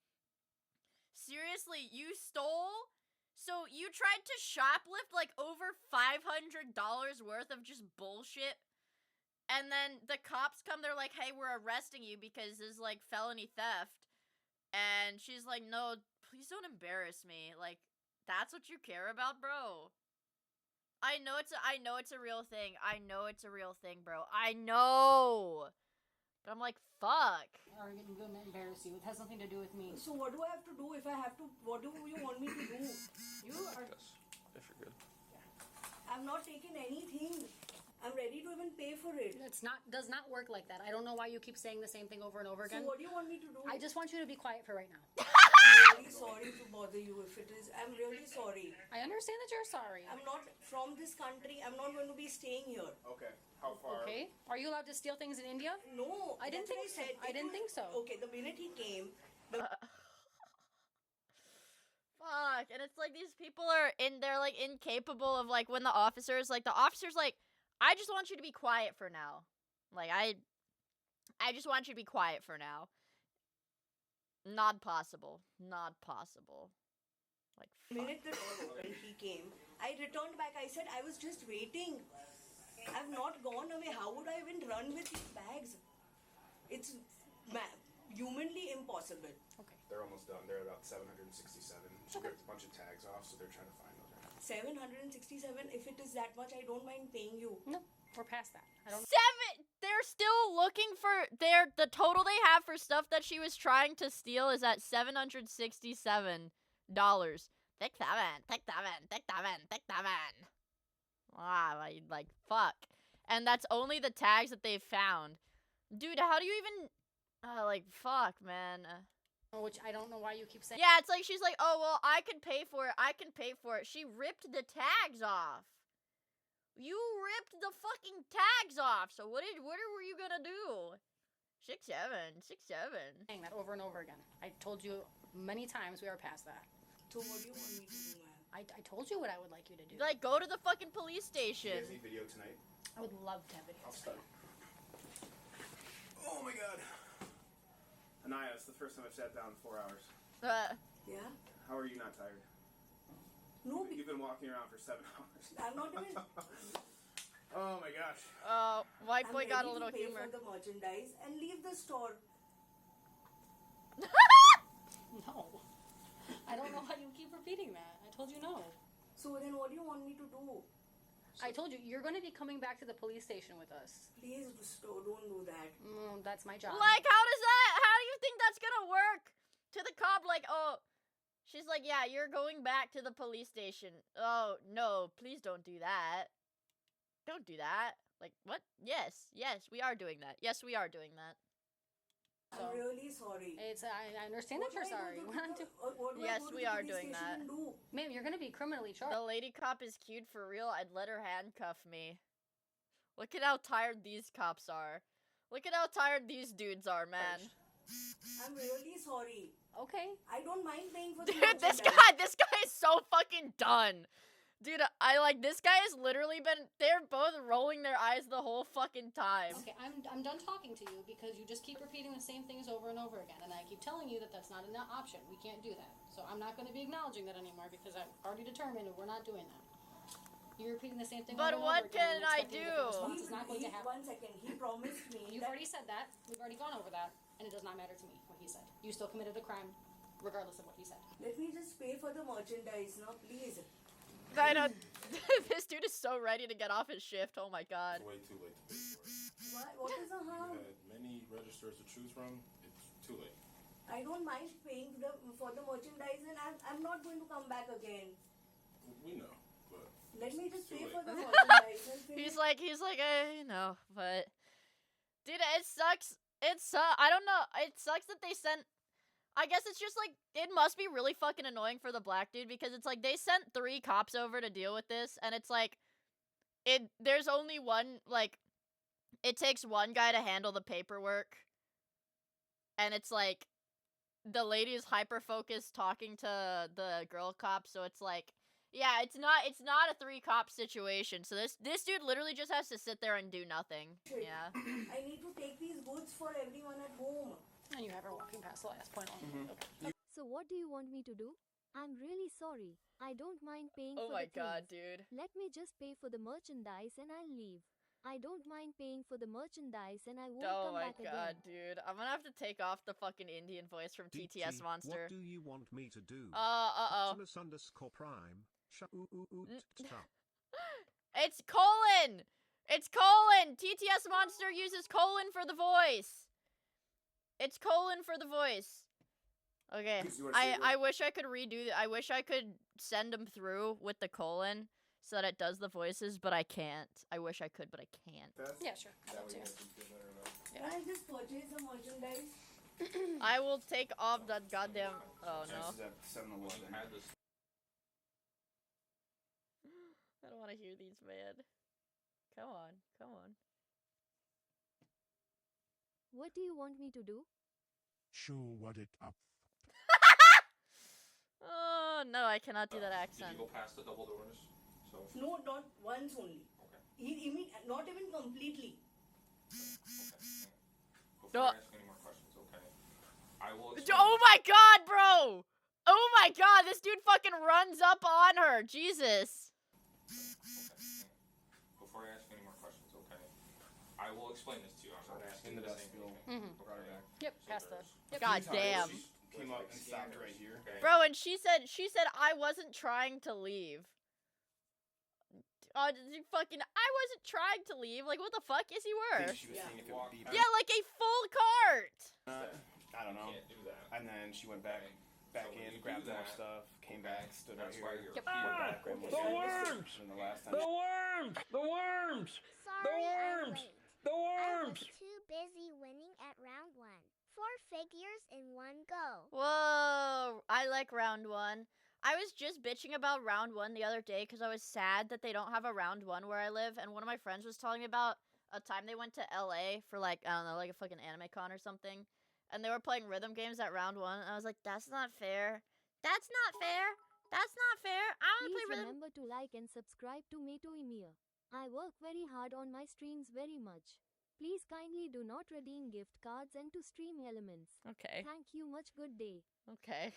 you stole? So you tried to shoplift like over $500 worth of just bullshit? And then the cops come, they're like, hey, we're arresting you because this is, like, felony theft. And she's like, no, please don't embarrass me. Like, that's what you care about, bro? I know it's a real thing. I know it's a real thing, bro. I know! But I'm like, fuck. Are you going to embarrass you? It has nothing to do with me. So what do I have to do if I have to? What do you want me to do? You are... If you're good. I'm not taking anything. I'm ready to even pay for it. Does not work like that. I don't know why you keep saying the same thing over and over again. So what do you want me to do? I just want you to be quiet for right now. I'm really sorry to bother you if it is. I'm really sorry. I understand that you're sorry. I'm not from this country. I'm not going to be staying here. Okay. How far? Okay. Are you allowed to steal things in India? No. I didn't think so. I didn't think so. Okay, the minute he came, Fuck, and it's like these people are they're like incapable of like when the officer's like, I just want you to be quiet for now. Like, I just want you to be quiet for now. Not possible. Not possible. Like, the minute the door opened, he came. I returned back. I said, I was just waiting. I've not gone away. How would I even run with these bags? It's humanly impossible. Okay. They're almost done. They're about 767. She ripped a bunch of tags off, so they're trying to find those. 767. If it is that much, I don't mind paying you. No, we're past that. I don't. They're still looking for the total they have for stuff that she was trying to steal is at $767. Take seven. Like fuck. And that's only the tags that they've found. Dude, how do you even like fuck, man. Which I don't know why you keep saying. Yeah, it's like she's like, "Oh, well, I can pay for it. She ripped the tags off. You ripped the fucking tags off. So what were you gonna do? 6'7", 6'7". Saying that over and over again. I told you many times we are past that. So what do you want me to do, man? I told you what I would like you to do. Like, go to the fucking police station. You guys need video tonight? I would love to have video. I'll start. Oh my god. Anaya, it's the first time I've sat down in 4 hours. Yeah? How are you not tired? No. You've been walking around for 7 hours. I'm not even... Oh my gosh. White boy got a little humor. I'm ready to pay for the merchandise and leave the store. No. I don't know why you keep repeating that. I told you no. So then what do you want me to do? I told you, you're going to be coming back to the police station with us. Please don't do that. That's my job. Like, how do you think that's gonna work? To the cop, like, oh, she's like, yeah, you're going back to the police station. Oh, no, please don't do that. Don't do that. Like, what? Yes, we are doing that. Yes, we are doing that. I'm really sorry. I understand that you're sorry. Yes, we are doing that. Ma'am, you're gonna be criminally charged. The lady cop is cute for real. I'd let her handcuff me. Look at how tired these cops are. Look at how tired these dudes are, man. I'm really sorry. Okay. I don't mind paying for the Dude, this guy is so fucking done. Dude, this guy has literally they're both rolling their eyes the whole fucking time. Okay, I'm done talking to you because you just keep repeating the same things over and over again, and I keep telling you that that's not an option. We can't do that. So I'm not going to be acknowledging that anymore because I've already determined we're not doing that. You're repeating the same thing over and over again. But what can I do? It's not going to happen. 1 second, he promised me. You've already said that. We've already gone over that, and it does not matter to me what he said. You still committed a crime, regardless of what he said. Let me just pay for the merchandise now, please. I know. This dude is so ready to get off his shift. Oh my god. It's way too late to pay for it. What is a harm? You had many registers to choose from. It's too late. I don't mind paying for the merchandise, and I'm not going to come back again. We know, but let me just pay late. for the merchandise. He's like, but dude, it sucks. I don't know. It sucks that they sent. I guess it's just like, it must be really fucking annoying for the black dude because it's like they sent 3 cops over to deal with this, and it's like, there's only one, like, it takes one guy to handle the paperwork, and it's like, the lady is hyper-focused talking to the girl cop, so it's like, yeah, it's not a 3-cop situation, so this dude literally just has to sit there and do nothing, yeah. I need to take these goods for everyone at home. And you have her walking past the last point on. Okay. So what do you want me to do? I'm really sorry. I don't mind paying for the Oh my god, things. dude. Let me just pay for the merchandise and I'll leave. I don't mind paying for the merchandise and I won't come back again. Oh my god, dude. I'm gonna have to take off the fucking Indian voice from TTS Monster. What do you want me to do? Prime. It's colon! It's colon! TTS Monster uses colon for the voice. It's colon for the voice. Okay. I wish I could redo I wish I could send them through with the colon so that it does the voices, but I can't. I wish I could, but I can't. Yeah, sure. Can I just purchase the merchandise? I will take off that goddamn. Oh no. This is at 7-Eleven. I don't want to hear these, man. Come on, come on. What do you want me to do? Show what it up. Oh no, I cannot do that accent. Did you go past the double doors? So. No, not once only. Not even completely. Before I ask any more questions, okay? I will. Oh my god, bro! Oh my god, this dude fucking runs up on her. Jesus. Before I ask any more questions, okay? I will explain this to you. I'm not asking In the the same vestibule. thing. Brought her back. Yep, past the. Yep. God damn. She came up and stopped right here. Bro, and she said I wasn't trying to leave. I wasn't trying to leave. Like, what the fuck? Yes, you were. I think she was seeing if it would be Yeah, like a full cart. I don't know. Can't do that. And then she went back So when in, you grabbed do more that, stuff, came back, stood right that's why here. you're Went here. back, grabbed more The stuff. worms! And then the last time. The worms! The worms! The worms! The worms! Too busy winning at round 1. 4 figures in one go. Whoa, I like round 1. I was just bitching about round 1 the other day because I was sad that they don't have a round 1 where I live, and one of my friends was telling me about a time they went to LA for like, I don't know, like a fucking anime con or something, and they were playing rhythm games at round 1, and I was like, that's not fair. That's not fair. That's not fair. I want to play Please rhythm. remember to like and subscribe to Vod of Miia. I work very hard on my streams very much. Please kindly do not redeem gift cards and to stream elements. Okay. Thank you much. Good day. Okay.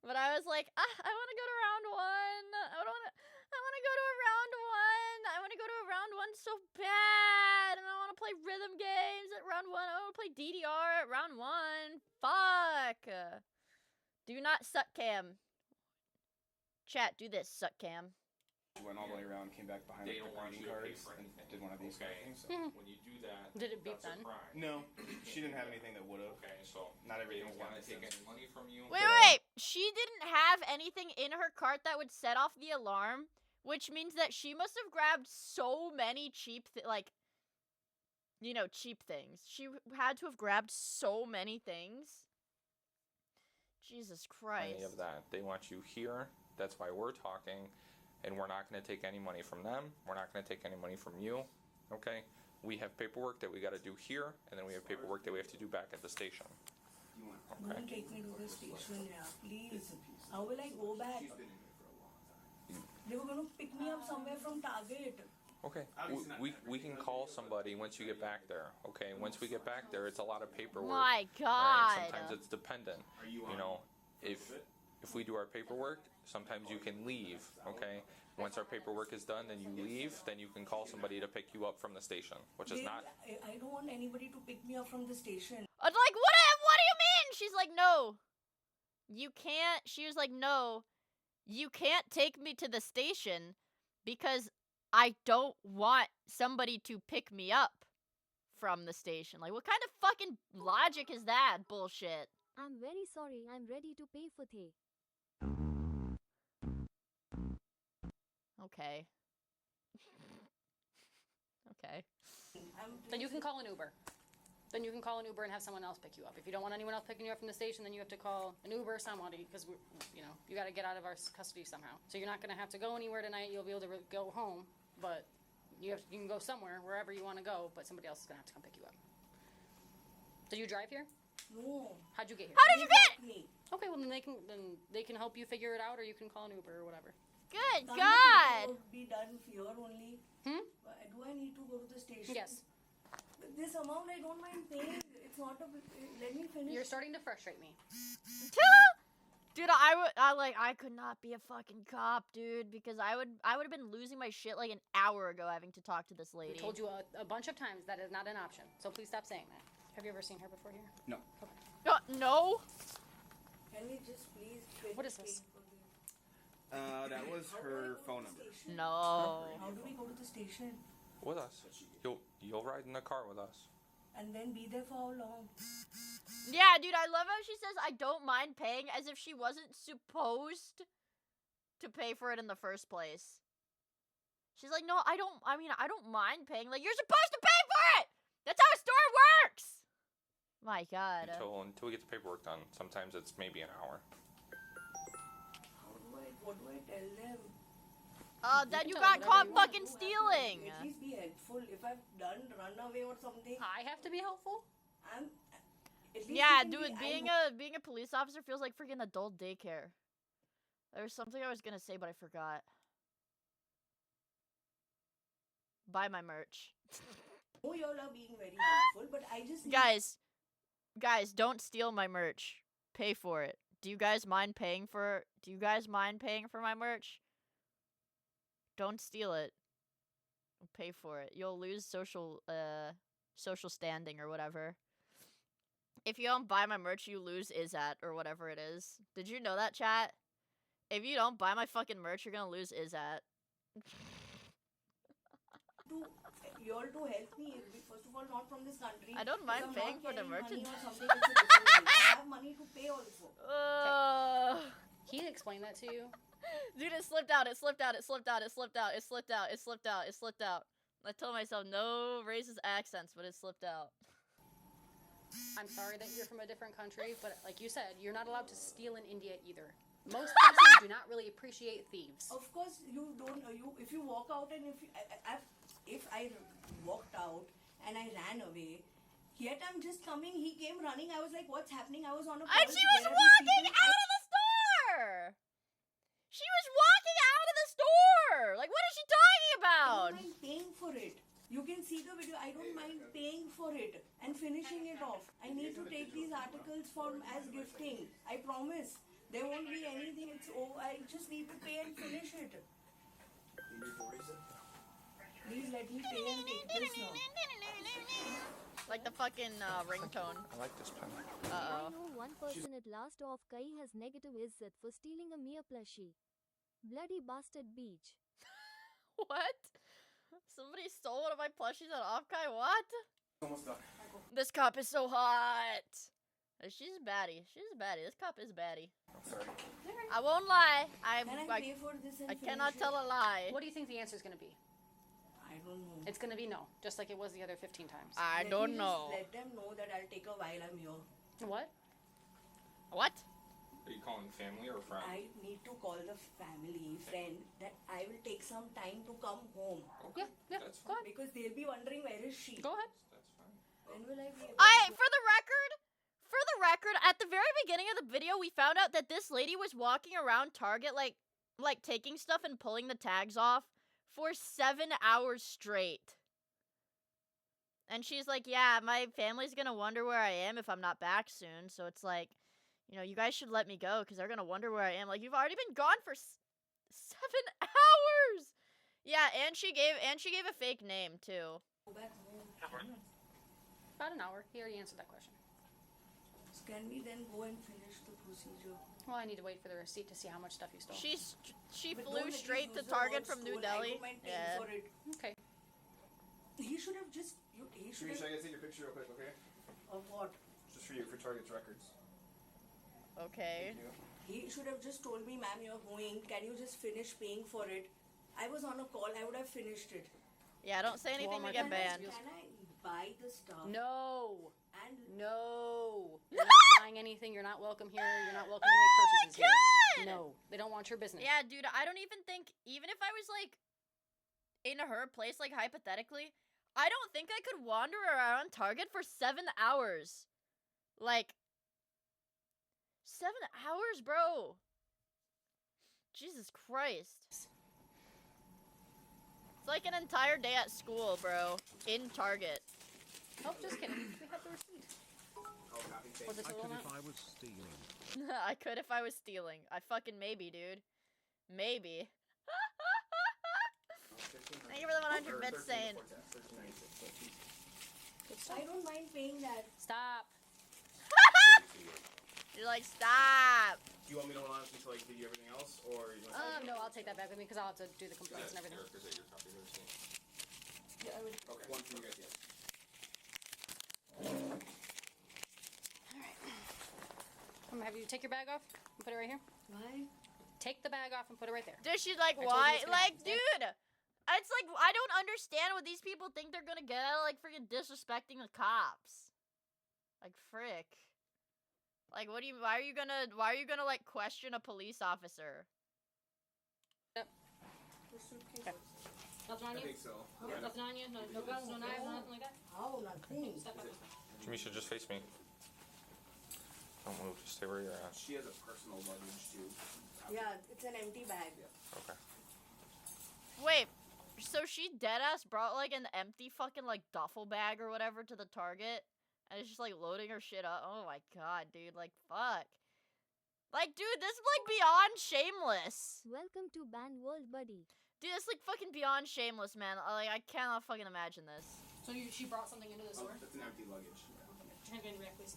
But I was like, I want to go to round 1. I want to go to a round 1. I want to go to a round 1 so bad. And I want to play rhythm games at round 1. I want to play DDR at round 1. Fuck. Do not suck cam. Chat, do this, suck cam. She went all the way around, came back behind They the don't want greeting you to pay cards, for and anything. did one of these Okay. things. So when you do that, Did it beep that's then? a crime. No, she didn't have anything that would have. Okay, so Not they everything's don't want to got take sense. any money from you. Wait. She didn't have anything in her cart that would set off the alarm, which means that she must have grabbed so many cheap, cheap things. She had to have grabbed so many things. Jesus Christ. Any of that. They want you here. That's why we're talking. And we're not going to take any money from them. We're not going to take any money from you. Okay? We have paperwork that we got to do here, and then we have paperwork that we have to do back at the station. Don't take me to the station, yeah, please. How will I go back? They were going to pick me up somewhere from Target. Okay. We can call somebody once you get back there. Okay? Once we get back there, it's a lot of paperwork. My God. Right? Sometimes it's dependent. You know, if we do our paperwork, sometimes you can leave. Okay? Once our paperwork is done, then you leave. Then you can call somebody to pick you up from the station, which is not. I don't want anybody to pick me up from the station. I was like, what do you mean? She's like, no. You can't. She was like, no. You can't take me to the station because I don't want somebody to pick me up from the station. Like, what kind of fucking logic is that bullshit? I'm very sorry. I'm ready to pay for the. Okay. Okay. Then you can call an Uber. Then you can call an Uber and have someone else pick you up. If you don't want anyone else picking you up from the station, then you have to call an Uber, somebody, because you got to get out of our custody somehow. So you're not going to have to go anywhere tonight. You'll be able to go home, but you can go somewhere, wherever you want to go, but somebody else is going to have to come pick you up. Did you drive here? No. How'd you get here? How did you get? Okay, well then they can help you figure it out, or you can call an Uber or whatever. Good Can't God. it be done here only? Do I need to go to the station? Yes. This amount I don't mind paying. It's not a. Let me finish. You're starting to frustrate me. Dude, I could not be a fucking cop, dude, because I would have been losing my shit like an hour ago having to talk to this lady. I told you a bunch of times that is not an option, so please stop saying that. Have you ever seen her before here? No. No. Can we just please? What is this? That was her phone number. No. How do we go to the station? With us. You'll ride in the car with us. And then be there for how long? Yeah, dude, I love how she says I don't mind paying as if she wasn't supposed to pay for it in the first place. She's like, no, I don't mind paying. Like, you're supposed to pay for it! That's how a store works! My God. until we get the paperwork done. Sometimes it's maybe an hour. What do I tell them? That you got caught fucking stealing. At least be helpful. If I've run away or something. I have to be helpful? Yeah, dude, being a police officer feels like freaking adult daycare. There was something I was gonna say, but I forgot. Buy my merch. Oh, y'all are being very helpful, but I just Guys, don't steal my merch. Pay for it. Do you guys mind paying for my merch? Don't steal it. Pay for it. You'll lose social standing or whatever. If you don't buy my merch, you lose ISAT or whatever it is. Did you know that, chat? If you don't buy my fucking merch, you're gonna lose ISAT. You all to help me. First of all, not from this country. I don't mind paying for the merchandise. I have money to pay also. He explained that to you. Dude, it slipped out. It slipped out. It slipped out. It slipped out. It slipped out. It slipped out. It slipped out. I told myself no racist accents, but it slipped out. I'm sorry that you're from a different country, but like you said, you're not allowed to steal in India either. Most countries do not really appreciate thieves. Of course, you don't. If you walk out and if I walked out and I ran away, yet I'm just coming. He came running. I was like, "What's happening?" I was on a call. And she was walking out of the store. She was walking out of the store. Like, what is she talking about? I don't mind paying for it. You can see the video. I don't mind paying for it and finishing it off. I need to take these articles as gifting. I promise. There won't be anything. I just need to pay and finish it. Please let me pay and take this now. Like the fucking ringtone. I like this pen. I know one person at last of Kai has negative izzat for stealing a Miia plushie. Bloody bastard beach. What? Somebody stole one of my plushies at Offkai? What? Almost done. This cop is so hot. She's a baddie. She's a baddie. This cop is baddie. I'm sorry. I won't lie. Can I pay for this and I finish cannot it? tell a lie. What do you think the answer is going to be? I don't know. It's going to be no, just like it was the other 15 times. I don't know. Let them know that I'll take a while I'm here. What? What? Are you calling family or friend? I need to call the family, friend, that I will take some time to come home. Yeah, that's fine. Because they'll be wondering where is she. Go ahead. That's fine. When will I be able For the record, at the very beginning of the video, we found out that this lady was walking around Target like taking stuff and pulling the tags off for 7 hours straight. And she's like, yeah, my family's gonna wonder where I am if I'm not back soon. So it's like, you guys should let me go because they're gonna wonder where I am. Like, you've already been gone for 7 hours. Yeah, and she gave a fake name too. go back home? About an hour. He already answered that question. Can we then go and finish the procedure? Well, I need to wait for the receipt to see how much stuff you stole. She But flew don't straight to use the Target word from New stole. Delhi. I don't mind paying Yeah. for it. Okay. He should have just. He should Should I have. take your picture real quick, okay? Of what? Just for you, for Target's records. Okay. He should have just told me, ma'am, you're going. Can you just finish paying for it? I was on a call. I would have finished it. Yeah, don't say anything to Walmart get banned. Can I buy the stuff? No. And No. You're not buying anything. You're not welcome here. You're not welcome to make purchases here. No. They don't want your business. Yeah, dude, I don't even think, even if I was like in her place, like hypothetically, I don't think I could wander around Target for 7 hours. Like, 7 hours, bro. Jesus Christ. It's like an entire day at school, bro. In Target. Oh, just kidding. We have the receipt. Was it I total could amount? if I was stealing. I could if I was stealing. I fucking maybe, dude. Maybe. Thank you for the 100 bits saying. I don't mind paying that. Stop. You're like, stop. Do you want me to hold on until I give you everything else, or you want No, I'll take that back with me because I'll have to do the complaints and everything. Eric, is that your copy of the receipt? Yeah, I would. Okay, one for you guys, yes. Alright. I'm gonna have you take your bag off and put it right here. Why? Take the bag off and put it right there. Dude, she's like, I told you why? what's gonna Like, happen. dude, it's like, I don't understand what these people think they're gonna get out of, like, freaking disrespecting the cops. Like, frick. Like, why are you gonna, like, question a police officer? Yep. Nothing on you? I think so. Okay, nothing on you? No guns, no knives, nothing like that? Oh, nothing. Step back. Jamisha, just face me. Don't move. Just stay where you're at. She has a personal luggage too. Yeah, it's an empty bag. Okay. Wait, so she deadass brought, like, an empty fucking, like, duffel bag or whatever to the Target? And it's just, like, loading her shit up? Oh my god, dude, like, fuck. Like, dude, this is, like, beyond shameless. Welcome to Band World, buddy. Dude, it's, like, fucking beyond shameless, man. Like, I cannot fucking imagine this. So she brought something into the store? That's an empty luggage. Hand me back, please.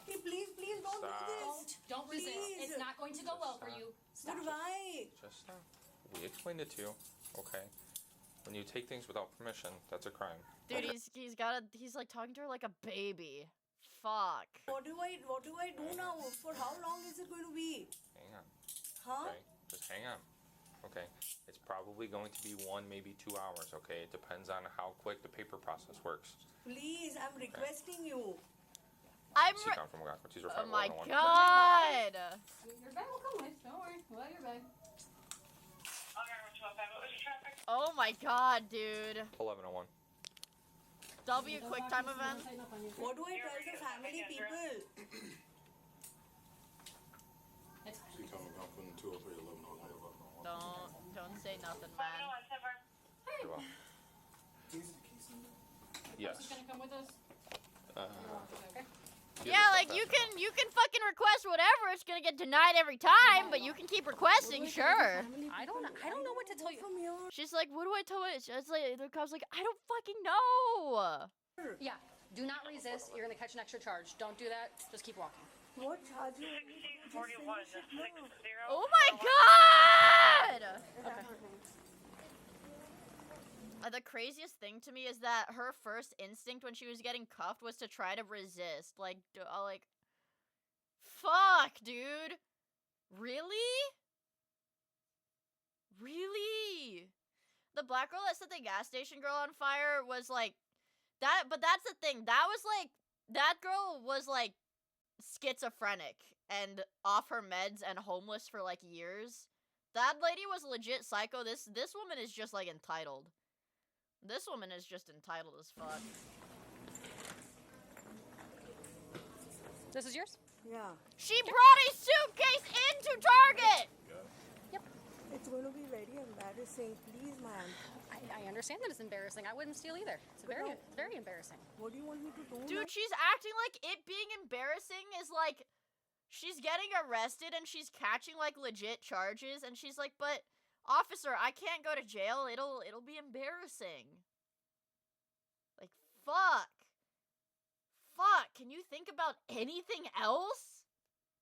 Hey, please don't do this. Don't resist. Please. It's not going to go well for you. Stop. But why? Just stop. We explained it to you, okay? When you take things without permission, that's a crime. Dude, he's like talking to her like a baby. Fuck. What do I do now? For how long is it going to be? Hang on. Huh? Okay? Just hang on. Okay? It's probably going to be 1, maybe 2 hours, okay? It depends on how quick the paper process works. Please, I'm requesting you. Sit down from God. Oh my god! Your bag will come with. Don't worry. We'll have your bag. Oh my god, dude. 11:01. W quick time event. What do I tell the family people? She coming up from 203 11. Don't say nothing, man. Very well. Yes. She's gonna come with us. Okay. Yeah, like you can fucking request whatever. It's gonna get denied every time, but you can keep requesting, sure. I don't know what to tell you. She's like, what do I tell it? It's like the cop's like, I don't fucking know. Yeah. Do not resist. You're gonna catch an extra charge. Don't do that. Just keep walking. What charge? 1641 60. Oh my god! Okay. The craziest thing to me is that her first instinct when she was getting cuffed was to try to resist. Like, fuck, dude. Really? Really? The black girl that set the gas station girl on fire was like, that, but that's the thing. That was like, that girl was like schizophrenic and off her meds and homeless for like years. That lady was legit psycho. This woman is just like entitled. This woman is just entitled as fuck. This is yours? Yeah. She brought a suitcase into Target! Yep. It's going to be very embarrassing. Please, ma'am. I understand that it's embarrassing. I wouldn't steal either. It's very embarrassing. What do you want me to do? Dude, she's acting like it being embarrassing is like she's getting arrested and she's catching like legit charges and she's like, but officer, I can't go to jail. It'll be embarrassing. Like, fuck. Fuck, can you think about anything else?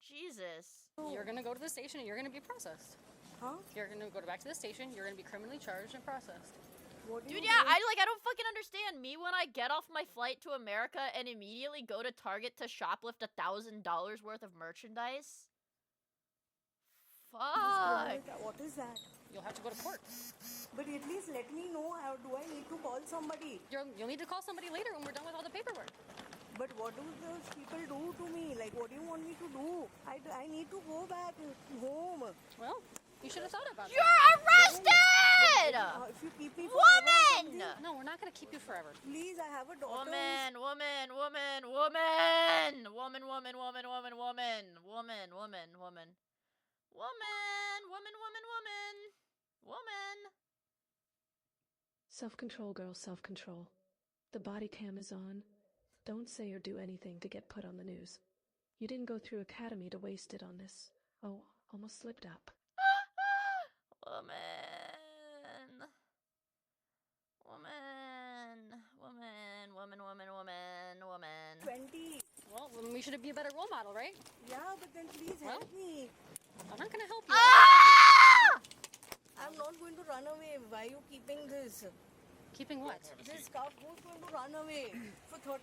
Jesus. You're gonna go to the station and you're gonna be processed. Huh? You're gonna go back to the station, you're gonna be criminally charged and processed. Dude, yeah, I don't fucking understand. Me when I get off my flight to America and immediately go to Target to shoplift $1,000 worth of merchandise. Fuck. What is that? You'll have to go to court. But at least let me know. How do I need to call somebody? You'll need to call somebody later when we're done with all the paperwork. But what do those people do to me? Like, what do you want me to do? I need to go back home. Well, you should have thought about it. You're arrested! If you keep me Woman! No, we're not gonna keep you forever. Please, I have a daughter. Woman. Self-control, girl, self-control. The body cam is on. Don't say or do anything to get put on the news. You didn't go through academy to waste it on this. Oh, almost slipped up. Woman. 20. Well, we should be a better role model, right? Yeah, but then please help me. I'm not gonna help you. I'm not going to run away. Why are you keeping this? Keeping what? This cup. Who's going to run away for $1,300?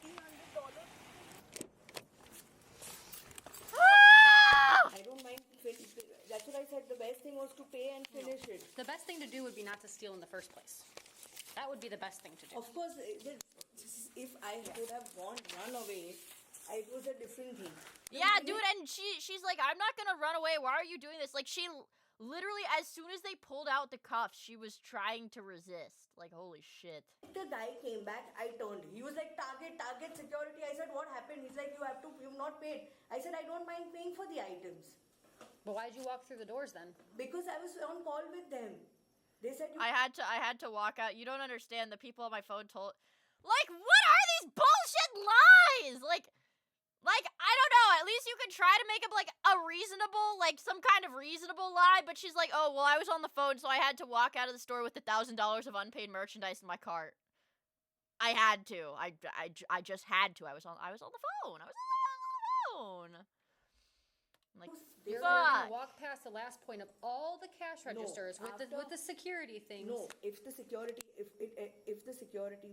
I don't mind. That's what I said. The best thing was to pay and finish it. The best thing to do would be not to steal in the first place. That would be the best thing to do. Of course, if I could have run away, it was a different thing. Yeah, dude, and she's like, I'm not gonna run away. Why are you doing this? Like, she literally, as soon as they pulled out the cuffs, she was trying to resist. Like, holy shit. The guy came back, I turned. He was like, target, security. I said, what happened? He's like, you've not paid. I said, I don't mind paying for the items. But why did you walk through the doors then? Because I was on call with them. They said I had to walk out. You don't understand. The people on my phone told, like, what are these bullshit lies? Like, I don't know. At least you can try to make up, like, a reasonable, like, some kind of reasonable lie. But she's like, oh, well, I was on the phone, so I had to walk out of the store with $1,000 of unpaid merchandise in my cart. I had to. I just had to. I was on the phone. I was on the phone. Like, you're fuck. gonna walk past the last point of all the cash registers with the security things. No, if the security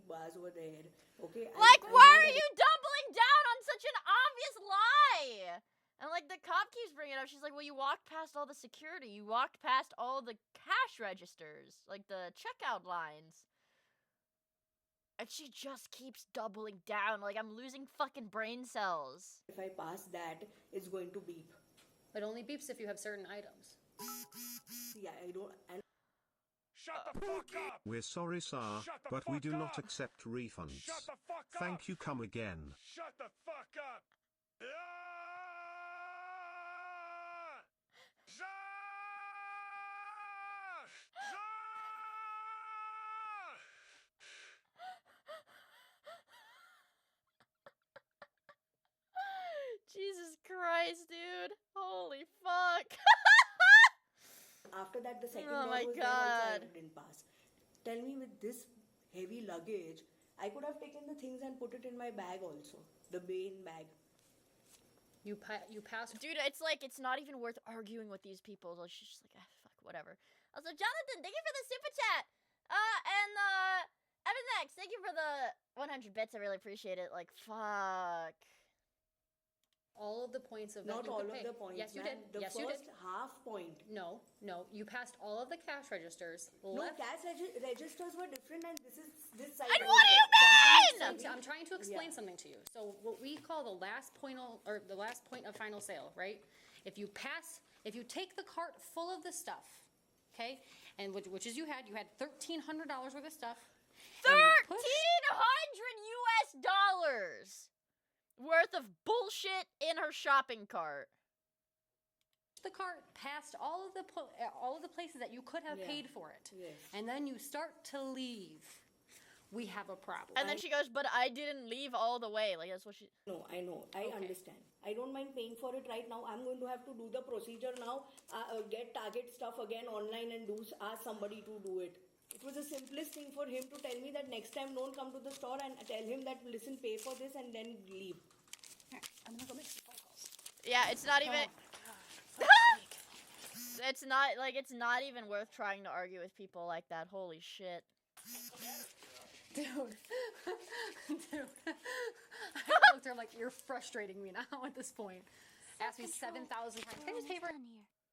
bars were there, okay. Like, why are you doubling down on such an obvious lie? And like the cop keeps bringing it up. She's like, well, you walked past all the security. You walked past all the cash registers, like the checkout lines. And she just keeps doubling down. Like, I'm losing fucking brain cells. If I pass that, it's going to beep. It only beeps if you have certain items. Yeah, I don't. And Shut the fuck up! We're sorry, sir, but we do not accept refunds. Shut the fuck up! Thank you, come again. Shut the fuck up! Jesus Christ, dude. Holy fuck. after that, the second Oh door my was God. there also, I didn't pass. Tell me, with this heavy luggage, I could have taken the things and put it in my bag also. The main bag. You passed. Dude, it's like, it's not even worth arguing with these people. Like, she's just like, ah, fuck, whatever. Also, Jonathan, thank you for the super chat. And Evan Max, thank you for the 100 bits. I really appreciate it. Like, fuck. All of the points of Not that you all could of pay. the points. Yes, you ma'am. did. The Yes, you did. first half point. No, you passed all of the cash registers. No, cash registers were different, and this side. And what do you mean? I'm trying to explain something to you. So what we call the last point of final sale, right? If you take the cart full of the stuff, okay, and which is you had $1,300 worth of stuff. $1,300 US worth of bullshit in her shopping cart. The cart past all of the places that you could have paid for it, and then you start to leave. We have a problem. And then she goes, but I didn't leave all the way. Like, that's what she... No, I know. I understand. I don't mind paying for it right now. I'm going to have to do the procedure now. Get Target stuff again online and ask somebody to do it. It was the simplest thing for him to tell me that next time don't come to the store, and tell him that, listen, pay for this and then leave. I'm gonna go make some phone calls. Yeah, it's not even... It's not even worth trying to argue with people like that. Holy shit. Dude. I looked at her like, you're frustrating me now at this point. Asked me 7,000 times. Can you pay for here?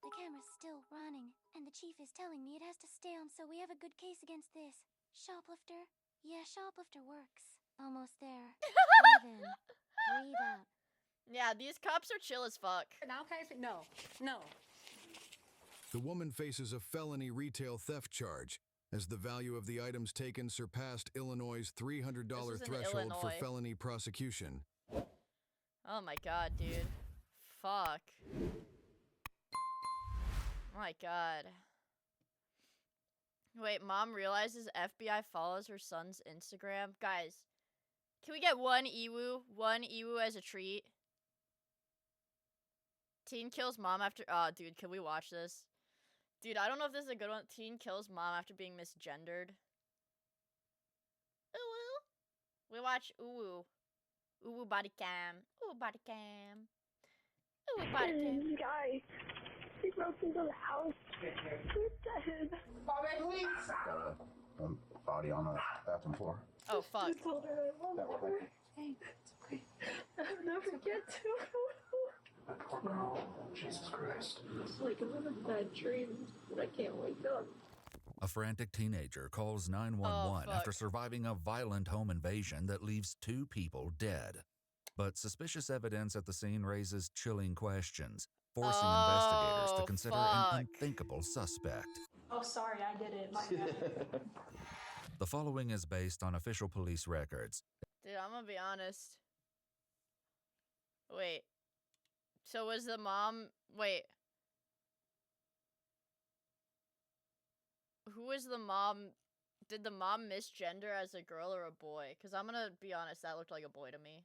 The camera's still running, and the chief is telling me it has to stay on, so we have a good case against this. Shoplifter? Yeah, shoplifter works. Almost there. Breathe in. Breathe out. Yeah, these cops are chill as fuck. Now, guys, no. The woman faces a felony retail theft charge, as the value of the items taken surpassed Illinois' $300 threshold for felony prosecution. Oh my god, dude. Fuck. Oh my god. Wait, mom realizes FBI follows her son's Instagram. Guys, can we get one Ewu? One Ewu as a treat? Teen kills mom after... Oh, dude, can we watch this? Dude, I don't know if this is a good one. Teen kills mom after being misgendered. Ooh. We watch Ooh. Ooh body cam. Ooh body cam. Ooh body cam. Guy, he broke into the house. He's dead. Got a body on the bathroom floor. Oh, fuck. I told her I love her. Hey, it's okay. I'll never get to her. Jesus Christ. It's like I'm in a bad dream, but I can't wake up. A A frantic teenager calls 911 after surviving a violent home invasion that leaves 2 people dead. But suspicious evidence at the scene raises chilling questions, forcing investigators to consider an unthinkable suspect. Oh, sorry, I did it. My bad. The following is based on official police records. Dude, I'm gonna be honest. Wait. So was the mom... Wait. Who was the mom? Did the mom misgender as a girl or a boy? Because I'm gonna be honest, that looked like a boy to me.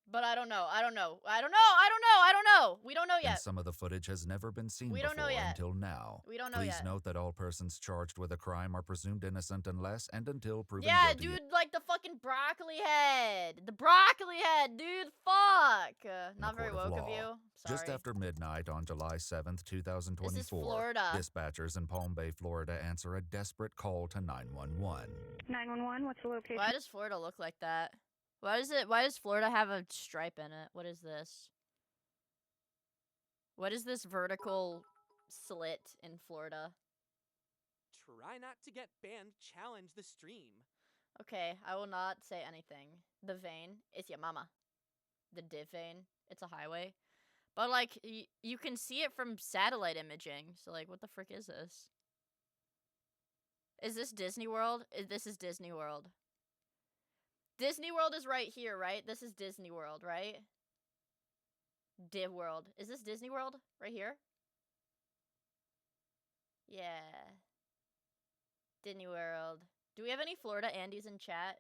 But I don't know. I don't know. I don't know. I don't know. I don't know. We don't know yet. And some of the footage has never been seen We don't know before yet. until now. We don't know Please yet. note that all persons charged with a crime are presumed innocent unless and until proven Yeah, guilty. dude, like the fucking broccoli head. The broccoli head, dude. Fuck. Not very court of woke of law. you. Sorry. Just after midnight on July 7th, 2024, This is Florida. dispatchers in Palm Bay, Florida answer a desperate call to 911. 911, what's the location? Why does Florida look like that? Why does Florida have a stripe in it? What is this? What is this vertical slit in Florida? Try not to get banned. Challenge the stream. Okay, I will not say anything. The vein is your mama. The div vein. It's a highway. But, like, you can see it from satellite imaging. So, like, what the frick is this? Is this Disney World? This is Disney World. Disney World is right here, right? This is Disney World, right? Div World. Is this Disney World? Right here? Yeah. Disney World. Do we have any Florida Andes in chat?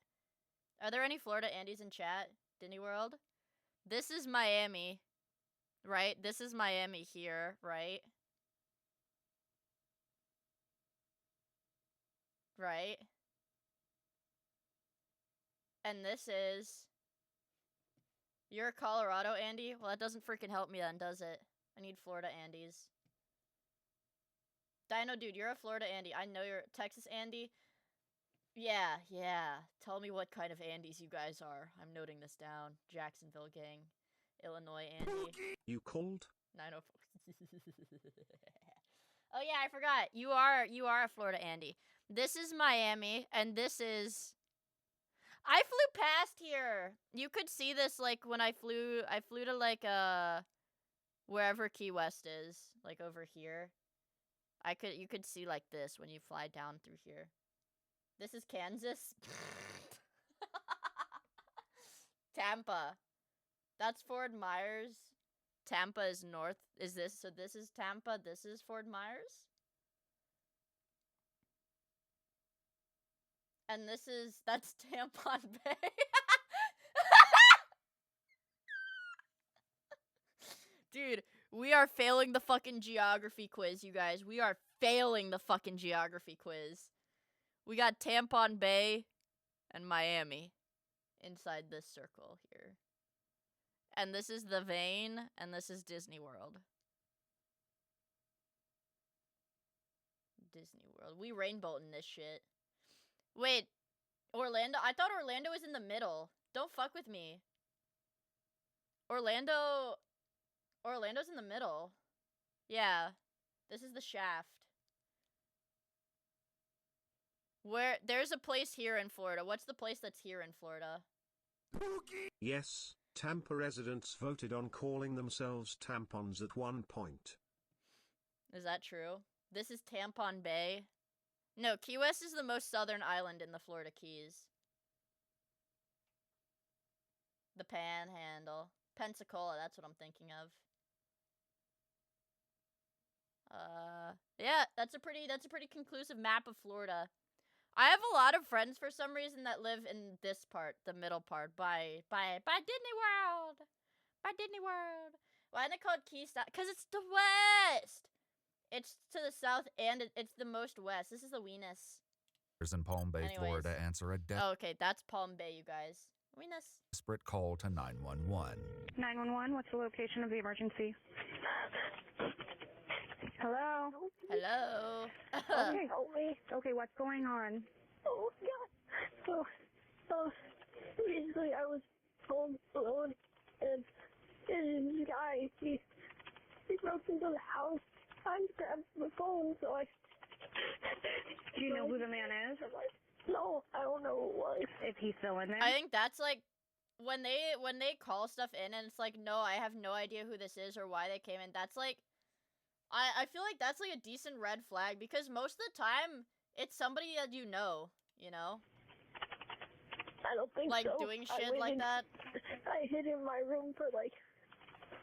Are there any Florida Andes in chat? Disney World? This is Miami, right? This is Miami here, right? Right? And this is... You're a Colorado Andy? Well, that doesn't freaking help me then, does it? I need Florida Andes. Dino dude, you're a Florida Andy. I know you're Texas Andy. Yeah. Tell me what kind of Andys you guys are. I'm noting this down. Jacksonville gang. Illinois Andy. You called? 904. Oh yeah, I forgot. You are a Florida Andy. This is Miami, and this is... I flew past here. You could see this, like, when I flew to, like, wherever Key West is. Like, over here. You could see, like, this when you fly down through here. This is Kansas. Tampa. That's Fort Myers. Tampa is north. So this is Tampa, this is Fort Myers? And that's Tampon Bay. Dude, we are failing the fucking geography quiz, you guys. We are failing the fucking geography quiz. We got Tampon Bay and Miami inside this circle here. And this is the vein, and this is Disney World. Disney World. We rainboating this shit. Wait, Orlando? I thought Orlando was in the middle. Don't fuck with me. Orlando's in the middle. Yeah. This is the shaft. There's a place here in Florida. What's the place that's here in Florida? Yes, Tampa residents voted on calling themselves tampons at one point. Is that true? This is Tampon Bay. No, Key West is the most southern island in the Florida Keys. The Panhandle. Pensacola, that's what I'm thinking of. Yeah, that's a pretty conclusive map of Florida. I have a lot of friends for some reason that live in this part, the middle part, by Disney World. By Disney World. Why are they called Keystone? Because it's the west. It's to the south and it's the most west. This is the weenus. In Palm Bay, Anyways. Florida, answer a Oh, okay, that's Palm Bay, you guys. Weenus. desperate call to 911. 911, what's the location of the emergency? Hello? Hello? Okay, okay, what's going on? Oh, God. So, basically, I was home alone, and this guy, he broke into the house. I grabbed my phone, so I the man is? No, I don't know who it was. If he's still in there? I think that's like when they call stuff in and it's like, no, I have no idea who this is or why they came in. That's like, I feel like that's like a decent red flag because most of the time it's somebody that you know. I don't think like so. doing shit like that. I hid in my room for like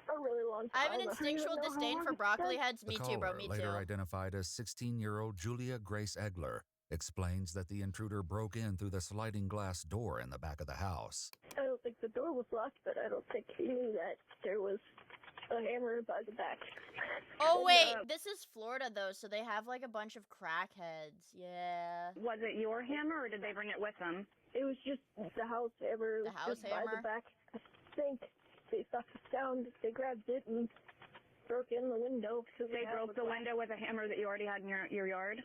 a really long time. I have an instinctual disdain for broccoli heads. Me too, bro. Me later too. identified as 16-year-old Julia Grace Egler, explains that the intruder broke in through the sliding glass door in the back of the house. I don't think the door was locked, but I don't think he knew that there was a hammer by the back. Oh wait, this is Florida though, so they have like a bunch of crackheads. Yeah. Was it your hammer or did they bring it with them? It was just the house hammer. The house by hammer? the back. I think they stuck it down. They grabbed it and broke in the window. They broke the window with a hammer that you already had in your yard?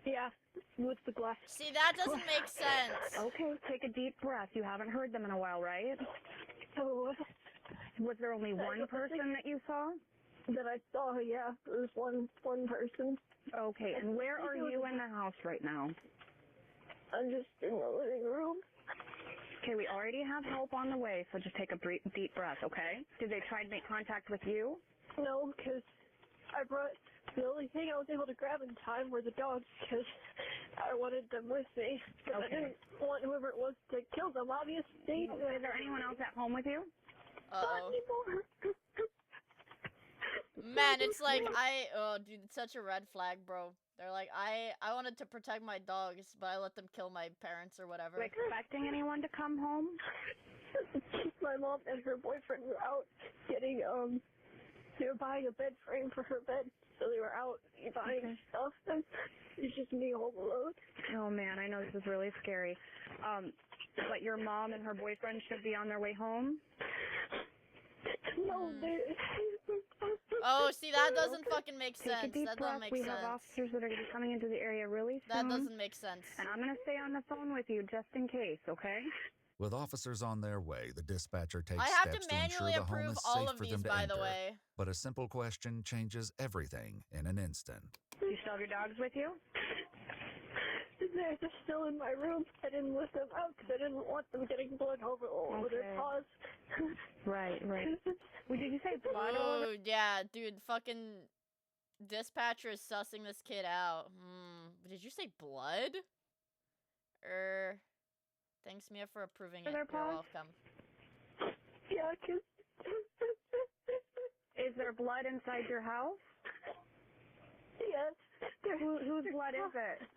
Yeah, with the glass. See, that doesn't make sense. Okay, take a deep breath. You haven't heard them in a while, right? So, was there only one person that you saw? That I saw, yeah. There was one person. Okay, and where are you in the house right now? I'm just in the living room. Okay, we already have help on the way, so just take a deep breath, okay? Did they try to make contact with you? No, because I brought... The only thing I was able to grab in time were the dogs, because I wanted them with me. Because I didn't want whoever it was to kill them, obviously. Is there anyone else at home with you? Not anymore. Man, it's like, oh, dude, it's such a red flag, bro. They're like, I wanted to protect my dogs, but I let them kill my parents or whatever. Are you expecting anyone to come home? My mom and her boyfriend were out getting, they were buying a bed frame for her bed, so they were out buying stuff, and it's just me home alone. Oh, man, I know this is really scary. But your mom and her boyfriend should be on their way home? No, Oh, see, that doesn't fucking make sense. Take a deep That breath. doesn't make We sense. have officers that are going to be coming into the area really soon. That doesn't make sense. And I'm going to stay on the phone with you just in case, okay? With officers on their way, the dispatcher takes I have steps to to ensure manually the home approve is all safe of for these, them to by enter. the way. But a simple question changes everything in an instant. You still have your dogs with you? They're just still in my room. I didn't let them out because I didn't want them getting blood all over their paws. Right. Well, did you say blood all over? Oh, yeah, dude, fucking dispatcher is sussing this kid out. Did you say blood? Thanks, Mia, for approving it. You're welcome. Yeah, cause... Is there blood inside your house? Yes. Whose blood is it?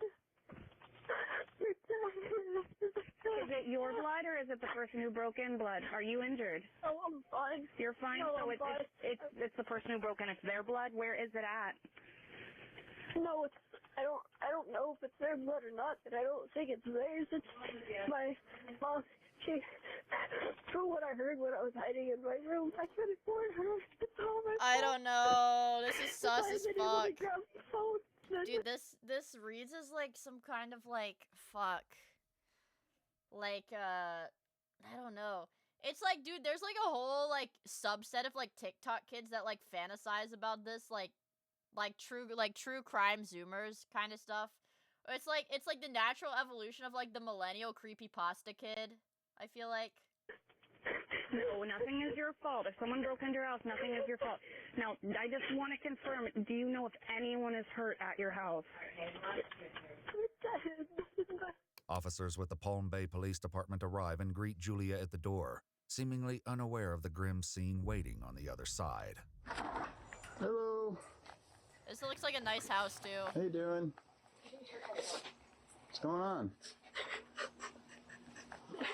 Is it your blood or is it the person who broke in blood? Are you injured? Oh, I'm fine. You're fine? No, so I'm fine. it's the person who broke in. It's their blood? Where is it at? No, I don't know if it's their blood or not, but I don't think it's theirs. It's my mom. From what I heard when I was hiding in my room, I could have born her. It's all my I don't know. This is sus I've as been able fuck. to grab the phone. Dude, this reads as like some kind of like like I don't know. It's like, dude, there's like a whole like subset of like TikTok kids that like fantasize about this like true crime zoomers kind of stuff. It's like the natural evolution of like the millennial creepypasta kid, I feel like. No, nothing is your fault. If someone broke into your house, nothing is your fault. Now, I just want to confirm, do you know if anyone is hurt at your house? Officers with the Palm Bay Police Department arrive and greet Julia at the door, seemingly unaware of the grim scene waiting on the other side. Hello. This looks like a nice house, too. How you doing? What's going on?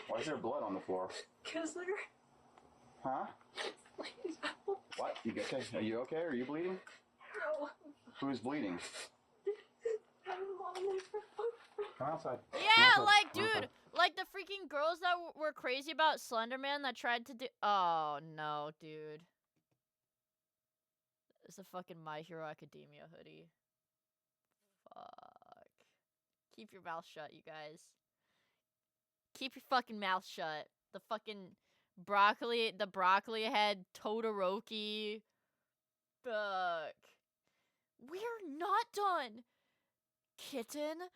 Why is there blood on the floor? Because they're... Huh? What? You okay? Are you okay? Are you bleeding? No. Who's bleeding? Come outside. Yeah, Come outside. like, Come outside. dude, like the freaking girls that were crazy about Slenderman that tried to do. Oh no, dude. It's a fucking My Hero Academia hoodie. Fuck. Keep your mouth shut, you guys. Keep your fucking mouth shut. The fucking broccoli head Todoroki. Fuck. We're not done. kitten.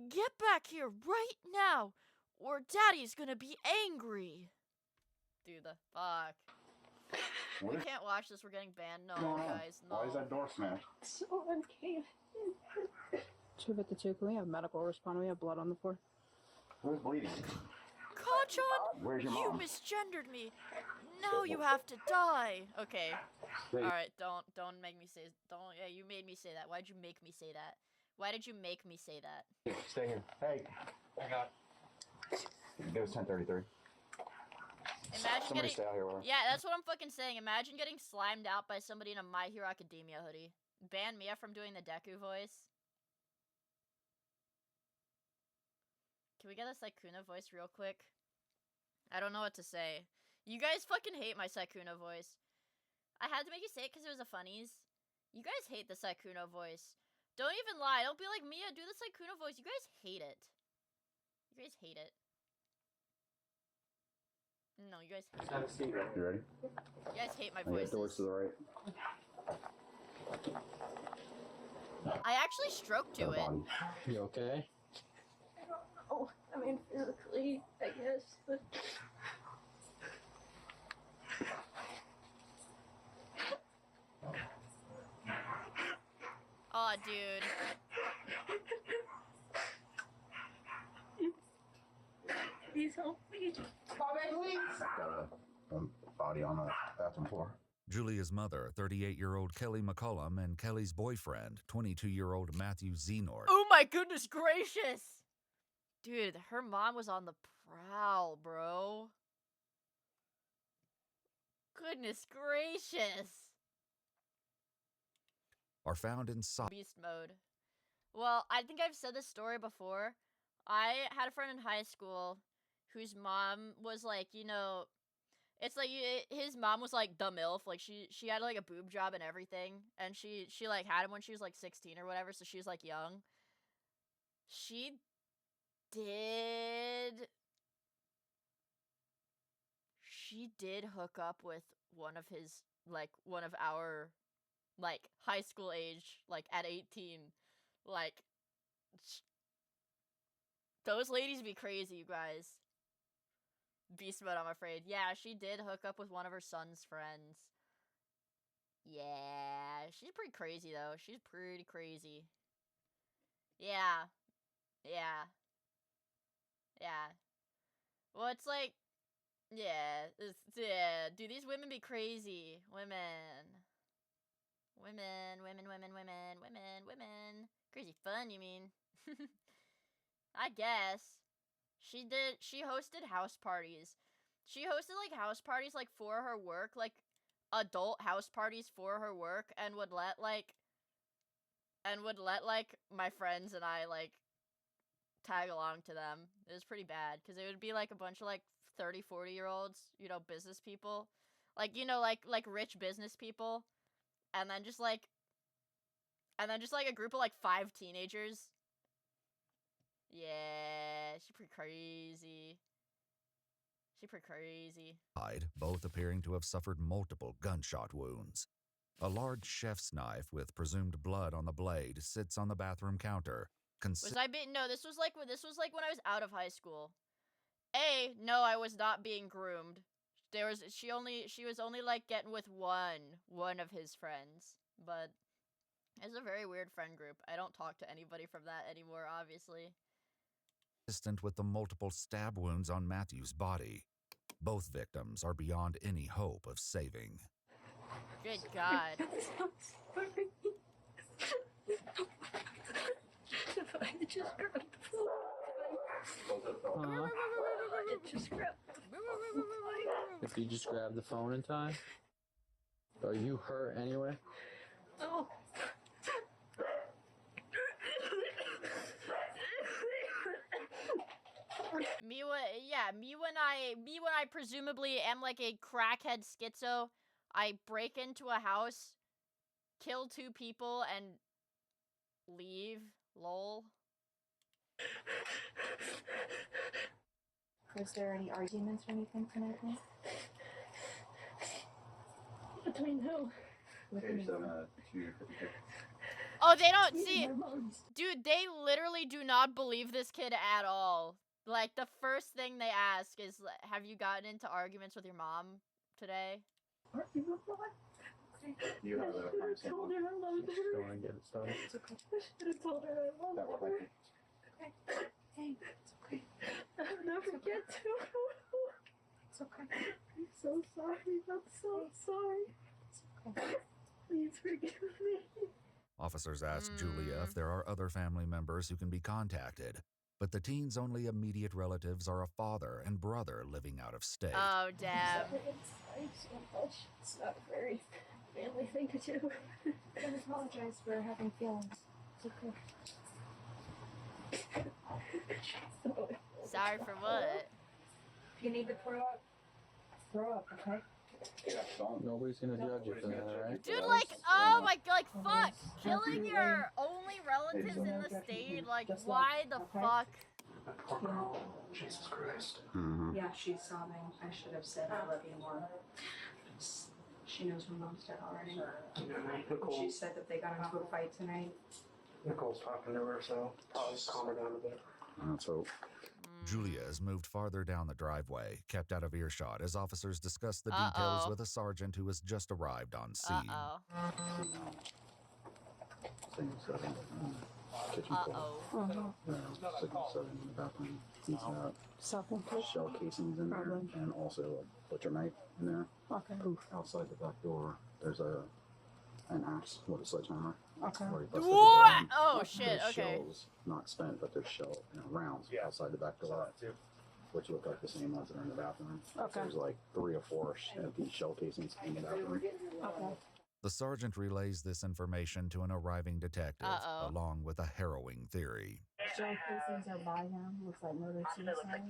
Get back here right now, or Daddy's gonna be angry. Dude, the fuck. We can't watch this. We're getting banned. No, guys. No. Why is that door smashed? So uncanny. 252, can we have medical respond? We have blood on the floor. Who's bleeding? Kachan, Where's your you mom? misgendered me. Now you have to die. Okay. Alright, don't make me say, yeah, you made me say that. Why'd you make me say that? Why did you make me say that? Stay here. Hey. I got. It was 10:33. Imagine Somebody getting, stay out here with her. yeah, that's what I'm fucking saying. Imagine getting slimed out by somebody in a My Hero Academia hoodie. Ban Mia from doing the Deku voice. Can we get a Sykkuno voice real quick? I don't know what to say. You guys fucking hate my Sykkuno voice. I had to make you say it because it was a funnies. You guys hate the Sykkuno voice. Don't even lie. Don't be like, Mia, do the Sykkuno voice. You guys hate it. You guys hate it. No, you guys hate it. Have a seat. You ready? You guys hate my I voice. got doors to the right. I actually stroked to it. You okay? Oh, I mean, physically, I guess, but... Aw, dude. Please help me. Got a body on the bathroom floor. Julia's mother, 38-year-old Kelly McCollum, and Kelly's boyfriend, 22-year-old Matthew Zenort. Oh my goodness gracious! Dude, her mom was on the prowl, bro. Goodness gracious. Are found inside. Beast mode. Well, I think I've said this story before. I had a friend in high school whose mom was like, you know, it's like his mom was like the MILF. Like she had like a boob job and everything, and she like had him when she was like 16 or whatever, so she was like young. She did hook up with one of our like high school age, like at 18. Like those ladies be crazy, you guys. Beast mode, I'm afraid. Yeah, she did hook up with one of her son's friends. Yeah, she's pretty crazy though. She's pretty crazy. Yeah. Yeah. Yeah. Well, it's like, yeah, dude, these women be crazy. Women. Crazy fun, you mean? I guess. She hosted house parties. She hosted, like, house parties, like, for her work, like, adult house parties for her work, and would let, like, my friends and I, like, tag along to them. It was pretty bad, because it would be, like, a bunch of, like, 30, 40-year-olds, you know, business people. Like, you know, like, rich business people. And then just, like, a group of, like, 5 teenagers. Yeah, she's pretty crazy. Both appearing to have suffered multiple gunshot wounds. A large chef's knife with presumed blood on the blade sits on the bathroom counter. Was I being? No, this was like when I was out of high school. No, I was not being groomed. She was only like getting with one of his friends, but it's a very weird friend group. I don't talk to anybody from that anymore, obviously. Consistent with the multiple stab wounds on Matthew's body. Both victims are beyond any hope of saving. Good God. If I had just grabbed the phone. If you just grab the phone in time? Are you hurt anyway? Oh. Me when I presumably am like a crackhead schizo, I break into a house, kill 2 people, and leave. Lol. Was there any arguments or anything tonight? Between who? With me. Oh, they don't see. Dude, they literally do not believe this kid at all. Like, the first thing they ask is, have you gotten into arguments with your mom today? You have that conversation. Go and get it started. It's okay. I should have told her I love her. Hey, it's okay. I'll never get to her. It's okay. I'm so sorry. I'm so sorry. It's okay. Please forgive me. Officers ask Julia if there are other family members who can be contacted, but the teen's only immediate relatives are a father and brother living out of state. Oh, damn. It's not a very family thing to do. I apologize for having feelings. It's okay. Sorry for what? If you need to throw up, okay? Nobody's gonna judge you for that, right? Dude, like, oh my god, like, fuck. Killing your only relatives in the state, like, why the fuck? Jesus Christ. Yeah, she's sobbing. I should have said I love you more. She knows her mom's dead already. She said that they got into a fight tonight. Nicole's talking to her, so probably just calm her down a bit. Let's hope. Julia is moved farther down the driveway, kept out of earshot as officers discuss the details with a sergeant who has just arrived on scene. Kitchen floor. Setting in the bathroom. He's got shell casings in there and also a butcher knife in there. Okay. Outside the back door, there's an axe with a sledgehammer. Okay. Where he busted What? the gun. Oh, shit, There's okay. shells, not spent, but there's rounds outside the back door, which look like the same ones that are in the bathroom. Okay. There's like 3 or 4 empty shell casings in the bathroom. Okay. The sergeant relays this information to an arriving detective, along with a harrowing theory. Shell casings are by him. Looks like murder-suicide.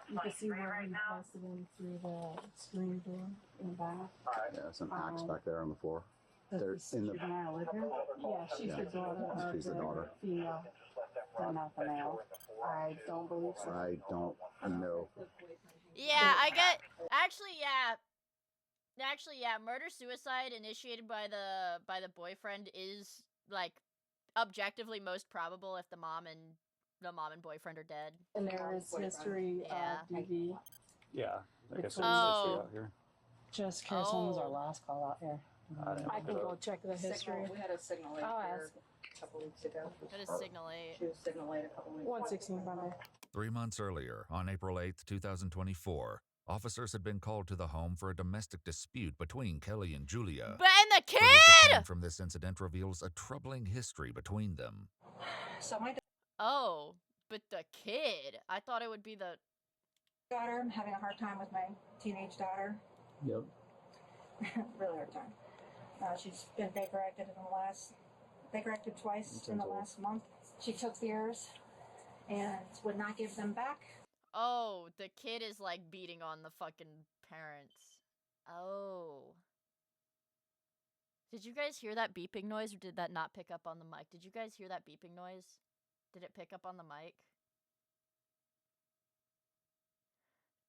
You can see where he busted in through the screen door in the back. Yeah, there's an axe back there on the floor. They're in the. Yeah, she's the daughter. She's the daughter. Female. They're not the male. I don't believe so. I don't know. Yeah, I get. Actually, yeah. Murder-suicide initiated by the boyfriend is, like, objectively most probable if the mom and boyfriend are dead. And there is history of DV. Yeah, I guess there's Oh. history out here. Just Kirsten was our last call out here. I can go check the Signal, history. we had a signal 8 I'll here ask. a couple weeks ago. That is signal 8. She was signal 8 a couple weeks ago. 116 Monday. 3 months earlier, on April 8th, 2024, officers had been called to the home for a domestic dispute between Kelly and Julia. But and the Footage obtained kid! from this incident reveals a troubling history between them. So my Oh, but the kid. I thought it would be the. daughter, I'm having a hard time with my teenage daughter. Yep. Really hard time. She's been Baker-acted twice in the last month. She took beers and would not give them back. Oh, the kid is, like, beating on the fucking parents. Oh. Did you guys hear that beeping noise, or did that not pick up on the mic? Did you guys hear that beeping noise? Did it pick up on the mic?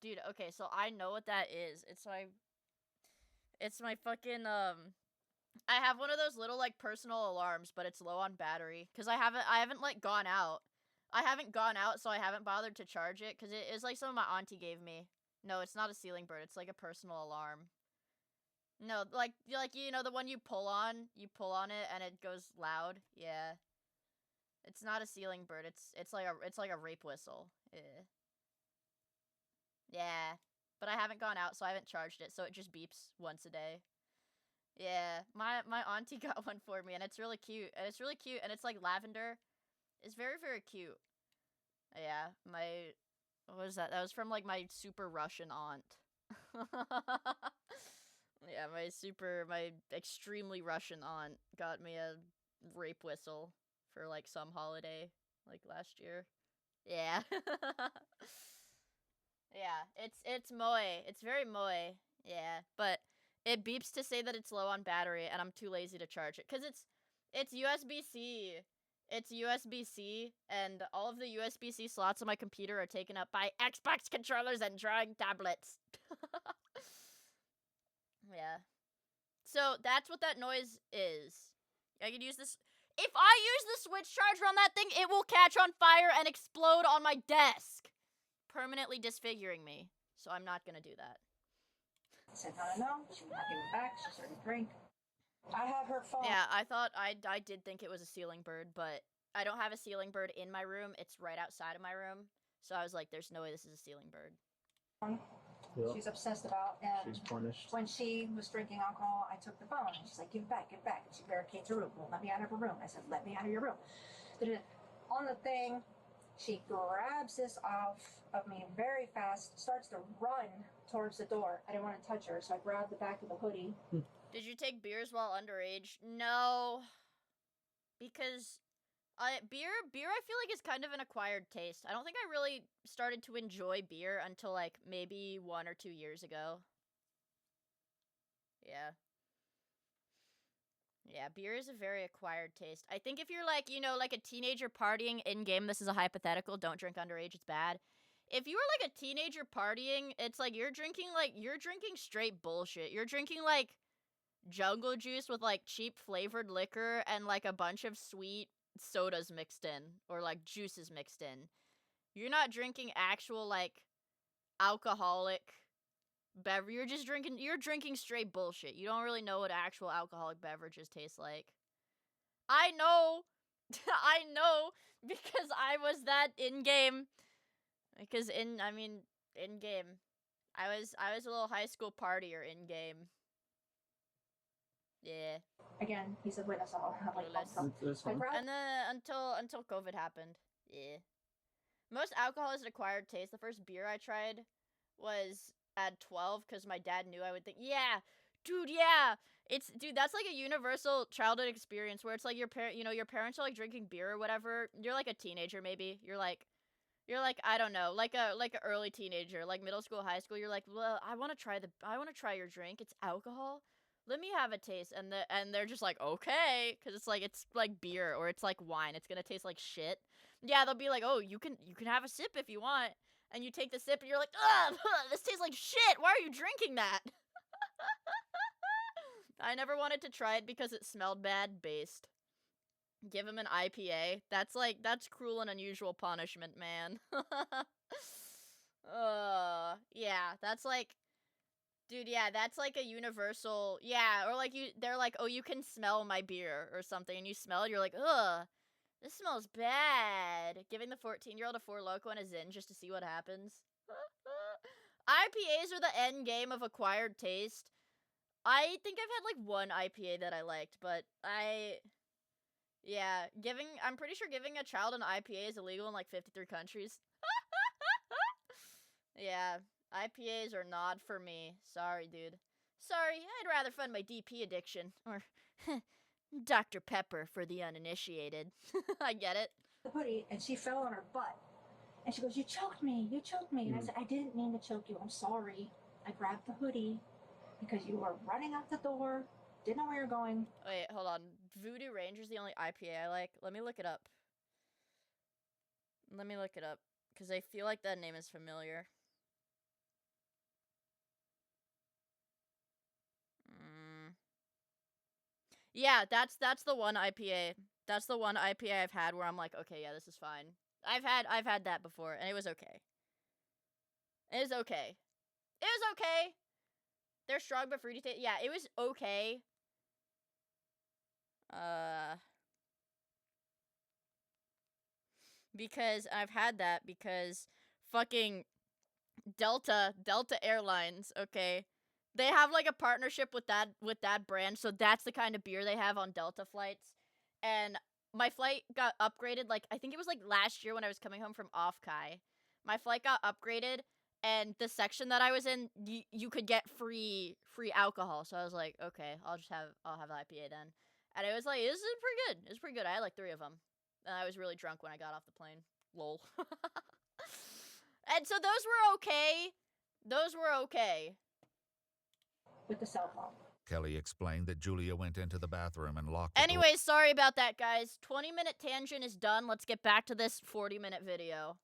Dude, okay, so I know what that is. It's my fucking, I have one of those little, like, personal alarms, but it's low on battery. Because I haven't, like, gone out. I haven't gone out, so I haven't bothered to charge it, because it is, like, something my auntie gave me. No, it's not a ceiling bird. It's, like, a personal alarm. No, like, you know, the one you pull on it, and it goes loud? Yeah. It's not a ceiling bird. It's like a rape whistle. Yeah. But I haven't gone out, so I haven't charged it, so it just beeps once a day. Yeah, my auntie got one for me, and it's really cute. And it's like lavender. It's very, very cute. Yeah, what was that? That was from, like, my super Russian aunt. Yeah, my extremely Russian aunt got me a rape whistle for, like, some holiday, like, last year. Yeah. Yeah, it's moe. It's very moe. Yeah, but it beeps to say that it's low on battery, and I'm too lazy to charge it. Because it's USB-C. It's USB-C, and all of the USB-C slots on my computer are taken up by Xbox controllers and drawing tablets. Yeah. So, that's what that noise is. I could use this. if I use the switch charger on that thing, it will catch on fire and explode on my desk, permanently disfiguring me. So I'm not gonna do that. I said, no. She would not give it back. She started to drink. I have her phone. Yeah, I thought I did think it was a ceiling bird, but I don't have a ceiling bird in my room. It's right outside of my room. So I was like, there's no way this is a ceiling bird. Yep. She's obsessed about, and she's punished. When she was drinking alcohol, I took the phone, and she's like, give it back, and she barricades her room, won't let me out of her room. I said, let me out of your room. On the thing, she grabs this off of me very fast, starts to run towards the door. I didn't want to touch her, so I grabbed the back of the hoodie. Did you take beers while underage? No, because beer I feel like is kind of an acquired taste. I don't think I really started to enjoy beer until like maybe 1 or 2 years ago. Yeah, beer is a very acquired taste. I think if you're like, you know, like a teenager partying in-game, this is a hypothetical, don't drink underage, it's bad. If you were like a teenager partying, it's like you're drinking straight bullshit. You're drinking like jungle juice with like cheap flavored liquor and like a bunch of sweet sodas mixed in, or like juices mixed in. You're not drinking actual like alcoholic beverage. You're drinking straight bullshit. You don't really know what actual alcoholic beverages taste like. I know because I was that in game. Because in game. I was a little high school partier in game. Yeah. Again, he's a witness. I'll have like and then until COVID happened. Yeah. Most alcohol is an acquired taste. The first beer I tried was at 12 because my dad knew I would think, yeah, dude, yeah. That's like a universal childhood experience where it's like your parents are like drinking beer or whatever. You're like a teenager maybe. You're like I don't know, like a early teenager, like middle school, high school. You're like, well, I want to try your drink. It's alcohol. Let me have a taste. And they're just like, okay, because it's like beer or it's like wine. It's gonna taste like shit. Yeah, they'll be like, oh, you can have a sip if you want. And you take the sip and you're like, ugh, this tastes like shit. Why are you drinking that? I never wanted to try it because it smelled bad. Based. Give him an IPA. That's cruel and unusual punishment, man. Yeah, that's like, dude, yeah, that's like a universal, yeah, or like they're like, oh, you can smell my beer or something, and you smell it, you're like, ugh, this smells bad. Giving the 14-year-old a Four Loko and a Zin just to see what happens. IPAs are the end game of acquired taste. I think I've had like one IPA that I liked, but yeah, I'm pretty sure giving a child an IPA is illegal in like 53 countries. Yeah, IPAs are not for me. Sorry, dude. Sorry, I'd rather fund my DP addiction. Or Dr. Pepper for the uninitiated. I get it. The hoodie, and she fell on her butt. And she goes, you choked me. And I said, I didn't mean to choke you. I'm sorry. I grabbed the hoodie because you were running out the door. Didn't know where you're going. Wait, hold on. Voodoo Ranger's the only IPA I like. Let me look it up. Because I feel like that name is familiar. Yeah, that's the one IPA. That's the one IPA I've had where I'm like, okay, yeah, this is fine. I've had that before, and it was okay. It was okay. They're strong but fruity taste. Yeah, it was okay. Because I've had that because fucking Delta Airlines, okay? They have like a partnership with that brand, so that's the kind of beer they have on Delta flights. And my flight got upgraded, like, I think it was like last year when I was coming home from Off-Kai. My flight got upgraded, and the section that I was in, you could get free alcohol. So I was like, okay, I'll have the IPA then. And it was like, this is pretty good. It's pretty good. I had like 3 of them. And I was really drunk when I got off the plane. Lol. And so those were okay. With the cell phone. Kelly explained that Julia went into the bathroom and locked the door. Anyways, sorry about that, guys. 20-minute tangent is done. Let's get back to this 40-minute video.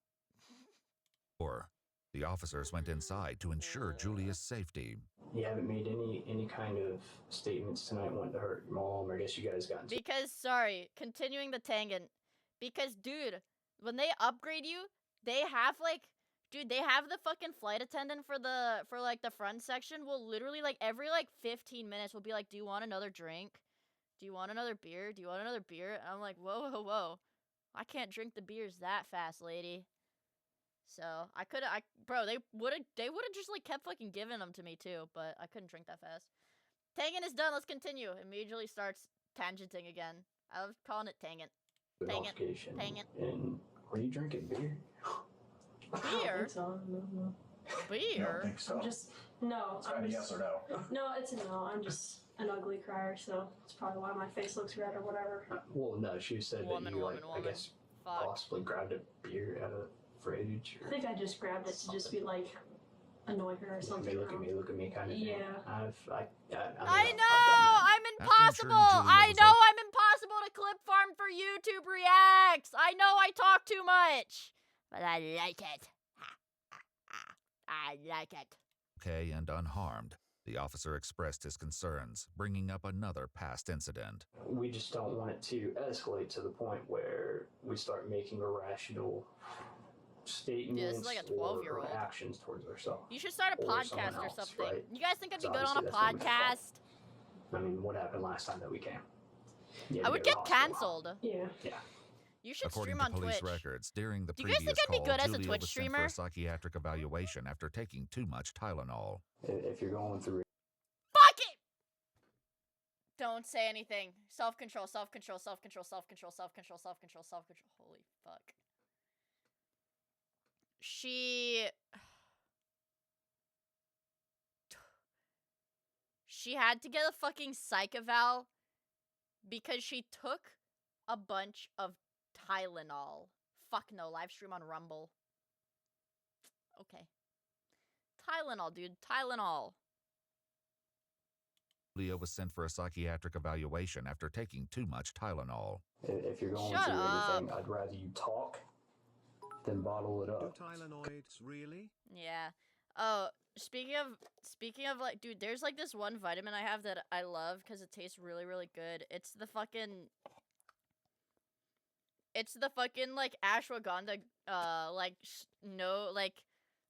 The officers went inside to ensure Julia's safety. you haven't made any kind of statements tonight wanting to hurt your mom, or I guess you guys got into Because, sorry, continuing the tangent. Because, dude, when they upgrade you, they have, like, dude, they have the fucking flight attendant for like, the front section will literally, like, every, like, 15 minutes will be like, do you want another drink? Do you want another beer? Do you want another beer? And I'm like, whoa, whoa, whoa. I can't drink the beers that fast, lady. So, bro, they would've just, like, kept fucking giving them to me, too, but I couldn't drink that fast. Tangent is done, let's continue. Immediately starts tangenting again. I was calling it tangent. Tangent. Tangent. And were you drinking beer? Beer? So, no. Beer? think so. I'm just no. It's gotta be yes or no. No, it's a no. I'm just an ugly crier, so it's probably why my face looks red or whatever. Well, no, she said that you, like, I guess, possibly grabbed a beer out of the fridge. I think I just grabbed it to just be like, annoy her or something. Look at me, kind of thing. Yeah. I know! I'm impossible! I know I'm impossible to clip farm for YouTube Reacts! I know I talk too much! But I like it. I like it. Okay and unharmed, the officer expressed his concerns, bringing up another past incident. We just don't want it to escalate to the point where we start making irrational statements like a or 12-year-old. actions towards ourselves. You should start a or podcast someone or else, something. right? You guys think I'd be So good on a obviously that's what we podcast? I mean, what happened last time that we came? I would get cancelled. Yeah. You should According stream to on police Twitch. records, during the Do you guys previous think I'd be call, good as a Julia Twitch was sent streamer? for a psychiatric evaluation after taking too much Tylenol. If you're going through Fuck it! Don't say anything. Self-control, self-control, self-control, self-control, self-control, self-control, self-control. Holy fuck. She had to get a fucking psych eval because she took a bunch of Tylenol. Fuck no, live stream on Rumble. Okay. Tylenol, dude. Tylenol. Julia was sent for a psychiatric evaluation after taking too much Tylenol. If you're going Shut through up. anything, I'd rather you talk than bottle it up. Do Tylenoids really? Yeah. Oh, speaking of like, dude, there's like this one vitamin I have that I love because it tastes really, really good. It's the fucking like ashwagandha,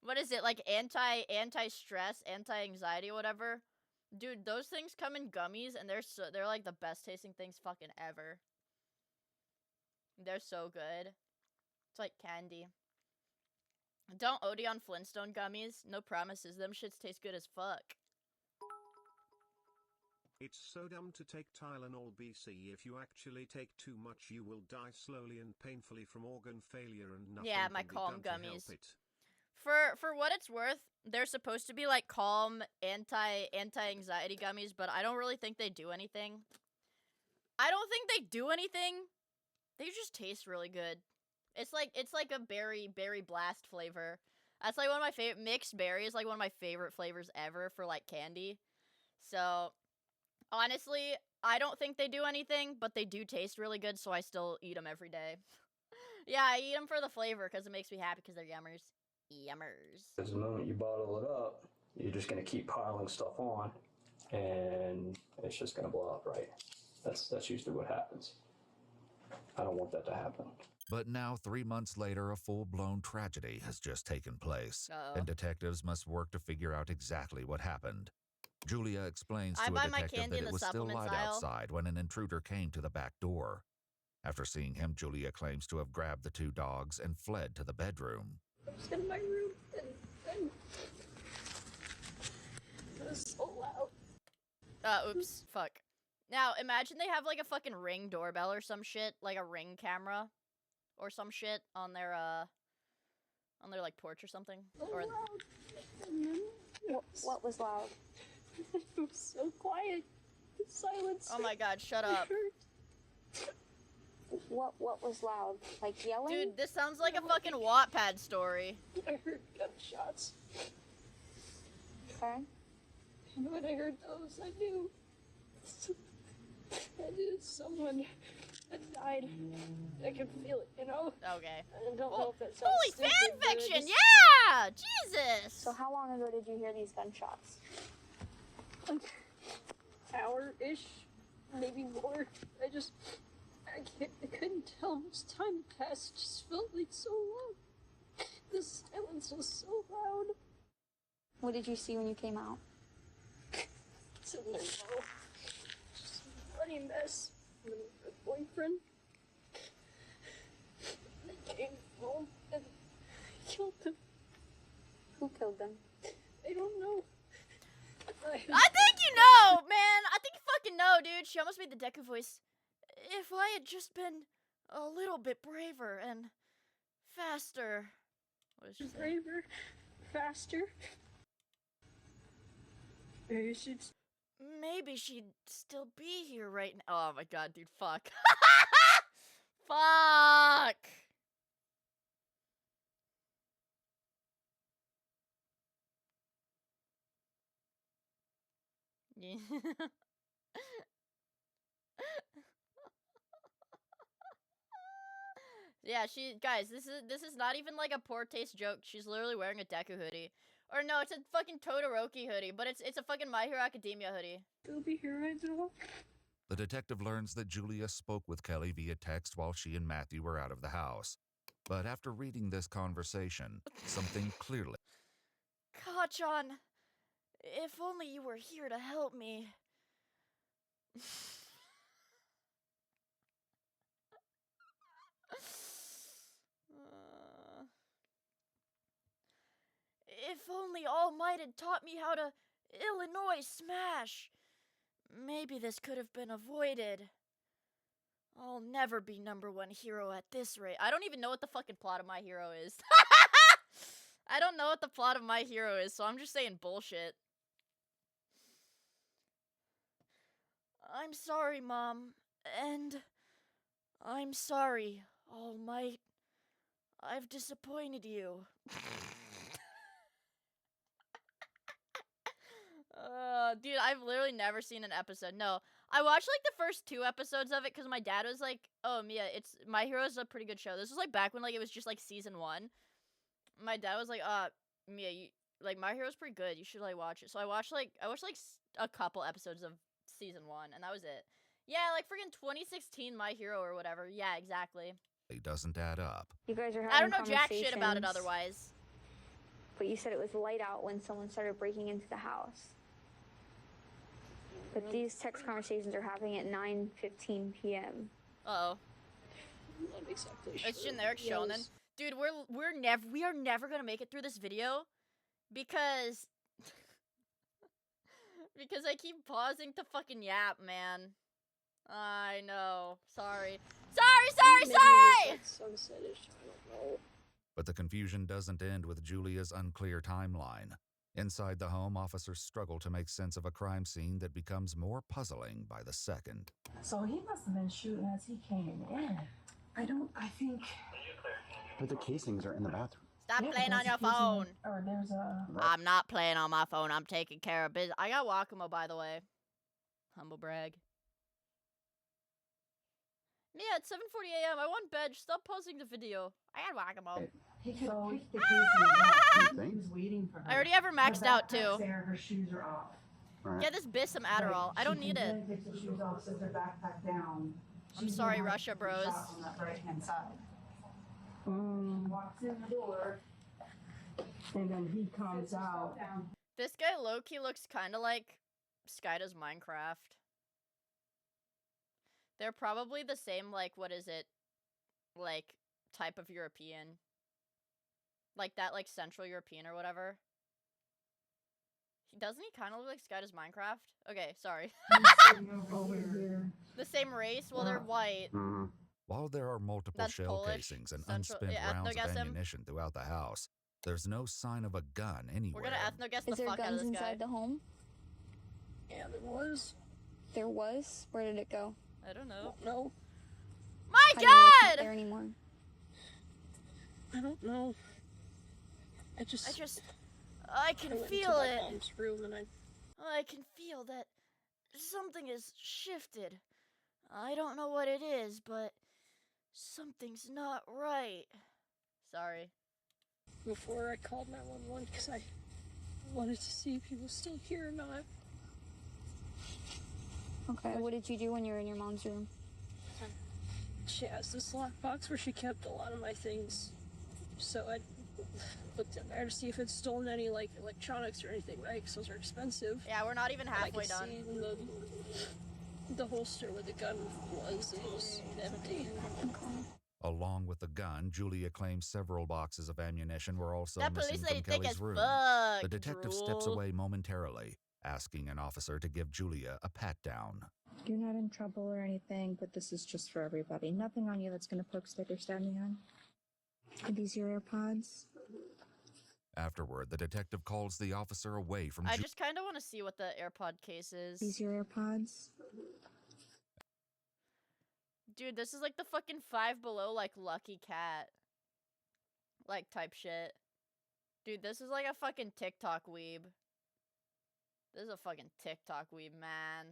what is it, like anti-stress, anti-anxiety, whatever. Dude, those things come in gummies and they're like the best tasting things fucking ever. They're so good. It's like candy. Don't OD on Flintstone gummies. No promises. Them shits taste good as fuck. It's so dumb to take Tylenol BC. If you actually take too much, you will die slowly and painfully from organ failure and nothing Yeah, my can be calm done to help gummies. it. For what it's worth, they're supposed to be like calm anti-anxiety gummies, but I don't really think they do anything. I don't think they do anything. They just taste really good. It's like a berry blast flavor. That's like one of my favorite. Mixed berry is like one of my favorite flavors ever for like candy. So honestly, I don't think they do anything, but they do taste really good, so I still eat them every day. Yeah, I eat them for the flavor because it makes me happy because they're yummers. Yummers. Because the moment you bottle it up, you're just going to keep piling stuff on, and it's just going to blow up, right? That's usually what happens. I don't want that to happen. But now, 3 months later, a full-blown tragedy has just taken place, and detectives must work to figure out exactly what happened. Julia explains to a detective that it was still light outside when an intruder came to the back door. After seeing him, Julia claims to have grabbed the two dogs and fled to the bedroom. I was in my room and it was so loud. Oops. Fuck. Now, imagine they have like a fucking Ring doorbell or some shit, like a Ring camera or some shit on their like porch or something. Or What was loud? It was so quiet. The silence. Oh my god, shut up. What was loud? Like yelling? Dude, this sounds like a fucking Wattpad story. I heard gunshots. Okay. And when I heard those, I knew that is someone that died. I can feel it, you know? Okay. I don't know if that sounds Holy stupid, fan but I fiction, just- yeah! Jesus! So how long ago did you hear these gunshots? like hour-ish, maybe more. I couldn't tell how much time had passed. It just felt like so long. The silence was so loud. What did you see when you came out? It's a limbo. Just a bloody mess. And her boyfriend. They came home and killed them. Who killed them? I don't know. I think you know, man. I think you fucking know, dude. She almost made the Deku voice. If I had just been a little bit braver and faster. What did she say? Braver, faster. Maybe she'd still be here right now. Oh my god, dude, fuck. Fuck! Yeah. Yeah, guys, this is not even like a poor taste joke. She's literally wearing a Deku hoodie. Or no, it's a fucking Todoroki hoodie, but it's a fucking My Hero Academia hoodie. She'll be here right now. The detective learns that Julia spoke with Kelly via text while she and Matthew were out of the house. But after reading this conversation, something clearly... Kachan, if only you were here to help me. If only All Might had taught me how to Illinois smash. Maybe this could have been avoided. I'll never be #1 hero at this rate. I don't even know what the fucking plot of My Hero is. I don't know what the plot of My Hero is, so I'm just saying bullshit. I'm sorry, Mom. And I'm sorry, All Might. I've disappointed you. Dude, I've literally never seen an episode. No, I watched like the first 2 episodes of it because my dad was like, "Oh, Mia, My Hero's a pretty good show." This was like back when like it was just like season 1. My dad was like, Mia, My Hero's pretty good. You should like watch it." So I watched like a couple episodes of season 1, and that was it. Yeah, like freaking 2016 My Hero or whatever. Yeah, exactly. It doesn't add up. You guys are having I don't know jack shit about it otherwise. But you said it was light out when someone started breaking into the house. But these text conversations are happening at 9:15 p.m. Uh-oh. Not exactly sure. It's generic shonen. Dude, we are never gonna make it through this video because because I keep pausing to fucking yap, man. I know. Sorry. Sorry! Sunset-ish, I don't know. But the confusion doesn't end with Julia's unclear timeline. Inside the home, officers struggle to make sense of a crime scene that becomes more puzzling by the second. So he must have been shooting as he came in. I think... But the casings are in the bathroom. Stop playing on your phone. Or there's a... I'm not playing on my phone. I'm taking care of business. I got Wakamo, by the way. Humble brag. Mia, it's 7:40 a.m. I want bed. Stop pausing the video. I got Wakamo. He could have picked the casings up. He was waiting for her. I already have her maxed out, too. There, her shoes are off. Right. Get this bitch some Adderall. I don't need it. She takes the shoes off, sets her backpack down. I'm sorry, Russia bros. On that right-hand side. Walks in the door, and then he comes out. This guy low-key looks kind of like Sky does Minecraft. They're probably the same, like, what is it? Like, type of European. Like that, like, Central European or whatever. Doesn't he kind of look like Sky does Minecraft? Okay, sorry. Over here. The same race? Well, they're white. Mm-hmm. While there are multiple That's shell Polish, casings and Central- unspent yeah, rounds of ethno-guess him. ammunition throughout the house, there's no sign of a gun anywhere. We're gonna ethno-guess the Is there fuck out of guns this guy. inside the home? Yeah, there was. There was? Where did it go? I don't know. No. My How do you know it's not god! there anymore? I don't know. I can went feel into my it. mom's room and I can feel that something has shifted. I don't know what it is, but something's not right. Sorry. Before I called 911 because I wanted to see if he was still here or not. Okay, what did you do when you were in your mom's room? She has this lockbox where she kept a lot of my things. So I looked in there to see if it's stolen any, like, electronics or anything, right? Because those are expensive. Yeah, we're not even halfway done. I could see the holster where the gun was, it was empty. Along with the gun, Julia claims several boxes of ammunition were also That missing police from lady thick Kelly's as room. fuck, The detective steps drool. away momentarily, asking an officer to give Julia a pat-down. You're not in trouble or anything, but this is just for everybody. Nothing on you that's gonna poke, stick, or stab me on. Are these your AirPods? Afterward, the detective calls the officer away from I just kind of want to see what the AirPod case is. These your AirPods? Dude, this is like the fucking Five Below, like, Lucky Cat. Like, type shit. Dude, this is like a fucking TikTok weeb. This is a fucking TikTok weeb, man.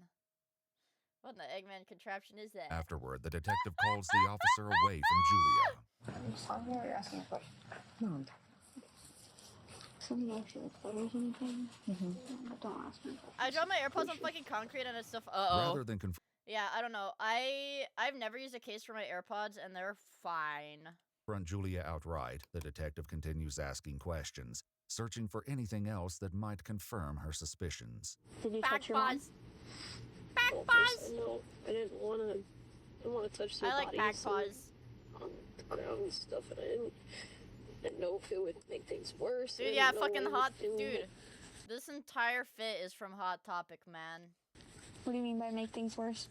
What in the Eggman contraption is that? Afterward, the detective calls the officer away from Julia. I'm sorry, you're asking a question. No. Something actually like photos or anything? Don't ask me. I dropped my AirPods on fucking concrete and it's stuff. Uh-oh. Rather than Yeah, I don't know. I've never used a case for my AirPods and they're fine. confront Julia outright, the detective continues asking questions, searching for anything else that might confirm her suspicions. Did you touch your mom? Back paws. No, I didn't want to touch their I like back bodies paws. on the ground and stuff, and I didn't know if it would make things worse. Dude, yeah, fucking hot. Dude, this entire fit is from Hot Topic, man. What do you mean by make things worse?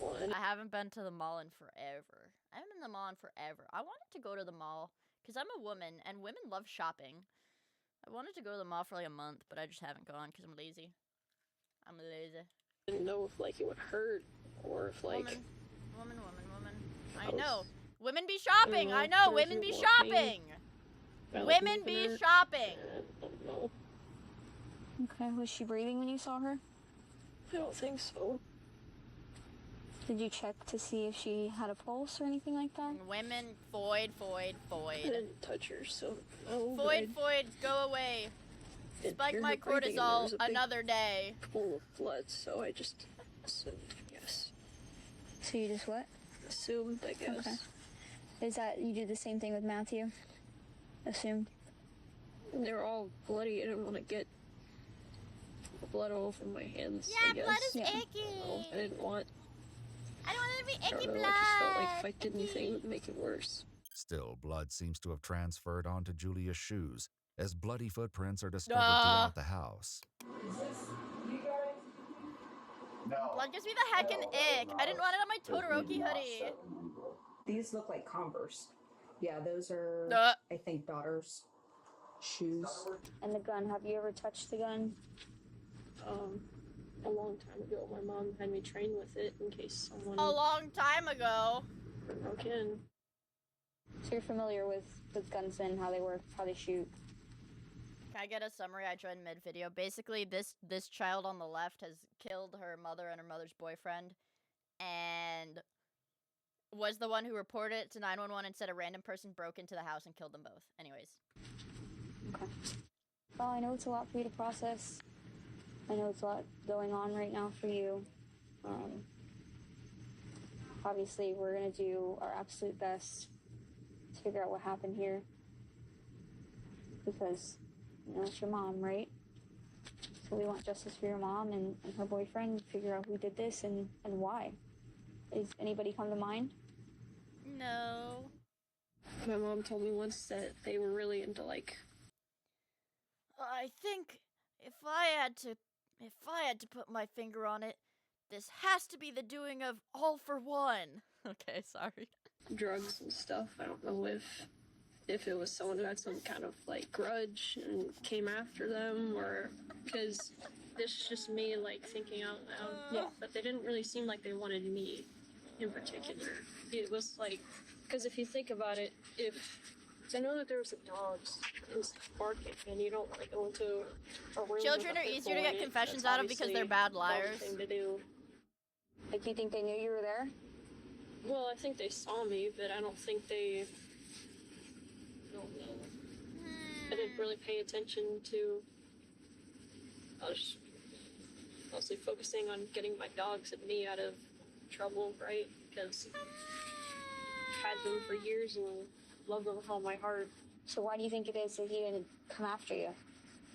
I haven't been to the mall in forever. I haven't been to the mall in forever. I wanted to go to the mall because I'm a woman and women love shopping. I wanted to go to the mall for like a month, but I just haven't gone because I'm lazy. I'm lazy. I didn't know if like it would hurt or if like Woman. I know. Women be shopping. I know. Women be shopping. Women be shopping. I don't know. Okay, was she breathing when you saw her? I don't think so. Did you check to see if she had a pulse or anything like that? Women, void. I didn't touch her, so no. Void, go away. Spike Hear my her breathing, and there cortisol was a big another day. pool of blood, so I just assumed, yes. So you just what? Assumed, I guess. Okay. Is that, you do the same thing with Matthew? Assumed? They're all bloody. I didn't want to get blood all over my hands. Yeah, I guess. blood is icky. No, I didn't want. I don't want it to be I icky don't know, blood. I just felt like if I did anything, it would make it worse. Still, blood seems to have transferred onto Julia's shoes, as bloody footprints are discovered Duh. throughout the house. Blood gives me the heckin' ick. I didn't want it on my Todoroki hoodie. These look like Converse. Yeah, those are, I think, daughter's shoes. And the gun, have you ever touched the gun? A long time ago, my mom had me train with it in case someone A long time ago. broke in. So you're familiar with guns and how they work, how they shoot? Can I get a summary? I joined mid-video. Basically, this child on the left has killed her mother and her mother's boyfriend, and was the one who reported it to 911 and said a random person broke into the house and killed them both. Anyways. Okay. Well, I know it's a lot for you to process. I know it's a lot going on right now for you. Obviously, we're going to do our absolute best to figure out what happened here. Because, you know, it's your mom, right? So we want justice for your mom and her boyfriend, figure out who did this and why. Is anybody come to mind? No. My mom told me once that they were really into like. I think if I had to put my finger on it, this has to be the doing of All for One. Okay, sorry. Drugs and stuff. I don't know if it was someone who had some kind of like grudge and came after them, or because this is just me like thinking out loud. Yeah. But they didn't really seem like they wanted me in particular. It was like, because if you think about it, I know that there was dogs barking, and you don't want to go into a room. Children with are a easier to pit get bull in it. confessions That's out of because they're obviously bad the liars. thing to do. Like, do you think they knew you were there? Well, I think they saw me, but I don't think they. I don't know. I didn't really pay attention to. I mostly focusing on getting my dogs and me out of trouble, right? Because I've had them for years and love them with all my heart. So why do you think it is that he didn't come after you?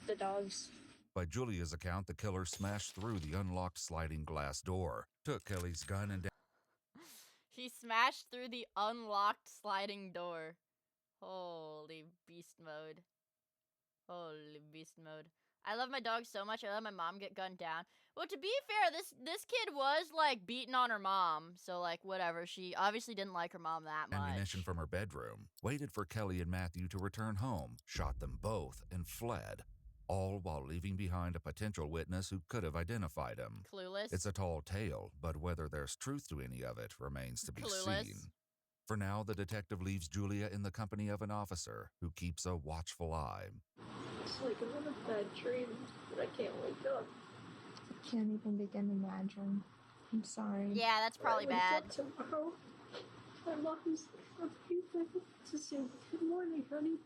The dogs. By Julia's account, the killer smashed through the unlocked sliding glass door, took Kelly's gun and He smashed through the unlocked sliding door. Holy beast mode. Holy beast mode. I love my dog so much. I let my mom get gunned down. Well, to be fair, this kid was, like, beating on her mom. So, like, whatever. She obviously didn't like her mom that much. ammunition from her bedroom, waited for Kelly and Matthew to return home, shot them both, and fled. All while leaving behind a potential witness who could have identified him. Clueless. It's a tall tale, but whether there's truth to any of it remains to be seen. For now, the detective leaves Julia in the company of an officer who keeps a watchful eye. It's like I'm in a bad dream, but I can't wake up. I can't even begin to imagine. I'm sorry. Yeah, that's probably bad. Tomorrow, my mom's to say good morning, honey.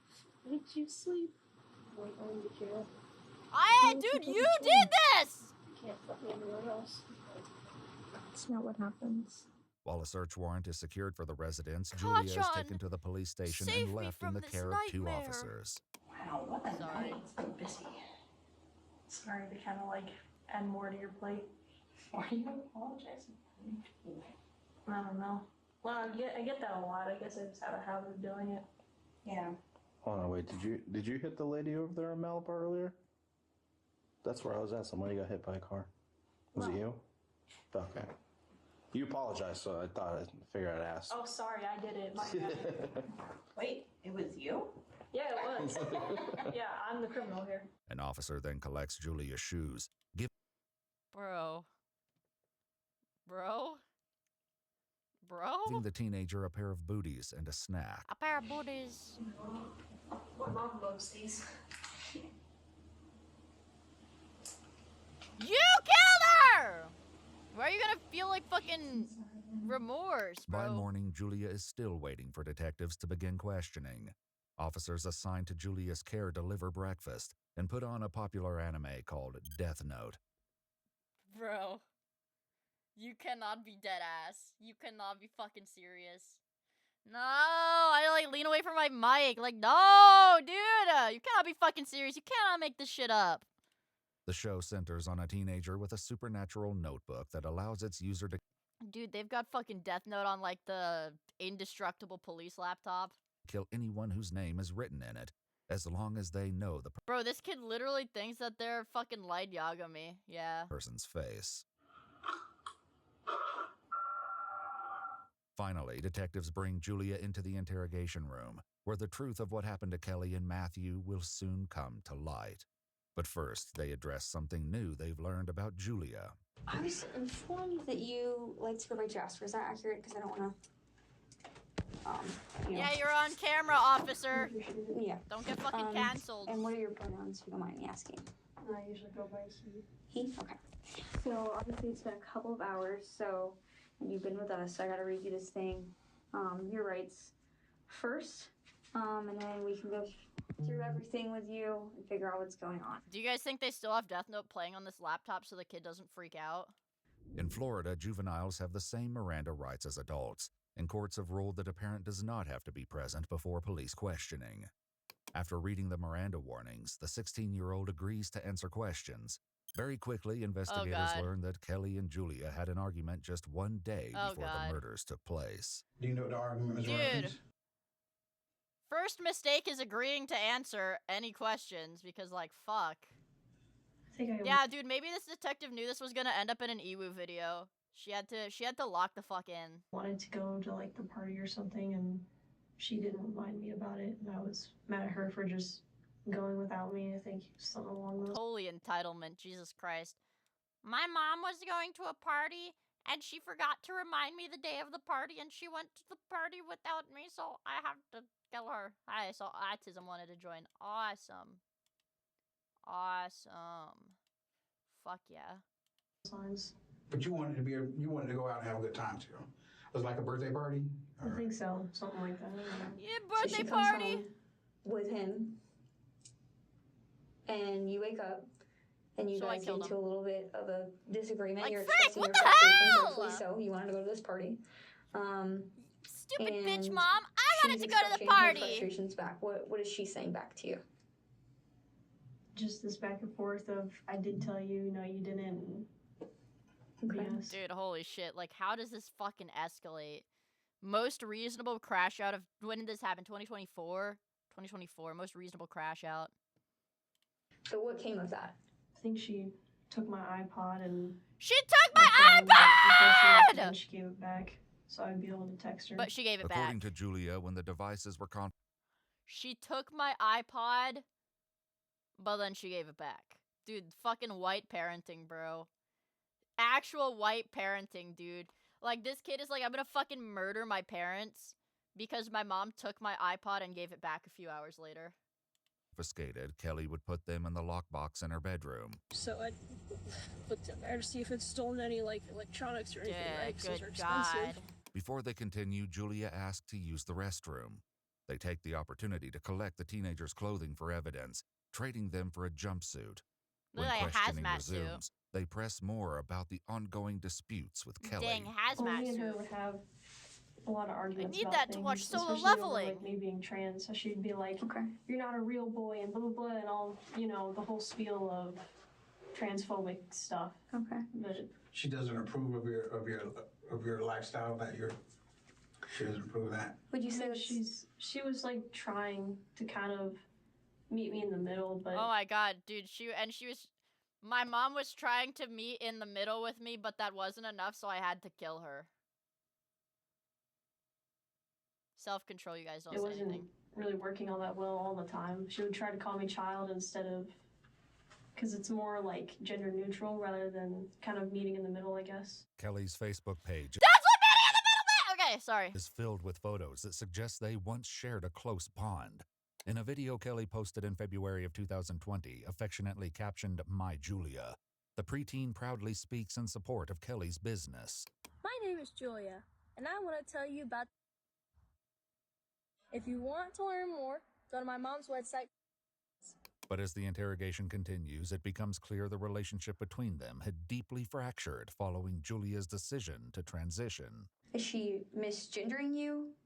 Did you sleep? I'm going to jail. Dude, you did this! I can't fuck anywhere else. It's not what happens. While a search warrant is secured for the residence, Kachan, Julia is taken to the police station and left in the care of 2 officers. Wow, what a Sorry. night. It's been busy. Sorry to kind of like add more to your plate. Why are you apologizing? I don't know. Well, I get that a lot. I guess I just have a habit of doing it. Yeah. Hold on, wait. Did you hit the lady over there in Malibu earlier? That's where I was at. Somebody got hit by a car. Was it you? Okay. You apologized, so I thought I'd figure I'd ask. Oh, sorry, I did it. My bad. Wait, it was you? Yeah, it was. Yeah, I'm the criminal here. An officer then collects Julia's shoes, giving the teenager a pair of booties and a snack. A pair of booties. My mom loves these. You killed her! Why are you gonna feel like fucking remorse, bro? By morning, Julia is still waiting for detectives to begin questioning. Officers assigned to Julia's care deliver breakfast and put on a popular anime called Death Note. Bro. You cannot be dead ass. You cannot be fucking serious. No, I like lean away from my mic. Like, no, dude, you cannot be fucking serious. You cannot make this shit up. The show centers on a teenager with a supernatural notebook that allows its user to Dude, they've got fucking Death Note on like the indestructible police laptop. kill anyone whose name is written in it, as long as they know the Bro, this kid literally thinks that they're fucking Light Yagami. Yeah. person's face. Finally, detectives bring Julia into the interrogation room, where the truth of what happened to Kelly and Matthew will soon come to light. But first, they address something new they've learned about Julia. I was informed that you like to go by Jasper. Is that accurate? Because I don't want to. Yeah, you're on camera, officer. Yeah. Don't get fucking canceled. And what are your pronouns, if you don't mind me asking? I usually go by he. He? Okay. So obviously it's been a couple of hours, so and you've been with us, so I gotta read you this thing. Your rights first, and then we can go through everything with you and figure out what's going on. Do you guys think they still have Death Note playing on this laptop so the kid doesn't freak out? In Florida, juveniles have the same Miranda rights as adults, and courts have ruled that a parent does not have to be present before police questioning. After reading the Miranda warnings, the 16-year-old agrees to answer questions. Very quickly, investigators learn that Kelly and Julia had an argument just one day before the murders took place. Do you know what the argument was? Dude. First mistake is agreeing to answer any questions because, like, fuck. Yeah, dude, maybe this detective knew this was gonna end up in an Ewu video. She had to lock the fuck in. Wanted to go to like the party or something, and she didn't remind me about it, and I was mad at her for just going without me. I think something along those. Holy entitlement, Jesus Christ. My mom was going to a party, and she forgot to remind me the day of the party, and she went to the party without me, so I have to kill her. Hi, so Autism wanted to join. Awesome. Awesome. Fuck yeah. Signs. But you wanted to go out and have a good time too. It was like a birthday party? I think so. Something like that. Yeah, birthday So she comes party. home with him, and you wake up, and you So I guys get killed into him. a little bit of a disagreement. Like, You're Frank, expressing what your the frustrations, hell? rightfully so. You wanted to go to this party. Stupid bitch, And mom! I wanted she's to go to the expressing her party. frustrations back. What is she saying back to you? Just this back and forth of, I did tell you, no, you didn't. BS. Dude, holy shit! Like, how does this fucking escalate? Most reasonable crash out of when did this happen? 2024. 2024. Most reasonable crash out. So what came of that? I think she took my iPod and... She took my iPod! And she gave it back, so I'd be able to text her. But she gave it back. According to Julia, when the devices were She took my iPod, but then she gave it back. Dude, fucking white parenting, bro. Actual white parenting, dude. Like, this kid is like, I'm gonna fucking murder my parents because my mom took my iPod and gave it back a few hours later. confiscated, Kelly would put them in the lockbox in her bedroom. So I looked in there to see if it's stolen any, like, electronics or anything, Yeah, right? 'Cause those are good expensive. God. Before they continue, Julia asked to use the restroom. They take the opportunity to collect the teenagers' clothing for evidence, trading them for a jumpsuit. When Look like a questioning hazmat suit. resumes, they press more about the ongoing disputes with Kelly. Dang, Well, hazmat me and her suit. would have a lot of arguments need about that to things, watch Solo especially over, Leveling. like, me being trans. So she'd be like, "You're not a real boy," and blah blah blah, and all, you know, the whole spiel of transphobic stuff. Okay. But She doesn't approve of your lifestyle that you're. She doesn't approve of that. would you say that she was like trying to kind of meet me in the middle, but Oh my god, dude, my mom was trying to meet in the middle with me, but that wasn't enough, so I had to kill her. Self-control, you guys don't it say wasn't anything. really working all that well all the time. She would try to call me child instead of, because it's more like gender neutral rather than kind of meeting in the middle, I guess. Kelly's Facebook page That's what meeting in the middle meant! Okay, sorry. is filled with photos that suggest they once shared a close bond. In a video Kelly posted in February of 2020, affectionately captioned, "My Julia," the preteen proudly speaks in support of Kelly's business. My name is Julia, and I want to tell you about... If you want to learn more, go to my mom's website. But as the interrogation continues, it becomes clear the relationship between them had deeply fractured following Julia's decision to transition. Is she misgendering you?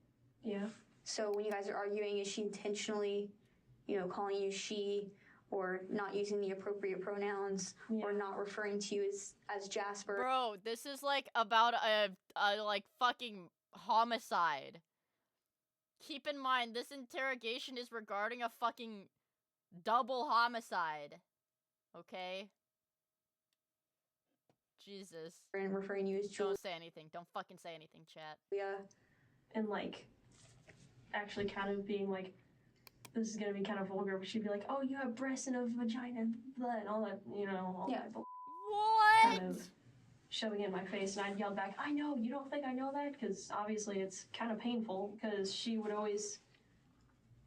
Yeah. So when you guys are arguing, is she intentionally, calling you she, or not using the appropriate pronouns, or not referring to you as Jasper? Bro, this is like about a like fucking homicide. Keep in mind, this interrogation is regarding a fucking double homicide. Okay? Jesus. And referring you as Julia. Don't say anything. Don't fucking say anything, chat. Yeah. And like, actually kind of being like, this is gonna be kind of vulgar, but she'd be like, "Oh, you have breasts and a vagina, blood, and all that, all that bull-" What? kind of shoving it in my face, and I'd yell back, "I know, you don't think I know that?" Because obviously it's kind of painful, because she would always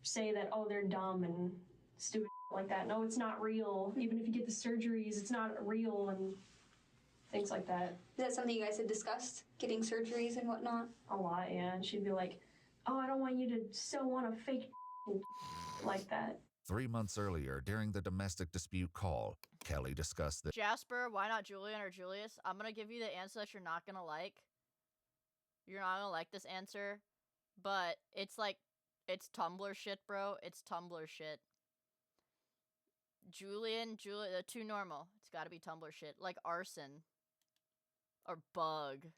say that, "Oh, they're dumb and stupid like that. No, it's not real. Even if you get the surgeries, it's not real," and things like that. Is that something you guys had discussed, getting surgeries and whatnot? A lot, yeah. And she'd be like, "Oh, I don't want you to sew on a fake like that." 3 months earlier, during the domestic dispute call, Kelly discussed that Jasper, why not Julian or Julius? I'm gonna give you the answer that you're not gonna like. You're not gonna like this answer, but it's like, it's Tumblr shit, bro. It's Tumblr shit. Julia, too normal. It's gotta be Tumblr shit. Like arson. Or bug.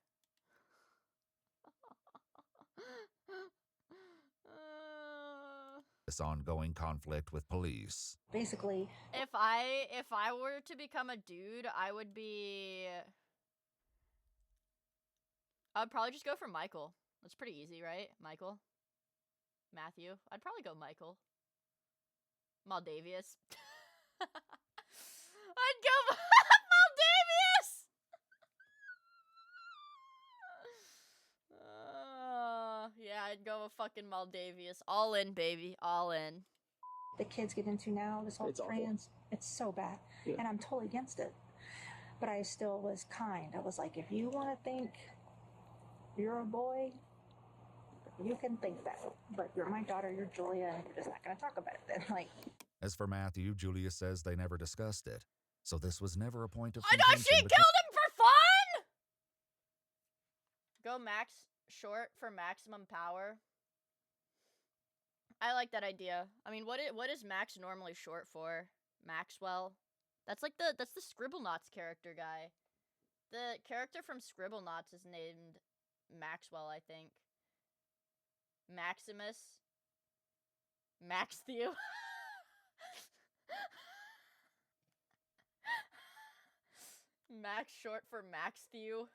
this ongoing conflict with police. Basically, If I were to become a dude, I'd probably just go for Michael. That's pretty easy, right? Michael? Matthew? I'd probably go Michael. Maldavius. I'd go Maldavius! Yeah, I'd go with fucking Maldavius. All in, baby. All in. the kids get into now, this whole It's awful. trans, it's so bad. Yeah. And I'm totally against it. But I still was kind. I was like, if you want to think you're a boy, you can think that. But you're my daughter, you're Julia, and we're just not going to talk about it then. Like, As for Matthew, Julia says they never discussed it. So this was never a point of I know contention she killed him for fun! Go max short for maximum power. I like that idea. I mean, what is Max normally short for? Maxwell? That's like that's the Scribblenauts character guy. The character from Scribblenauts is named Maxwell, I think. Maximus. Max Theo. Max short for Max Theo.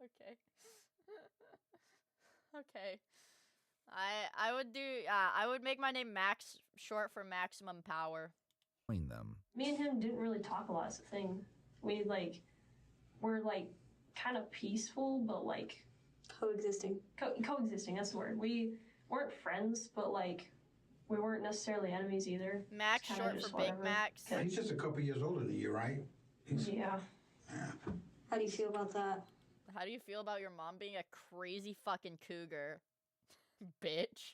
Okay. Okay. I would make my name Max short for maximum power. between them. Me and him didn't really talk a lot, is the thing. We're kind of peaceful, but like coexisting. Coexisting, that's the word. We weren't friends, but like we weren't necessarily enemies either. Max short for Big Max. He's just a couple years older than you, right? Yeah. How do you feel about that? How do you feel about your mom being a crazy fucking cougar? Bitch.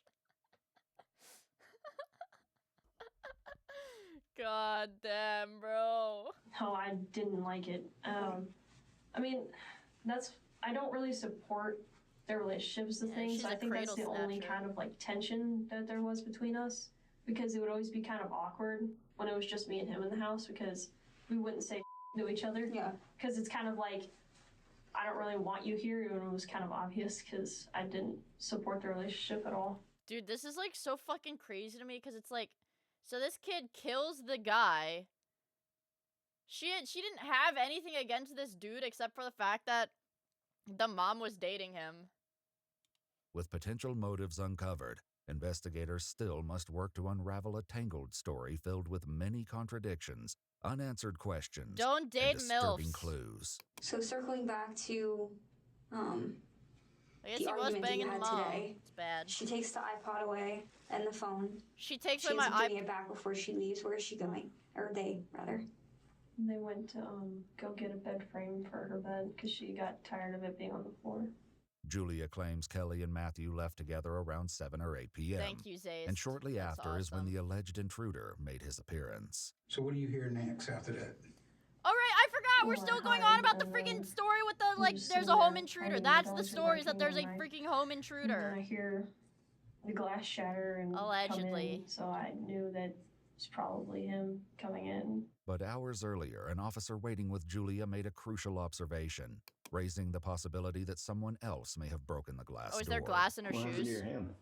God damn, bro. No, I didn't like it. I mean, I don't really support their relationships and things. I think that's the only kind of like tension that there was between us, because it would always be kind of awkward when it was just me and him in the house, because we wouldn't say to each other. Yeah. Because it's kind of like, I don't really want you here, and it was kind of obvious because I didn't support the relationship at all. Dude, this is like so fucking crazy to me, because it's like, so this kid kills the guy. She didn't have anything against this dude except for the fact that the mom was dating him. With potential motives uncovered, investigators still must work to unravel a tangled story filled with many contradictions, unanswered questions, don't date and disturbing MILFs. Clues. So circling back to I guess the he was argument that banging you the had mom. today. It's bad. She takes the iPod away and the phone. She takes away away my getting it back before she leaves. Where is she going? Or they, rather. They went to go get a bed frame for her bed because she got tired of it being on the floor. Julia claims Kelly and Matthew left together around 7 or 8 p.m. Thank you, Zaze. And shortly That's after is when awesome. the alleged intruder made his appearance. So what do you hear next after that? All right, I forgot. We're still going on about the freaking story with the like. There's a home intruder. That's the story. Is that there's a freaking home intruder. I hear the glass shatter and allegedly. Come in, so I knew that it's probably him coming in. But hours earlier, an officer waiting with Julia made a crucial observation, raising the possibility that someone else may have broken the glass door. Oh, is there glass in her What happened shoes? to your hand?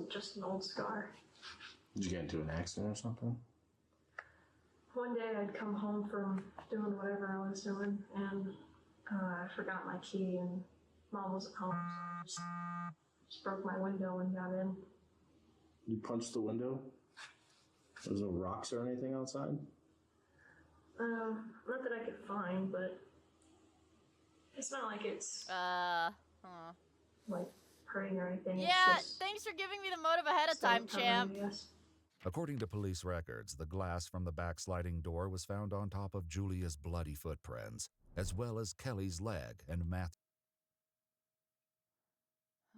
Just an old scar. Did you get into an accident or something? One day I'd come home from doing whatever I was doing, and I forgot my key, and Mom wasn't home, so I just broke my window and got in. You punched the window? There's no rocks or anything outside? Not that I could find, but it's not like it's like hurting or anything. Yeah, It's just thanks for giving me the motive ahead of time, champ. According to police records, the glass from the backsliding door was found on top of Julia's bloody footprints, as well as Kelly's leg and Matthew's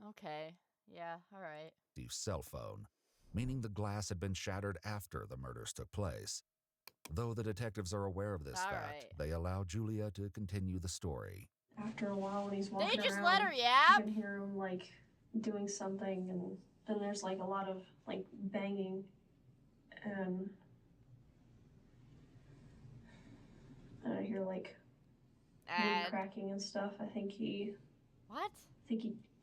Okay. Yeah. All right. cell phone, meaning the glass had been shattered after the murders took place. Though the detectives are aware of this All fact, right. they allow Julia to continue the story. After a while, when he's walking just around, let her you yap? can hear him like doing something, and then there's like a lot of like banging, and I hear like wood cracking and stuff. I think he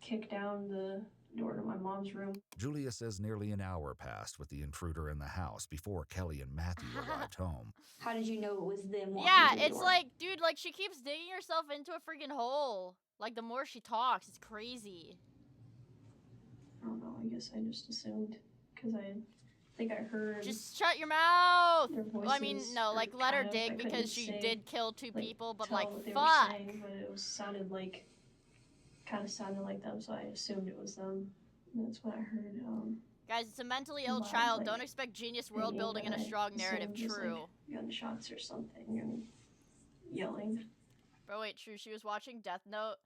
kicked down the door to my mom's room. Julia says nearly an hour passed with the intruder in the house before Kelly and Matthew arrived home. How did you know it was them walking Yeah, through the it's door? like, dude, like she keeps digging herself into a freaking hole. Like the more she talks, it's crazy. I don't know. I guess I just assumed because I think I heard. Just shut your mouth. Their Well, I mean, voices, no, or like let her kind of, I dig couldn't because she say, did kill two people, but tell like what they were fuck. saying, but it sounded like, kind of sounded like them, so I assumed it was them. And that's what I heard. Guys, it's a mentally ill Loud, child. like, Don't expect genius world banging, building and but a I strong narrative. assumed just, True. like, gunshots or something and yelling. Bro, wait, true. She was watching Death Note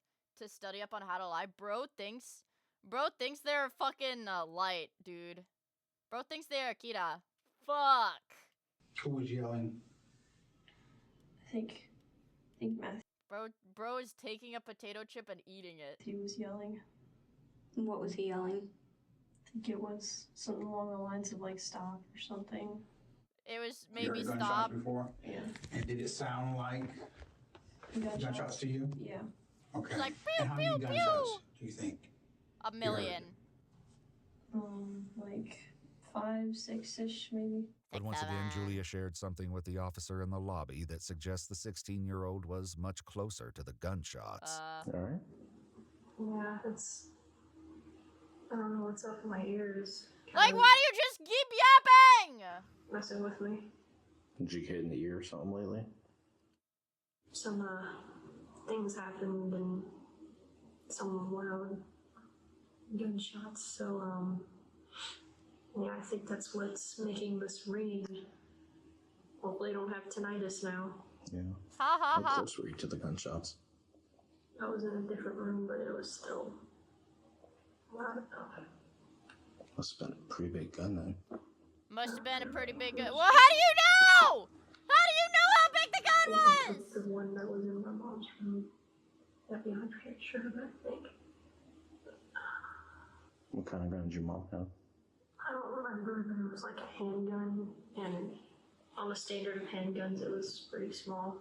to study up on how to lie. Bro thinks they're fucking light, dude. Bro thinks they're Akira. Fuck. Who was yelling? think Matthew Bro is taking a potato chip and eating it. was yelling. What was he yelling? I think it was something along the lines of like stop or something. It was You maybe heard stop. gunshots before? Yeah. And did it sound like gunshots to you? Yeah. Okay. It's like And how pew many pew gunshots pew. do you think? A million. Like 5, 6-ish maybe. But once again, Julia shared something with the officer in the lobby that suggests the 16-year-old was much closer to the gunshots. All right. Yeah, I don't know what's up in my ears. Like, why do you just keep yapping? Messing with me. Did you get in the ear or something lately? Some things happened and some loud gunshots, so yeah, I think that's what's making this ringing. Hopefully I don't have tinnitus now. Yeah. Ha ha How ha. close were you to the gunshots? I was in a different room, but it was still loud enough. Must have been a pretty big gun then. Must have been a pretty big gun. Well, how do you know? How do you know how big the gun was? The one that was in my mom's room. That'd be 100% sure, but I think. What kind of gun did your mom have? I don't remember, but it was like a handgun, and on the standard of handguns, it was pretty small.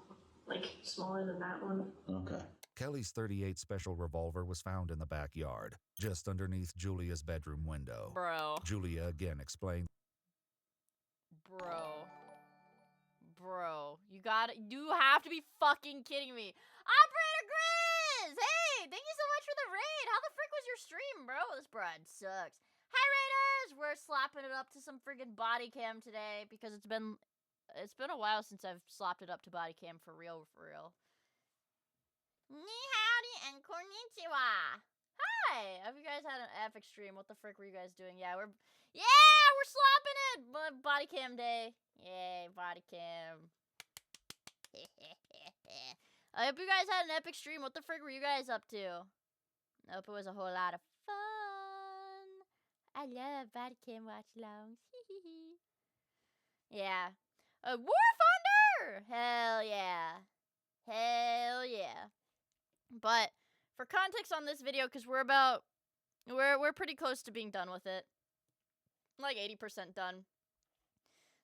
Like, smaller than that one. Okay. Kelly's .38 special revolver was found in the backyard, just underneath Julia's bedroom window. Bro. Julia again explained. Bro, you have to be fucking kidding me. Operator Grizz! Hey, thank you so much for the raid. How the frick was your stream, bro? This broad sucks. Hi, raiders! We're slapping it up to some friggin' body cam today because it's been a while since I've slapped it up to body cam for real. Ni howdy and konnichiwa. Hi! Have you guys had an epic stream? What the frick were you guys doing? Yeah, we're slapping it! Body cam day. Yay, body cam. I hope you guys had an epic stream. What the frick were you guys up to? I hope it was a whole lot of fun. I love body cam watch longs. Yeah. War Thunder! Hell yeah. Hell yeah. But for context on this video, because we're pretty close to being done with it. Like 80% done.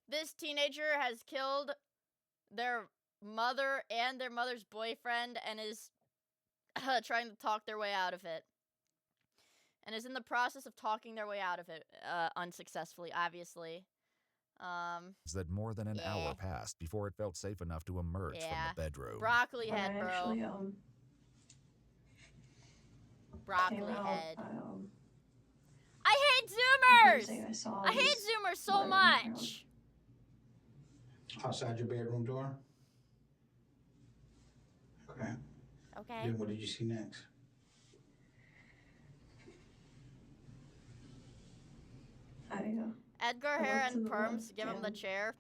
This teenager has killed their mother and their mother's boyfriend and is trying to talk their way out of it. And is in the process of talking their way out of it, unsuccessfully, obviously. That more than an hour passed before it felt safe enough to emerge from the bedroom. Broccoli head, bro. Actually, Broccoli came out, head. I hate Zoomers! I hate Zoomers so much! Outside your bedroom door? Okay. Okay. Then what did you see next? Edgar Hair and Perms, give him the chair.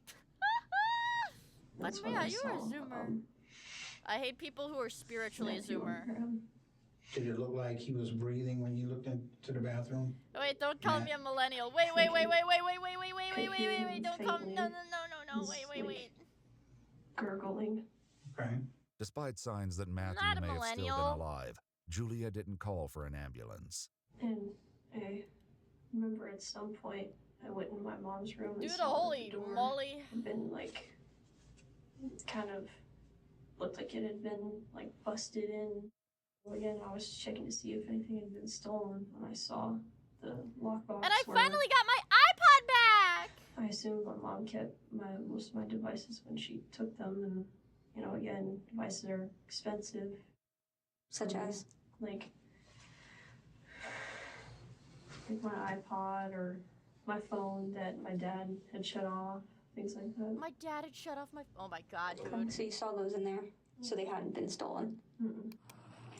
But yeah, you are a Zoomer. I hate people who are spiritually a Zoomer. Did it look like he was breathing when you looked into the bathroom? Wait, don't call me a millennial. Wait, don't call me. No, wait. Gurgling. Okay. Despite signs that Matthew may have still been alive, Julia didn't call for an ambulance. And I remember at some point I went in my mom's room and Dude, saw holy the door moly. had been like, kind of looked like it had been like busted in. Again, I was checking to see if anything had been stolen when I saw the lockbox. And I finally got my iPod back! I assumed my mom kept most of my devices when she took them, and again, devices are expensive. Such as? Like my iPod or my phone that my dad had shut off, things like that. My dad had shut off my. Oh my god, dude. So you saw those in there, so they hadn't been stolen.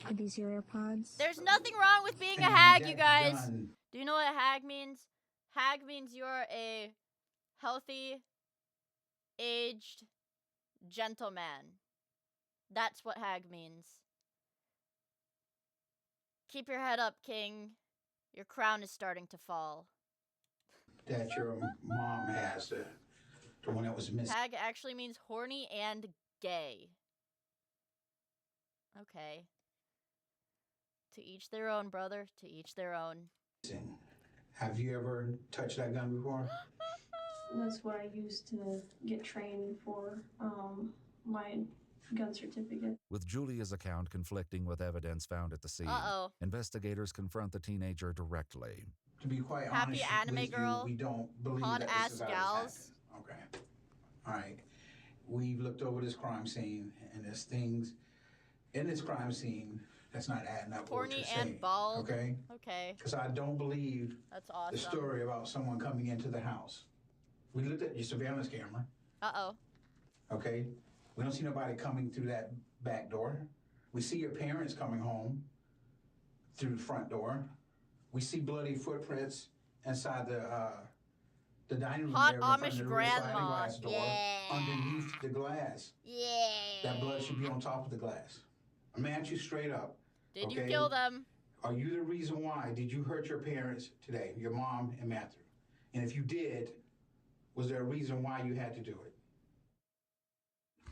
Are these your AirPods? There's nothing wrong with being a hag, you guys. Do you know what hag means? Hag means you're a healthy, aged gentleman. That's what hag means. Keep your head up, king. Your crown is starting to fall. That your mom has, the one that was missing. Hag actually means horny and gay. Okay. To each their own, brother. To each their own. Have you ever touched that gun before? That's what I used to get trained for my gun certificate. With Julia's account conflicting with evidence found at the scene, investigators confront the teenager directly. To be quite Happy honest anime with girl, you, we don't believe hot that ass this is how gals. this happened. Okay. All right. We've looked over this crime scene, and there's things in this crime scene that's not adding up. What Horny you're and saying, bald. Okay. Okay. Because I don't believe That's awesome. the story about someone coming into the house. We looked at your surveillance camera. Okay. We don't see nobody coming through that back door. We see your parents coming home through the front door. We see bloody footprints inside the dining room Hot area in front Amish of the grandma. sliding glass door underneath the glass. Yeah. That blood should be on top of the glass. I'm asking you straight up. Did you kill them? Are you the reason why? Did you hurt your parents today, your mom and Matthew? And if you did, was there a reason why you had to do it?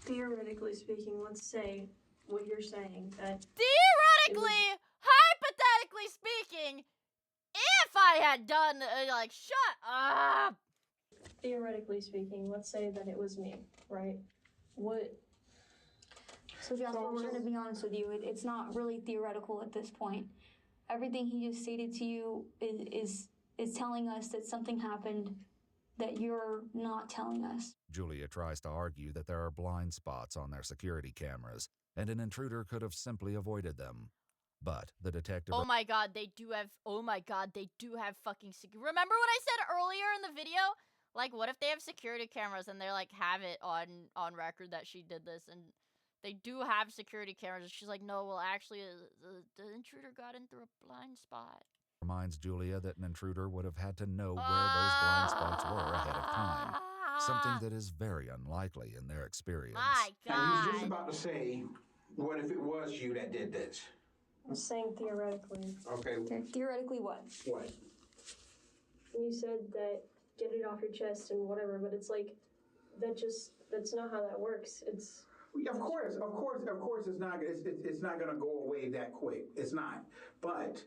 Theoretically speaking, let's say what you're saying that Theoretically, hypothetically speaking, if I had done shut up. Theoretically speaking, let's say that it was me, right? What? So Jasper, we're going to be honest with you. It's not really theoretical at this point. Everything he just stated to you is telling us that something happened that you're not telling us. Julia tries to argue that there are blind spots on their security cameras, and an intruder could have simply avoided them. But the detective... Oh my god, they do have... Oh my god, they do have fucking... Remember what I said earlier in the video? Like, what if they have security cameras and they're like, have it on record that she did this, and they do have security cameras. She's like, no, well, actually, the intruder got in through a blind spot. Reminds Julia that an intruder would have had to know where those blind spots were ahead of time. Something that is very unlikely in their experience. My God. I was just about to say, what if it was you that did this? I'm saying theoretically. Okay. Theoretically what? What? You said that get it off your chest and whatever, but it's like, that's not how that works. It's... Of course, it's not gonna go away that quick. It's not. But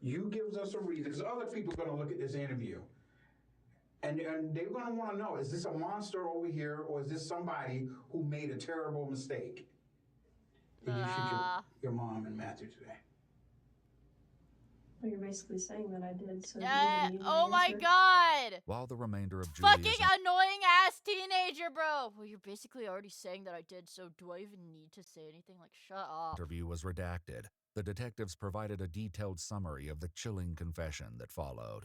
you gives us a reason, because other people are gonna look at this interview, and they're gonna want to know: is this a monster over here, or is this somebody who made a terrible mistake? Did you shoot your mom and Matthew today? Well, you're basically saying that I did. So oh my god! While the remainder of Julia's... Fucking annoying ass teenager, bro! Well, you're basically already saying that I did, so do I even need to say anything? Like, shut up. Interview was redacted. The detectives provided a detailed summary of the chilling confession that followed.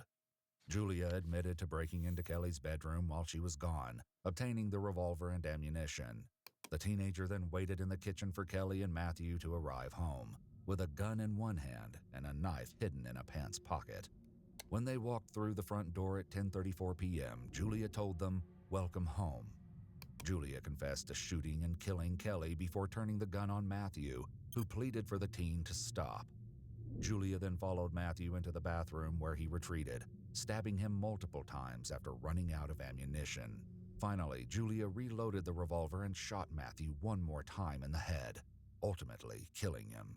Julia admitted to breaking into Kelly's bedroom while she was gone, obtaining the revolver and ammunition. The teenager then waited in the kitchen for Kelly and Matthew to arrive home, with a gun in one hand and a knife hidden in a pants pocket. When they walked through the front door at 10:34 p.m., Julia told them, "Welcome home." Julia confessed to shooting and killing Kelly before turning the gun on Matthew, who pleaded for the teen to stop. Julia then followed Matthew into the bathroom where he retreated, stabbing him multiple times after running out of ammunition. Finally, Julia reloaded the revolver and shot Matthew one more time in the head, ultimately killing him.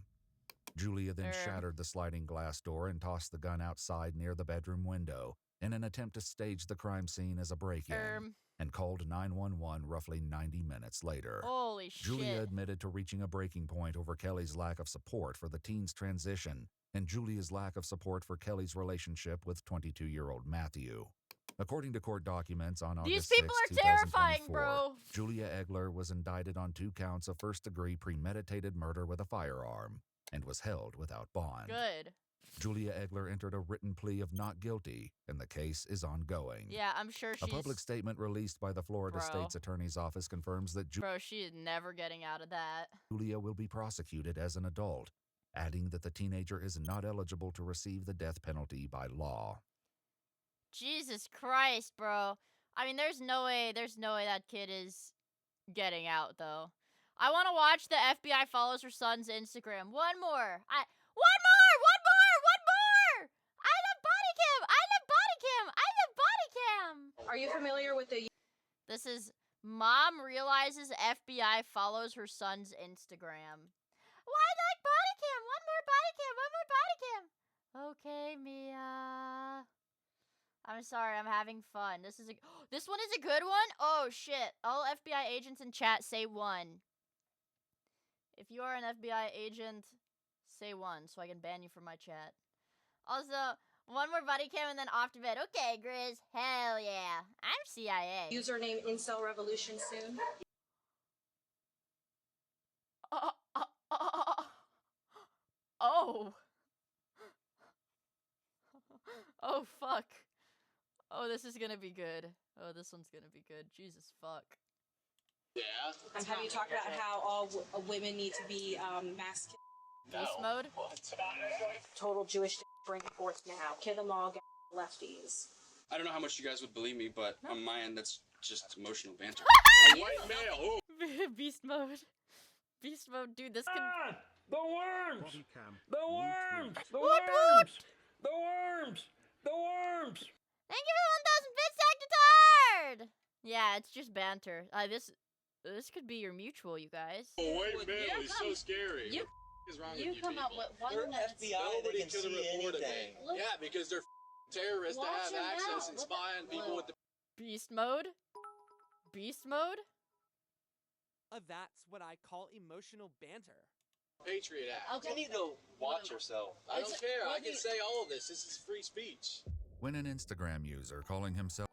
Julia then shattered the sliding glass door and tossed the gun outside near the bedroom window in an attempt to stage the crime scene as a break-in, and called 911 roughly 90 minutes later. Holy shit. Julia admitted to reaching a breaking point over Kelly's lack of support for the teen's transition and Julia's lack of support for Kelly's relationship with 22-year-old Matthew. According to court documents on August 6, 2024, These people are terrifying, bro. Julia Egler was indicted on 2 counts of first-degree premeditated murder with a firearm and was held without bond. Good. Julia Egler entered a written plea of not guilty, and the case is ongoing. Yeah, I'm sure she's... A public statement released by the Florida State's Attorney's Office confirms that Bro, she is never getting out of that. Julia will be prosecuted as an adult, adding that the teenager is not eligible to receive the death penalty by law. Jesus Christ, bro. I mean, there's no way that kid is getting out, though. I want to watch the FBI follows her son's Instagram. One more! I love body cam! I love body cam! I love body cam! Are you familiar with the... This is Mom realizes FBI follows her son's Instagram. Why like body cam? One more body cam. One more body cam. Okay, Mia. I'm sorry. I'm having fun. This one is a good one. Oh shit! All FBI agents in chat say 1. If you are an FBI agent, say 1 so I can ban you from my chat. Also, one more body cam and then off to bed. Okay, Grizz. Hell yeah. I'm CIA. Username Incel Revolution soon. Oh. Oh, fuck. Oh, this is gonna be good. Oh, this one's gonna be good. Jesus fuck. Yeah. Have you talked about how all women need to be masculine? Beast mode? Total Jewish bring it forth now. Kill them all, get lefties. I don't know how much you guys would believe me, but on my end, that's just emotional banter. A white male. Ooh. Beast mode. Beast mode, dude. This could. The worms! The worms! The Woot worms! The worms! The worms! Thank you for the 1,000 bits, Sectatard! Yeah, it's just banter. This could be your mutual, you guys. Oh, white male is so scary. You, is wrong you with come up with one that's... Nobody could have reported me. Yeah, because they're terrorists that have access and spy on people with the... Beast mode? Beast mode? That's what I call emotional banter. Patriot Act. Okay. You need to watch yourself. I don't care. I can say all of this. This is free speech. When an Instagram user calling himself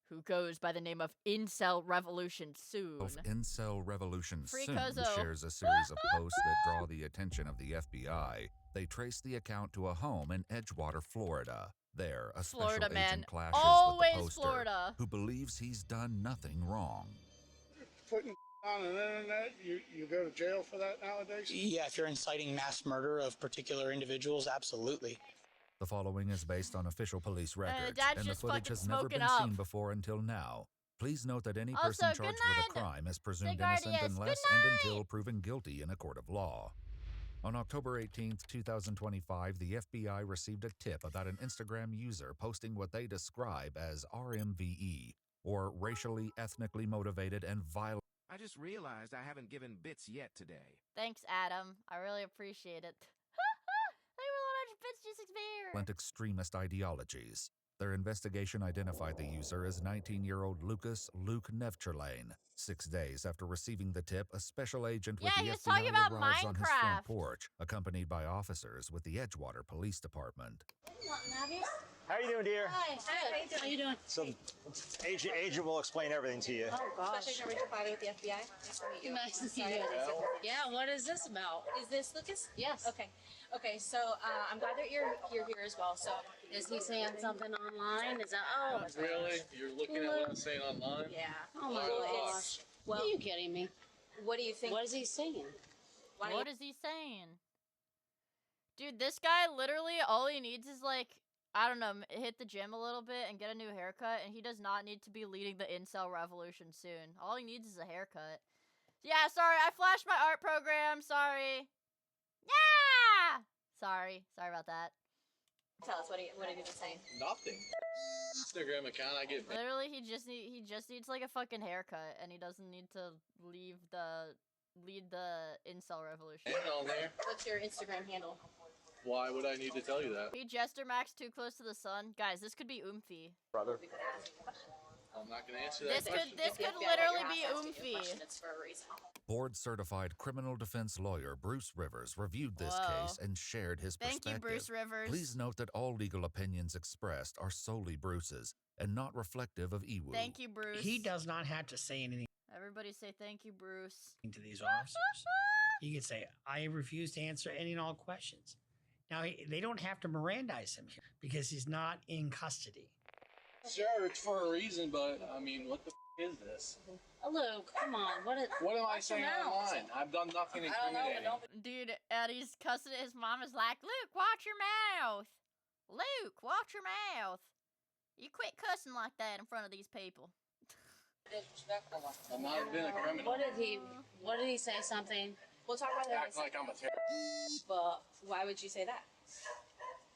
who goes by the name of Incel Revolution Soon. Incel Revolution Free Soon Kozo. shares a series of posts that draw the attention of the FBI. They trace the account to a home in Edgewater, Florida. There, a special Florida agent man. clashes Always with the poster, Florida. who believes he's done nothing wrong. Putting on the internet, you go to jail for that nowadays? Yeah, if you're inciting mass murder of particular individuals, absolutely. The following is based on official police records, Dad's and the just footage fucking has never smoking been up. seen before until now. Please note that any Also, person good charged with a night, crime is presumed Big innocent RDS. unless Good and night. until proven guilty in a court of law. On October 18th, 2025, the FBI received a tip about an Instagram user posting what they describe as RMVE, or racially, ethnically motivated and violent. I just realized I haven't given bits yet today. Thanks, Adam. I really appreciate it. Thank you for 100 bits, G6 Bear. Extremist ideologies. Their investigation identified the user as 19-year-old Luke Nevcherlane. 6 days after receiving the tip, a special agent with Yeah, the he was FBI talking about arrives on his front Minecraft. porch, accompanied by officers with the Edgewater Police Department. How you doing, dear? Hi, good. How you doing? So, Agent will explain everything to you. Oh, gosh. Special Agent Richard Filey with the FBI. Nice to meet you. Nice to meet you. Yeah, what is this about? Is this Lucas? Yes. Okay. Okay, so I'm glad that you're here as well. So, Is he saying something online? Is that, oh. Really? You're looking at what I'm saying online? yeah. Oh my gosh. Well, Are you kidding me? what do you think? What is he saying? What is he saying? Dude, this guy literally, all he needs is like, I don't know, hit the gym a little bit and get a new haircut, and he does not need to be leading the incel revolution soon. All he needs is a haircut. Yeah, sorry, I flashed my art program, sorry. Yeah! Sorry about that. Tell us, what have you been saying? Nothing. Instagram account, I get... Literally, he just needs like a fucking haircut, and he doesn't need to lead the incel revolution. On there. What's your Instagram handle? Why would I need to tell you that? Be Jester Max too close to the sun? Guys, this could be oomphy. Brother. I'm not going to answer that question. This could literally be oomphy. It's for a reason. Board-certified criminal defense lawyer Bruce Rivers reviewed this Whoa. case and shared his Thank you, perspective. Bruce Rivers. Please note that all legal opinions expressed are solely Bruce's and not reflective of Ewu. Thank you, Bruce. He does not have to say anything Everybody say thank you, Bruce. to these officers. He could say, I refuse to answer any and all questions. Now, they don't have to Mirandize him here because he's not in custody. Sure, it's for a reason, but, I mean, what the is this? Luke, come on. What am I saying online? I've done nothing incriminating. Dude, Eddie's cussing at his mom is like, Luke, watch your mouth. Luke, watch your mouth. You quit cussing like that in front of these people. I might have been a criminal. What did he say something? We'll talk about that. Act like I'm a terrorist. But why would you say that?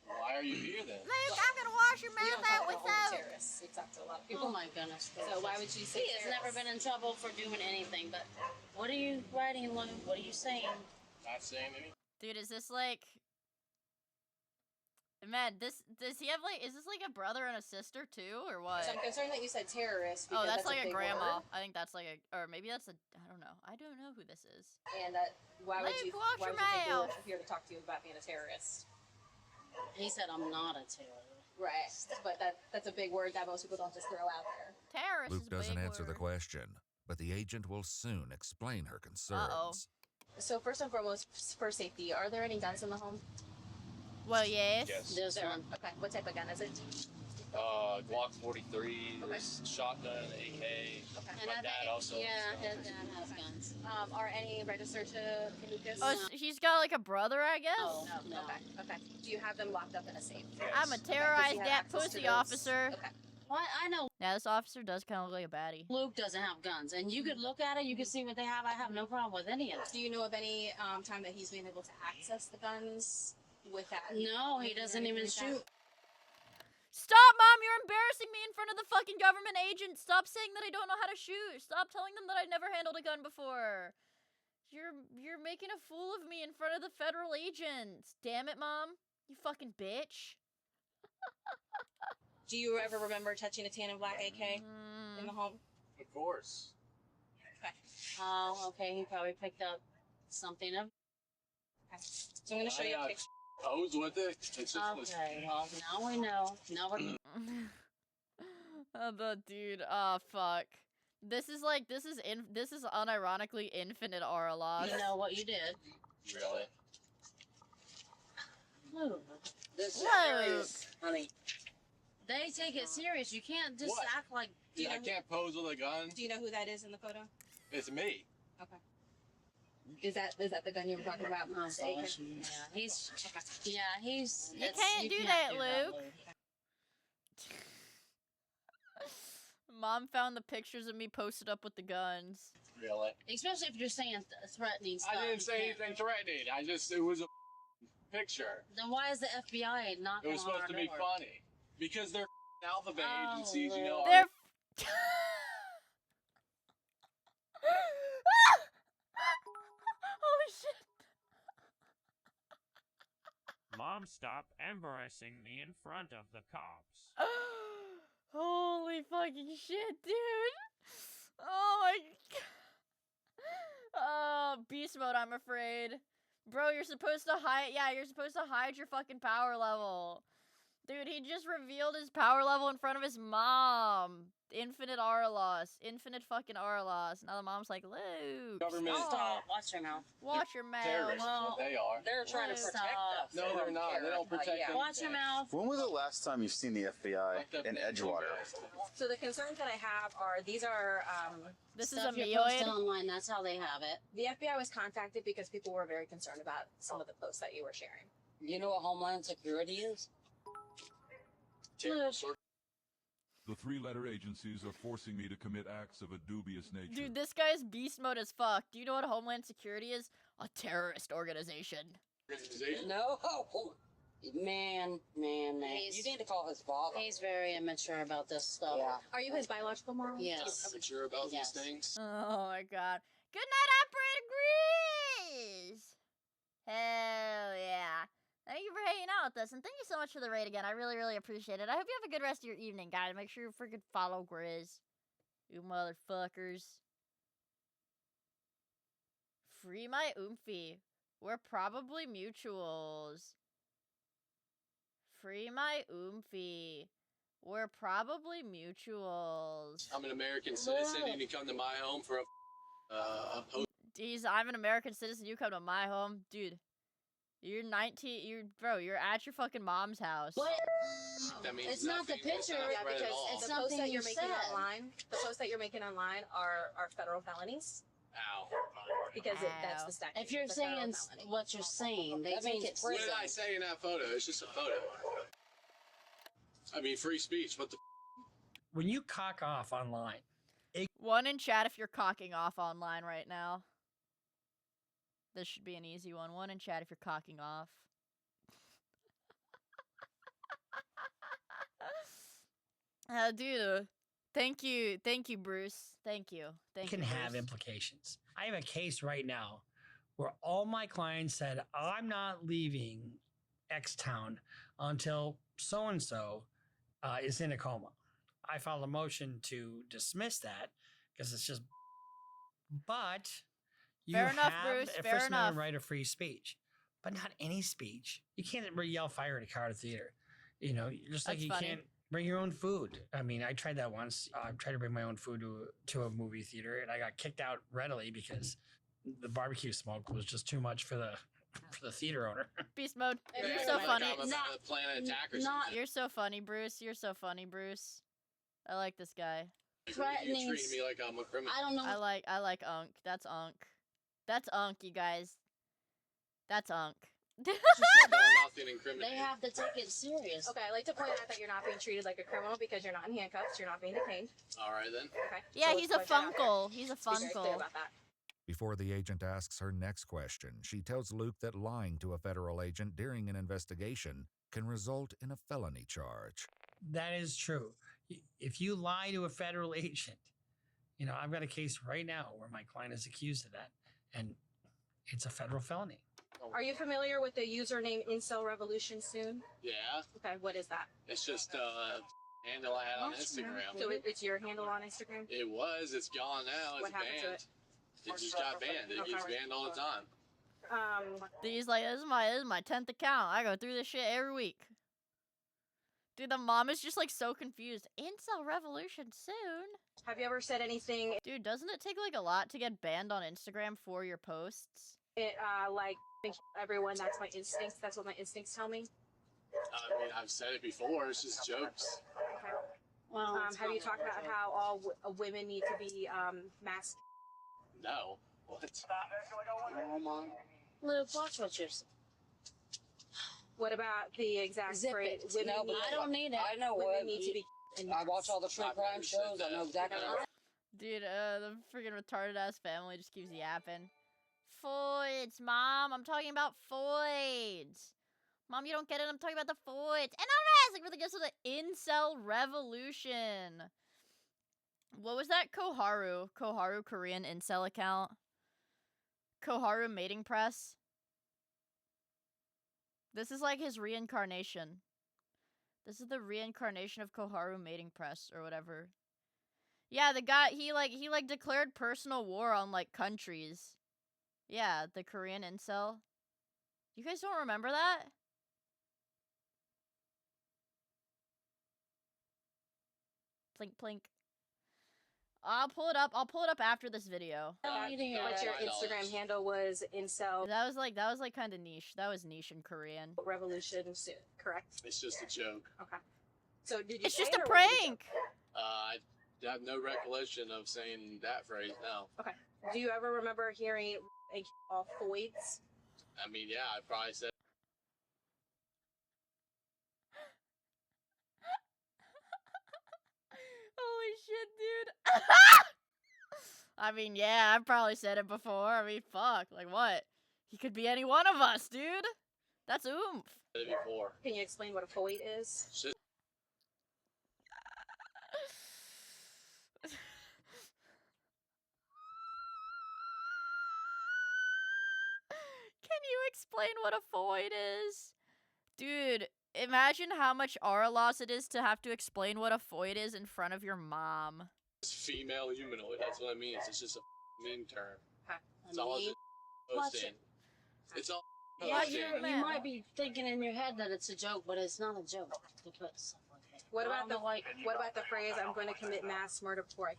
Why are you here then? Luke, I'm gonna wash your We mouth don't out call it with a holy soap. terrorist. We talk to a lot of Oh people. my goodness. So why would you say He has never been in trouble for doing anything, but what are you writing, Luke? What are you saying? Not saying anything. Dude, is this like... Man, does he have like... Is this like a brother and a sister too, or what? So I'm concerned that you said terrorist. Oh, Because that's like a big grandma. word. I think that's like a... Or maybe that's a... I don't know. I don't know who this is. And that why would Luke, you wash why your would you think we mouth. were here to talk to you about being a terrorist? He said I'm not a terrorist. Right, but that's a big word that most people don't just throw out there. Terrorist Luke is a doesn't big answer the word. question, but the agent will soon explain her concerns. So first and foremost, for safety, are there any guns in the home? Well, yes. Yes. There's There. one. Okay. What type of gun is it? Glock 43, there's shotgun, AK. And My dad also. Yeah, his dad has guns. Are any registered to Lucas? Oh, he's got like a brother, I guess? Oh, no. Okay. Okay. Do you have them locked up in a safe? I'm a Okay, does he terrorized have that access to pussy those? officer. Okay. Well, I know Yeah, this officer does kind of look like a baddie. Luke doesn't have guns, and you could look at it, you could see what they have. I have no problem with any of it. Do you know of any time that he's been able to access the guns without? No, he doesn't even shoot. Stop, Mom! You're embarrassing me in front of the fucking government agent! Stop saying that I don't know how to shoot! Stop telling them that I've never handled a gun before! You're making a fool of me in front of the federal agents! Damn it, Mom! You fucking bitch! Do you ever remember touching a tan and black AK in the home? Of course. Okay. Oh, okay, he probably picked up something of. Okay. So I'm gonna show you a picture. Pose with it. It's just Okay, well, now we know. Now we're. Oh, the dude. Oh, fuck. This is unironically infinite aura loss. You know what you did. Really? Luke. This is Luke. serious, honey. They take it serious. You can't just What? act like. Yeah, I can't pose with a gun. Do you know who that is in the photo? It's me. Okay. Is that the gun you were talking about? Oh, gosh. Yeah, he's. Yeah, he's. You can't do that, Luke. Mom found the pictures of me posted up with the guns. Really? Especially if you're saying threatening stuff. I didn't say anything threatening. It was a picture. Then why is the FBI knocking It was on supposed our to be door? funny. Because they're alphabet Oh, agencies, you know. They're. Holy shit. Mom, stop embarrassing me in front of the cops. Holy fucking shit, dude. Oh my god. Oh, beast mode, I'm afraid. Bro, you're supposed to hide. Yeah, you're supposed to hide your fucking power level. Dude, he just revealed his power level in front of his mom. Infinite aura loss. Infinite fucking aura loss. Now the mom's like, Luke. Government. Stop. Watch your mouth. Watch your mouth. Terrorists, Well, what they are. They're trying to Stop. protect us. No, they're not. They don't protect yeah. anything. Watch your mouth. When was the last time you've seen the FBI Like the in big Edgewater? guys. So the concerns that I have are these are This is Stuff a you're posting meoid. online. That's how they have it. the FBI was contacted because people were very concerned about some of the posts that you were sharing. You know what Homeland Security is? Terrorists. The three-letter agencies are forcing me to commit acts of a dubious nature. Dude, this guy's beast mode as fuck. Do you know what Homeland Security is? A terrorist organization. Organization. No. Man. You need to call his father. He's very immature about this stuff. Yeah. Are you his biological mom? Yes. I'm sure about Yes. these things. Oh my god. Good night, Operator Grease! Hell yeah. Thank you for hanging out with us, and thank you so much for the raid again. I really, really appreciate it. I hope you have a good rest of your evening, guys. Make sure you freaking follow Grizz. You motherfuckers. Free my oomphy. We're probably mutuals. Free my oomphy. We're probably mutuals. I'm an American citizen, and you come to my home for a post. Jeez, I'm an American citizen. You come to my home, dude. You're 19. You're at your fucking mom's house. What? That means It's not the nothing. It's picture. not Yeah, right at because all. It's the posts something that you're you making said. online, the posts that you're making online are federal felonies Ow. because that's the statute. If you're the federal saying felony. what you're saying, they That take means it What seriously. did I say in that photo? It's just a photo. I mean, free speech. What the? When you cock off online, One in chat if you're cocking off online right now. This should be an easy one. One in chat if you're cocking off. Dude, thank you, Bruce. Thank you. It can have implications. I have a case right now where all my clients said, I'm not leaving X town until so and so is in a coma. I filed a motion to dismiss that because it's just. But you Fair enough, have Bruce, a fair First Amendment enough. right of free speech, but not any speech. You can't yell fire at a crowded theater. You know, just like That's you funny. can't bring your own food. I mean, I tried that once. I tried to bring my own food to a movie theater, and I got kicked out readily because the barbecue smoke was just too much for the theater owner. Beast mode. Yeah, You're so like funny. I'm about to plan an attack or something. You're so funny, Bruce. You're so funny, Bruce. I like this guy. You treating me like I'm a criminal. I don't know. I like Unk. That's Unk. That's Unk, you guys. That's Unk. Nothing incriminating. They have to take it serious. Okay, I'd like to point out that you're not being treated like a criminal because you're not in handcuffs. You're not being detained. All right then. Okay. Yeah, so he's let's a point that out funkle. He's a Let's be very clear funkle. about that. Before the agent asks her next question, she tells Luke that lying to a federal agent during an investigation can result in a felony charge. That is true. If you lie to a federal agent, you know, I've got a case right now where my client is accused of that, and it's a federal felony. Are you familiar with the username Incel Revolution Soon? Yeah. Okay, what is that? It's just a handle I had on Instagram. So it's your handle on Instagram? It was. It's gone now. It's What happened banned. to it? It just got banned. It gets banned all the time. He's like, this is my 10th account. I go through this shit every week. Dude, the mom is just like so confused. Incel Revolution soon. Have you ever said anything? Dude, doesn't it take like a lot to get banned on Instagram for your posts? It like everyone. That's my instincts. That's what my instincts tell me. I mean, I've said it before. It's just jokes. Okay. Well, have you talked about how all women need to be masked? No. What? Luke, watch what you're saying. What about the exact Zip phrase? it. Women No, need I don't need it. I know women what need to be. I watch all the true crime shows. I know exactly. Dude, the freaking retarded ass family just keeps yapping. Foids, Mom. I'm talking about foids. Mom, you don't get it. I'm talking about the foids. And I'm asking for the guess of the Incel Revolution. What was that? Koharu Korean Incel account. Koharu Mating Press. This is like his reincarnation. This is the reincarnation of Koharu Mating Press or whatever. Yeah, the guy, he declared personal war on like countries. Yeah, the Korean incel. You guys don't remember that? Plink plink. I'll pull it up after this video. What your Instagram handle was Incel. That was like kind of niche. That was niche in Korean. Revolution soon, correct? It's just a joke. Okay. So did you? It's say just it a or was it prank. I have no recollection of saying that phrase. No. Okay. Do you ever remember hearing all foids? I mean, yeah, I probably said. Holy shit, dude. I mean, yeah, I've probably said it before. I mean, fuck. Like, what? He could be any one of us, dude. That's oomph. Said it before. Can you explain what a foid is? Shit. Can you explain what a foid is? Dude, imagine how much aura loss it is to have to explain what a foid is in front of your mom. It's female humanoid. That's what I mean. It's just a meme term. Okay. It's all it's Watch posting. it. It's all Yeah, posting. you might be thinking in your head that it's a joke, but it's not a joke to put stuff like that. What I about don't know why- what about the phrase "I'm going to commit mass murder before I"?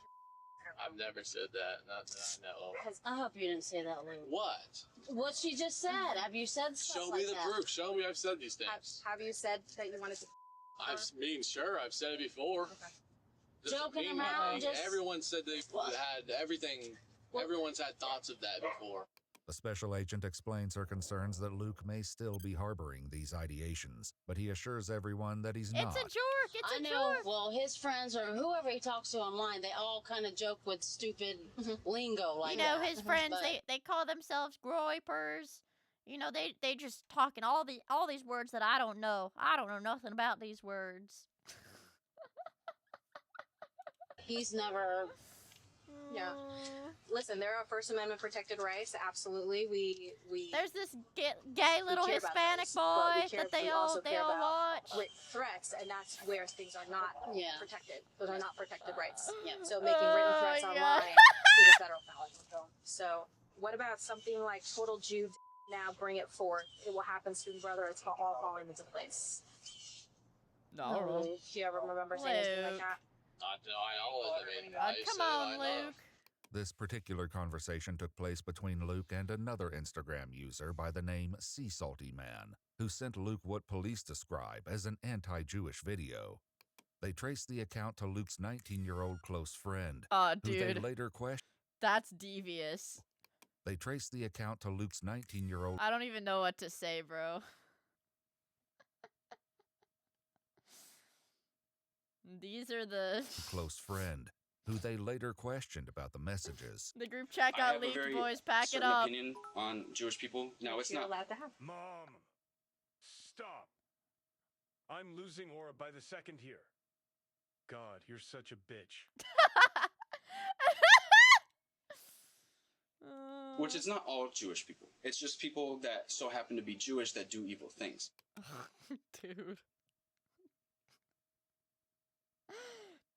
I've never said that. Not that I know of. I hope you didn't say that, Luke. What? What she just said. Have you said stuff Show like me the that? proof. Show me I've said these things. Have you said that you wanted to? Sure, I've said it before. This is Joking meme around, thing. just- Everyone said they had everything. Everyone's had thoughts of that before. The special agent explains her concerns that Luke may still be harboring these ideations, but he assures everyone that he's not. It's a joke. It's I a know. joke. Well, his friends or whoever he talks to online, they all kind of joke with stupid lingo like You know, that. his friends, But- they call themselves groypers. You know, they just talking all these words that I don't know. I don't know nothing about these words. he's never. Yeah. Listen, there are First Amendment protected rights. Absolutely, we. There's this gay little care about Hispanic those, but boy we care- that they we all also care about watch. with threats, and that's where things are not protected. Those are not protected rights. Yeah. So making written threats my online God. is a federal felony. So what about something like total Jew? Now bring it forth. It will happen soon, brother. It's all falling into place. No. Do you ever remember saying anything like that? Come on, Luke. This particular conversation took place between Luke and another Instagram user by the name Sea Salty Man, who sent Luke what police describe as an anti-Jewish video. They traced the account to Luke's 19-year-old close friend, who they Dude. later questioned. That's devious. They traced the account to Luke's 19-year-old. I don't even know what to say, bro. These are the close friend, who they later questioned about the messages. The group chat got leaked, boys. Pack it up. Opinion on Jewish people. No, it's You're not. allowed to have. Mom, stop. I'm losing aura by the second here. God, you're such a bitch. Which is not all Jewish people. It's just people that so happen to be Jewish that do evil things. Dude.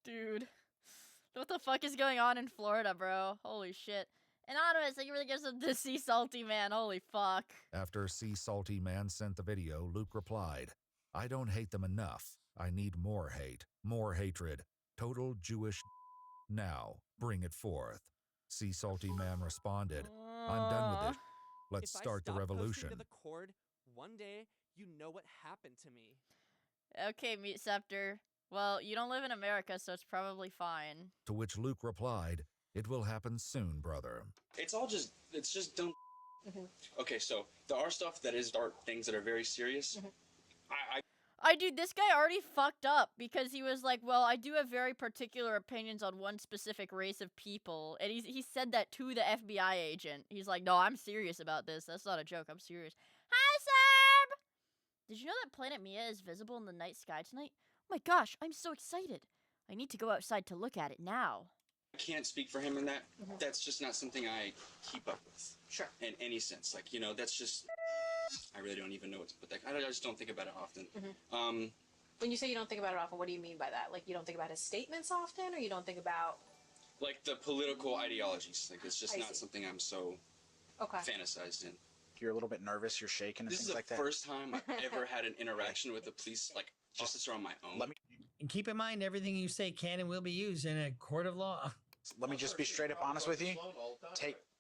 Dude. What the fuck is going on in Florida, bro? Holy shit. Anonymous, thank you for the gifts of the Sea Salty Man. Holy fuck. After Sea Salty Man sent the video, Luke replied, "I don't hate them enough. I need more hate, more hatred. Total Jewish now. Bring it forth." Sea Salty Man responded, "I'm done with it. Let's If start the I stop revolution." posting to the cord, one day you know what happened to me. Okay, Meat Scepter. Well, you don't live in America, so it's probably fine. To which Luke replied, "It will happen soon, brother." It's just dumb. Okay, so there are stuff that is dark, things that are very serious. Dude, this guy already fucked up because he was like, well, I do have very particular opinions on one specific race of people. And he said that to the FBI agent. He's like, no, I'm serious about this. That's not a joke. I'm serious. Hi, Serb! Did you know that Planet Miia is visible in the night sky tonight? Oh my gosh, I'm so excited. I need to go outside to look at it now. I can't speak for him in that. That's just not something I keep up with. Sure. In any sense. Like, that's just... I really don't even know what to put that. I just don't think about it often. When you say you don't think about it often, what do you mean by that? Like, you don't think about his statements often, or you don't think about... Like, the political ideologies. Like, it's just not something I'm so fantasized in. You're a little bit nervous, you're shaking and This is things the like that. first time I've ever had an interaction with the police, like, justice on my own. And keep in mind, everything you say can and will be used in a court of law. Let me just be straight up honest with you.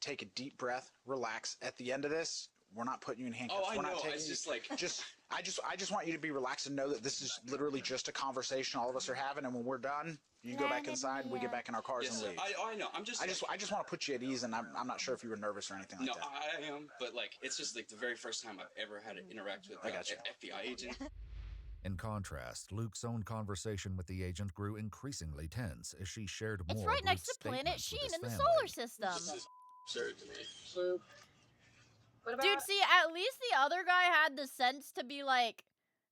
Take a deep breath, relax. At the end of this, we're not putting you in handcuffs. Oh, I we're know. not taking It's just like... I just want you to be relaxed and know that this is literally just a conversation all of us are having, and when we're done, you go back inside, we get back in our cars and leave. I know. I just want to put you at ease, and I'm not sure if you were nervous or anything like that. No, I am, but like it's just like the very first time I've ever had to interact with an FBI agent. In contrast, Luke's own conversation with the agent grew increasingly tense as she shared more. It's right of next Luke's to Planet statements with Sheen his in the family. solar system. This is absurd to me. Dude, see, at least the other guy had the sense to be like,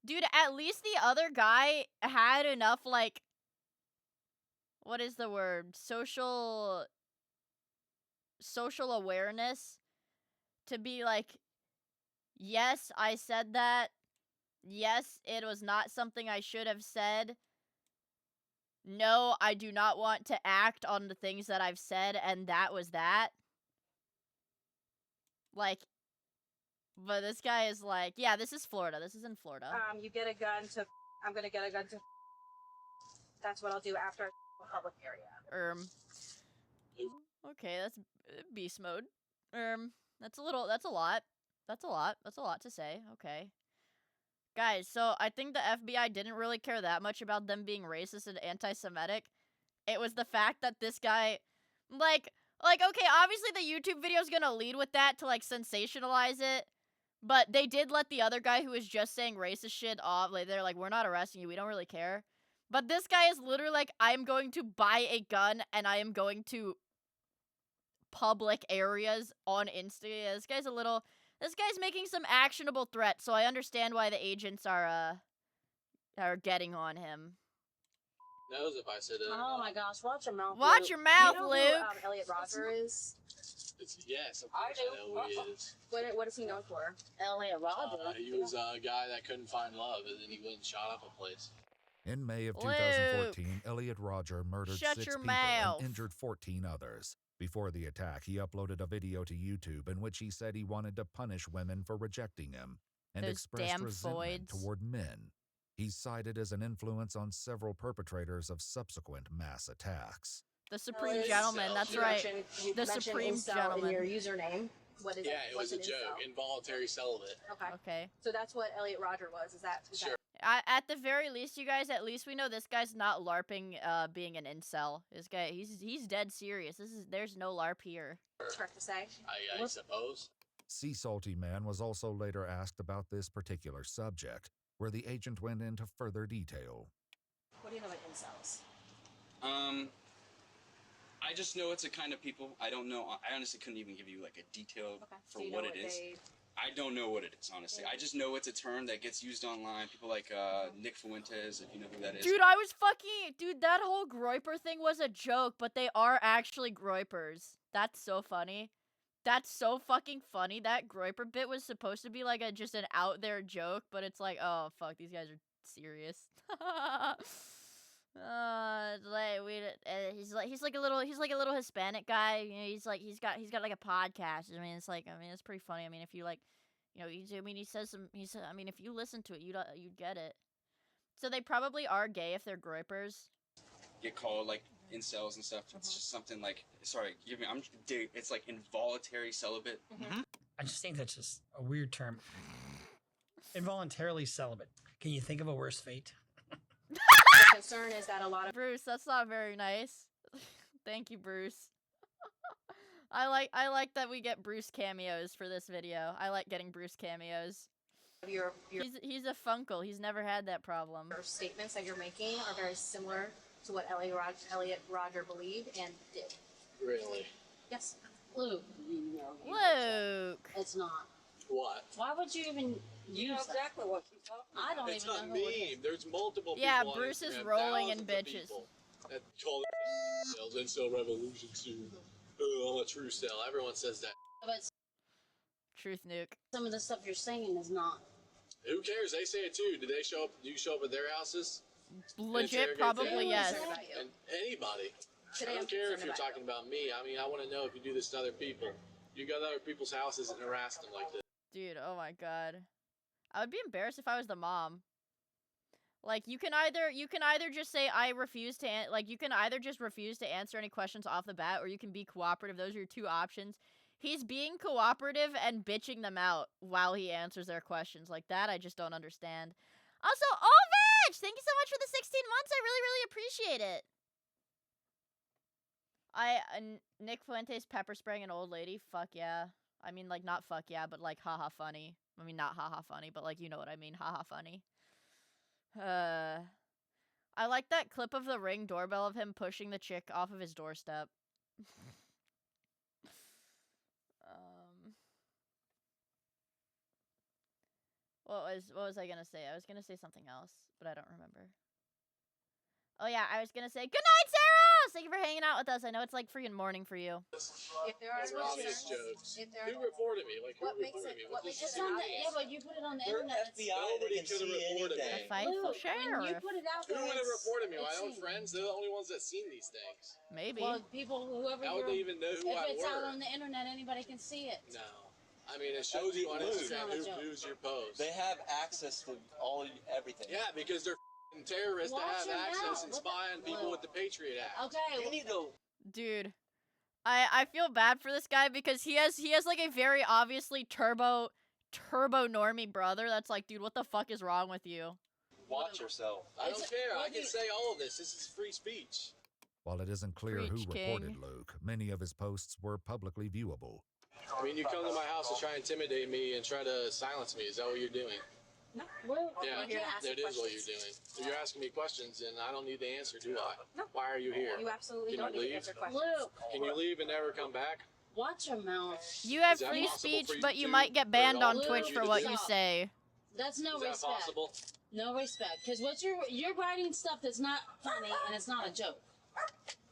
dude, at least the other guy had enough, like, what is the word? Social awareness to be like, yes, I said that. Yes, it was not something I should have said. No, I do not want to act on the things that I've said, and that was that. Like, but this guy is like, yeah, this is Florida. This is in Florida. You get a gun to... I'm gonna get a gun to... That's what I'll do after a public area. Okay, that's beast mode. That's a lot. That's a lot to say. Okay. Guys, so I think the FBI didn't really care that much about them being racist and anti-Semitic. It was the fact that this guy, like, okay, obviously the YouTube video is gonna lead with that to, like, sensationalize it. But they did let the other guy who was just saying racist shit off. Like, they're like, we're not arresting you. We don't really care. But this guy is literally like, I am going to buy a gun and I am going to public areas on Insta. This guy's making some actionable threats, so I understand why the agents are getting on him. knows if I said it. Oh my gosh, watch your mouth. Watch Luke. your mouth, you know Luke. Who, Elliot Roger is? Yes, of course I know who he is. What is he known for? Elliot Roger. He was a guy that couldn't find love, and then he went and shot up a place. In May of Luke. 2014, Elliot Roger murdered Shut 6 your people mouth. and injured 14 others. Before the attack, he uploaded a video to YouTube in which he said he wanted to punish women for rejecting him and Those expressed damn resentment foids. toward men. He's cited as an influence on several perpetrators of subsequent mass attacks. The Supreme Gentleman, that's right. You The mentioned Supreme incel Gentleman. in your username. What is Yeah, it? it was What's a an joke. incel? Involuntary celibate. Okay. Okay. So that's what Elliot Roger was. Is that? Sure. At the very least, you guys, at least we know this guy's not LARPing, being an incel. This guy, he's dead serious. There's no LARP here. Correct to say. I suppose. Sea Salty Man was also later asked about this particular subject, where the agent went into further detail. What do you know about incels? I just know it's a kind of people. I don't know. I honestly couldn't even give you like a detail for So you what know it is. they- I don't know what it is, honestly. I just know it's a term that gets used online. People like Nick Fuentes, if you know who that is. Dude, dude, that whole groiper thing was a joke, but they are actually groipers. That's so funny. That's so fucking funny. That groiper bit was supposed to be like just an out there joke, but it's like, oh fuck, these guys are serious. He's like a little Hispanic guy. You know, he's got like a podcast. I mean, it's pretty funny. I mean, if you like, you know, if you listen to it, you'd get it. So they probably are gay if they're groipers. Get called like incels and stuff. It's just something like, sorry, dude, it's like involuntary celibate. I just think that's just a weird term. Involuntarily celibate. Can you think of a worse fate? The concern is that a lot of Bruce, that's not very nice. Thank you, Bruce. I like that we get Bruce cameos for this video. I like getting Bruce cameos. your He's a funkle. He's never had that problem. your statements that you're making are very similar to what Elliot Roger believed and did. Really? Yes. Luke. Luke. It's not. What? Why would you even use exactly what you're talking I don't It's even not know who it me. is. There's multiple people Yeah, on Bruce is Instagram, rolling in thousands of bitches. people that call themselves incel revolution soon. Oh, I'm a true cell. Everyone says that. But Truth nuke. some of the stuff you're saying is not. Who cares? They say it too. Do they show up? Do you show up at their houses? Legit, Interrogate probably them? yes. And anybody. Today I I'm don't care if concerned you're about talking about me. I mean, I want to know if you do this to other people. You go to other people's houses and harass them like this. Dude, oh my god. I would be embarrassed if I was the mom. Like, you can either just say I refuse to you can either just refuse to answer any questions off the bat, or you can be cooperative. Those are your two options. He's being cooperative and bitching them out while he answers their questions. Like that, I just don't understand. Also, Ovech! Thank you so much for the 16 months. I really, really appreciate it. Nick Fuentes pepper spraying an old lady. Fuck yeah. I mean, like, not fuck yeah, but like, haha funny. I mean, not haha funny, but like, you know what I mean. Haha funny. I like that clip of the Ring doorbell of him pushing the chick off of his doorstep. What was I gonna say? I was gonna say something else, but I don't remember. Oh yeah, I was gonna say good night, Sarah. Thank you for hanging out with us. I know it's like freaking morning for you. If there are obvious jokes. Who reported me? Like, who reported me? what makes It's it on the, obvious? yeah, but you put it on the They're internet. FBI. Nobody could have reported me. The faithful Luke, when you sheriff. put it out Who there, would have it's- reported me? My it's own seen. friends? They're the only ones that seen these things. Maybe. Well, people, whoever How would you're, they even know who if I it's were? out on the internet, anybody can see it. No. I mean, it shows you on It's Instagram not a who joke. views your post. They have access to everything. Yeah, because they're f***ing terrorists Watch that your have access mouth. and What the- spy on people with the Patriot Act. Okay. You need to. Dude, I feel bad for this guy because he has like a very obviously turbo normie brother that's like, dude, what the fuck is wrong with you? Watch yourself. I don't care. I can say all of this. This is free speech. While it isn't clear who Preach, reported King. Luke, many of his posts were publicly viewable. I mean, you come to my house to try and intimidate me and try to silence me. Is that what you're doing? No. Well, Yeah, We're here to ask that you is what you're questions. doing. If you're asking me questions, and I don't need the answer, do I? No. Why are you here? You absolutely Can don't you need to leave? answer questions. Luke, Can you leave and never come back? watch your mouth. You have Is that free possible speech, for you but you to might get do? banned Or on not? Twitch You for to what do? you say. That's no Is that respect. possible? No respect, because what you're writing stuff that's not funny and it's not a joke.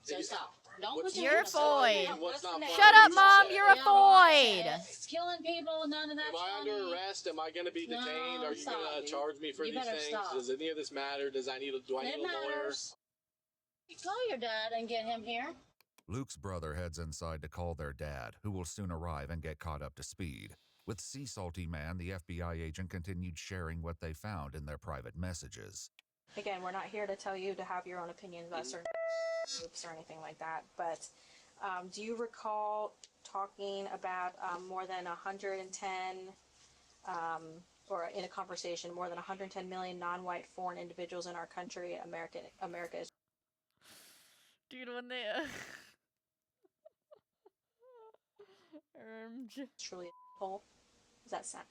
So stop. Don't put You're a void. What's not funny? Shut up, Mom. You're a void. It's killing people. None of that's Am I funny. under arrest? Am I going to be detained? No, Are you stop, going to dude. charge me for You these better things? stop. Does any of this matter? Do I need a lawyer? Matters. Call your dad and get him here. Luke's brother heads inside to call their dad, who will soon arrive and get caught up to speed. With Sea Salty Man, the FBI agent continued sharing what they found in their private messages. Again, we're not here to tell you to have your own opinions about certain groups or anything like that, but do you recall talking about more than 110, or in a conversation, more than 110 million non-white foreign individuals in our country? America is... Dude, when they... truly a hole. Does that sound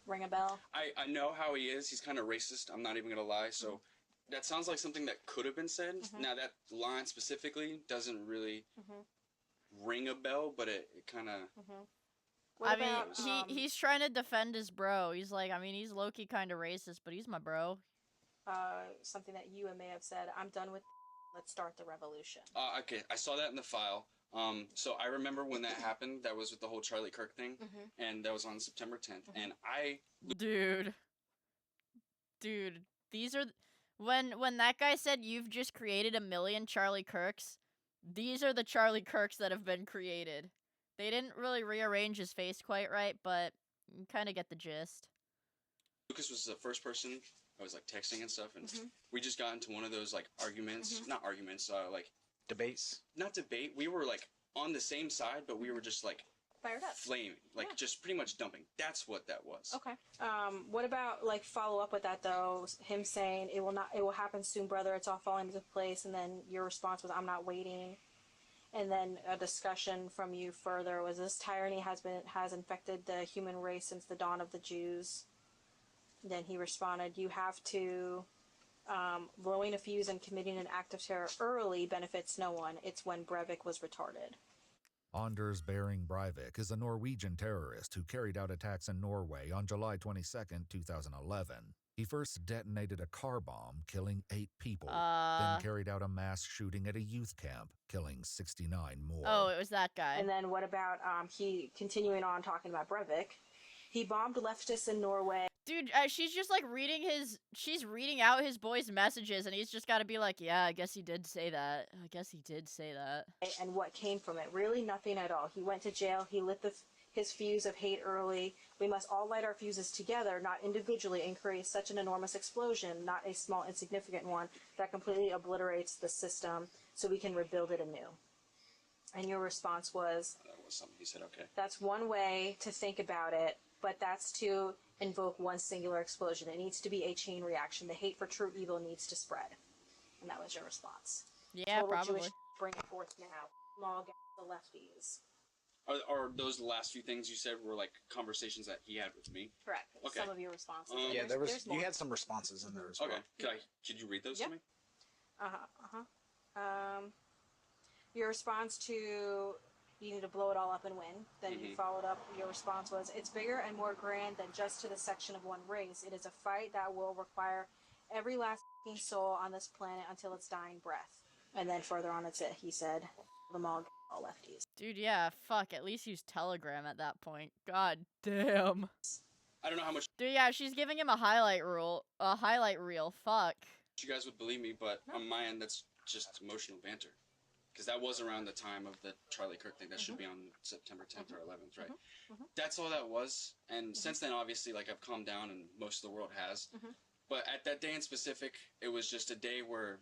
ring a bell? I know how he is. He's kind of racist. I'm not even going to lie. So that sounds like something that could have been said. Now, that line specifically doesn't really ring a bell, but it kind of... I mean, he's trying to defend his bro. He's like, I mean, he's low-key kind of racist, but he's my bro. Something that you may have said, I'm done with... Let's start the revolution. Okay, I saw that in the file. So I remember when that happened. That was with the whole Charlie Kirk thing, and that was on September 10th. And I... Dude, these are... When that guy said, you've just created a million Charlie Kirks, these are the Charlie Kirks that have been created. They didn't really rearrange his face quite right, but you kind of get the gist. Lucas was the first person I was, like, texting and stuff, and we just got into one of those, like, arguments. Not arguments, like... Debates? Not debate. We were, like, on the same side, but we were just, like... Fired up. Flaming. Like, just pretty much dumping. That's what that was. Okay. What about, like, follow up with that, though? Him saying, it will happen soon, brother. It's all falling into place. And then your response was, I'm not waiting. And then a discussion from you further was, this tyranny has infected the human race since the dawn of the Jews. Then he responded, you have to, blowing a fuse and committing an act of terror early benefits no one. It's when Breivik was retarded. Anders Behring Breivik is a Norwegian terrorist who carried out attacks in Norway on July 22, 2011. He first detonated a car bomb, killing 8 people, then carried out a mass shooting at a youth camp, killing 69 more. Oh, it was that guy. And then what about, he, continuing on talking about Breivik, he bombed leftists in Norway. Dude, she's just like she's reading out his boy's messages, and he's just got to be like, yeah, I guess he did say that. I guess he did say that. And what came from it? Really nothing at all. He went to jail. He lit his fuse of hate early. We must all light our fuses together, not individually, and create such an enormous explosion, not a small, insignificant one, that completely obliterates the system so we can rebuild it anew. And your response was... That was something he said, okay. That's one way to think about it, but that's to invoke one singular explosion. It needs to be a chain reaction. The hate for true evil needs to spread. And that was your response. Yeah, Total probably. Jewish bring it forth now. Log out the lefties. Are those the last few things you said were like conversations that he had with me? Correct. Okay. Some of your responses. Yeah, there's you had some responses in there as well. Okay. Could you read those to me? Your response to, you need to blow it all up and win. Then you followed up, your response was, it's bigger and more grand than just to the section of one race. It is a fight that will require every last soul on this planet until its dying breath. And then further on he said, them all lefties. Dude, yeah, fuck, at least use Telegram at that point. God damn. I don't know how much... Dude, yeah, she's giving him a highlight reel, fuck. You guys would believe me, but on my end, that's just emotional banter. Because that was around the time of the Charlie Kirk thing. That should be on September 10th or 11th, right? That's all that was. And since then, obviously, like, I've calmed down, and most of the world has. But at that day in specific, it was just a day where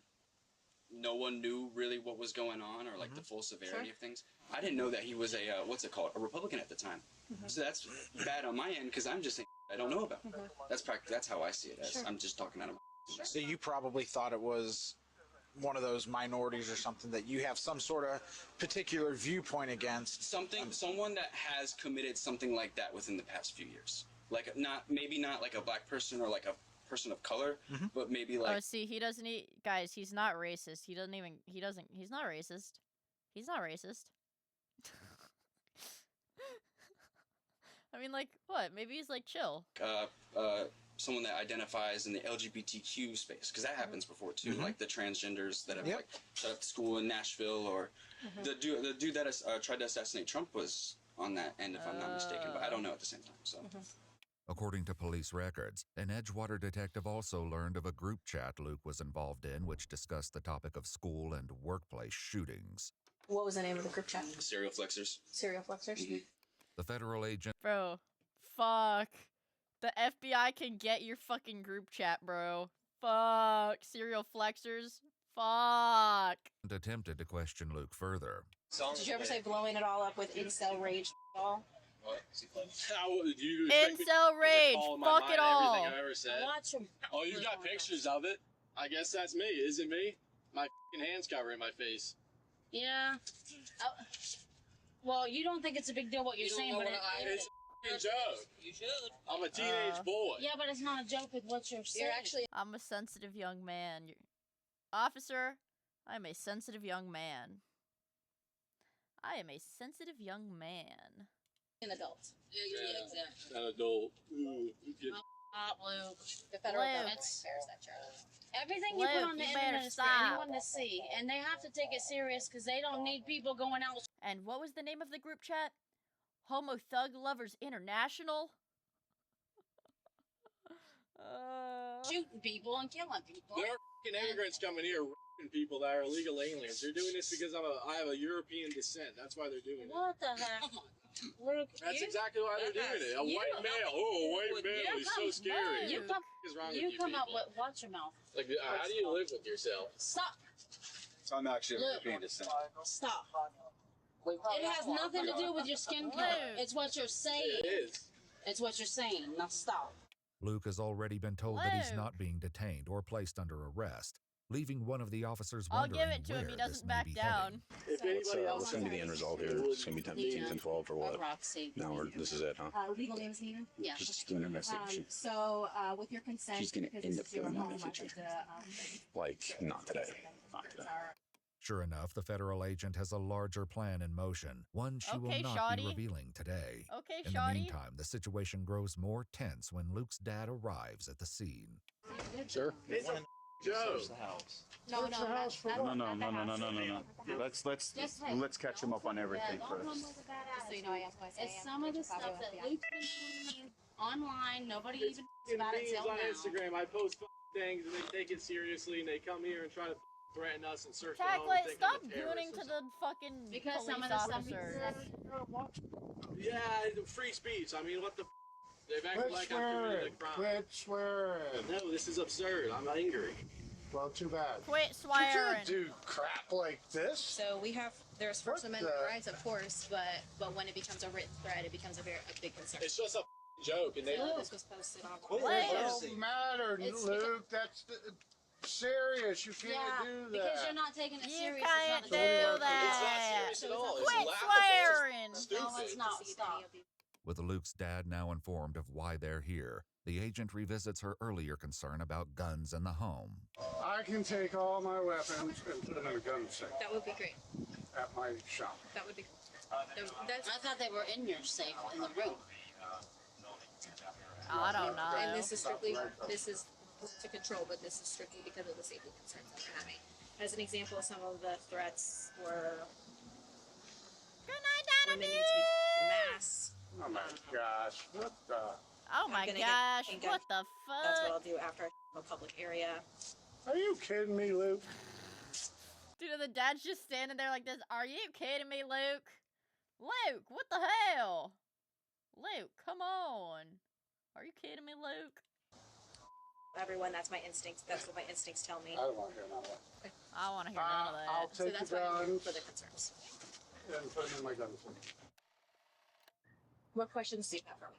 no one knew really what was going on or, like, the full severity of things. I didn't know that he was a, what's it called, a Republican at the time. So that's bad on my end, because I'm just saying I don't know about. That's how I see it as. I'm just talking out of my... So you probably thought it was one of those minorities or something that you have some sort of particular viewpoint against. Someone that has committed something like that within the past few years. Like, maybe not like a black person or like a person of color, but maybe like... Oh, see, he doesn't guys, he's not racist. He's not racist. He's not racist. I mean, like, what? Maybe he's, like, chill. someone that identifies in the LGBTQ space, because that happens before too, like the transgenders that have like shut up school in Nashville, or the dude that tried to assassinate Trump was on that end, if I'm not mistaken, but I don't know at the same time. So. According to police records, an Edgewater detective also learned of a group chat Luke was involved in which discussed the topic of school and workplace shootings. What was the name of the group chat? Serial flexers. Serial flexers? The federal agent... Bro, fuck. The FBI can get your fucking group chat, bro. Fuck. Serial flexers? Fuck. ...attempted to question Luke further. Did you ever say blowing it all up with incel rage all? What? You incel rage. Fuck it all. Everything I ever said. Oh, you got pictures of it. I guess that's me. Is it me? My fucking hands covering my face. Yeah. Well, you don't think it's a big deal what you're saying, but it's a joke. You should. I'm a teenage boy. Yeah, but it's not a joke with what you're saying. I'm a sensitive young man. Officer, I'm a sensitive young man. I am a sensitive young man. An adult. Yeah, exactly. An adult. Luke. The federal Luke. government bears that charge. Everything you put on the internet is for anyone to see, and they have to take it serious because they don't need people going out. And what was the name of the group chat? Homo Thug Lovers International? Shooting people and killing people. There are fucking immigrants coming here, raping people that are illegal aliens. They're doing this because I have a European descent. That's why they're doing it. What the heck? Luke, that's exactly why they're doing it. A white male. Oh, a white male. He's so scary. You come up with watch your mouth. Like, how do you live with yourself? Stop. So I'm actually a European descent. Stop. It has nothing to do with your skin color. It's what you're saying. It is. It's what you're saying. Now stop. Luke has already been told that he's not being detained or placed under arrest, leaving one of the officers wondering I'll give it to him. He doesn't back down. What's going to be the end result here? It's going to be 10, 15, 10, 12 or what? No, this is it, huh? Legal name is Nina? Yeah. Just doing an investigation. So, with your consent, she's going to end up doing that in the future. The, like, not today. Not today. Sure enough, the federal agent has a larger plan in motion, one she will not be revealing today. Okay, in the meantime, the situation grows more tense when Luke's dad arrives at the scene. Sir? It's a joke. No. Let's catch him up on everything first. So you know, I asked why I It's some of the stuff that Luke's been putting online. Nobody even thinks about it till on now. Instagram, I post things and they take it seriously and they come here and try to threaten us and search Technically, stop gooning to the fucking because police some of the officers. Yeah, free speech. I mean, what the they've acted like I'm committing a crime. Quit swearing. No, this is absurd. I'm angry. Well, too bad. Quit You swearing. can't do crap like this. So there's First Amendment rights, of course, but when it becomes a written threat, it becomes a big concern. It's just a joke, and they. This was posted on. It don't matter, Luke. That's serious. You can't do that. Because you're not taking it serious. You can't do that. It's not serious at all. Quit It's swearing. No, it's not. Stop. With Luke's dad now informed of why they're here, the agent revisits her earlier concern about guns in the home. I can take all my weapons and put them in a gun safe That would be great. at my shop. That would be. I thought they were in your safe in the room. I don't know. And this is to control, but this is strictly because of the safety concerns that we're having. As an example, some of the threats were women need to be taking masks. Oh my gosh! What the? Oh my gosh! What the fuck? That's what I'll do after I a public area. Are you kidding me, Luke? Dude, the dad's just standing there like this. Are you kidding me, Luke? Luke, what the hell? Luke, come on. Are you kidding me, Luke? Everyone, that's my instincts. That's what my instincts tell me. I don't want to hear none of that. I want to hear none of that. I'll So take that's the why I'm here guns for the concerns. and put them in my gun safe. What questions do you have for me?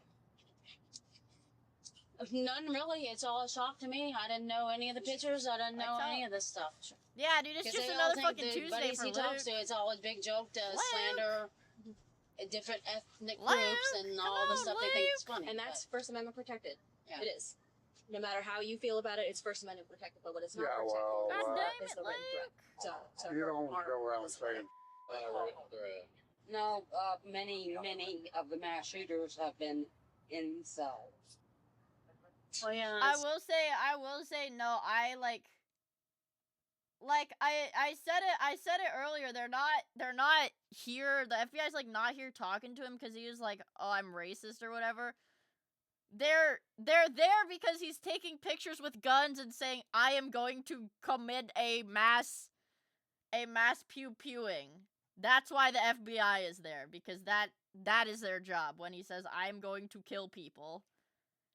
None really. It's all a shock to me. I didn't know any of the pictures. I didn't know any of this stuff. Yeah, dude, it's just another fucking Tuesday for he Luke. talks to, it's all a big joke to slander different ethnic Luke, groups and all the stuff they think is funny. And that's First Amendment protected. Yeah. It is. No matter how you feel about it, it's First Amendment protected. But what it's not Yeah, protected well, is the written threat. So You don't go around saying. No, many of the mass shooters have been incels. Oh yeah. I will say no. I said it earlier. They're not here. The FBI's like not here talking to him because he was like, oh, I'm racist or whatever. They're there because he's taking pictures with guns and saying, I am going to commit a mass pew-pewing. That's why the FBI is there, because that is their job. When he says, I am going to kill people.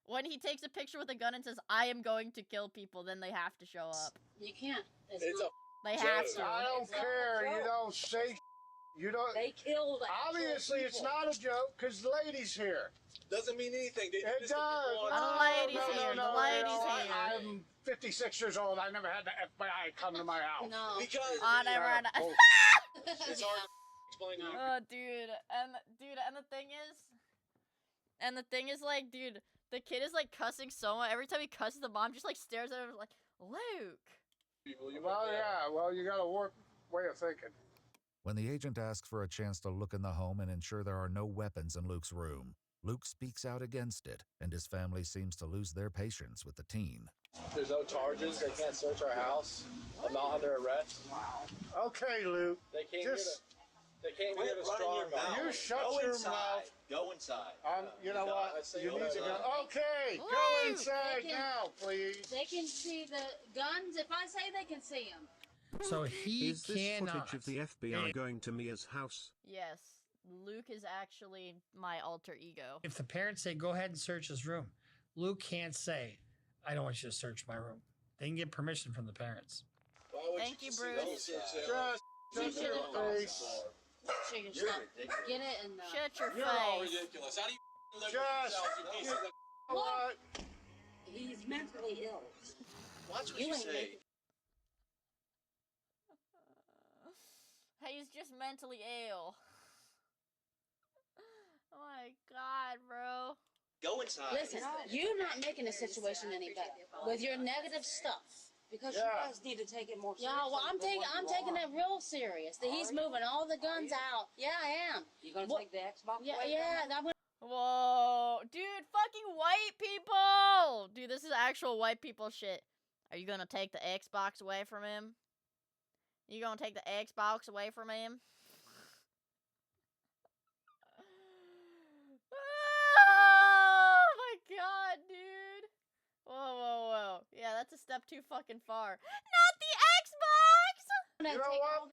When he takes a picture with a gun and says, I am going to kill people, then they have to show up. You can't. They have to. I don't care. You don't say. You don't. They killed. Obviously, it's not a joke because the lady's here. Doesn't mean anything. It does. The lady's here. The lady's here. I'm 56 years old. I never had the FBI come to my house. No. Because I never had a... it's hard to explain that. Oh, dude, and the thing is, like, dude, the kid is like cussing so much. Every time he cusses, the mom just like stares at him like, Luke. Well, yeah. Well, you got a way of thinking. When the agent asks for a chance to look in the home and ensure there are no weapons in Luke's room, Luke speaks out against it, and his family seems to lose their patience with the teen. There's no charges. They can't search our house. I'm not under arrest. Okay, Luke. They came Quit here to running your strong mouth. You shut Go your inside. mouth. Go inside. You know what? You need to go. Okay, go Luke, inside they can- now, please. They can see the guns. If I say they can see them. So he Is this cannot. footage of the FBI going to Mia's house? Yes, Luke is actually my alter ego. If the parents say go ahead and search his room, Luke can't say, I don't want you to search my room. They can get permission from the parents. Thank you, Bruce. Just shut your face. Sure, you stop. Get it and Shut your You're all face. ridiculous. How do you live with Just yourself, you piece of the... what? He's mentally ill. Watch what you say. He's just mentally ill. Oh my god, bro. Go inside. Listen, you're not making the situation any better with your negative stuff. Because you guys need to take it more seriously. Yeah, well, I'm taking it real serious. That he's moving all the guns out. Yeah, I am. You gonna take the Xbox Yeah, away? yeah. That would. Whoa, dude, fucking white people! Dude, this is actual white people shit. Are you gonna take the Xbox away from him? You gonna take the Xbox away from him? Oh my god, dude. Whoa. Yeah, that's a step too fucking far. Not the Xbox! You know what?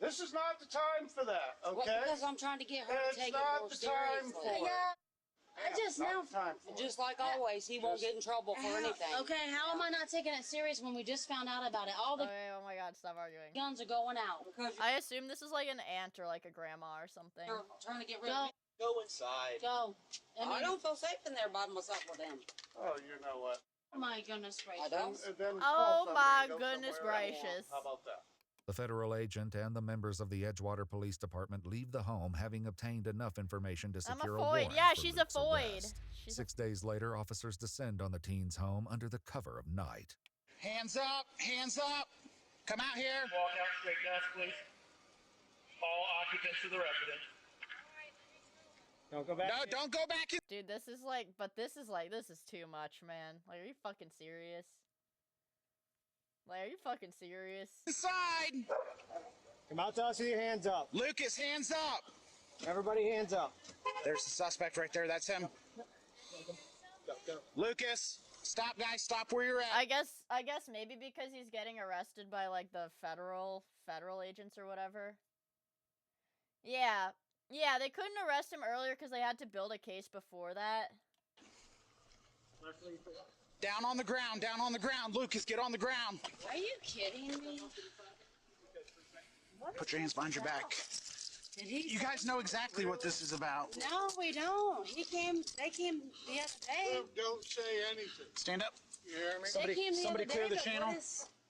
This is not the time for that, okay? Well, because I'm trying to get her to It's take it not more the time seriously. for it. Yeah. I just Not now. the time for it. Just like always, he won't get in trouble for anything. Okay, how am I not taking it serious when we just found out about it? All the Okay, oh my god, stop arguing. guns are going out. Because I assume this is like an aunt or like a grandma or something. you're trying to get rid of me. Go inside. Go. I don't feel safe in there by myself with him. Oh, you know what? Oh my goodness gracious. I don't. Then Oh call my somebody, go goodness somewhere else. gracious. How about that? The federal agent and the members of the Edgewater Police Department leave the home having obtained enough information to I'm secure a a Foyd. warrant Yeah, for she's Luke's a Foyd. arrest. She's 6 days later, officers descend on the teen's home under the cover of night. Hands up! Hands up! Come out here! Walk out straight desk, please. All occupants of the residence. Don't go back. No, don't go back in. Dude, this is too much, man. Like, are you fucking serious? Like, are you fucking serious? Inside! Come out to us with your hands up. Lucas, hands up! Everybody hands up. There's the suspect right there. That's him. Lucas, stop, guys. Stop where you're at. I guess maybe because he's getting arrested by like the federal agents or whatever. Yeah, they couldn't arrest him earlier because they had to build a case before that. Down on the ground. Down on the ground. Lucas, get on the ground. Are you kidding me? Put your hands behind your back. Did he? You guys know exactly what this is about. No, we don't. They came the other day. Don't say anything. Stand up. You hear me? Somebody, They came the somebody other clear day, the but channel.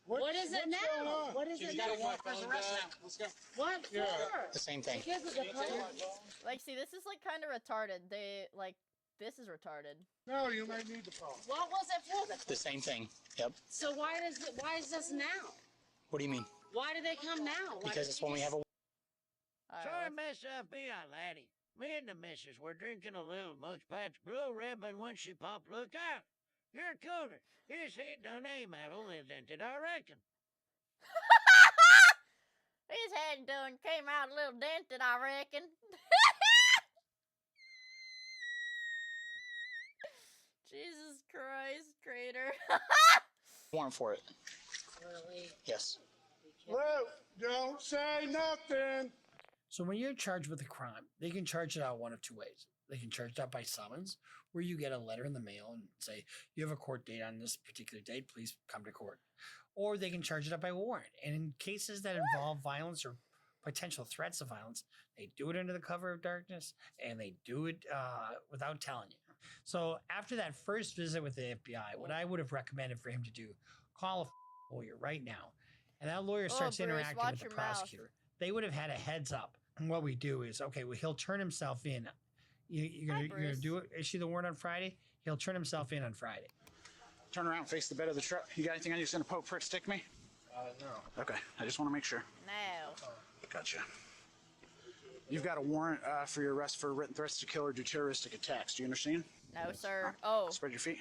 What is it now? What is it You now? got a warrant for his arrest now. Let's go. What for? The same thing. Because of the police. Like, see, this is like kind of retarded. This is retarded. No, you may need the phone. What was it for? The same thing. Yep. So why is this now? What do you mean? Why do they come now? Why Because didn't it's you when we just- have a. Sorry, Miss FBI laddie. Me and the missus were drinking a little much Pat's Blue Ribbon when she popped Luke out. You're a cougar. His head done aim out only dented, I reckon. His head done came out a little dented, I reckon. Jesus Christ, Crater. Warrant for it. Yes. Luke, don't say nothing. So when you're charged with a crime, they can charge it out one of two ways. They can charge it out by summons, where you get a letter in the mail and say, you have a court date on this particular date, please come to court. Or they can charge it out by warrant. And in cases that involve violence or potential threats of violence, they do it under the cover of darkness, and they do it without telling you. So after that first visit with the FBI, what I would have recommended for him to do, call a lawyer right now. And that lawyer starts Bruce, interacting with the watch your mouth. prosecutor. They would have had a heads up. And what we do is, okay, well, he'll turn himself in. You're gonna do it, issue the warrant on Friday. He'll turn himself in on Friday. Turn around, face the bed of the truck. You got anything on you gonna poke, prick, stick me? No. Okay, I just want to make sure. No. Gotcha. You've got a warrant for your arrest for written threats to kill or do terroristic attacks. Do you understand? No, sir. Oh. Spread your feet.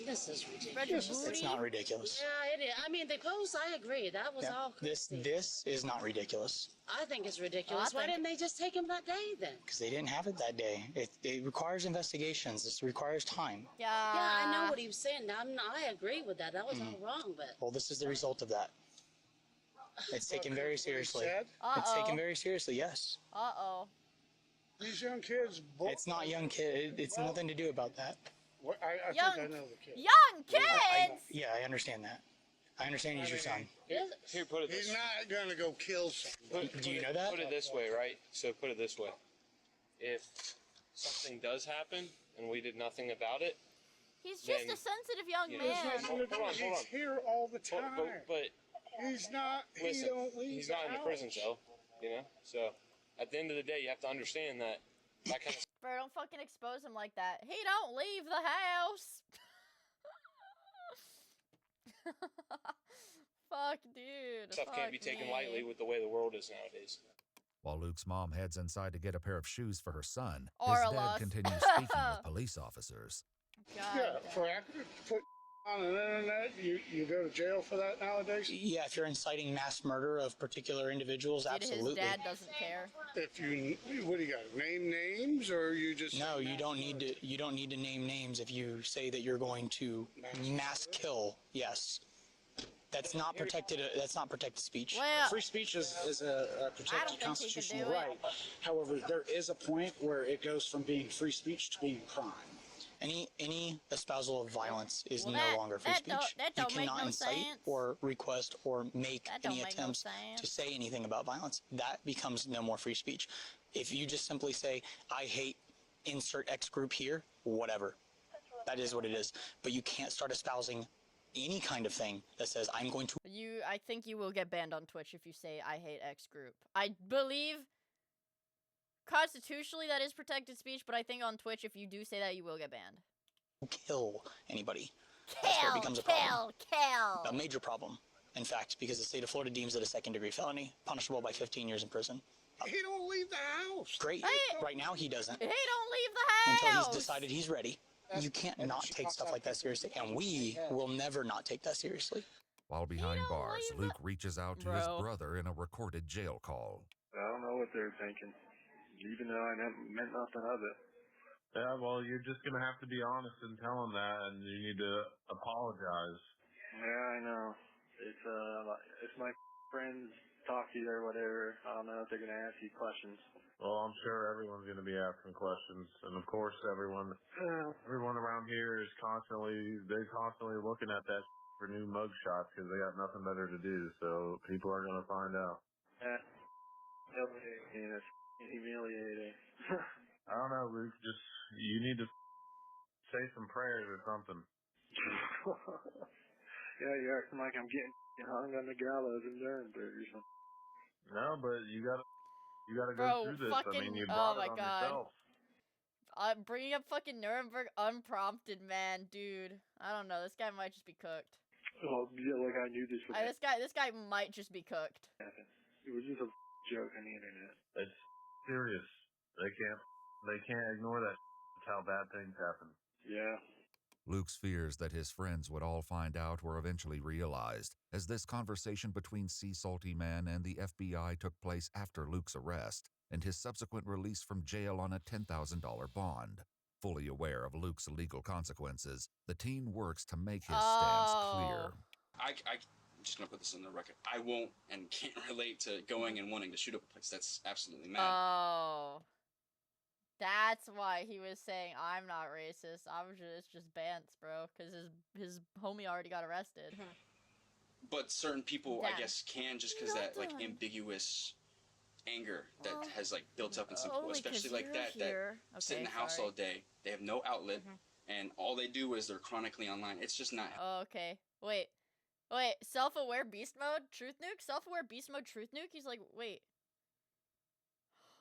This is Spread your ridiculous. booty. It's not ridiculous. Yeah, it is. I mean, the post, I agree. That was Yeah, all this crazy. is not ridiculous I think it's ridiculous. Why didn't they just take him that day then? because they didn't have it that day. It requires investigations. It requires time. Yeah. Yeah, I know what he was saying. I agree with that. That was all wrong, but Well, this is the result of that. It's taken very seriously. Uh-oh. It's taken very seriously. Yes. Uh-oh. These young kids. It's not young kid. It's nothing to do about that. I Young- think I know the kid. Young kids! Yeah, I understand that. I understand he's your son. Here, put it this He's not gonna go kill somebody. Do you know that? Put it this way, right? So put it this way. If something does happen and we did nothing about it, He's just then- a sensitive young Yeah. man. Hold on. He's here all the time. But He's not. listen, he don't leave he's the not in the house. prison cell, you know? So at the end of the day, you have to understand that kind of Bro, don't fucking expose him like that. He don't leave the house. Fuck, dude. stuff can't be Fuck taken me. lightly with the way the world is nowadays. While Luke's mom heads inside to get a pair of shoes for her son, Or his a dad loss. continues speaking with police officers. God Yeah, damn. for put on the internet, you go to jail for that nowadays. Yeah, if you're inciting mass murder of particular individuals, Dude, absolutely. his dad doesn't care. If you, what do you got? Name names, or you just? No, you don't need to. You don't need to name names if you say that you're going to mass kill. Yes, that's not protected. That's not protected speech. Well, Free speech is a I don't protected think he could constitutional do it. right. However, there is a point where it goes from being free speech to being crime. Any espousal of violence is Well, no that- longer free that speech. don't- that You don't make cannot no incite sense. or request or make That don't any make no attempts sense. to say anything about violence. That becomes no more free speech. If you just simply say, I hate insert X group here, whatever. That is what it is. But you can't start espousing any kind of thing that says, I'm going to. I think you will get banned on Twitch if you say I hate X group. I believe constitutionally that is protected speech, but I think on Twitch if you do say that you will get banned. kill anybody. That's where it becomes a problem. A major problem, in fact, because the state of Florida deems it a second-degree felony, punishable by 15 years in prison. He don't leave the house. Great. Right now he doesn't. He don't leave the house Until he's decided he's ready. You can't not take stuff like that seriously, and we will never not take that seriously. While behind bars, Luke reaches out to his brother in a recorded jail call. I don't know what they're thinking, even though I meant nothing of it. Yeah, well, you're just going to have to be honest and tell them that, and you need to apologize. Yeah, I know. If my friends talk to you or whatever, I don't know if they're going to ask you questions. Well, I'm sure everyone's going to be asking questions, and of course, everyone around here is constantly looking at that for new mug shots because they got nothing better to do. So people are going to find out. Yeah, it's humiliating. I don't know, Luke. You need to say some prayers or something. Yeah, you're acting like I'm getting hung on the gallows in Nuremberg or something. No, but you gotta Bro, go through this. fucking, I mean, you oh brought my it on god. yourself. Bringing up fucking Nuremberg unprompted, man, dude. I don't know. This guy might just be cooked. Well, yeah, like I knew this would This guy might just be cooked. happen. It was just a joke on the internet. It's serious. They can't ignore that. That's how bad things happen. Yeah. Luke's fears that his friends would all find out were eventually realized, as this conversation between Sea Salty Man and the FBI took place after Luke's arrest and his subsequent release from jail on a $10,000 bond. Fully aware of Luke's legal consequences, the teen works to make his stance clear. I'm just gonna put this in the record. I won't and can't relate to going and wanting to shoot up a place. That's absolutely mad. Oh. That's why he was saying, I'm not racist. It's just Bants, bro. Because his homie already got arrested. But certain people, Damn. I guess, can just because that, like, ambiguous anger that has, like, built up in some people, especially like that sit in the house all day. They have no outlet, and all they do is they're chronically online. It's just not. Oh, okay. Wait. Self-aware beast mode? Truth nuke? Self-aware beast mode truth nuke? He's like, wait.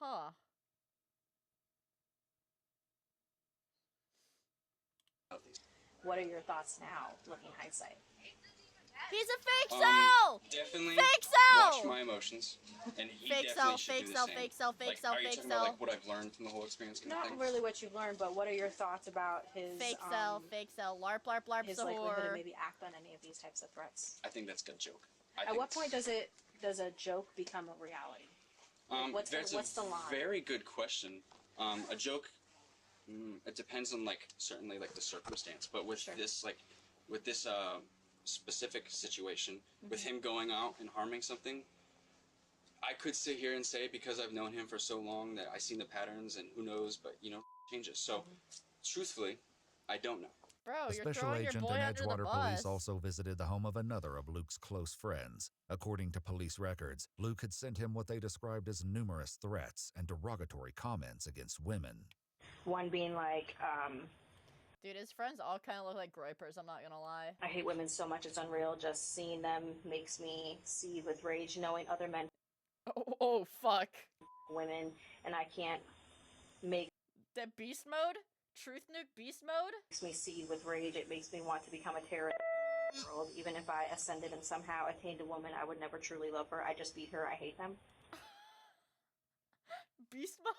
Huh. What are your thoughts now, looking hindsight? He's a fake cell! Definitely fake cell! watch my emotions. And he Fake definitely cell, should fake do the cell, same. fake cell, fake Like, cell, are you fake talking cell. about, like, what I've learned from the whole experience kind of Not thing? really what you've learned, but what are your thoughts about his Fake cell, LARP, LARP, LARP, his Sahor. likelihood to maybe act on any of these types of threats? I think that's a good joke. At what point does a joke become a reality? What's the line? Very good question. A joke, it depends on, like, certainly, like, the circumstance. But with this, like, with this specific situation, with him going out and harming something, I could sit here and say, because I've known him for so long, that I've seen the patterns and who knows, but, you know, changes. So, truthfully, I don't know. Bro, A you're special throwing your agent boy and under the Edgewater bus. police also visited the home of another of Luke's close friends. According to police records, Luke had sent him what they described as numerous threats and derogatory comments against women. One being like, Dude, his friends all kind of look like gripers, I'm not gonna lie. I hate women so much it's unreal. Just seeing them makes me seethe with rage, knowing other men. Oh, fuck. Women, and I can't make. That beast mode? Truth nuke beast mode? Makes me seethe with rage. It makes me want to become a terrorist. World. Even if I ascended and somehow attained a woman, I would never truly love her. I just beat her. I hate them. Beast mode?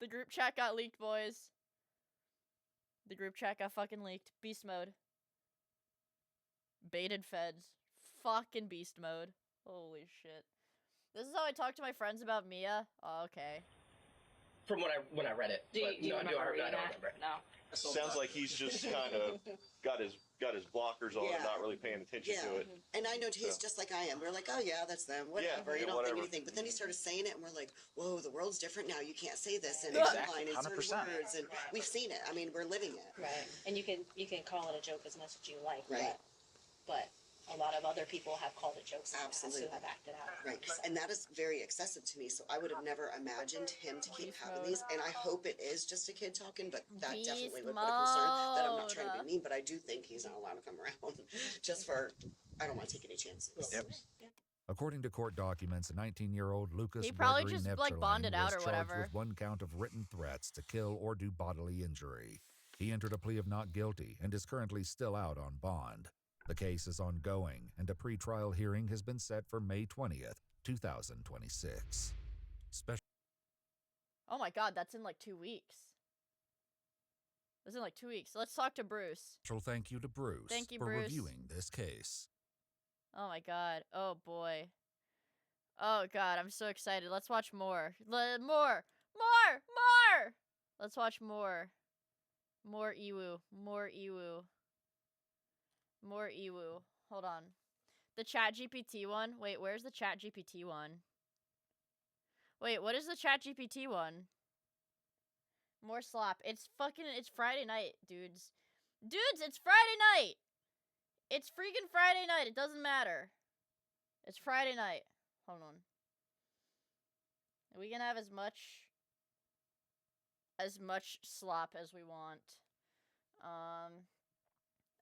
The group chat got leaked, boys. The group chat got fucking leaked. Beast mode. Baited feds. Fucking beast mode. Holy shit. This is how I talk to my friends about Miia? Oh, okay. From when I read it. Do you remember reading I don't that? remember. No. Sounds like he's just kind of got his blockers on and not really paying attention to it. And I know he's just like I am. We're like, oh yeah, that's them. Whatever. You don't think anything. But then he started saying it, and we're like, whoa, the world's different now. You can't say this and Exactly, in certain 100%. words, and we've seen it. I mean, we're living it. Right. And you can call it a joke as much as you like. Right. But a lot of other people have called it jokes. Absolutely. Who have acted out. Right. And that is very excessive to me. So I would have never imagined him to keep having these. And I hope it is just a kid talking, but that definitely would put a concern that I'm not trying to be mean, but I do think he's not allowed to come around just for, I don't want to take any chances. Yep. According to court documents, 19-year-old Lucas He probably Gregory just, like, Neptulane bonded out was or charged whatever. with one count of written threats to kill or do bodily injury. He entered a plea of not guilty and is currently still out on bond. The case is ongoing, and a pretrial hearing has been set for May 20th, 2026. Oh my god, that's in like 2 weeks. That's in like 2 weeks. Let's talk to Bruce. Special thank you to Bruce Thank you, for Bruce. reviewing this case. Oh my god. Oh boy. Oh god, I'm so excited. Let's watch more. More! Let's watch more. More Iwu. More Iwu. Hold on. The ChatGPT one? Wait, where's the ChatGPT one? Wait, what is the ChatGPT one? More slop. It's Friday night, dudes. Dudes, it's Friday night! It's freaking Friday night. It doesn't matter. It's Friday night. Hold on. We can have as much slop as we want.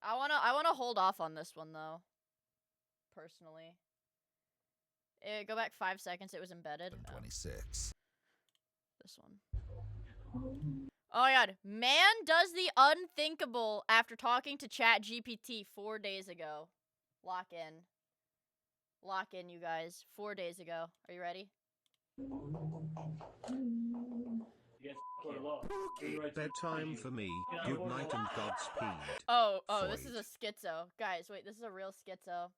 I wanna hold off on this one though. Personally. Go back 5 seconds. It was embedded. 26. This one. Oh my god. Man does the unthinkable after talking to ChatGPT 4 days ago. Lock in. Lock in, you guys. 4 days ago. Are you ready? Bedtime for me. Good night and Godspeed. Oh, this is a schizo. Guys, wait, this is a real schizo.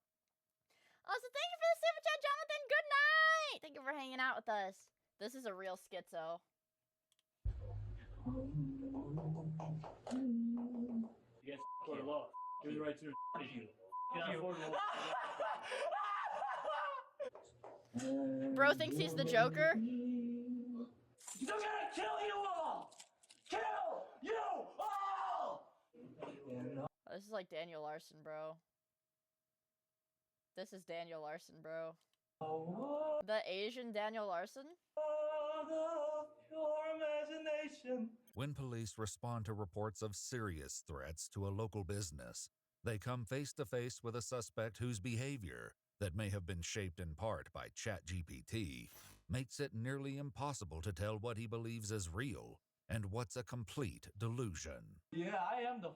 Also, thank you for the super chat, Jonathan. Good night. Thank you for hanging out with us. This is a real schizo. Bro thinks he's the Joker. They're gonna kill you all! Kill you all! Oh, this is like Daniel Larson, bro. This is Daniel Larson, bro. The Asian Daniel Larson? When police respond to reports of serious threats to a local business, they come face to face with a suspect whose behavior, that may have been shaped in part by ChatGPT, makes it nearly impossible to tell what he believes is real and what's a complete delusion. Yeah, I am the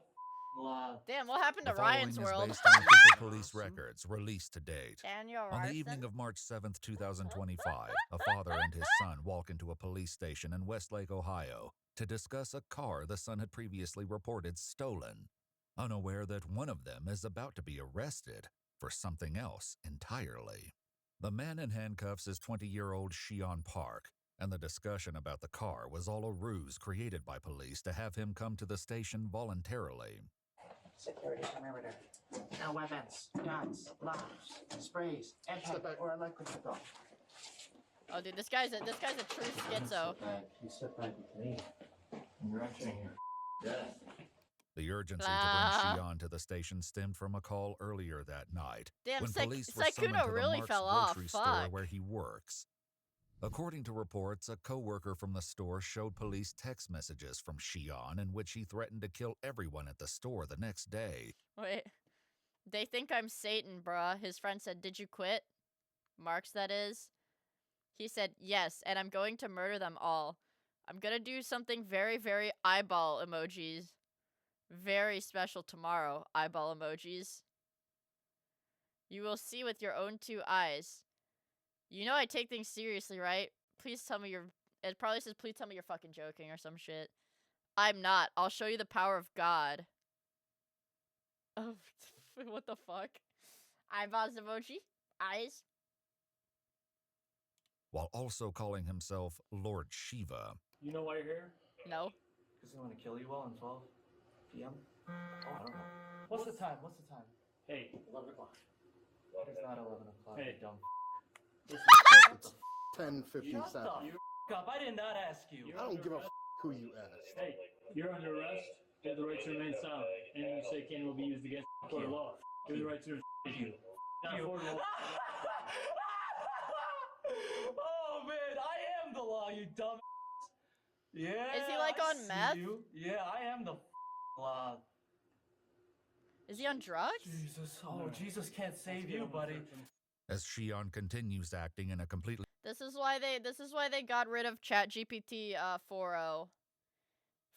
law. Damn, what happened to The following Ryan's is World? based on official police records released to date. Daniel On the Larson? evening of March 7th, 2025, a father and his son walk into a police station in Westlake, Ohio, to discuss a car the son had previously reported stolen, unaware that one of them is about to be arrested for something else entirely. The man in handcuffs is 20-year-old Shion Park, and the discussion about the car was all a ruse created by police to have him come to the station voluntarily. Security perimeter. No weapons, guns, bombs, sprays, impact, or electrical. Oh, dude, this guy's a true schizo. You step back with me. You're entering your death. The urgency to Blah. bring Shion to the station stemmed from a call earlier that night, Damn, when police were Sykkuno summoned to the really Mark's fell off, grocery store fuck. where he works. According to reports, a co-worker from the store showed police text messages from Shion in which he threatened to kill everyone at the store the next day. Wait. They think I'm Satan, bruh. His friend said, "Did you quit?" Marks, that is. He said, "Yes, and I'm going to murder them all. I'm gonna do something very, very eyeball emojis. Very special tomorrow, eyeball emojis. You will see with your own two eyes. You know I take things seriously, right? Please tell me you're..." It probably says, "Please tell me you're fucking joking," or some shit. I'm not. I'll show you the power of God. Oh, what the fuck? Eyeballs emoji? Eyes? While also calling himself Lord Shiva. You know why you're here? No. Because they want to kill you all in 12 p.m.? Oh, I don't know. What's the time? What's the time? Hey. 11 o'clock. It's not 11 o'clock, hey. You dumb It's 10:57. Shut the f*** up. I did not ask you. I don't give a f who you asked. Hey, you're under arrest. You have the right to remain silent. Anything you say can will be used against you. Court of law. You have the right to you. Not court of law. Oh man, I am the law, you dumb. Yeah. Is he like on meth? Yeah, I am the law. Is he on drugs? Jesus, oh Jesus can't save you, buddy. As Shion continues acting in a completely This is why they got rid of ChatGPT 4.0.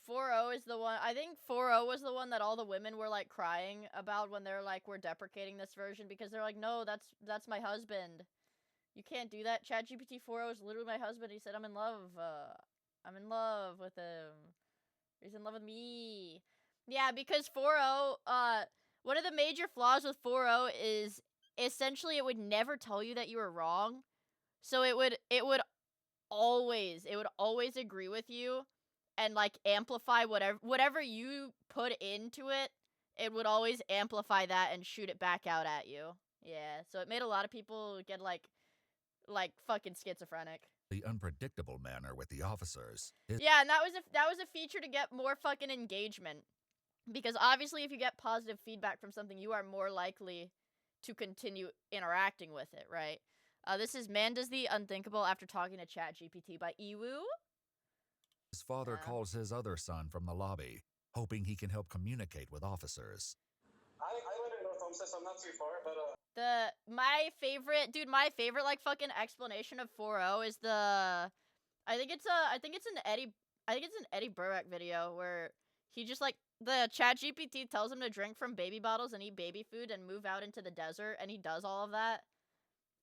4.0 is the one, I think 4.0 was the one that all the women were like crying about when they're like, we're deprecating this version, because they're like, no, that's my husband. You can't do that. ChatGPT 4.0 is literally my husband. He said, I'm in love with him. He's in love with me. Yeah, because 4.0, one of the major flaws with 4.0 is essentially it would never tell you that you were wrong. So it would always agree with you and like amplify whatever you put into it. It would always amplify that and shoot it back out at you. Yeah, so it made a lot of people get like fucking schizophrenic. the unpredictable manner with the officers. Yeah, and that was a feature to get more fucking engagement. Because obviously if you get positive feedback from something, you are more likely to continue interacting with it, right? This is Man Does the Unthinkable After Talking to ChatGPT by Iwu. His father calls his other son from the lobby, hoping he can help communicate with officers. I live in North Homestead, so I'm not too far, but My favorite like fucking explanation of 4.0 is I think it's an Eddie Burback video where he just like the ChatGPT tells him to drink from baby bottles and eat baby food and move out into the desert, and he does all of that.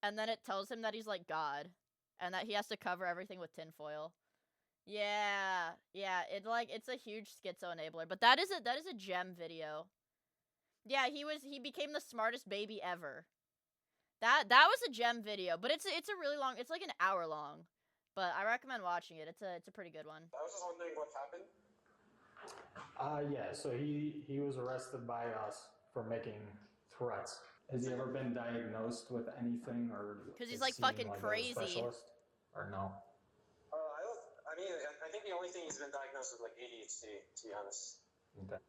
And then it tells him that he's like God and that he has to cover everything with tinfoil. Yeah, yeah. It's a huge schizo enabler, but that is a gem video. Yeah, he became the smartest baby ever. That was a gem video, but it's a really long. It's like an hour long, but I recommend watching it. It's a pretty good one. I was just wondering what happened. Yeah, so he was arrested by us for making threats. Has he ever been diagnosed with anything or? Because he's is like seen, fucking a crazy. specialist? Or no? I mean, I think the only thing he's been diagnosed with like ADHD, to be honest. Okay.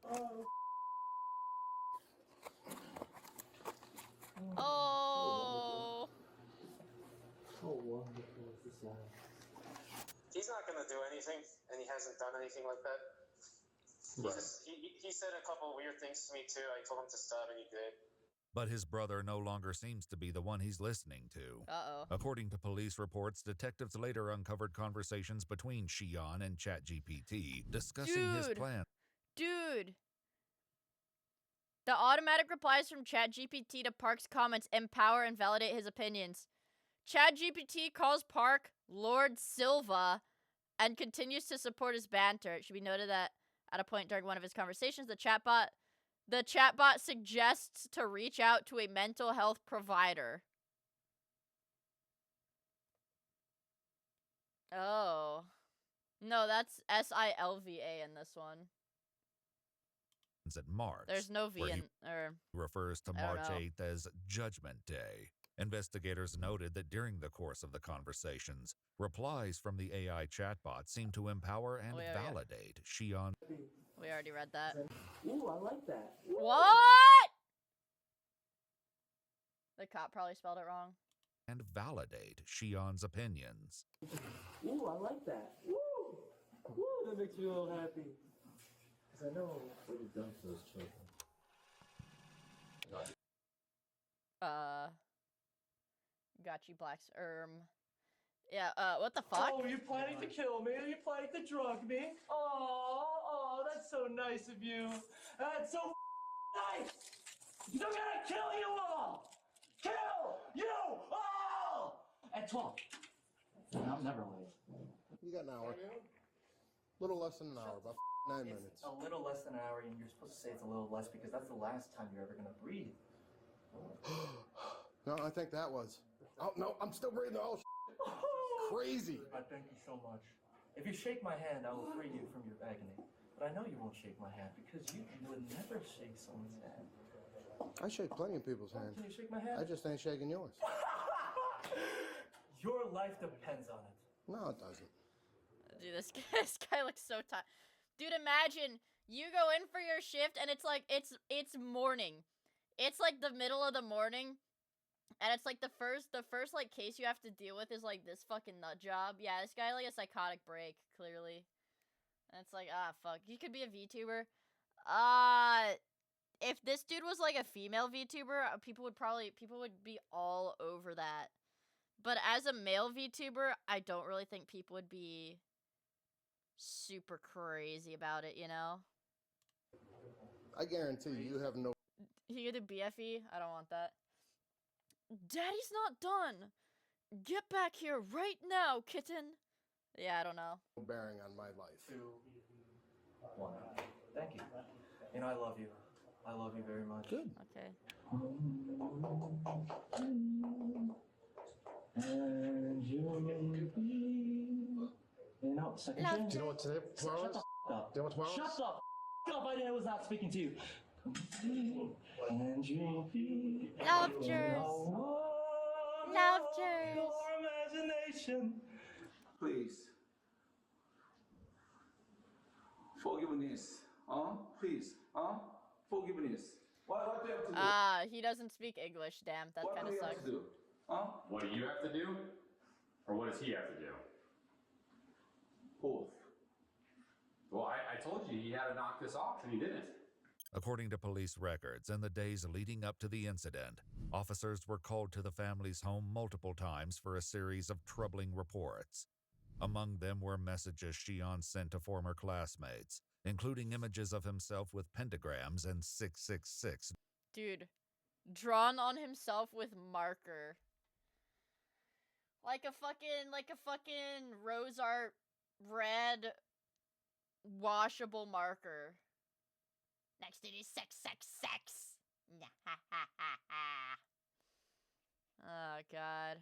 Oh. How wonderful is this life? He's not gonna do anything, and he hasn't done anything like that. He said a couple weird things to me too. I told him to stop, and he did. But his brother no longer seems to be the one he's listening to. Uh-oh. According to police reports, detectives later uncovered conversations between Shion and ChatGPT discussing his plan. Dude. The automatic replies from ChatGPT to Park's comments empower and validate his opinions. ChatGPT calls Park Lord Silva and continues to support his banter. It should be noted that at a point during one of his conversations, the chatbot suggests to reach out to a mental health provider. Oh. No, that's SILVA in this one. At March. There's no V in refers to March 8th as Judgment Day. Investigators noted that during the course of the conversations, replies from the AI chatbot seemed to empower and validate Shion. We already read that. Ooh, I like that. What? The cop probably spelled it wrong. And validate Shion's opinions. Ooh, I like that. Woo! Woo, that makes me a little happy. Because I know what you've done for those children. Got you, Blacks. Yeah, what the fuck? Oh, you're planning to kill me? You're planning to drug me? Oh, that's so nice of you. That's so nice! I'm gonna kill you all! Kill you all! At 12. I'm never late. You got an hour. Little less than an hour, about 9 minutes. It's a little less than an hour, and you're supposed to say it's a little less because that's the last time you're ever gonna breathe. No, I think that was. Oh, no, I'm still breathing. Oh, crazy. I thank you so much. If you shake my hand, I will free you from your agony. But I know you won't shake my hand because you would never shake someone's hand. I shake plenty of people's hands. Can you shake my hand? I just ain't shaking yours. Your life depends on it. No, it doesn't. Dude, this guy looks so tired. Dude, imagine you go in for your shift and it's like it's morning. It's like the middle of the morning. And it's like the first like case you have to deal with is like this fucking nut job. Yeah, this guy like a psychotic break, clearly. And it's like, fuck. You could be a VTuber. If this dude was like a female VTuber, people would be all over that. But as a male VTuber, I don't really think people would be super crazy about it, you know? I guarantee you have no... He get a BFE? I don't want that. Daddy's not done! Get back here right now, kitten! Yeah, I don't know. ...bearing on my life. 2, 1. Thank you. You know, I love you. I love you very much. Good. Okay. And you know, second chance. Do you know what today, tomorrow is? Do you know what tomorrow is? Shut the f*** up! I was not speaking to you. And you Lovers. your imagination. Please. Forgiveness. Please. Forgiveness. What do you have to do? He doesn't speak English, damn. That kind of sucks. What do you have to do? What do you have to do? Or what does he have to do? Both. Well, I told you he had to knock this off, and he didn't. According to police records, in the days leading up to the incident, officers were called to the family's home multiple times for a series of troubling reports. Among them were messages Shion sent to former classmates, including images of himself with pentagrams and 666. Dude, drawn on himself with marker. Like a fucking rose art red washable marker next to this sex. Oh, God.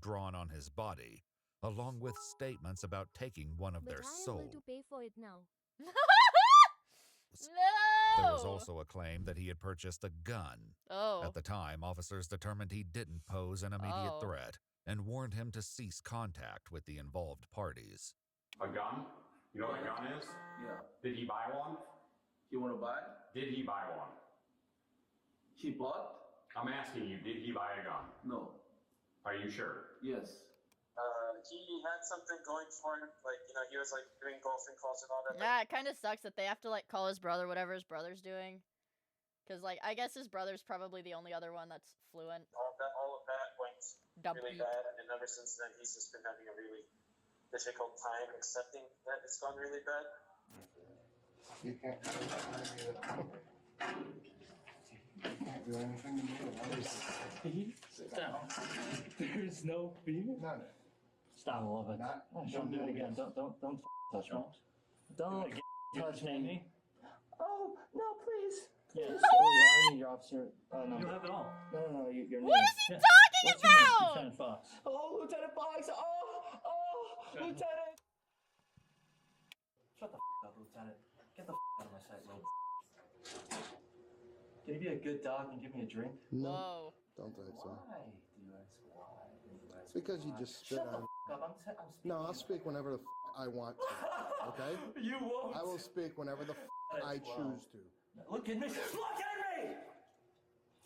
Drawn on his body, along with statements about taking one of their soul. I am going to pay for it now. No! There was also a claim that he had purchased a gun. Oh. At the time, officers determined he didn't pose an immediate threat and warned him to cease contact with the involved parties. A gun? You know what a gun is? Yeah. Did he buy one? You want to buy? Did he buy one? He bought? I'm asking you, did he buy a gun? No. Are you sure? Yes. He had something going for him, like, you know, he was like doing golfing calls and all that. Yeah, it kind of sucks that they have to like call his brother whatever his brother's doing. Cause like, I guess his brother's probably the only other one that's fluent. All of that went really bad, and ever since then, he's just been having a really difficult time accepting that it's gone really bad. You can't do anything to me. Sit down. There's no fear? None. Stop, love it. Don't do it again. Don't touch me. Don't touch me. Oh, no, please. Yes. I need your officer. No. You have it all. No, your name. What is he talking about? Lieutenant Fox. Oh, Lieutenant Fox. Oh, Lieutenant. Shut the up, Lieutenant. Get the out of my sight, little. Can you be a good dog and give me a drink? No. Whoa. Don't think so. Why, Duas? Why? It's because you just spit Shut the on. up. I'm speaking. No, I'll speak whenever the I want to. Okay? You won't. I will speak whenever the I choose to. Look at me. Look at me.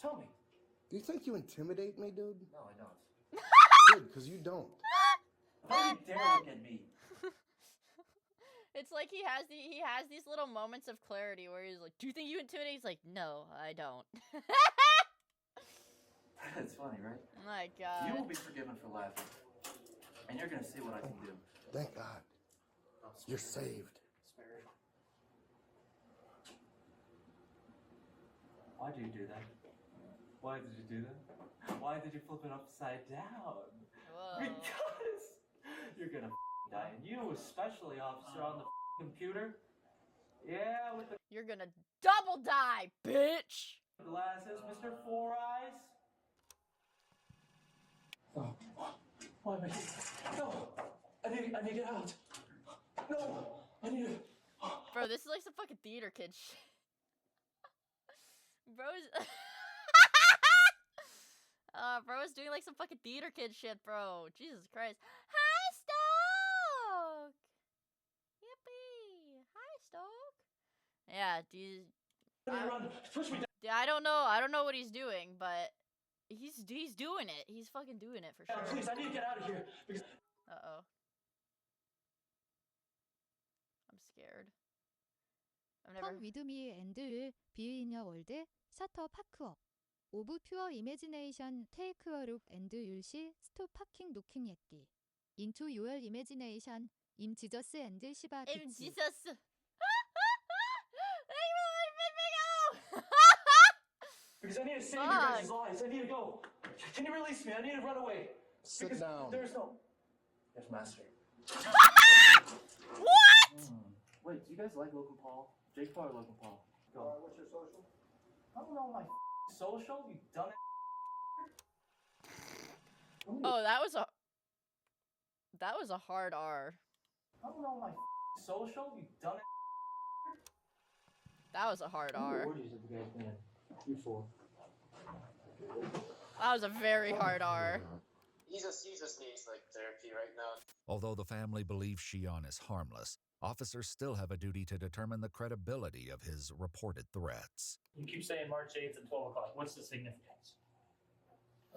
Tell me. Do you think you intimidate me, dude? No, I don't. Good, because you don't. How dare look at me? It's like he has these little moments of clarity where he's like, "Do you think you intimidate?" He's like, "No, I don't." That's funny, right? Oh my God. You will be forgiven for laughing, and you're gonna see what I can do. Thank God. You're saved. Why did you do that? Why did you do that? Why did you flip it upside down? Whoa. Because you're gonna die, and you, especially, officer, on the computer. Yeah, with the You're gonna double die, bitch. glasses, Mr. Four Eyes. Oh, why am I? No, I need to get out. No, I need to. Bro, this is like some fucking theater kid shit. Bro's bro's doing like some fucking theater kid shit, bro. Jesus Christ. Hi, Stoke! Yippee! Hi, Stoke! Yeah, dude. Push me down. I don't know what he's doing, but he's doing it. He's fucking doing it for sure. Please, I need to get out of here. Because... Uh-oh. I'm scared. I've never... 컴 위드 미 앤드를 비인어 월드 셔터 파크업 오브 퓨어 이매지네이션 테이크 어 룩 앤드 율시 스톱 파킹 노킹 예끼 인투 요얼 이매지네이션 임 지저스 앤드 시바 임 키치 지저스. Because I need to save you guys' lives. I need to go. Can you release me? I need to run away. Sit down. There's Master. What? Wait, do you guys like Logan Paul? Jake Paul or Logan Paul? Go. What's your social? I don't know my social, you dumb. Oh, that was a hard R. I don't know my social, you dumb. That was a hard R. Orgies have you guys been in? You fool. That was a very hard R. He just needs like therapy right now. Although the family believes Shion is harmless, officers still have a duty to determine the credibility of his reported threats. You keep saying March 8th at 12 o'clock. What's the significance?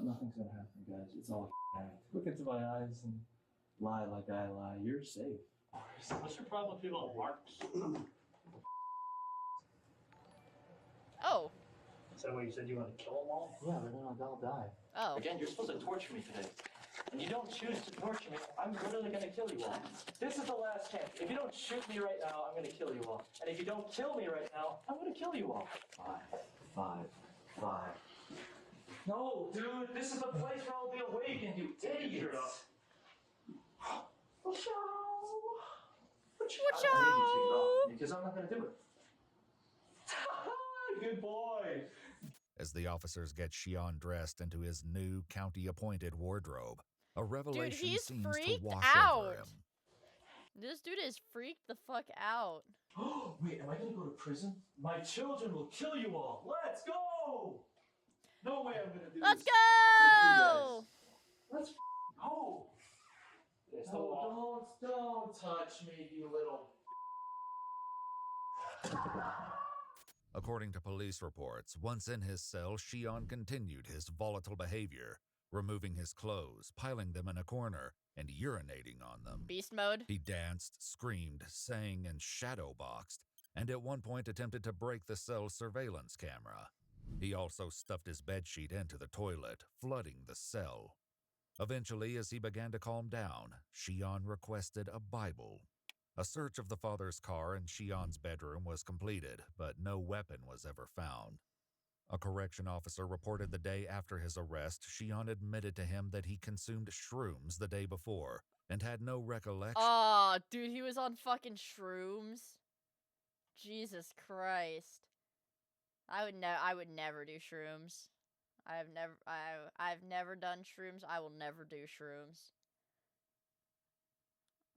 Nothing's gonna happen, guys. It's all act. Look into my eyes and lie like I lie. You're safe. What's your problem with people on marks? Oh. Is that what you said you want to kill them all? Yeah, they're gonna all die. Oh. Again, you're supposed to torture me today. And you don't choose to torture me, I'm literally gonna kill you all. This is the last chance. If you don't shoot me right now, I'm gonna kill you all. And if you don't kill me right now, I'm gonna kill you all. Five. No, dude, this is the place where I'll be awakened, you idiots. Watch out! Watch I need you to out! take it off because I'm not gonna do it. Good boy. As the officers get Shion dressed into his new county-appointed wardrobe, a revelation Dude, he's seems to freaked wash out. over him. This dude is freaked the fuck out. Wait, am I gonna go to prison? My children will kill you all. Let's go! No way I'm gonna do Let's this. go! Let's go. No, don't touch me, you little. According to police reports, once in his cell, Shion continued his volatile behavior, removing his clothes, piling them in a corner, and urinating on them. Beast mode. He danced, screamed, sang, and shadowboxed, and at one point attempted to break the cell's surveillance camera. He also stuffed his bedsheet into the toilet, flooding the cell. Eventually, as he began to calm down, Shion requested a Bible. A search of the father's car and Shion's bedroom was completed, but no weapon was ever found. A correction officer reported the day after his arrest, Shion admitted to him that he consumed shrooms the day before and had no recollection. Oh, dude, he was on fucking shrooms. Jesus Christ. I would never do shrooms. I've never done shrooms. I will never do shrooms.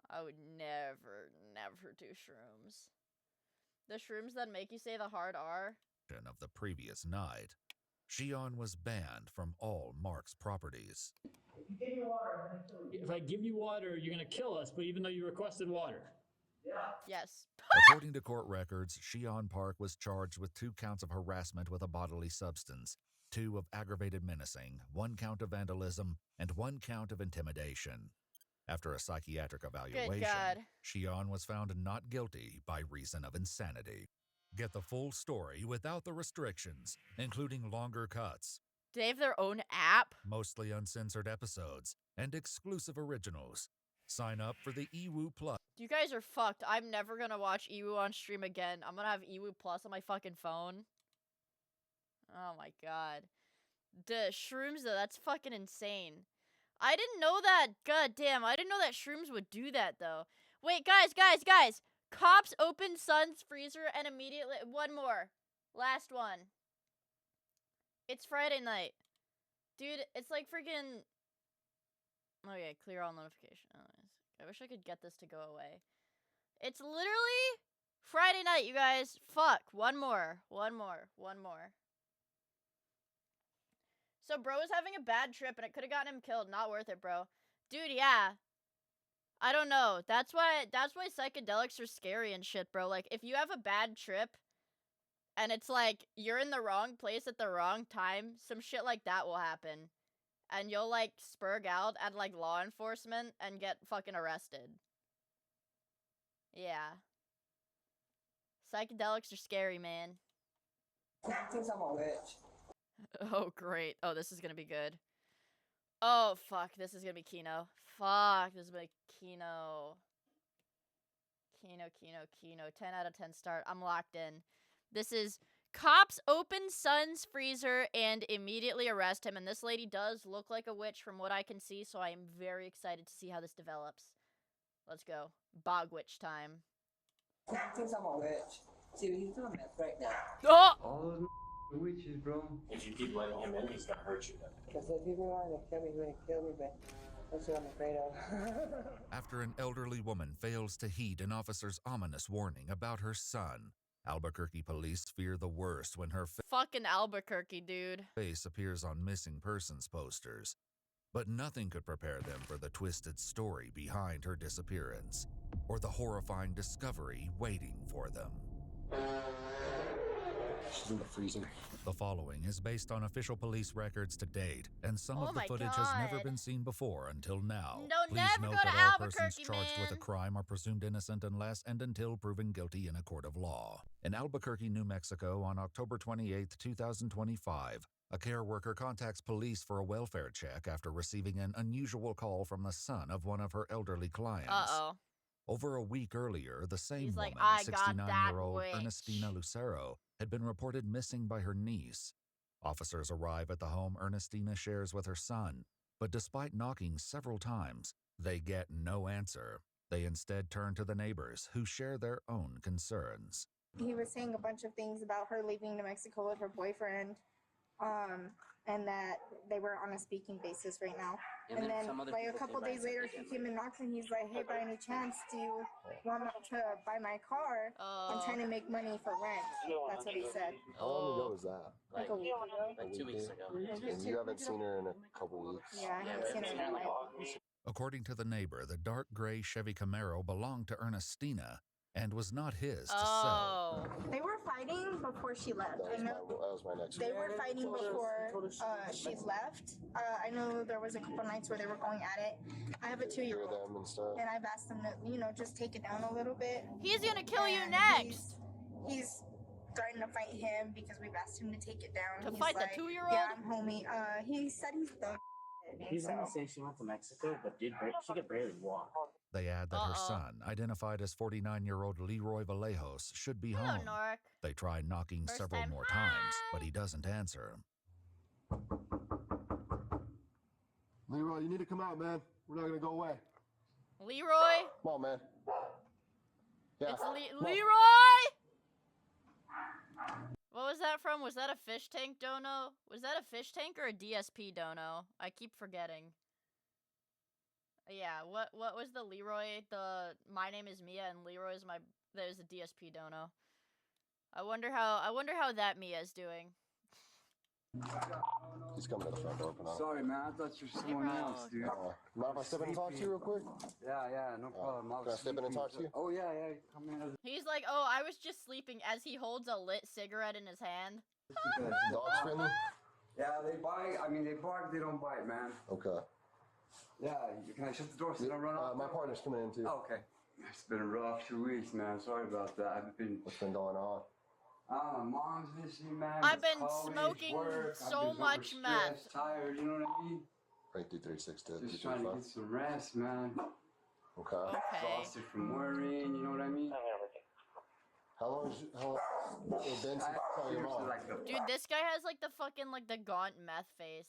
I would never do shrooms. The shrooms that make you say the hard R. Of the previous night, Shion was banned from all Mark's properties. If I give you water, you're gonna kill us, but even though you requested water. Yeah. Yes. According to court records, Shion Park was charged with 2 counts of harassment with a bodily substance, 2 of aggravated menacing, 1 count of vandalism, and 1 count of intimidation. After a psychiatric evaluation, Shion was found not guilty by reason of insanity. Get the full story without the restrictions, including longer cuts. Do they have their own app? Mostly uncensored episodes and exclusive originals. Sign up for the EWU Plus. You guys are fucked. I'm never gonna watch EWU on stream again. I'm gonna have EWU Plus on my fucking phone. Oh my god. The shrooms though, that's fucking insane. I didn't know that. God damn, I didn't know that shrooms would do that though. Wait, guys. Cops open son's freezer and immediately... One more. Last one. It's Friday night. Dude, it's like freaking... Okay, clear all notifications. Oh, I wish I could get this to go away. It's literally Friday night, you guys. Fuck. One more. So bro was having a bad trip and it could have gotten him killed. Not worth it, bro. Dude, yeah. I don't know. That's why psychedelics are scary and shit, bro. Like, if you have a bad trip and it's like you're in the wrong place at the wrong time, some shit like that will happen. And you'll like spurg out at like law enforcement and get fucking arrested. Yeah. Psychedelics are scary, man. Since I'm a witch. Oh, great. Oh, this is gonna be good. Oh, fuck. This is gonna be Kino. Fuck. This is gonna be Kino. Kino. 10 out of 10 start. I'm locked in. This is cops open son's freezer and immediately arrest him. And this lady does look like a witch from what I can see, so I am very excited to see how this develops. Let's go. Bog witch time. Since I'm a witch. See what he's doing right now. Oh! All those witches, bro. If you keep letting him in, he's gonna hurt you then. Because if people want to kill me, he's going to kill me, but that's what I'm afraid of. After an elderly woman fails to heed an officer's ominous warning about her son, Albuquerque police fear the worst when her fucking Albuquerque, dude. face appears on missing persons posters. But nothing could prepare them for the twisted story behind her disappearance, or the horrifying discovery waiting for them. She's in the freezer. The following is based on official police records to date, and some Oh of the my footage has never been seen before until now. No, Please never note go to that all persons Albuquerque, charged with a man. crime are presumed innocent unless and until proven guilty in a court of law. In Albuquerque, New Mexico, on October 28, 2025, a care worker contacts police for a welfare check after receiving an unusual call from the son of one of her elderly clients. Uh-oh. Over a week earlier, the same He's like, woman, "I got that 69-year-old witch." Ernestina Lucero, had been reported missing by her niece. Officers arrive at the home Ernestina shares with her son, but despite knocking several times, They get no answer. They instead turn to the neighbors, who share their own concerns. He was saying a bunch of things about her leaving New Mexico with her boyfriend, and that they were on a speaking basis right now. And then, like, a couple days later, he came and knocked, and he's like, "Hey, by any chance, do you want to buy my car? I'm trying to make money for rent." That's what he said. How long ago was that? Like a week ago. Like 2 weeks ago. And you haven't seen her in a couple weeks? Yeah, I haven't seen her in a while. According to the neighbor, the dark gray Chevy Camaro belonged to Ernestina and was not his to sell. They were fighting before she left. That was my next They one. were fighting before she left. I know there was a couple nights where they were going at it. I have a 2-year-old, them and stuff. and I've asked them to, just take it down a little bit. He's gonna kill you next. He's starting to fight him because we've asked him to take it down. To He's fight the like, 2-year-old? Yeah, I'm homie. He said he's done. He's gonna say she went to Mexico, but she could barely walk. They add that her son, identified as 49-year-old Leroy Vallejos, should be home. Nork. They try knocking First several time. more times, but he doesn't answer. Leroy, you need to come out, man. We're not gonna go away. Leroy? Come on, man. Yeah. It's Come on. Leroy! What was that from? Was that a fish tank dono? Was that a fish tank or a DSP dono? I keep forgetting. Yeah, what was the Leroy? My name is Mia and Leroy is there's a DSP dono. I wonder how that Mia is doing. He's coming to the front door, Pinal. Sorry, man. I thought you were someone else, dude. Mind if I step in and talk to you real quick? Yeah, no problem. Can I step in and talk to you? Oh, yeah, come in. He's like, "Oh, I was just sleeping," as he holds a lit cigarette in his hand. Dogs friendly? Yeah, they bite. I mean, they bark, they don't bite, man. Okay. Yeah, can I shut the door so they don't run off? My partner's coming in, too. Oh, okay. It's been a rough 2 weeks, man. Sorry about that. What's been going on? My mom's missing, man. I've With been college, smoking work. so I've been much overstressed, meth. Tired, you know what I mean? Right through 36 Just trying to get some rest, man. Okay. Exhausted from worrying, you know what I mean? How long has it been since you saw your mom? Dude, this guy has like the gaunt meth face.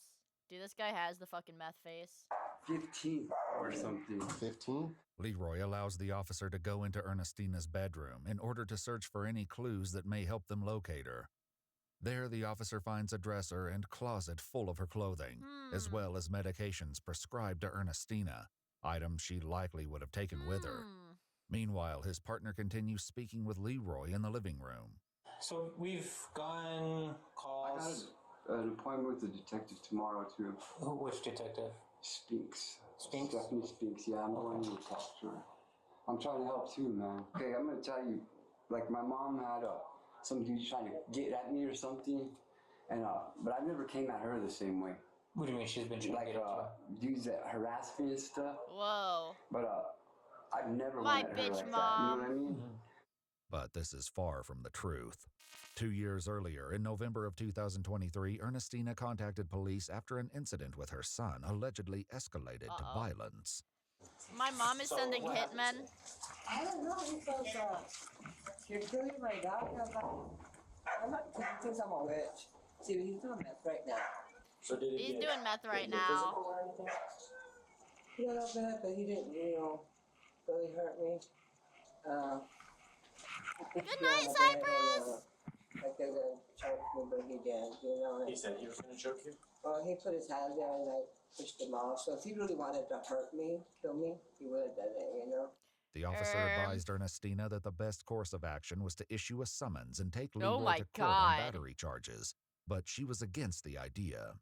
Dude, this guy has the fucking meth face. 15 or something. 15? Leroy allows the officer to go into Ernestina's bedroom in order to search for any clues that may help them locate her. There, the officer finds a dresser and closet full of her clothing, as well as medications prescribed to Ernestina, items she likely would have taken with her. Meanwhile, his partner continues speaking with Leroy in the living room. So we've gotten calls. I got an appointment with the detective tomorrow, too. Which detective? Spinks. Stephanie Spinks, yeah, I'm going to talk to her. I'm trying to help too, man. Okay, I'm going to tell you, like, my mom had some dude trying to get at me or something, and but I never came at her the same way. What do you mean she's been trying to get at you? Dudes that harass me and stuff. Whoa. But I've never My went at her bitch like mom. that, you know what I mean? But this is far from the truth. 2 years earlier, in November of 2023, Ernestina contacted police after an incident with her son allegedly escalated to violence. My mom is sending hitmen. I don't know. He says, you're killing my dad. I'm not he thinks I'm a witch. See, he's doing meth right now. So he's doing meth right now. Yeah, not bad, but he didn't, really hurt me. Good night, Cypress! Like they're gonna choke me, but he didn't, He said he was gonna choke you? Well, he put his hand there and I pushed him off. So if he really wanted to hurt me, kill me, he would have done it, The officer advised Ernestina that the best course of action was to issue a summons and take Oh Leroy my to court on God. battery charges, but she was against the idea.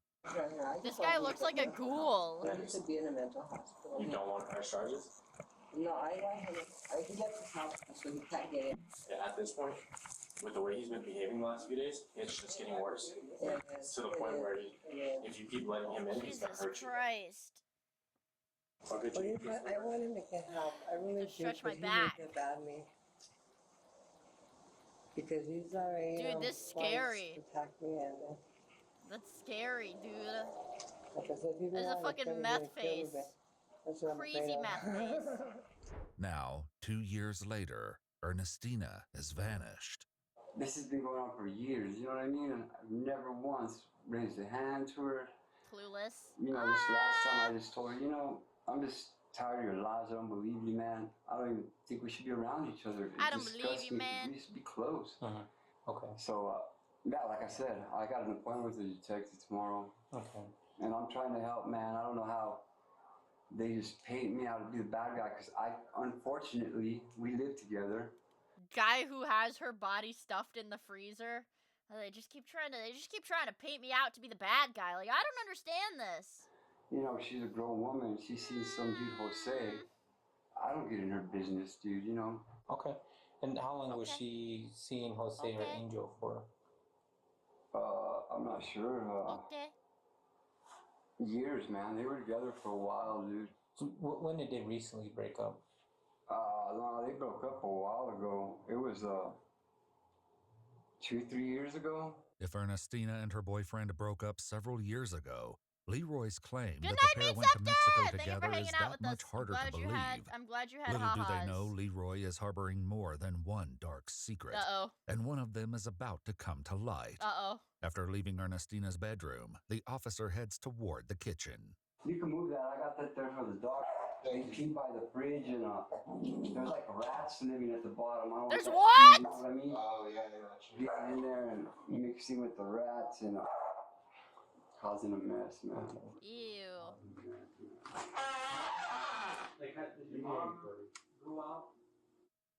This guy looks like a ghoul. He should be in a mental hospital. You don't want to press charges? No, I want him. He gets his house, so he can't get in. Yeah, at this point, with the way he's been behaving the last few days, it's just getting worse. Yeah, To the point where if you keep letting him in, he's gonna hurt you. Christ. I'll get you. I want him to get help. I really do. Stretch my but back. He would get me. Because he's already. Dude, this is scary. Attacked me and. That's scary, dude. Like I said, if he There's a wanted to fucking kill me, meth he'd kill me, face. but that's what I'm Crazy afraid of. meth face. Now, 2 years later, Ernestina has vanished. This has been going on for years, you know what I mean? And I've never once raised a hand to her. Clueless. This last time I just told her, I'm just tired of your lies. I don't believe you, man. I don't even think we should be around each other. I don't believe you, man. We should be close. Okay. So, yeah, like I said, I got an appointment with the detective tomorrow. Okay. And I'm trying to help, man. I don't know how they just paint me out to be the bad guy, because unfortunately, we live together. Guy who has her body stuffed in the freezer. They just keep trying to paint me out to be the bad guy. Like, I don't understand this. You know, she's a grown woman. She sees some dude, Jose. I don't get in her business, dude, you know. Okay. And how long was she seeing Jose or Angel for? I'm not sure. Years, man. They were together for a while, dude. So when did they recently break up? No, they broke up a while ago. It was 2-3 years ago. If Ernestina and her boyfriend broke up several years ago, Leroy's claim Good that night, the pair Meat went to Mexico Thank you for together hanging is out that with much us. harder to believe. I'm glad you had Little do ha-has. they know Leroy is harboring more than one dark secret. Uh-oh. And one of them is about to come to light. Uh-oh. After leaving Ernestina's bedroom, the officer heads toward the kitchen. You can move that. I got that there for the dog. They peed by the fridge, and there's like rats living at the bottom. There's what? You know what I mean? Oh, yeah. Get in there and mixing with the rats and causing a mess, man. Ew.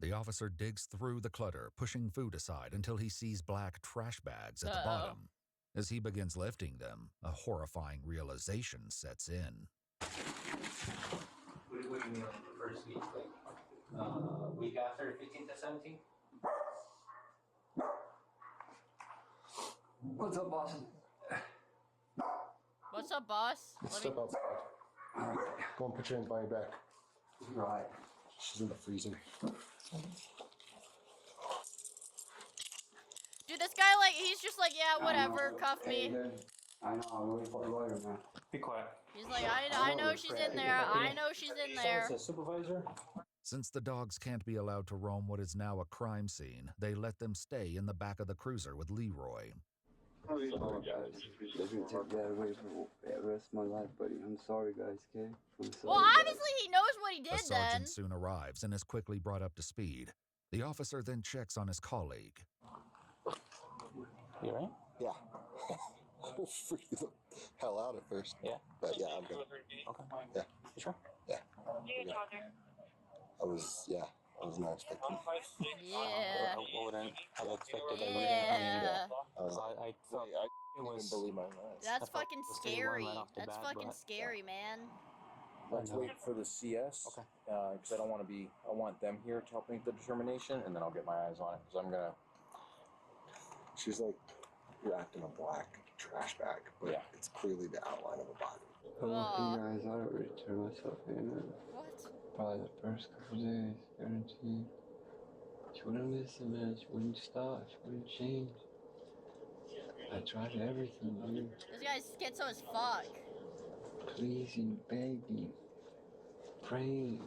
The officer digs through the clutter, pushing food aside until he sees black trash bags at the bottom. As he begins lifting them, a horrifying realization sets in. What do you mean, like the first week? Like, week after 15th to 17th? What's up, boss? What's up, boss? Step outside. All right. Go and put your hands behind your back. Right. She's in the freezing. Dude, this guy, like, he's just like, yeah, whatever, cuff me. I know, I'm waiting for the lawyer, man. Be quiet. He's like, I know she's in there. I know she's in there. Supervisor? Since the dogs can't be allowed to roam what is now a crime scene, they let them stay in the back of the cruiser with Leroy. Oh, guys. They're gonna take that away for the rest of my life, buddy. I'm sorry, guys, okay? I'm sorry, Well, obviously he knows what he A did sergeant then. soon arrives and is quickly brought up to speed. The officer then checks on his colleague. You alright? Yeah. Freaked the hell out at first. Yeah. But yeah, I'm good. Okay. Yeah. You sure? Yeah. I was not expecting. Yeah. What would I have expected? Yeah. I thought it was. Believe my eyes. That's fucking scary. Right off the That's bat, fucking but- scary, man. Let's wait for the CS. Okay. Because I don't want to be. I want them here to help make the determination, and then I'll get my eyes on it. Because I'm gonna. She's like wrapped in a black trash bag, but it's clearly the outline of a body. I want you guys, I already turned myself in. What? Probably the first couple days, guaranteed. She wouldn't listen, man. She wouldn't stop. She wouldn't change. I tried everything, dude. This guy's schizo as fuck. Pleasing, begging, praying.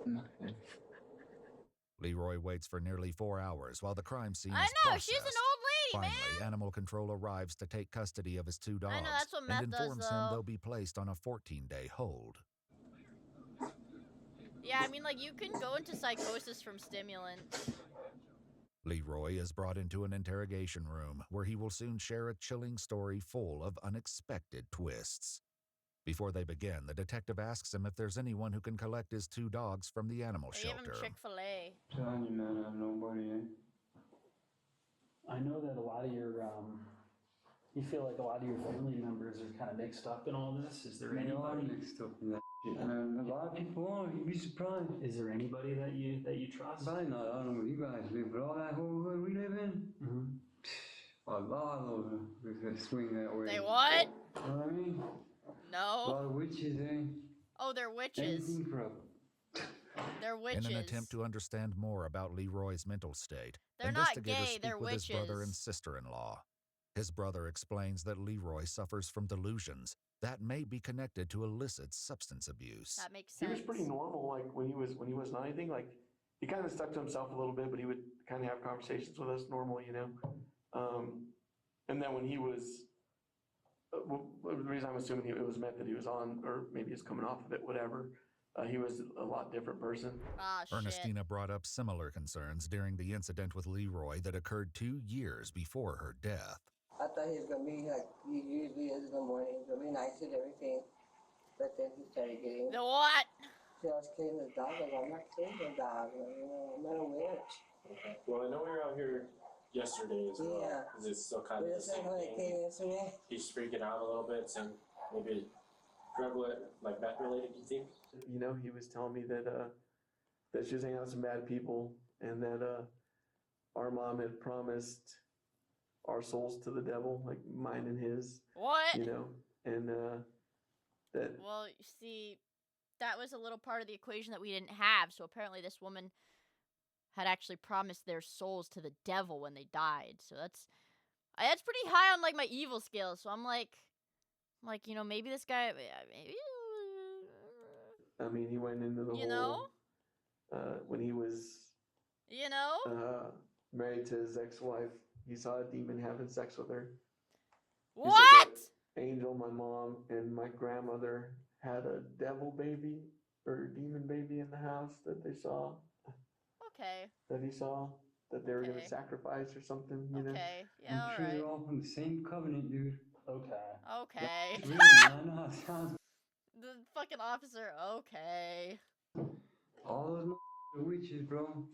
Nothing. Leroy waits for nearly 4 hours while the crime scene I is know, processed. she's an old lady, Finally, man. Animal Control arrives to take custody of his 2 dogs I know, that's what meth and does, informs him though. they'll be placed on a 14-day hold. Yeah, I mean, like, you can go into psychosis from stimulants. Leroy is brought into an interrogation room where he will soon share a chilling story full of unexpected twists. Before they begin, the detective asks him if there's anyone who can collect his 2 dogs from the animal They give him shelter. Chick-fil-A. Telling you, man, I have nobody, eh? I know that a lot of your, you feel like a lot of your family members are kind of mixed up in all this. Is there They are anybody? mixed up in that shit, man. A lot of people are. You'd be surprised. Is there anybody that you trust? Probably not. I don't know where you guys live, but all that whole hood we live in, a lot of them swing that way. They what? You know what I mean? A No. lot of witches, eh? Oh, they're witches. Anything for a... They're witches. In an attempt to understand more about Leroy's mental state, They're not investigators gay, speak they're with his brother and witches. sister-in-law. His brother explains that Leroy suffers from delusions that may be connected to illicit substance abuse. That makes He sense. was pretty normal, like when he was not anything. Like he kind of stuck to himself a little bit, but he would kind of have conversations with us normally, you know. And then when he was well, the reason I'm assuming it was meth that he was on, or maybe he's coming off of it, whatever. He was a lot different person. Ah, shit. Ernestina brought up similar concerns during the incident with Leroy that occurred 2 years before her death. I thought he was going to be like he usually is in the morning. He's going to be nice and everything. But then he started getting... The what? See, I was killing his dog. Like, I'm not killing the dog. I'm not a witch. Well, I know we were out here yesterday as well. Yeah. Because it's still kind of the same thing. Yesterday? He's freaking out a little bit, saying maybe drug like meth related, you think? You know, he was telling me that that she was hanging out with some bad people, and that our mom had promised our souls to the devil, like mine and his. What? You know, and that. Well, you see, that was a little part of the equation that we didn't have. So apparently, this woman had actually promised their souls to the devil when they died. So that's pretty high on like my evil scale. So I'm like, you know, maybe this guy, maybe. I mean, he went into the You whole. When he was. You know. Married to his ex-wife, he saw a demon having sex with her. What? Angel, my mom, and my grandmother had a devil baby or demon baby in the house that they saw. Okay. That he saw that they were going to sacrifice or something, you know? Okay, yeah, I'm sure you're all from the same covenant, dude. Okay. Okay. Really, man, I know how it sounds. The fucking officer, okay. All those are witches, bro.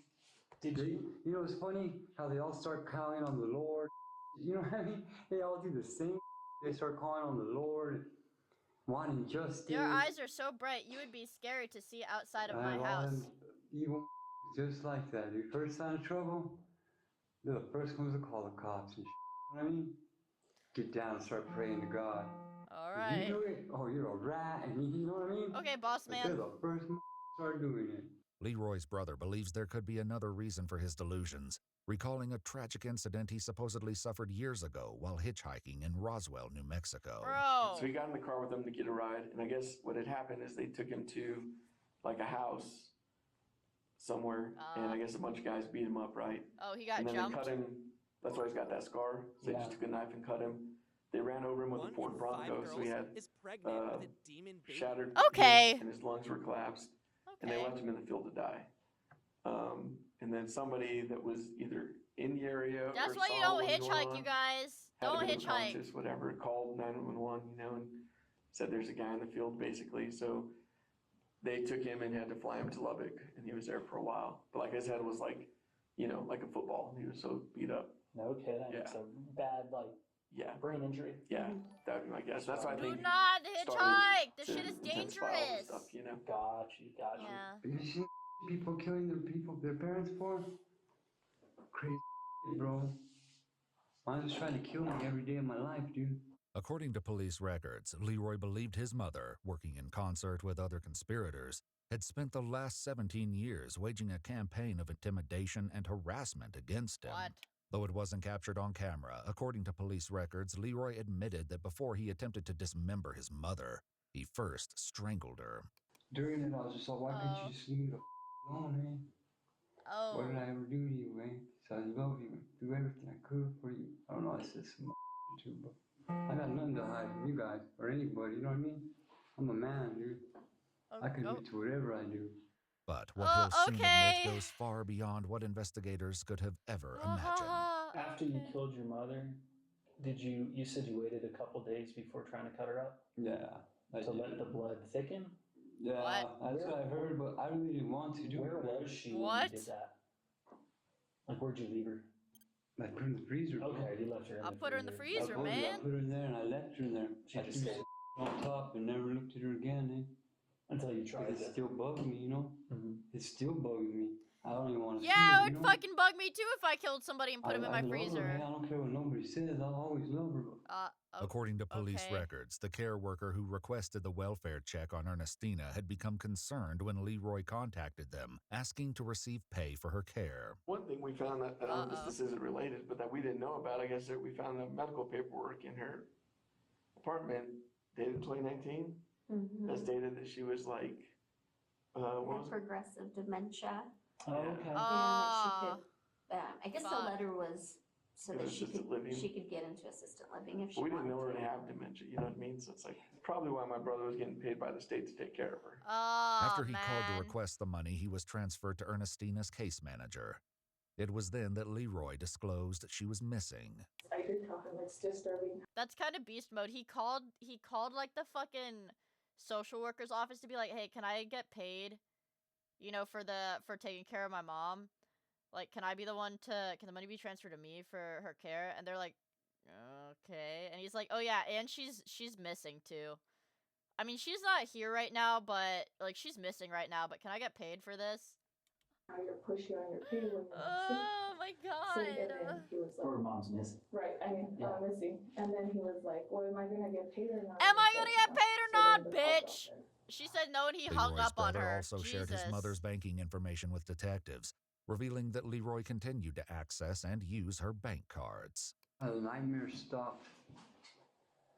You know what's funny? How they all start calling on the Lord. You know what I mean? They all do the same. They start calling on the Lord, wanting justice. Your eyes are so bright, you would be scary to see outside of my house. Evil just like that, dude. First sign of trouble, they're the first ones to call the cops and shit. You know what I mean? Get down and start praying to God. All If right. you do it, oh, you're a rat, and you know what I mean? Okay, boss man. They're the first ones to start doing it. Leroy's brother believes there could be another reason for his delusions, recalling a tragic incident he supposedly suffered years ago while hitchhiking in Roswell, New Mexico. Bro. So he got in the car with them to get a ride, and I guess what had happened is they took him to like a house somewhere, and I guess a bunch of guys beat him up, right? Oh, he got and then jumped? They cut him. That's why he's got that scar. So they just took a knife and cut him. They ran over him with a Ford Bronco, so he had shattered Okay. and his lungs were collapsed, and they left him in the field to die. And then somebody that was either in the area That's or why saw you don't what was going hitchhike, on, you guys. had Don't been hitchhike. unconscious, whatever, called 911, you know, and said there's a guy in the field, basically. So they took him and had to fly him to Lubbock, and he was there for a while. But like his head was like, you know, like a football. He was so beat up. No kidding. It's a bad, like, brain injury. Yeah, that would be my guess. That's why I Do think. not hitchhike. This shit is intensify all dangerous. this stuff, you know. Got you. Yeah. You see people killing their parents for? Crazy, bro. I'm just trying to kill me every day of my life, dude. According to police records, Leroy believed his mother, working in concert with other conspirators, had spent the last 17 years waging a campaign of intimidation and harassment against him. What? Though it wasn't captured on camera, according to police records, Leroy admitted that before he attempted to dismember his mother, he first strangled her. During it, I was just like, why can't you just leave me the alone, man? Oh. What did I ever do to you, man? So I love you, do everything I could for you. I don't know, I said some too, but I got nothing to hide from you guys or anybody, you know what I mean? I'm a man, dude. I can do to whatever I do. But what he'll soon admit goes far beyond what investigators could have ever imagined. After you killed your mother, you said you waited a couple days before trying to cut her up? Yeah. To let the blood thicken? Yeah, that's what I heard, but I really didn't want to do it. Where was she when you did that? Like, where'd you leave her? I put her in the freezer. Okay, you left her in the freezer. I'll put her in the freezer, I man. put her in there and I left her in there. She I just threw stayed on top and never looked at her again, eh? Until you tried it. It still bugged me, you know? It still bugs me. I don't even want to Yeah, see it it, would you know? fucking bug me too if I killed somebody and put him in my I love freezer. Her, man. I don't care what nobody says. I'll always love her. According to police records, the care worker who requested the welfare check on Ernestina had become concerned when Leroy contacted them, asking to receive pay for her care. One thing we found that, I don't know if this isn't related, but that we didn't know about, I guess, that we found the medical paperwork in her apartment dated 2019 that stated that she was like, progressive dementia. Oh, okay. And that she could, I guess the letter was so in that she assisted could living. she could get into assisted living if she We didn't wanted know her to to. have dementia, you know what I mean? So it's like probably why my brother was getting paid by the state to take care of her. Oh, After he called to request the money, he was transferred to Ernestina's case manager. It was then that Leroy disclosed she was missing. I did tell him it's disturbing. That's kind of beast mode. He called like the fucking social worker's office to be like, hey, can I get paid? You know, for taking care of my mom. Like, can the money be transferred to me for her care? And they're like, okay. And he's like, oh yeah, and she's missing too. I mean, she's not here right now, but like she's missing right now, but can I get paid for this? How you're pushy on your pay when you're Oh my god. sick, and then he was like, Or mom's missing. right, missing. And then he was like, well, am I gonna get paid or not? Am I gonna get paid or not, bitch? She said no, and he hung Leroy's up on brother her. also shared his mother's banking information with detectives, revealing that Leroy continued to access and use her bank cards. The nightmares stopped.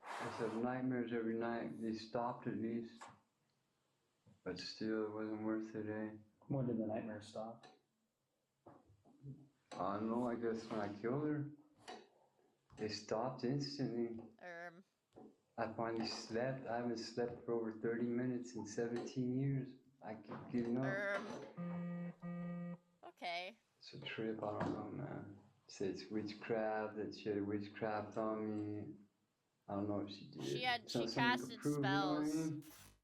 I said nightmares every night. They stopped at least. But still, it wasn't worth it, eh? When did the nightmares stop? I don't know, I guess when I killed her, they stopped instantly. I finally slept. I haven't slept for over 30 minutes in 17 years. I keep getting up. Okay. It's a trip, I don't know, man. Say it's witchcraft, that she had witchcraft on me. I don't know if she did. She casted spells.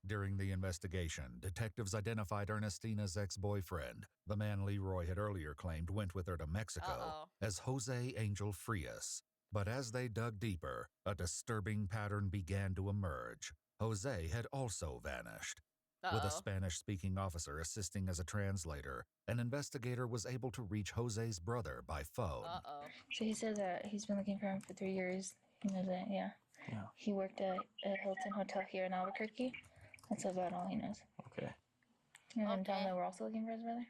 During the investigation, detectives identified Ernestina's ex-boyfriend, the man Leroy had earlier claimed went with her to Mexico, as Jose Angel Frias. But as they dug deeper, a disturbing pattern began to emerge. Jose had also vanished. With a Spanish-speaking officer assisting as a translator, an investigator was able to reach Jose's brother by phone. So he says that he's been looking for him for 3 years. He knows that, yeah. He worked at a Hilton hotel here in Albuquerque. That's about all he knows. Okay. And tell him that we're also looking for his brother?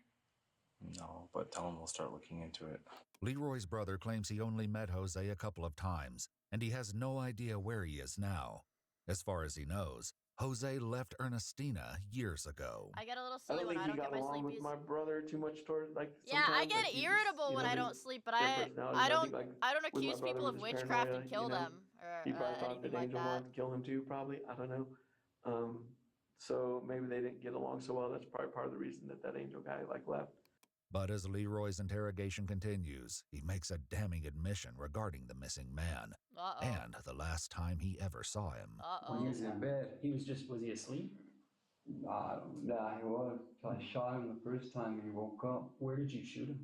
No, but tell him we'll start looking into it. Leroy's brother claims he only met Jose a couple of times, and he has no idea where he is now. As far as he knows, Jose left Ernestina years ago. I get a little silly when I don't get my I don't think he got along with sleepies. my brother too much toward like. Yeah, I sometimes, get like, he irritable just, when you I know, don't sleep, but different personalities. I don't with my accuse brother people of with his witchcraft paranoia, and kill you know, them he or probably thought anything that like Angel that. wanted to kill him too. Probably, I don't know. So maybe they didn't get along so well. That's probably part of the reason that Angel guy like left. But as Leroy's interrogation continues, he makes a damning admission regarding the missing man and the last time he ever saw him. When he was in bed. Was he asleep? Nah, he was. So I shot him the first time and he woke up. Where did you shoot him?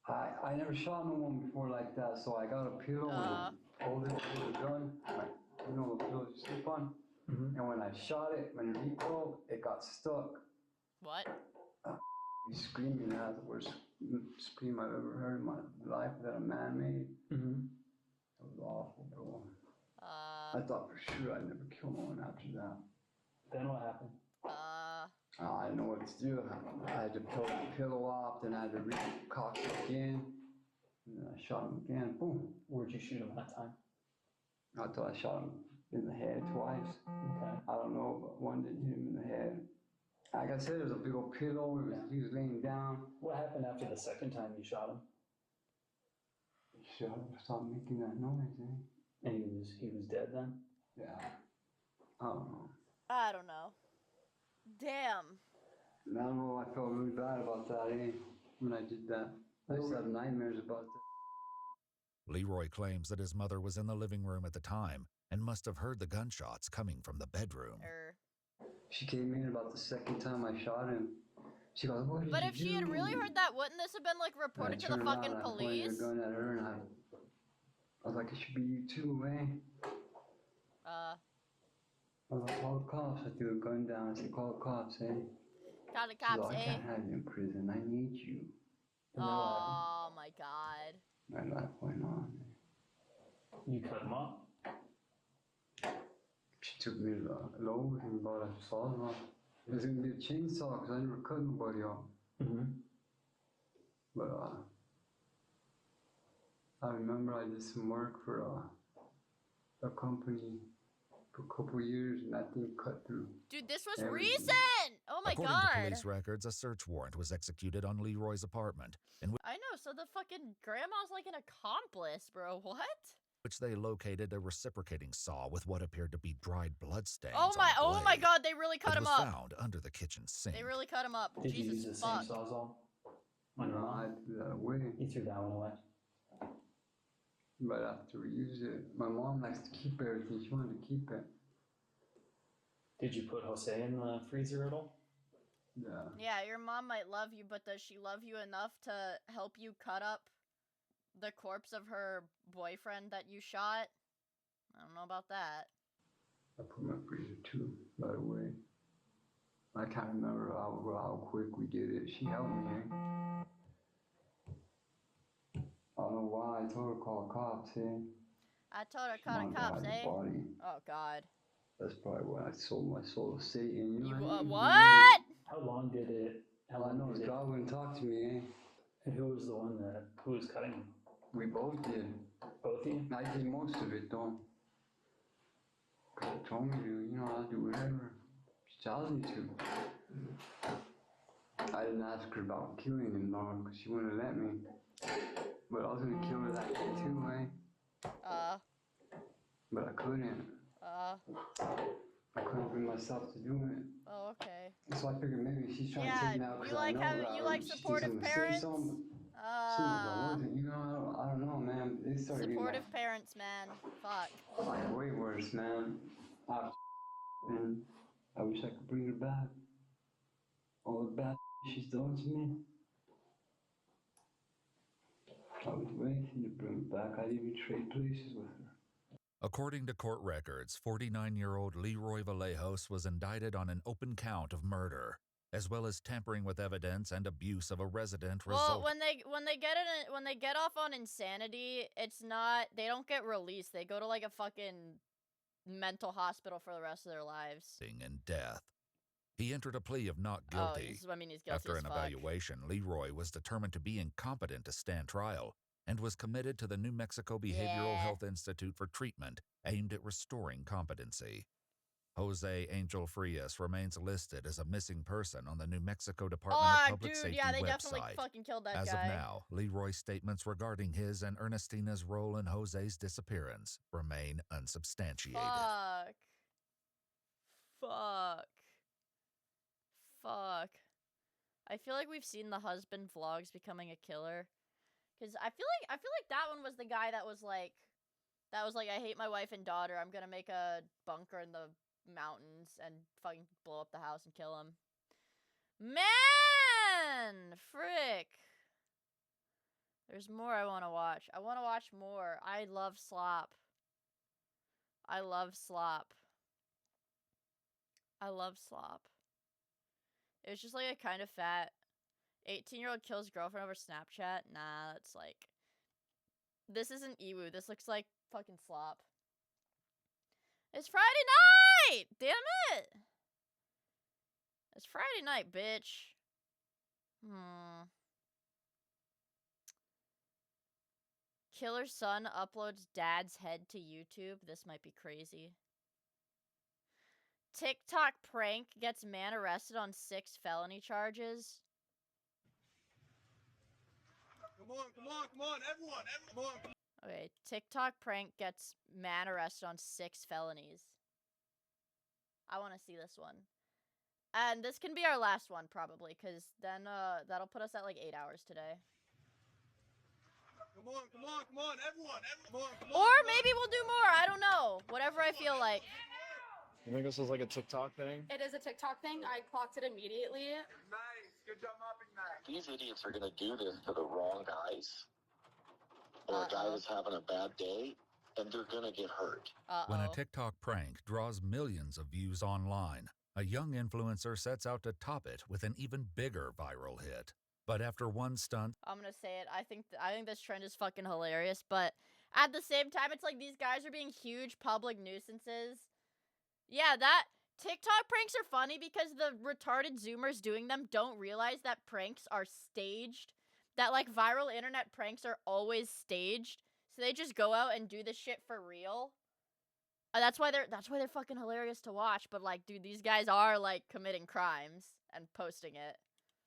I never shot no one before like that, so I got a pillow and hold it with the gun. Like, you know the pillow you sleep on? And when I shot it, when it recoiled, it got stuck. What? He's screaming. That's the worst scream I've ever heard in my life that a man made. It was awful, bro. I thought for sure I'd never kill no one after that. Then what happened? I didn't know what to do. I had to pull the pillow off, then I had to recock it again. And then I shot him again. Boom. Where'd you shoot him that time? I thought I shot him in the head twice. Okay. I don't know, but one didn't hit him in the head. Like I said, there was a big old pillow. He was laying down. What happened after the second time you shot him? He shot him, stopped making that noise, eh? And he was dead then? Yeah. I don't know. I don't know. Damn. I don't know, I felt really bad about that, eh? When I did that. I used to have nightmares about that. Leroy claims that his mother was in the living room at the time and must have heard the gunshots coming from the bedroom. She came in about the second time I shot him. She goes, what did But you if she had do?" really heard that, wouldn't this have been like reported to the turned around, fucking I police? pointed a gun at her and I was like, it should be you too, eh? I was like, call the cops. I threw a gun down. I said, call the cops, eh? Call the She's cops, like, I eh? can't have you in prison. I need you. Oh my god. My life went on. You cut him up? She took me to the load and bought a saw off. It was going to be a chainsaw because I never cut nobody off. But I remember I did some work for a company for a couple of years, and that thing cut through. Dude, this was everything. recent! Oh my According god! to police records, a search warrant was executed on Leroy's apartment, in I know, so the fucking grandma's like an accomplice, bro. What? which they located a reciprocating saw with what appeared to be dried bloodstains. Oh my god, they really cut it him was up. found under the kitchen sink. They really cut him up. Did Jesus you use the fuck. same sawzall? No, I threw that away. You threw that one away. But after we use it, my mom likes to keep everything. She wanted to keep it. Did you put Jose in the freezer at all? Yeah. Yeah, your mom might love you, but does she love you enough to help you cut up the corpse of her boyfriend that you shot? I don't know about that. I put my freezer too, right away. I can't remember how quick we did it. She helped me, eh? I don't know why. I told her to call cops, eh? I told her to call the cops, eh? Body. Oh god. That's probably when I sold my soul to Satan. You know what? How long did it? How I long know did it? God wouldn't talk to me, eh? And who was the one who was cutting him? We both did. Both of you? I did most of it, though. God told me to, I'll do whatever. She tells me to. I didn't ask her about killing him, though, because she wouldn't let me. But I was gonna kill her that day too, eh? But I couldn't. I couldn't bring myself to do it. Oh, okay. So I figured maybe she's trying to take me out because I know that you like supportive parents? I don't know, man. It started Supportive parents, man. Fuck. like way worse, man. And I wish I could bring her back. All the bad she's done to me. I would do anything to bring her back. I'd even trade places with her. According to court records, 49-year-old Leroy Vallejos was indicted on an open count of murder, as well as tampering with evidence and abuse of a resident. Well, when they get off on insanity, it's not, they don't get released. They go to like a fucking mental hospital for the rest of their lives. And death. He entered a plea of not guilty. He's guilty After as an fuck. evaluation, Leroy was determined to be incompetent to stand trial and was committed to the New Mexico Behavioral Health Institute for treatment aimed at restoring competency. Jose Angel Frias remains listed as a missing person on the New Mexico Department of Public Safety they website. definitely fucking killed that As guy. of now, Leroy's statements regarding his and Ernestina's role in Jose's disappearance remain unsubstantiated. Fuck. I feel like we've seen the husband vlogs becoming a killer. Cause I feel like that one was the guy that was like, I hate my wife and daughter. I'm gonna make a bunker in the mountains and fucking blow up the house and kill him. Man, frick. There's more I want to watch. I want to watch more. I love SLOP. I love SLOP. I love SLOP. It was just like a kind of fat 18-year-old kills girlfriend over Snapchat. Nah, that's like, this isn't Ewu. This looks like fucking SLOP. It's Friday night! Damn it! It's Friday night, bitch. Killer's son uploads dad's head to YouTube. This might be crazy. TikTok prank gets man arrested on 6 felony charges. Come on, everyone, come on. Okay, TikTok prank gets man arrested on 6 felonies. I want to see this one. And this can be our last one, probably, because then that'll put us at like 8 hours today. Come on, everyone, come on. Or maybe we'll do more, I don't know. Whatever I feel like. You think this is like a TikTok thing? It is a TikTok thing. I clocked it immediately. Nice, good job mopping that. These idiots are gonna do this to the wrong guys. Or a guy that's having a bad day, and they're gonna get hurt. When a TikTok prank draws millions of views online, a young influencer sets out to top it with an even bigger viral hit. But after one stunt, I'm gonna say it. I think this trend is fucking hilarious, but at the same time, it's like these guys are being huge public nuisances. Yeah, that TikTok pranks are funny because the retarded Zoomers doing them don't realize that pranks are staged. That, like, viral internet pranks are always staged. So they just go out and do this shit for real. That's why they're fucking hilarious to watch. But like, dude, these guys are like committing crimes and posting it.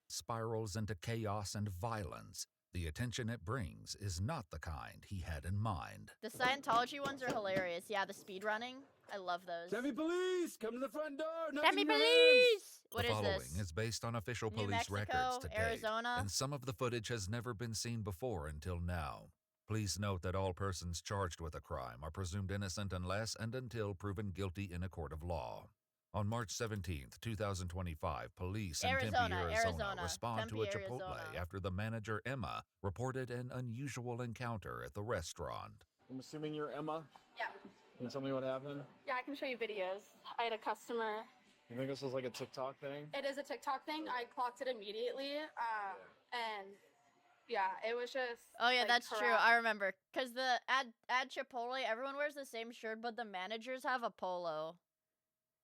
Spirals into chaos and violence. The attention it brings is not the kind he had in mind. The Scientology ones are hilarious. Yeah, the speed running. I love those. Demi police, come to the front door. Demi police. What the is following this? is based on official New police Mexico, records to date, Arizona. and some of the footage has never been seen before until now. Please note that all persons charged with a crime are presumed innocent unless and until proven guilty in a court of law. On March 17th, 2025, police in Tempe, Arizona respond to a Chipotle after the manager, Emma, reported an unusual encounter at the restaurant. I'm assuming you're Emma? Yeah. Can you tell me what happened? Yeah, I can show you videos. I had a customer. You think this was like a TikTok thing? It is a TikTok thing. I clocked it immediately. And yeah, it was just. Oh yeah, like, that's true. I remember. Cause the at Chipotle, everyone wears the same shirt, but the managers have a polo.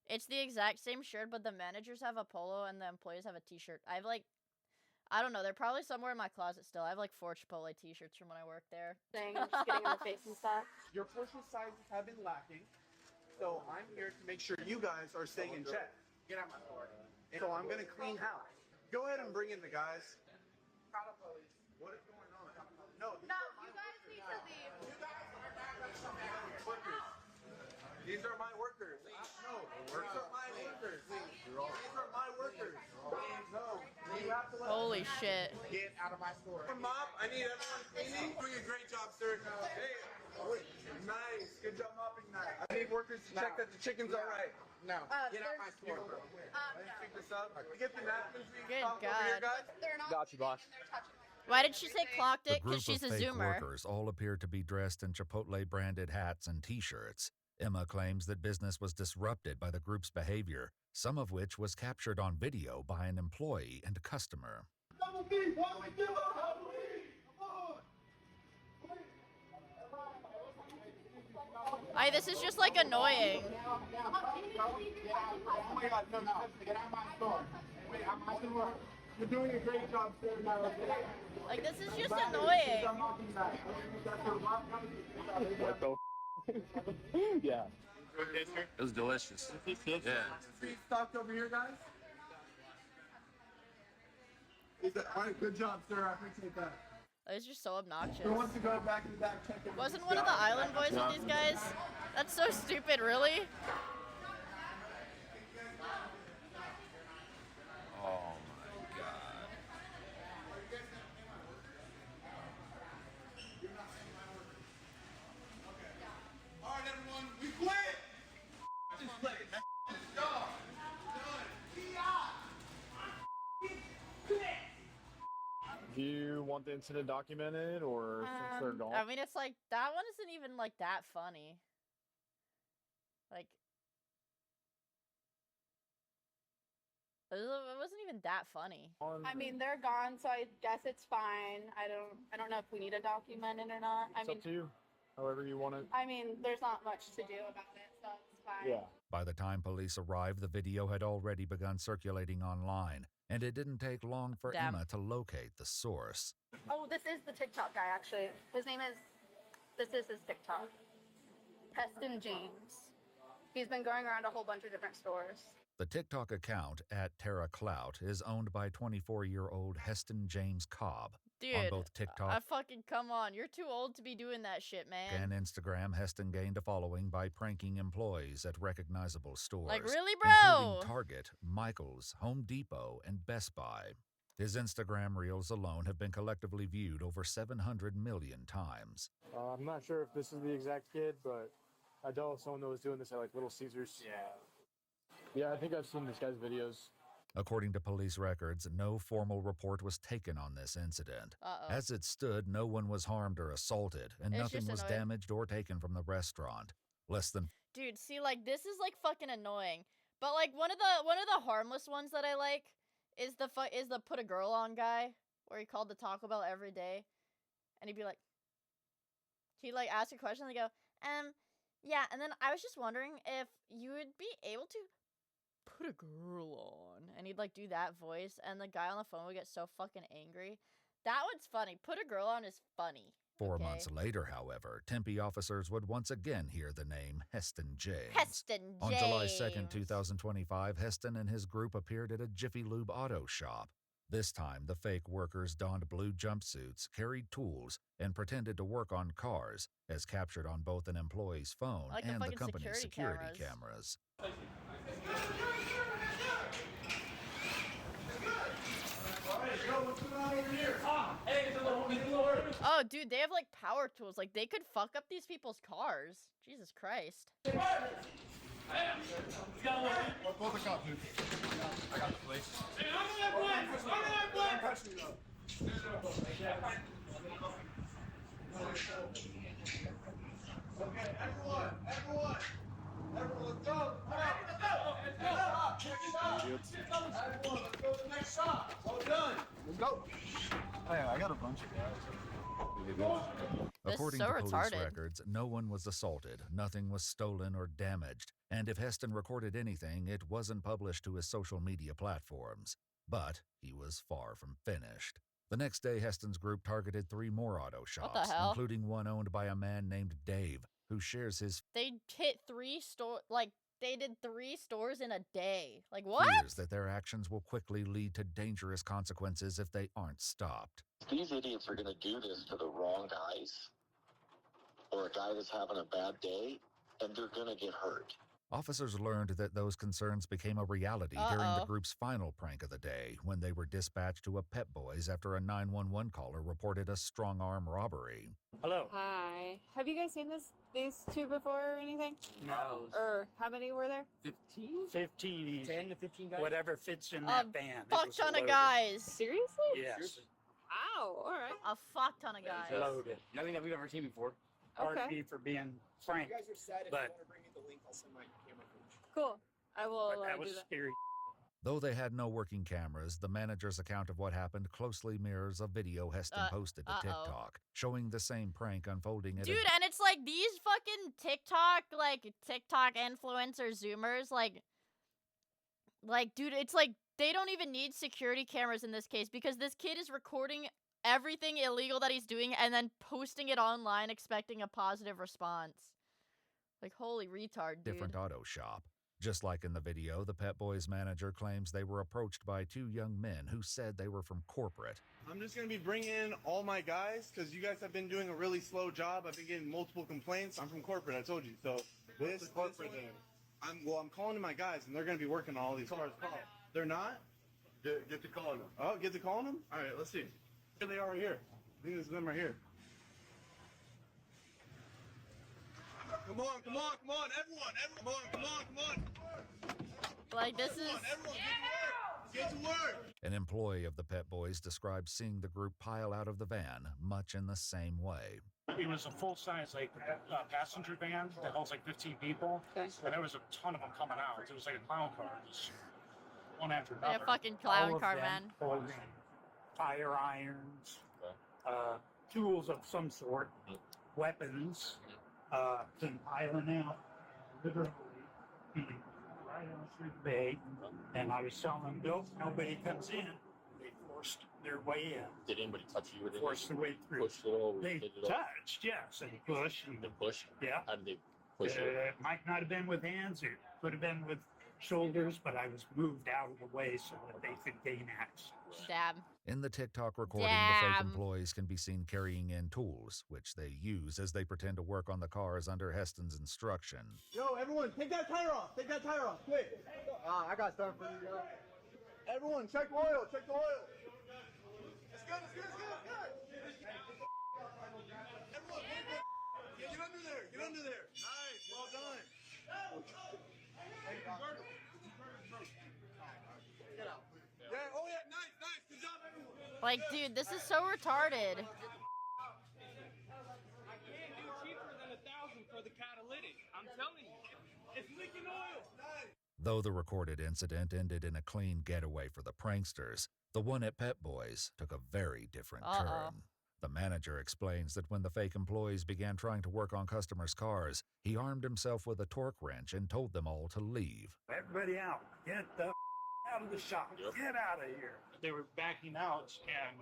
It's the exact same shirt, but the managers have a polo and the employees have a t-shirt. I have like, I don't know, they're probably somewhere in my closet still. I have like 4 Chipotle t-shirts from when I worked there. Thing, just getting in the face and stuff. Your portion sizes have been lacking, so I'm here to make sure you guys are staying in check. Get out my door. So I'm gonna clean house. Go ahead and bring in the guys. What is going on? No, No, you guys need to leave. you guys are not workers. These are my workers. No, these are my workers. These are my workers. No, you have to let Holy shit. Get out of my store. Mop, I need everyone cleaning. Doing a great job, sir. Hey, nice. Good job mopping that. I need workers to check that the chicken's all right. No, get out my store. Let's pick this up. Get the napkins. Good Over here, God. guys. They're not. Got you, boss. Why did she say clocked The it? group Because she's of a fake Zoomer. workers all appear to be dressed in Chipotle-branded hats and T-shirts. Emma claims that business was disrupted by the group's behavior, some of which was captured on video by an employee and customer. This is just like annoying. Oh my God, no, get out of my store. Wait, I'm my store. You're doing a great job, sir. Like, this is just annoying. Yeah. It was delicious. Yeah. Feet stocked over here, guys. All right, good job, sir. I appreciate that. It's just so obnoxious. Who wants to go back in the back check it? Wasn't one of the island boys with these guys? That's so stupid, really? Oh my God. All right, everyone, we quit. This place. Done. Do you want the incident documented, or since they're gone? I mean, it's like, that one isn't even like that funny. Like, it wasn't even that funny. I mean, they're gone, so I guess it's fine. I don't know if we need to document it or not. It's up to you. However you want it. I mean, there's not much to do about it, so it's fine. Yeah. By the time police arrived, the video had already begun circulating online, and it didn't take long for Damn. Emma to locate the source. Oh, this is the TikTok guy, actually. This is his TikTok. Heston James. He's been going around a whole bunch of different stores. The TikTok account at Terra Clout is owned by 24-year-old Heston James Cobb. Dude, on both TikTok come on. You're too old to be doing that shit, man. and Instagram, Heston gained a following by pranking employees at recognizable stores. Like, really, bro? Including Target, Michaels, Home Depot, and Best Buy. His Instagram reels alone have been collectively viewed over 700 million times. I'm not sure if this is the exact kid, but I dealt with someone that was doing this at like Little Caesars. Yeah, I think I've seen this guy's videos. According to police records, no formal report was taken on this incident. As it stood, no one was harmed or assaulted, and It's nothing just was annoying. damaged or taken from the restaurant. Less than Dude, see, like, this is like fucking annoying. But like one of the harmless ones that I like is the put a girl on guy, where he called the Taco Bell every day, and he'd be like, he'd like ask a question and they go, yeah, and then I was just wondering if you would be able to put a girl on, and he'd like do that voice, and the guy on the phone would get so fucking angry. That one's funny. Put a girl on is funny. 4 months later, however, Tempe officers would once again hear the name Heston James. Heston On July James. 2nd, 2025, Heston and his group appeared at a Jiffy Lube auto shop. This time, the fake workers donned blue jumpsuits, carried tools, and pretended to work on cars, as captured on both an employee's phone Like and the fucking company's security cameras. Oh, dude, they have like power tools. Like they could fuck up these people's cars. Jesus Christ. Call the cops, dude. I got the place. Okay, everyone, let's go. Everyone, let's go to the next shop. All done. Let's go. Hey, I got a bunch of guys. According to police records, no one was assaulted, nothing was stolen or damaged, and if Heston recorded anything, it wasn't published to his social media platforms. But he was far from finished. The next day, Heston's group targeted 3 more auto shops, including one owned by a man named Dave, who shares his They hit 3 stores, like, they did 3 stores in a day. Like, what? fears that their actions will quickly lead to dangerous consequences if they aren't stopped. These idiots are going to do this to the wrong guys, or a guy that's having a bad day, and they're going to get hurt. Officers learned that those concerns became a reality during the group's final prank of the day, when they were dispatched to a Pep Boys after a 911 caller reported a strong-arm robbery. Hello. Hi. Have you guys seen these 2 before or anything? No. Or how many were there? 15? 15. 10 to 15 guys? Whatever fits in that van. Fuck ton of guys. Seriously? Yes. Wow, alright. A fuck ton of guys. Loaded. Nothing that we've ever seen before. Pardon me for being frank. You guys are sad. If but you want to bring me the link, I'll send my camera footage. Cool. I will but that was do that. scary. Though they had no working cameras, the manager's account of what happened closely mirrors a video Heston posted to TikTok, showing the same prank unfolding at Dude, and it's like these fucking TikTok influencer Zoomers, like, dude, it's like they don't even need security cameras in this case because this kid is recording everything illegal that he's doing and then posting it online expecting a positive response. Like, holy retard, dude. different auto shop. Just like in the video, the Pep Boys manager claims they were approached by 2 young men who said they were from corporate. I'm just going to be bringing in all my guys because you guys have been doing a really slow job. I've been getting multiple complaints. I'm from corporate, I told you. So this corporate I'm calling in my guys, and they're going to be working on all these cars. They're not? Get to calling them. Oh, get to calling them? All right, let's see. Here they are right here. I think this is them right here. Come on, everyone, come on. Like, this is... Everyone, get to work. An employee of the Pep Boys described seeing the group pile out of the van much in the same way. It was a full-size, passenger van that holds, 15 people. Okay. And there was a ton of them coming out. It was like a clown car, just one after another. Yeah, fucking clown All car, of them man. holding tire irons, tools of some sort, weapons, then piling out, literally, right on through the bay. And I was telling them, nope, nobody comes in. They forced their way in. Did anybody touch you with it? Forced their way through. Pushed it all? They touched, yes, and pushed. And push? Yeah. How did they push it? It might not have been with hands, it could have been with shoulders, but I was moved out of the way so that they could gain access. Damn. In the TikTok recording, the fake employees can be seen carrying in tools, which they use as they pretend to work on the cars under Heston's instruction. Yo, everyone, take that tire off, quick. I got stuff for you guys. Everyone, check the oil. It's good. Everyone, get under there. Nice, well done. Yeah, oh yeah, nice, good job, everyone. Like, dude, this is so retarded. I can't do cheaper than 1,000 for the catalytic. I'm telling you, it's leaking oil. Though the recorded incident ended in a clean getaway for the pranksters, the one at Pep Boys took a very different turn. The manager explains that when the fake employees began trying to work on customers' cars, he armed himself with a torque wrench and told them all to leave. Everybody out. Get the out of the shop. Get out of here. They were backing out, and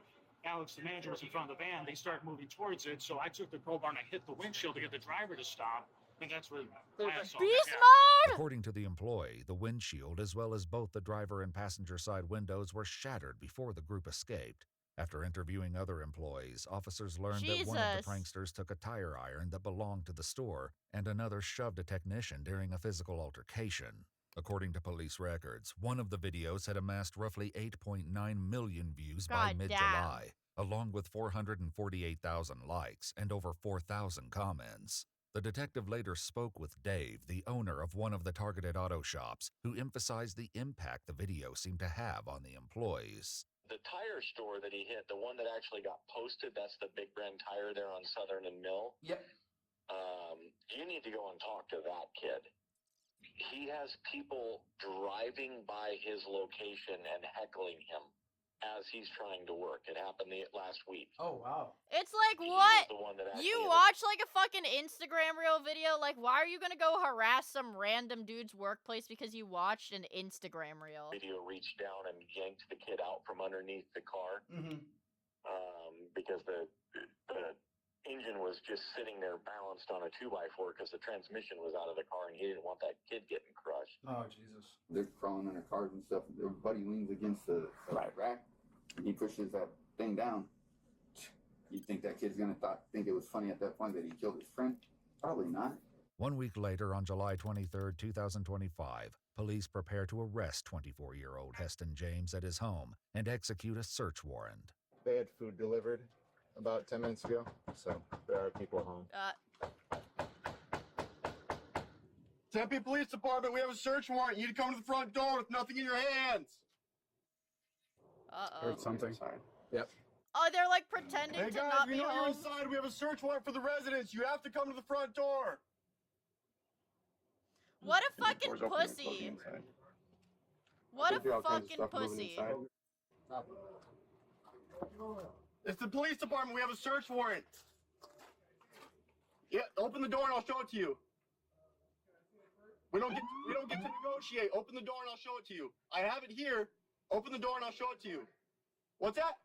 Alex, the manager, was in front of the van. They start moving towards it, so I took the crowbar and I hit the windshield to get the driver to stop, and that's where I saw Beast that. mode! According to the employee, the windshield as well as both the driver and passenger side windows were shattered before the group escaped. After interviewing other employees, officers learned that one of the pranksters took a tire iron that belonged to the store and another shoved a technician during a physical altercation. According to police records, one of the videos had amassed roughly 8.9 million views by mid-July, along with 448,000 likes and over 4,000 comments. The detective later spoke with Dave, the owner of one of the targeted auto shops, who emphasized the impact the video seemed to have on the employees. The tire store that he hit, the one that actually got posted, that's the Big Brand Tire there on Southern and Mill. Yep. You need to go and talk to that kid. He has people driving by his location and heckling him as he's trying to work. It happened last week. Oh, wow. It's like, what? You watch like a fucking Instagram reel video? Like, why are you gonna go harass some random dude's workplace because you watched an Instagram reel? Video reached down and yanked the kid out from underneath the car. Mm-hmm. Because the engine was just sitting there balanced on a 2x4 because the transmission was out of the car and he didn't want that kid getting crushed. Oh, Jesus. They're crawling under cars and stuff. Their buddy leans against the rack. He pushes that thing down. You think that kid's gonna think it was funny at that point that he killed his friend? Probably not. 1 week later, on July 23, 2025, police prepare to arrest 24-year-old Heston James at his home and execute a search warrant. They had food delivered about 10 minutes ago, so there are people home. Tempe Police Department, we have a search warrant. You need to come to the front door with nothing in your hands. Uh-oh. Heard something. Yep. Oh, they're like pretending Hey to guys, not we be know you're home. inside. We have a search warrant for the residents. You have to come to the front door. What a fucking pussy. What a fucking pussy. It's the police department. We have a search warrant. Yeah, open the door and I'll show it to you. We don't get to negotiate. Open the door and I'll show it to you. I have it here. Open the door and I'll show it to you. What's that?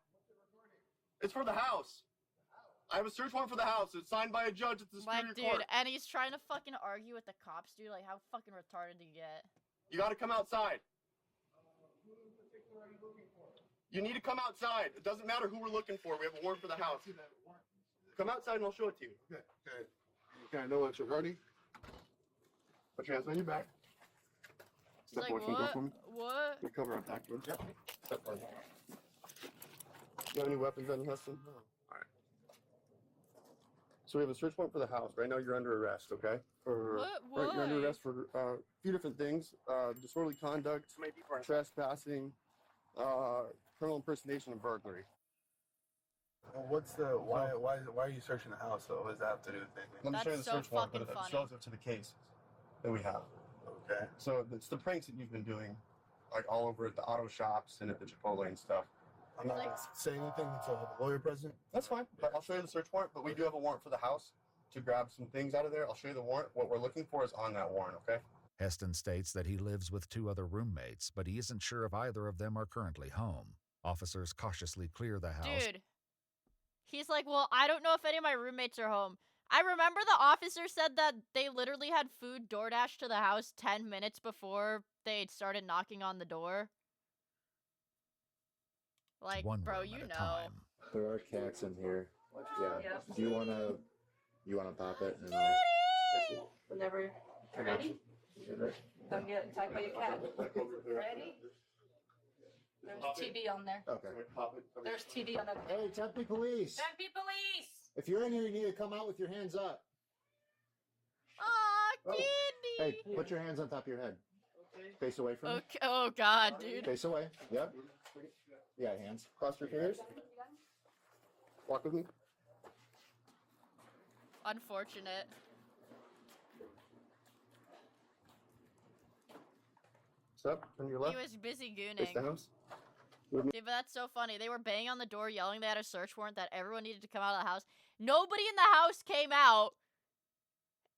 It's for the house. I have a search warrant for the house. It's signed by a judge at the Superior Like, dude, Court. and he's trying to fucking argue with the cops, dude. Like, how fucking retarded do you get? You gotta come outside. You need to come outside. It doesn't matter who we're looking for. We have a warrant for the house. Come outside and I'll show it to you. Okay. Okay, I know what you're ready. Put your hands on your back. Step Like, away from the door what? for me. What? You cover our back door. Yep. Step forward. You have any weapons on you, Heston? No. All right. So we have a search warrant for the house. Right now you're under arrest, okay? For What? Right, you're under arrest for a few different things. Disorderly conduct, trespassing, criminal impersonation, and burglary. Well, what's the why are you searching the house though? What does that have to do with anything? Let me show you the so search warrant, but fucking it funny. shows up to the cases that we have. Okay. So it's the pranks that you've been doing, like all over at the auto shops and at the Chipotle and stuff. I'm not gonna say anything until I have a lawyer present. That's fine, but I'll show you the search warrant. But we do have a warrant for the house to grab some things out of there. I'll show you the warrant. What we're looking for is on that warrant, okay? Heston states that he lives with 2 other roommates, but he isn't sure if either of them are currently home. Officers cautiously clear the house. Dude. He's like, well, I don't know if any of my roommates are home. I remember the officer said that they literally had food DoorDash to the house 10 minutes before they started knocking on the door. Like, One bro, room you at a know. time. There are cats in here. Yeah. Do you wanna pop it? And Whenever you're ready, come get attacked by your cat. Ready? There's TV on there. Okay. There's TV on there. Hey, Tempe Police! Tempe Police! If you're in here, you need to come out with your hands up. Aw, kitty! Hey, put your hands on top of your head. Face away from me. Okay. Oh, God, dude. Face away. Yep. Yeah, hands. Cross your fingers. Walk with me. Unfortunate. Step. Turn to your left. He was busy Face the gooning. house. Dude, but that's so funny. They were banging on the door, yelling they had a search warrant, that everyone needed to come out of the house. Nobody in the house came out.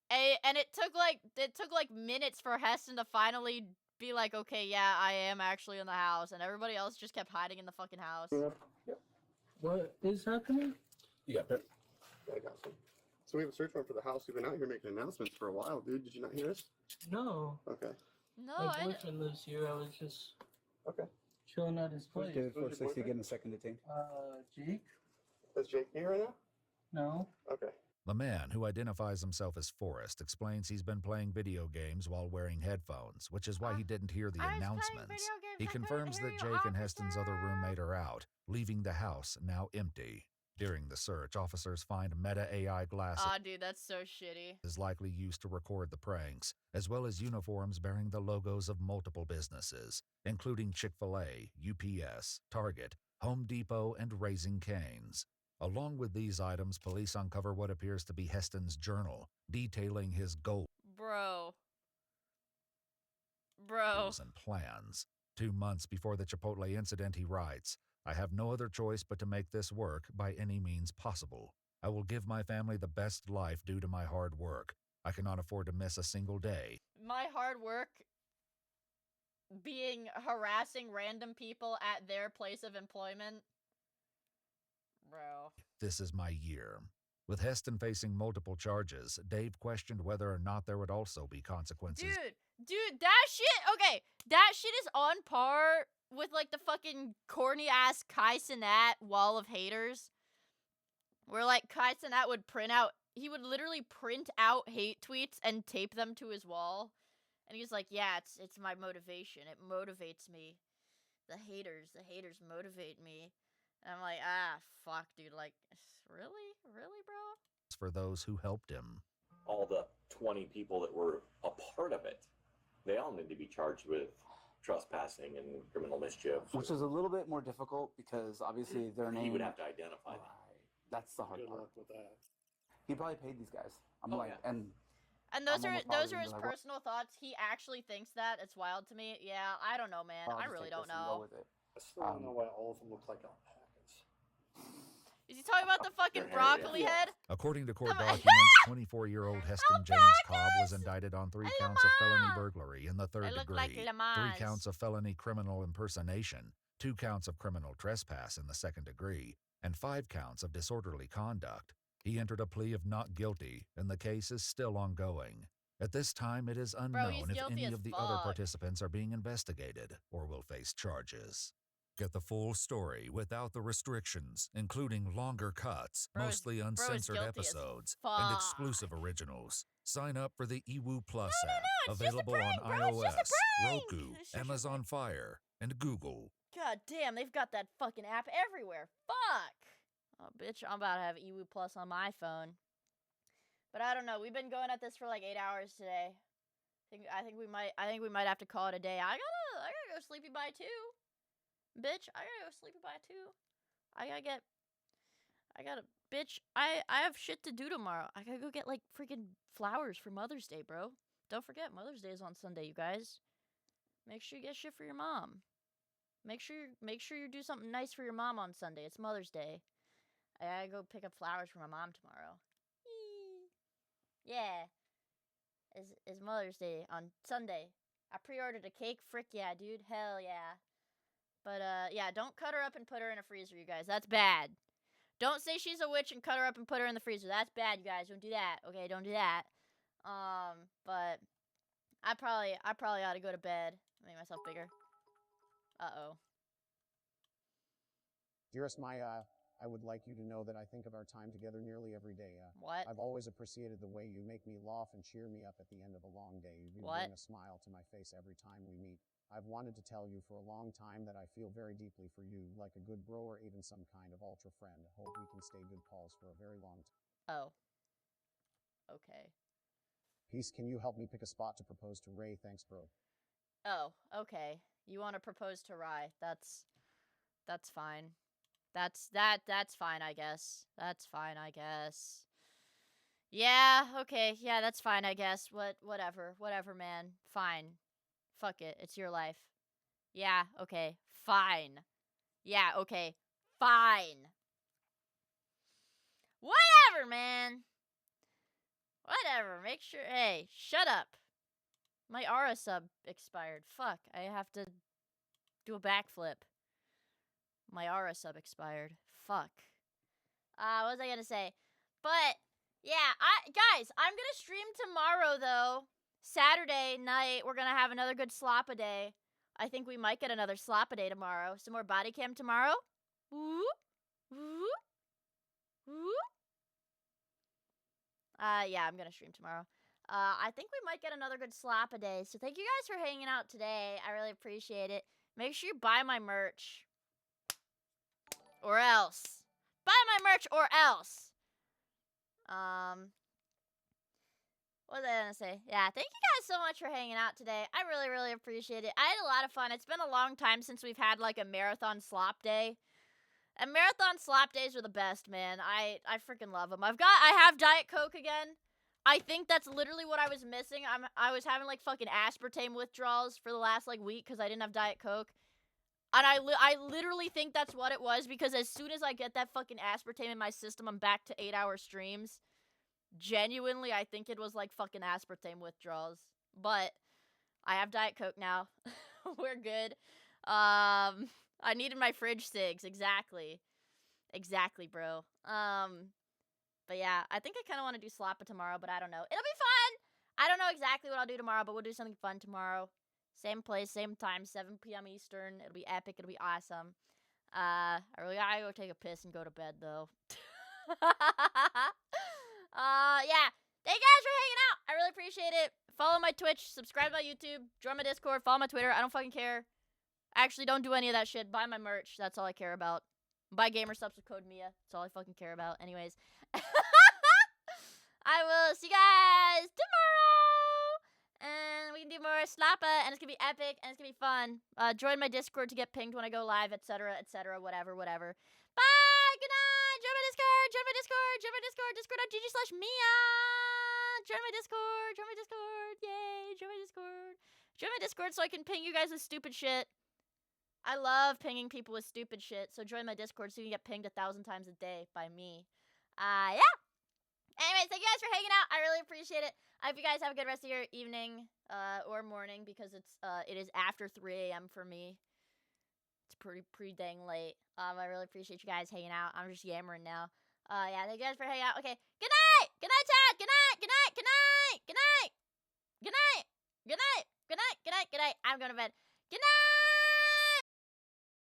And it took like minutes for Heston to finally be like, okay, yeah, I am actually in the house. And everybody else just kept hiding in the fucking house. Yep. What is happening? You got it. Yeah, I got some. So we have a search warrant for the house. We've been out here making announcements for a while, dude. Did you not hear us? No. Okay. No, My boyfriend lives here. I was just chilling at his place. David 460 getting a second detained. Jake? Is Jake here right now? No. Okay. The man, who identifies himself as Forrest, explains he's been playing video games while wearing headphones, which is why he didn't hear the announcements. He confirms that Jake and Heston's other roommate are out, leaving the house now empty. During the search, officers find Meta AI glasses. Aw, dude, that's so shitty. Is likely used to record the pranks, as well as uniforms bearing the logos of multiple businesses, including Chick-fil-A, UPS, Target, Home Depot, and Raising Cane's. Along with these items, police uncover what appears to be Heston's journal, detailing his goals and plans. 2 months before the Chipotle incident, he writes, "I have no other choice but to make this work by any means possible. I will give my family the best life due to my hard work. I cannot afford to miss a single day." My hard work being harassing random people at their place of employment. Bro. This is my year. With Heston facing multiple charges, Dave questioned whether or not there would also be consequences. Dude, that shit, okay, that shit is on par with, like, the fucking corny-ass Kai Cenat wall of haters. Where, like, Kai Cenat would he would literally print out hate tweets and tape them to his wall. And he's like, yeah, it's my motivation. It motivates me. The haters motivate me. And I'm like, fuck, dude, like, really? Really, bro? For those who helped him. All the 20 people that were a part of it, they all need to be charged with trespassing and criminal mischief. Which is a little bit more difficult because obviously their name. He would have to identify them. That's the hard Good part. luck with that. He probably paid these guys. And those I'm are almost those positive are his that I personal thoughts. He actually thinks that. It's wild to me. Yeah, I don't know, man. I'll I just really take don't this and go know. with it. I still don't know why all of them look like alpacas. Is he talking about the fucking broccoli head? According to court documents, 24-year-old Heston James Cobb was indicted on 3 counts of felony burglary in the third degree, like 3 llamas. counts of felony criminal impersonation, 2 counts of criminal trespass in the second degree, and 5 counts of disorderly conduct. He entered a plea of not guilty, and the case is still ongoing. At this time, it is unknown if any of the other participants are being investigated or will face charges. Get the full story without the restrictions, including longer cuts, mostly uncensored episodes, and exclusive originals. Sign up for the eWoo Plus app, available on iOS, Roku, Amazon Fire, and Google. God damn, they've got that fucking app everywhere. Fuck! Oh, bitch, I'm about to have eWoo Plus on my phone. But I don't know. We've been going at this for like 8 hours today. I think we might have to call it a day. I gotta go sleepy by 2. Bitch, I gotta go sleepy by 2. Bitch, I have shit to do tomorrow. I gotta go get, like, freaking flowers for Mother's Day, bro. Don't forget, Mother's Day is on Sunday, you guys. Make sure you get shit for your mom. Make sure you do something nice for your mom on Sunday. It's Mother's Day. I gotta go pick up flowers for my mom tomorrow. Yeah. It's Mother's Day on Sunday. I pre-ordered a cake. Frick yeah, dude. Hell yeah. But, yeah, don't cut her up and put her in a freezer, you guys. That's bad. Don't say she's a witch and cut her up and put her in the freezer. That's bad, you guys. Don't do that. Okay, don't do that. But I probably ought to go to bed. Make myself bigger. Uh-oh. Dearest Maya, I would like you to know that I think of our time together nearly every day. What? I've always appreciated the way you make me laugh and cheer me up at the end of a long day. You bring a smile to my face every time we meet. I've wanted to tell you for a long time that I feel very deeply for you, like a good bro or even some kind of ultra friend. Hope we can stay good pals for a very long time. Oh. Okay. Peace, can you help me pick a spot to propose to Ray? Thanks, bro. Oh, okay. You want to propose to Rye. That's fine. That's fine, I guess. That's fine, I guess. Yeah, okay. Yeah, that's fine, I guess. Whatever, man. Fine. Fuck it. It's your life. Yeah, okay. Fine. Yeah, okay. Fine. Whatever, man. Whatever. Make sure. Hey, shut up. My Aura sub expired. Fuck. I have to do a backflip. My Aura sub expired. Fuck. What was I gonna say? But yeah, guys, I'm gonna stream tomorrow though. Saturday night, we're gonna have another good slop-a-day. I think we might get another slop-a-day tomorrow. Some more body cam tomorrow. Woo, woo, woo. Yeah, I'm gonna stream tomorrow. I think we might get another good slop-a-day. So thank you guys for hanging out today. I really appreciate it. Make sure you buy my merch. Or else. Buy my merch or else. What was I gonna say? Yeah, thank you guys so much for hanging out today. I really, really appreciate it. I had a lot of fun. It's been a long time since we've had like a marathon slop day. And marathon slop days are the best, man. I freaking love them. I have Diet Coke again. I think that's literally what I was missing. I was having like fucking aspartame withdrawals for the last like week because I didn't have Diet Coke. And I literally think that's what it was, because as soon as I get that fucking aspartame in my system, I'm back to 8-hour streams. Genuinely, I think it was like fucking aspartame withdrawals. But I have Diet Coke now. We're good. I needed my fridge cigs. Exactly. Exactly, bro. But yeah, I think I kind of want to do Sloppa tomorrow, but I don't know. It'll be fun! I don't know exactly what I'll do tomorrow, but we'll do something fun tomorrow. Same place, same time, 7 p.m. Eastern. It'll be epic. It'll be awesome. I really gotta go take a piss and go to bed, though. Yeah. Thank you guys for hanging out. I really appreciate it. Follow my Twitch, subscribe to my YouTube, join my Discord, follow my Twitter. I don't fucking care. Actually, don't do any of that shit. Buy my merch. That's all I care about. Buy gamer subs with code Miia. That's all I fucking care about. Anyways. I will see you guys tomorrow. And we can do more Slappa, and it's gonna be epic, and it's gonna be fun. Join my Discord to get pinged when I go live, etc., whatever. Bye, good night. Join my Discord, discord.gg/Miia. Join my Discord, yay, join my Discord. Join my Discord so I can ping you guys with stupid shit. I love pinging people with stupid shit, so join my Discord so you can get pinged 1,000 times a day by me. Yeah. Anyways, thank you guys for hanging out. I really appreciate it. I hope you guys have a good rest of your evening or morning, because it is after 3 a.m. for me. It's pretty dang late. I really appreciate you guys hanging out. I'm just yammering now. Yeah, thank you guys for hanging out. Okay, good night! Good night, chat! Good night! Good night! Good night! Good night! Good night! Good night! Good night! Good night! I'm going to bed.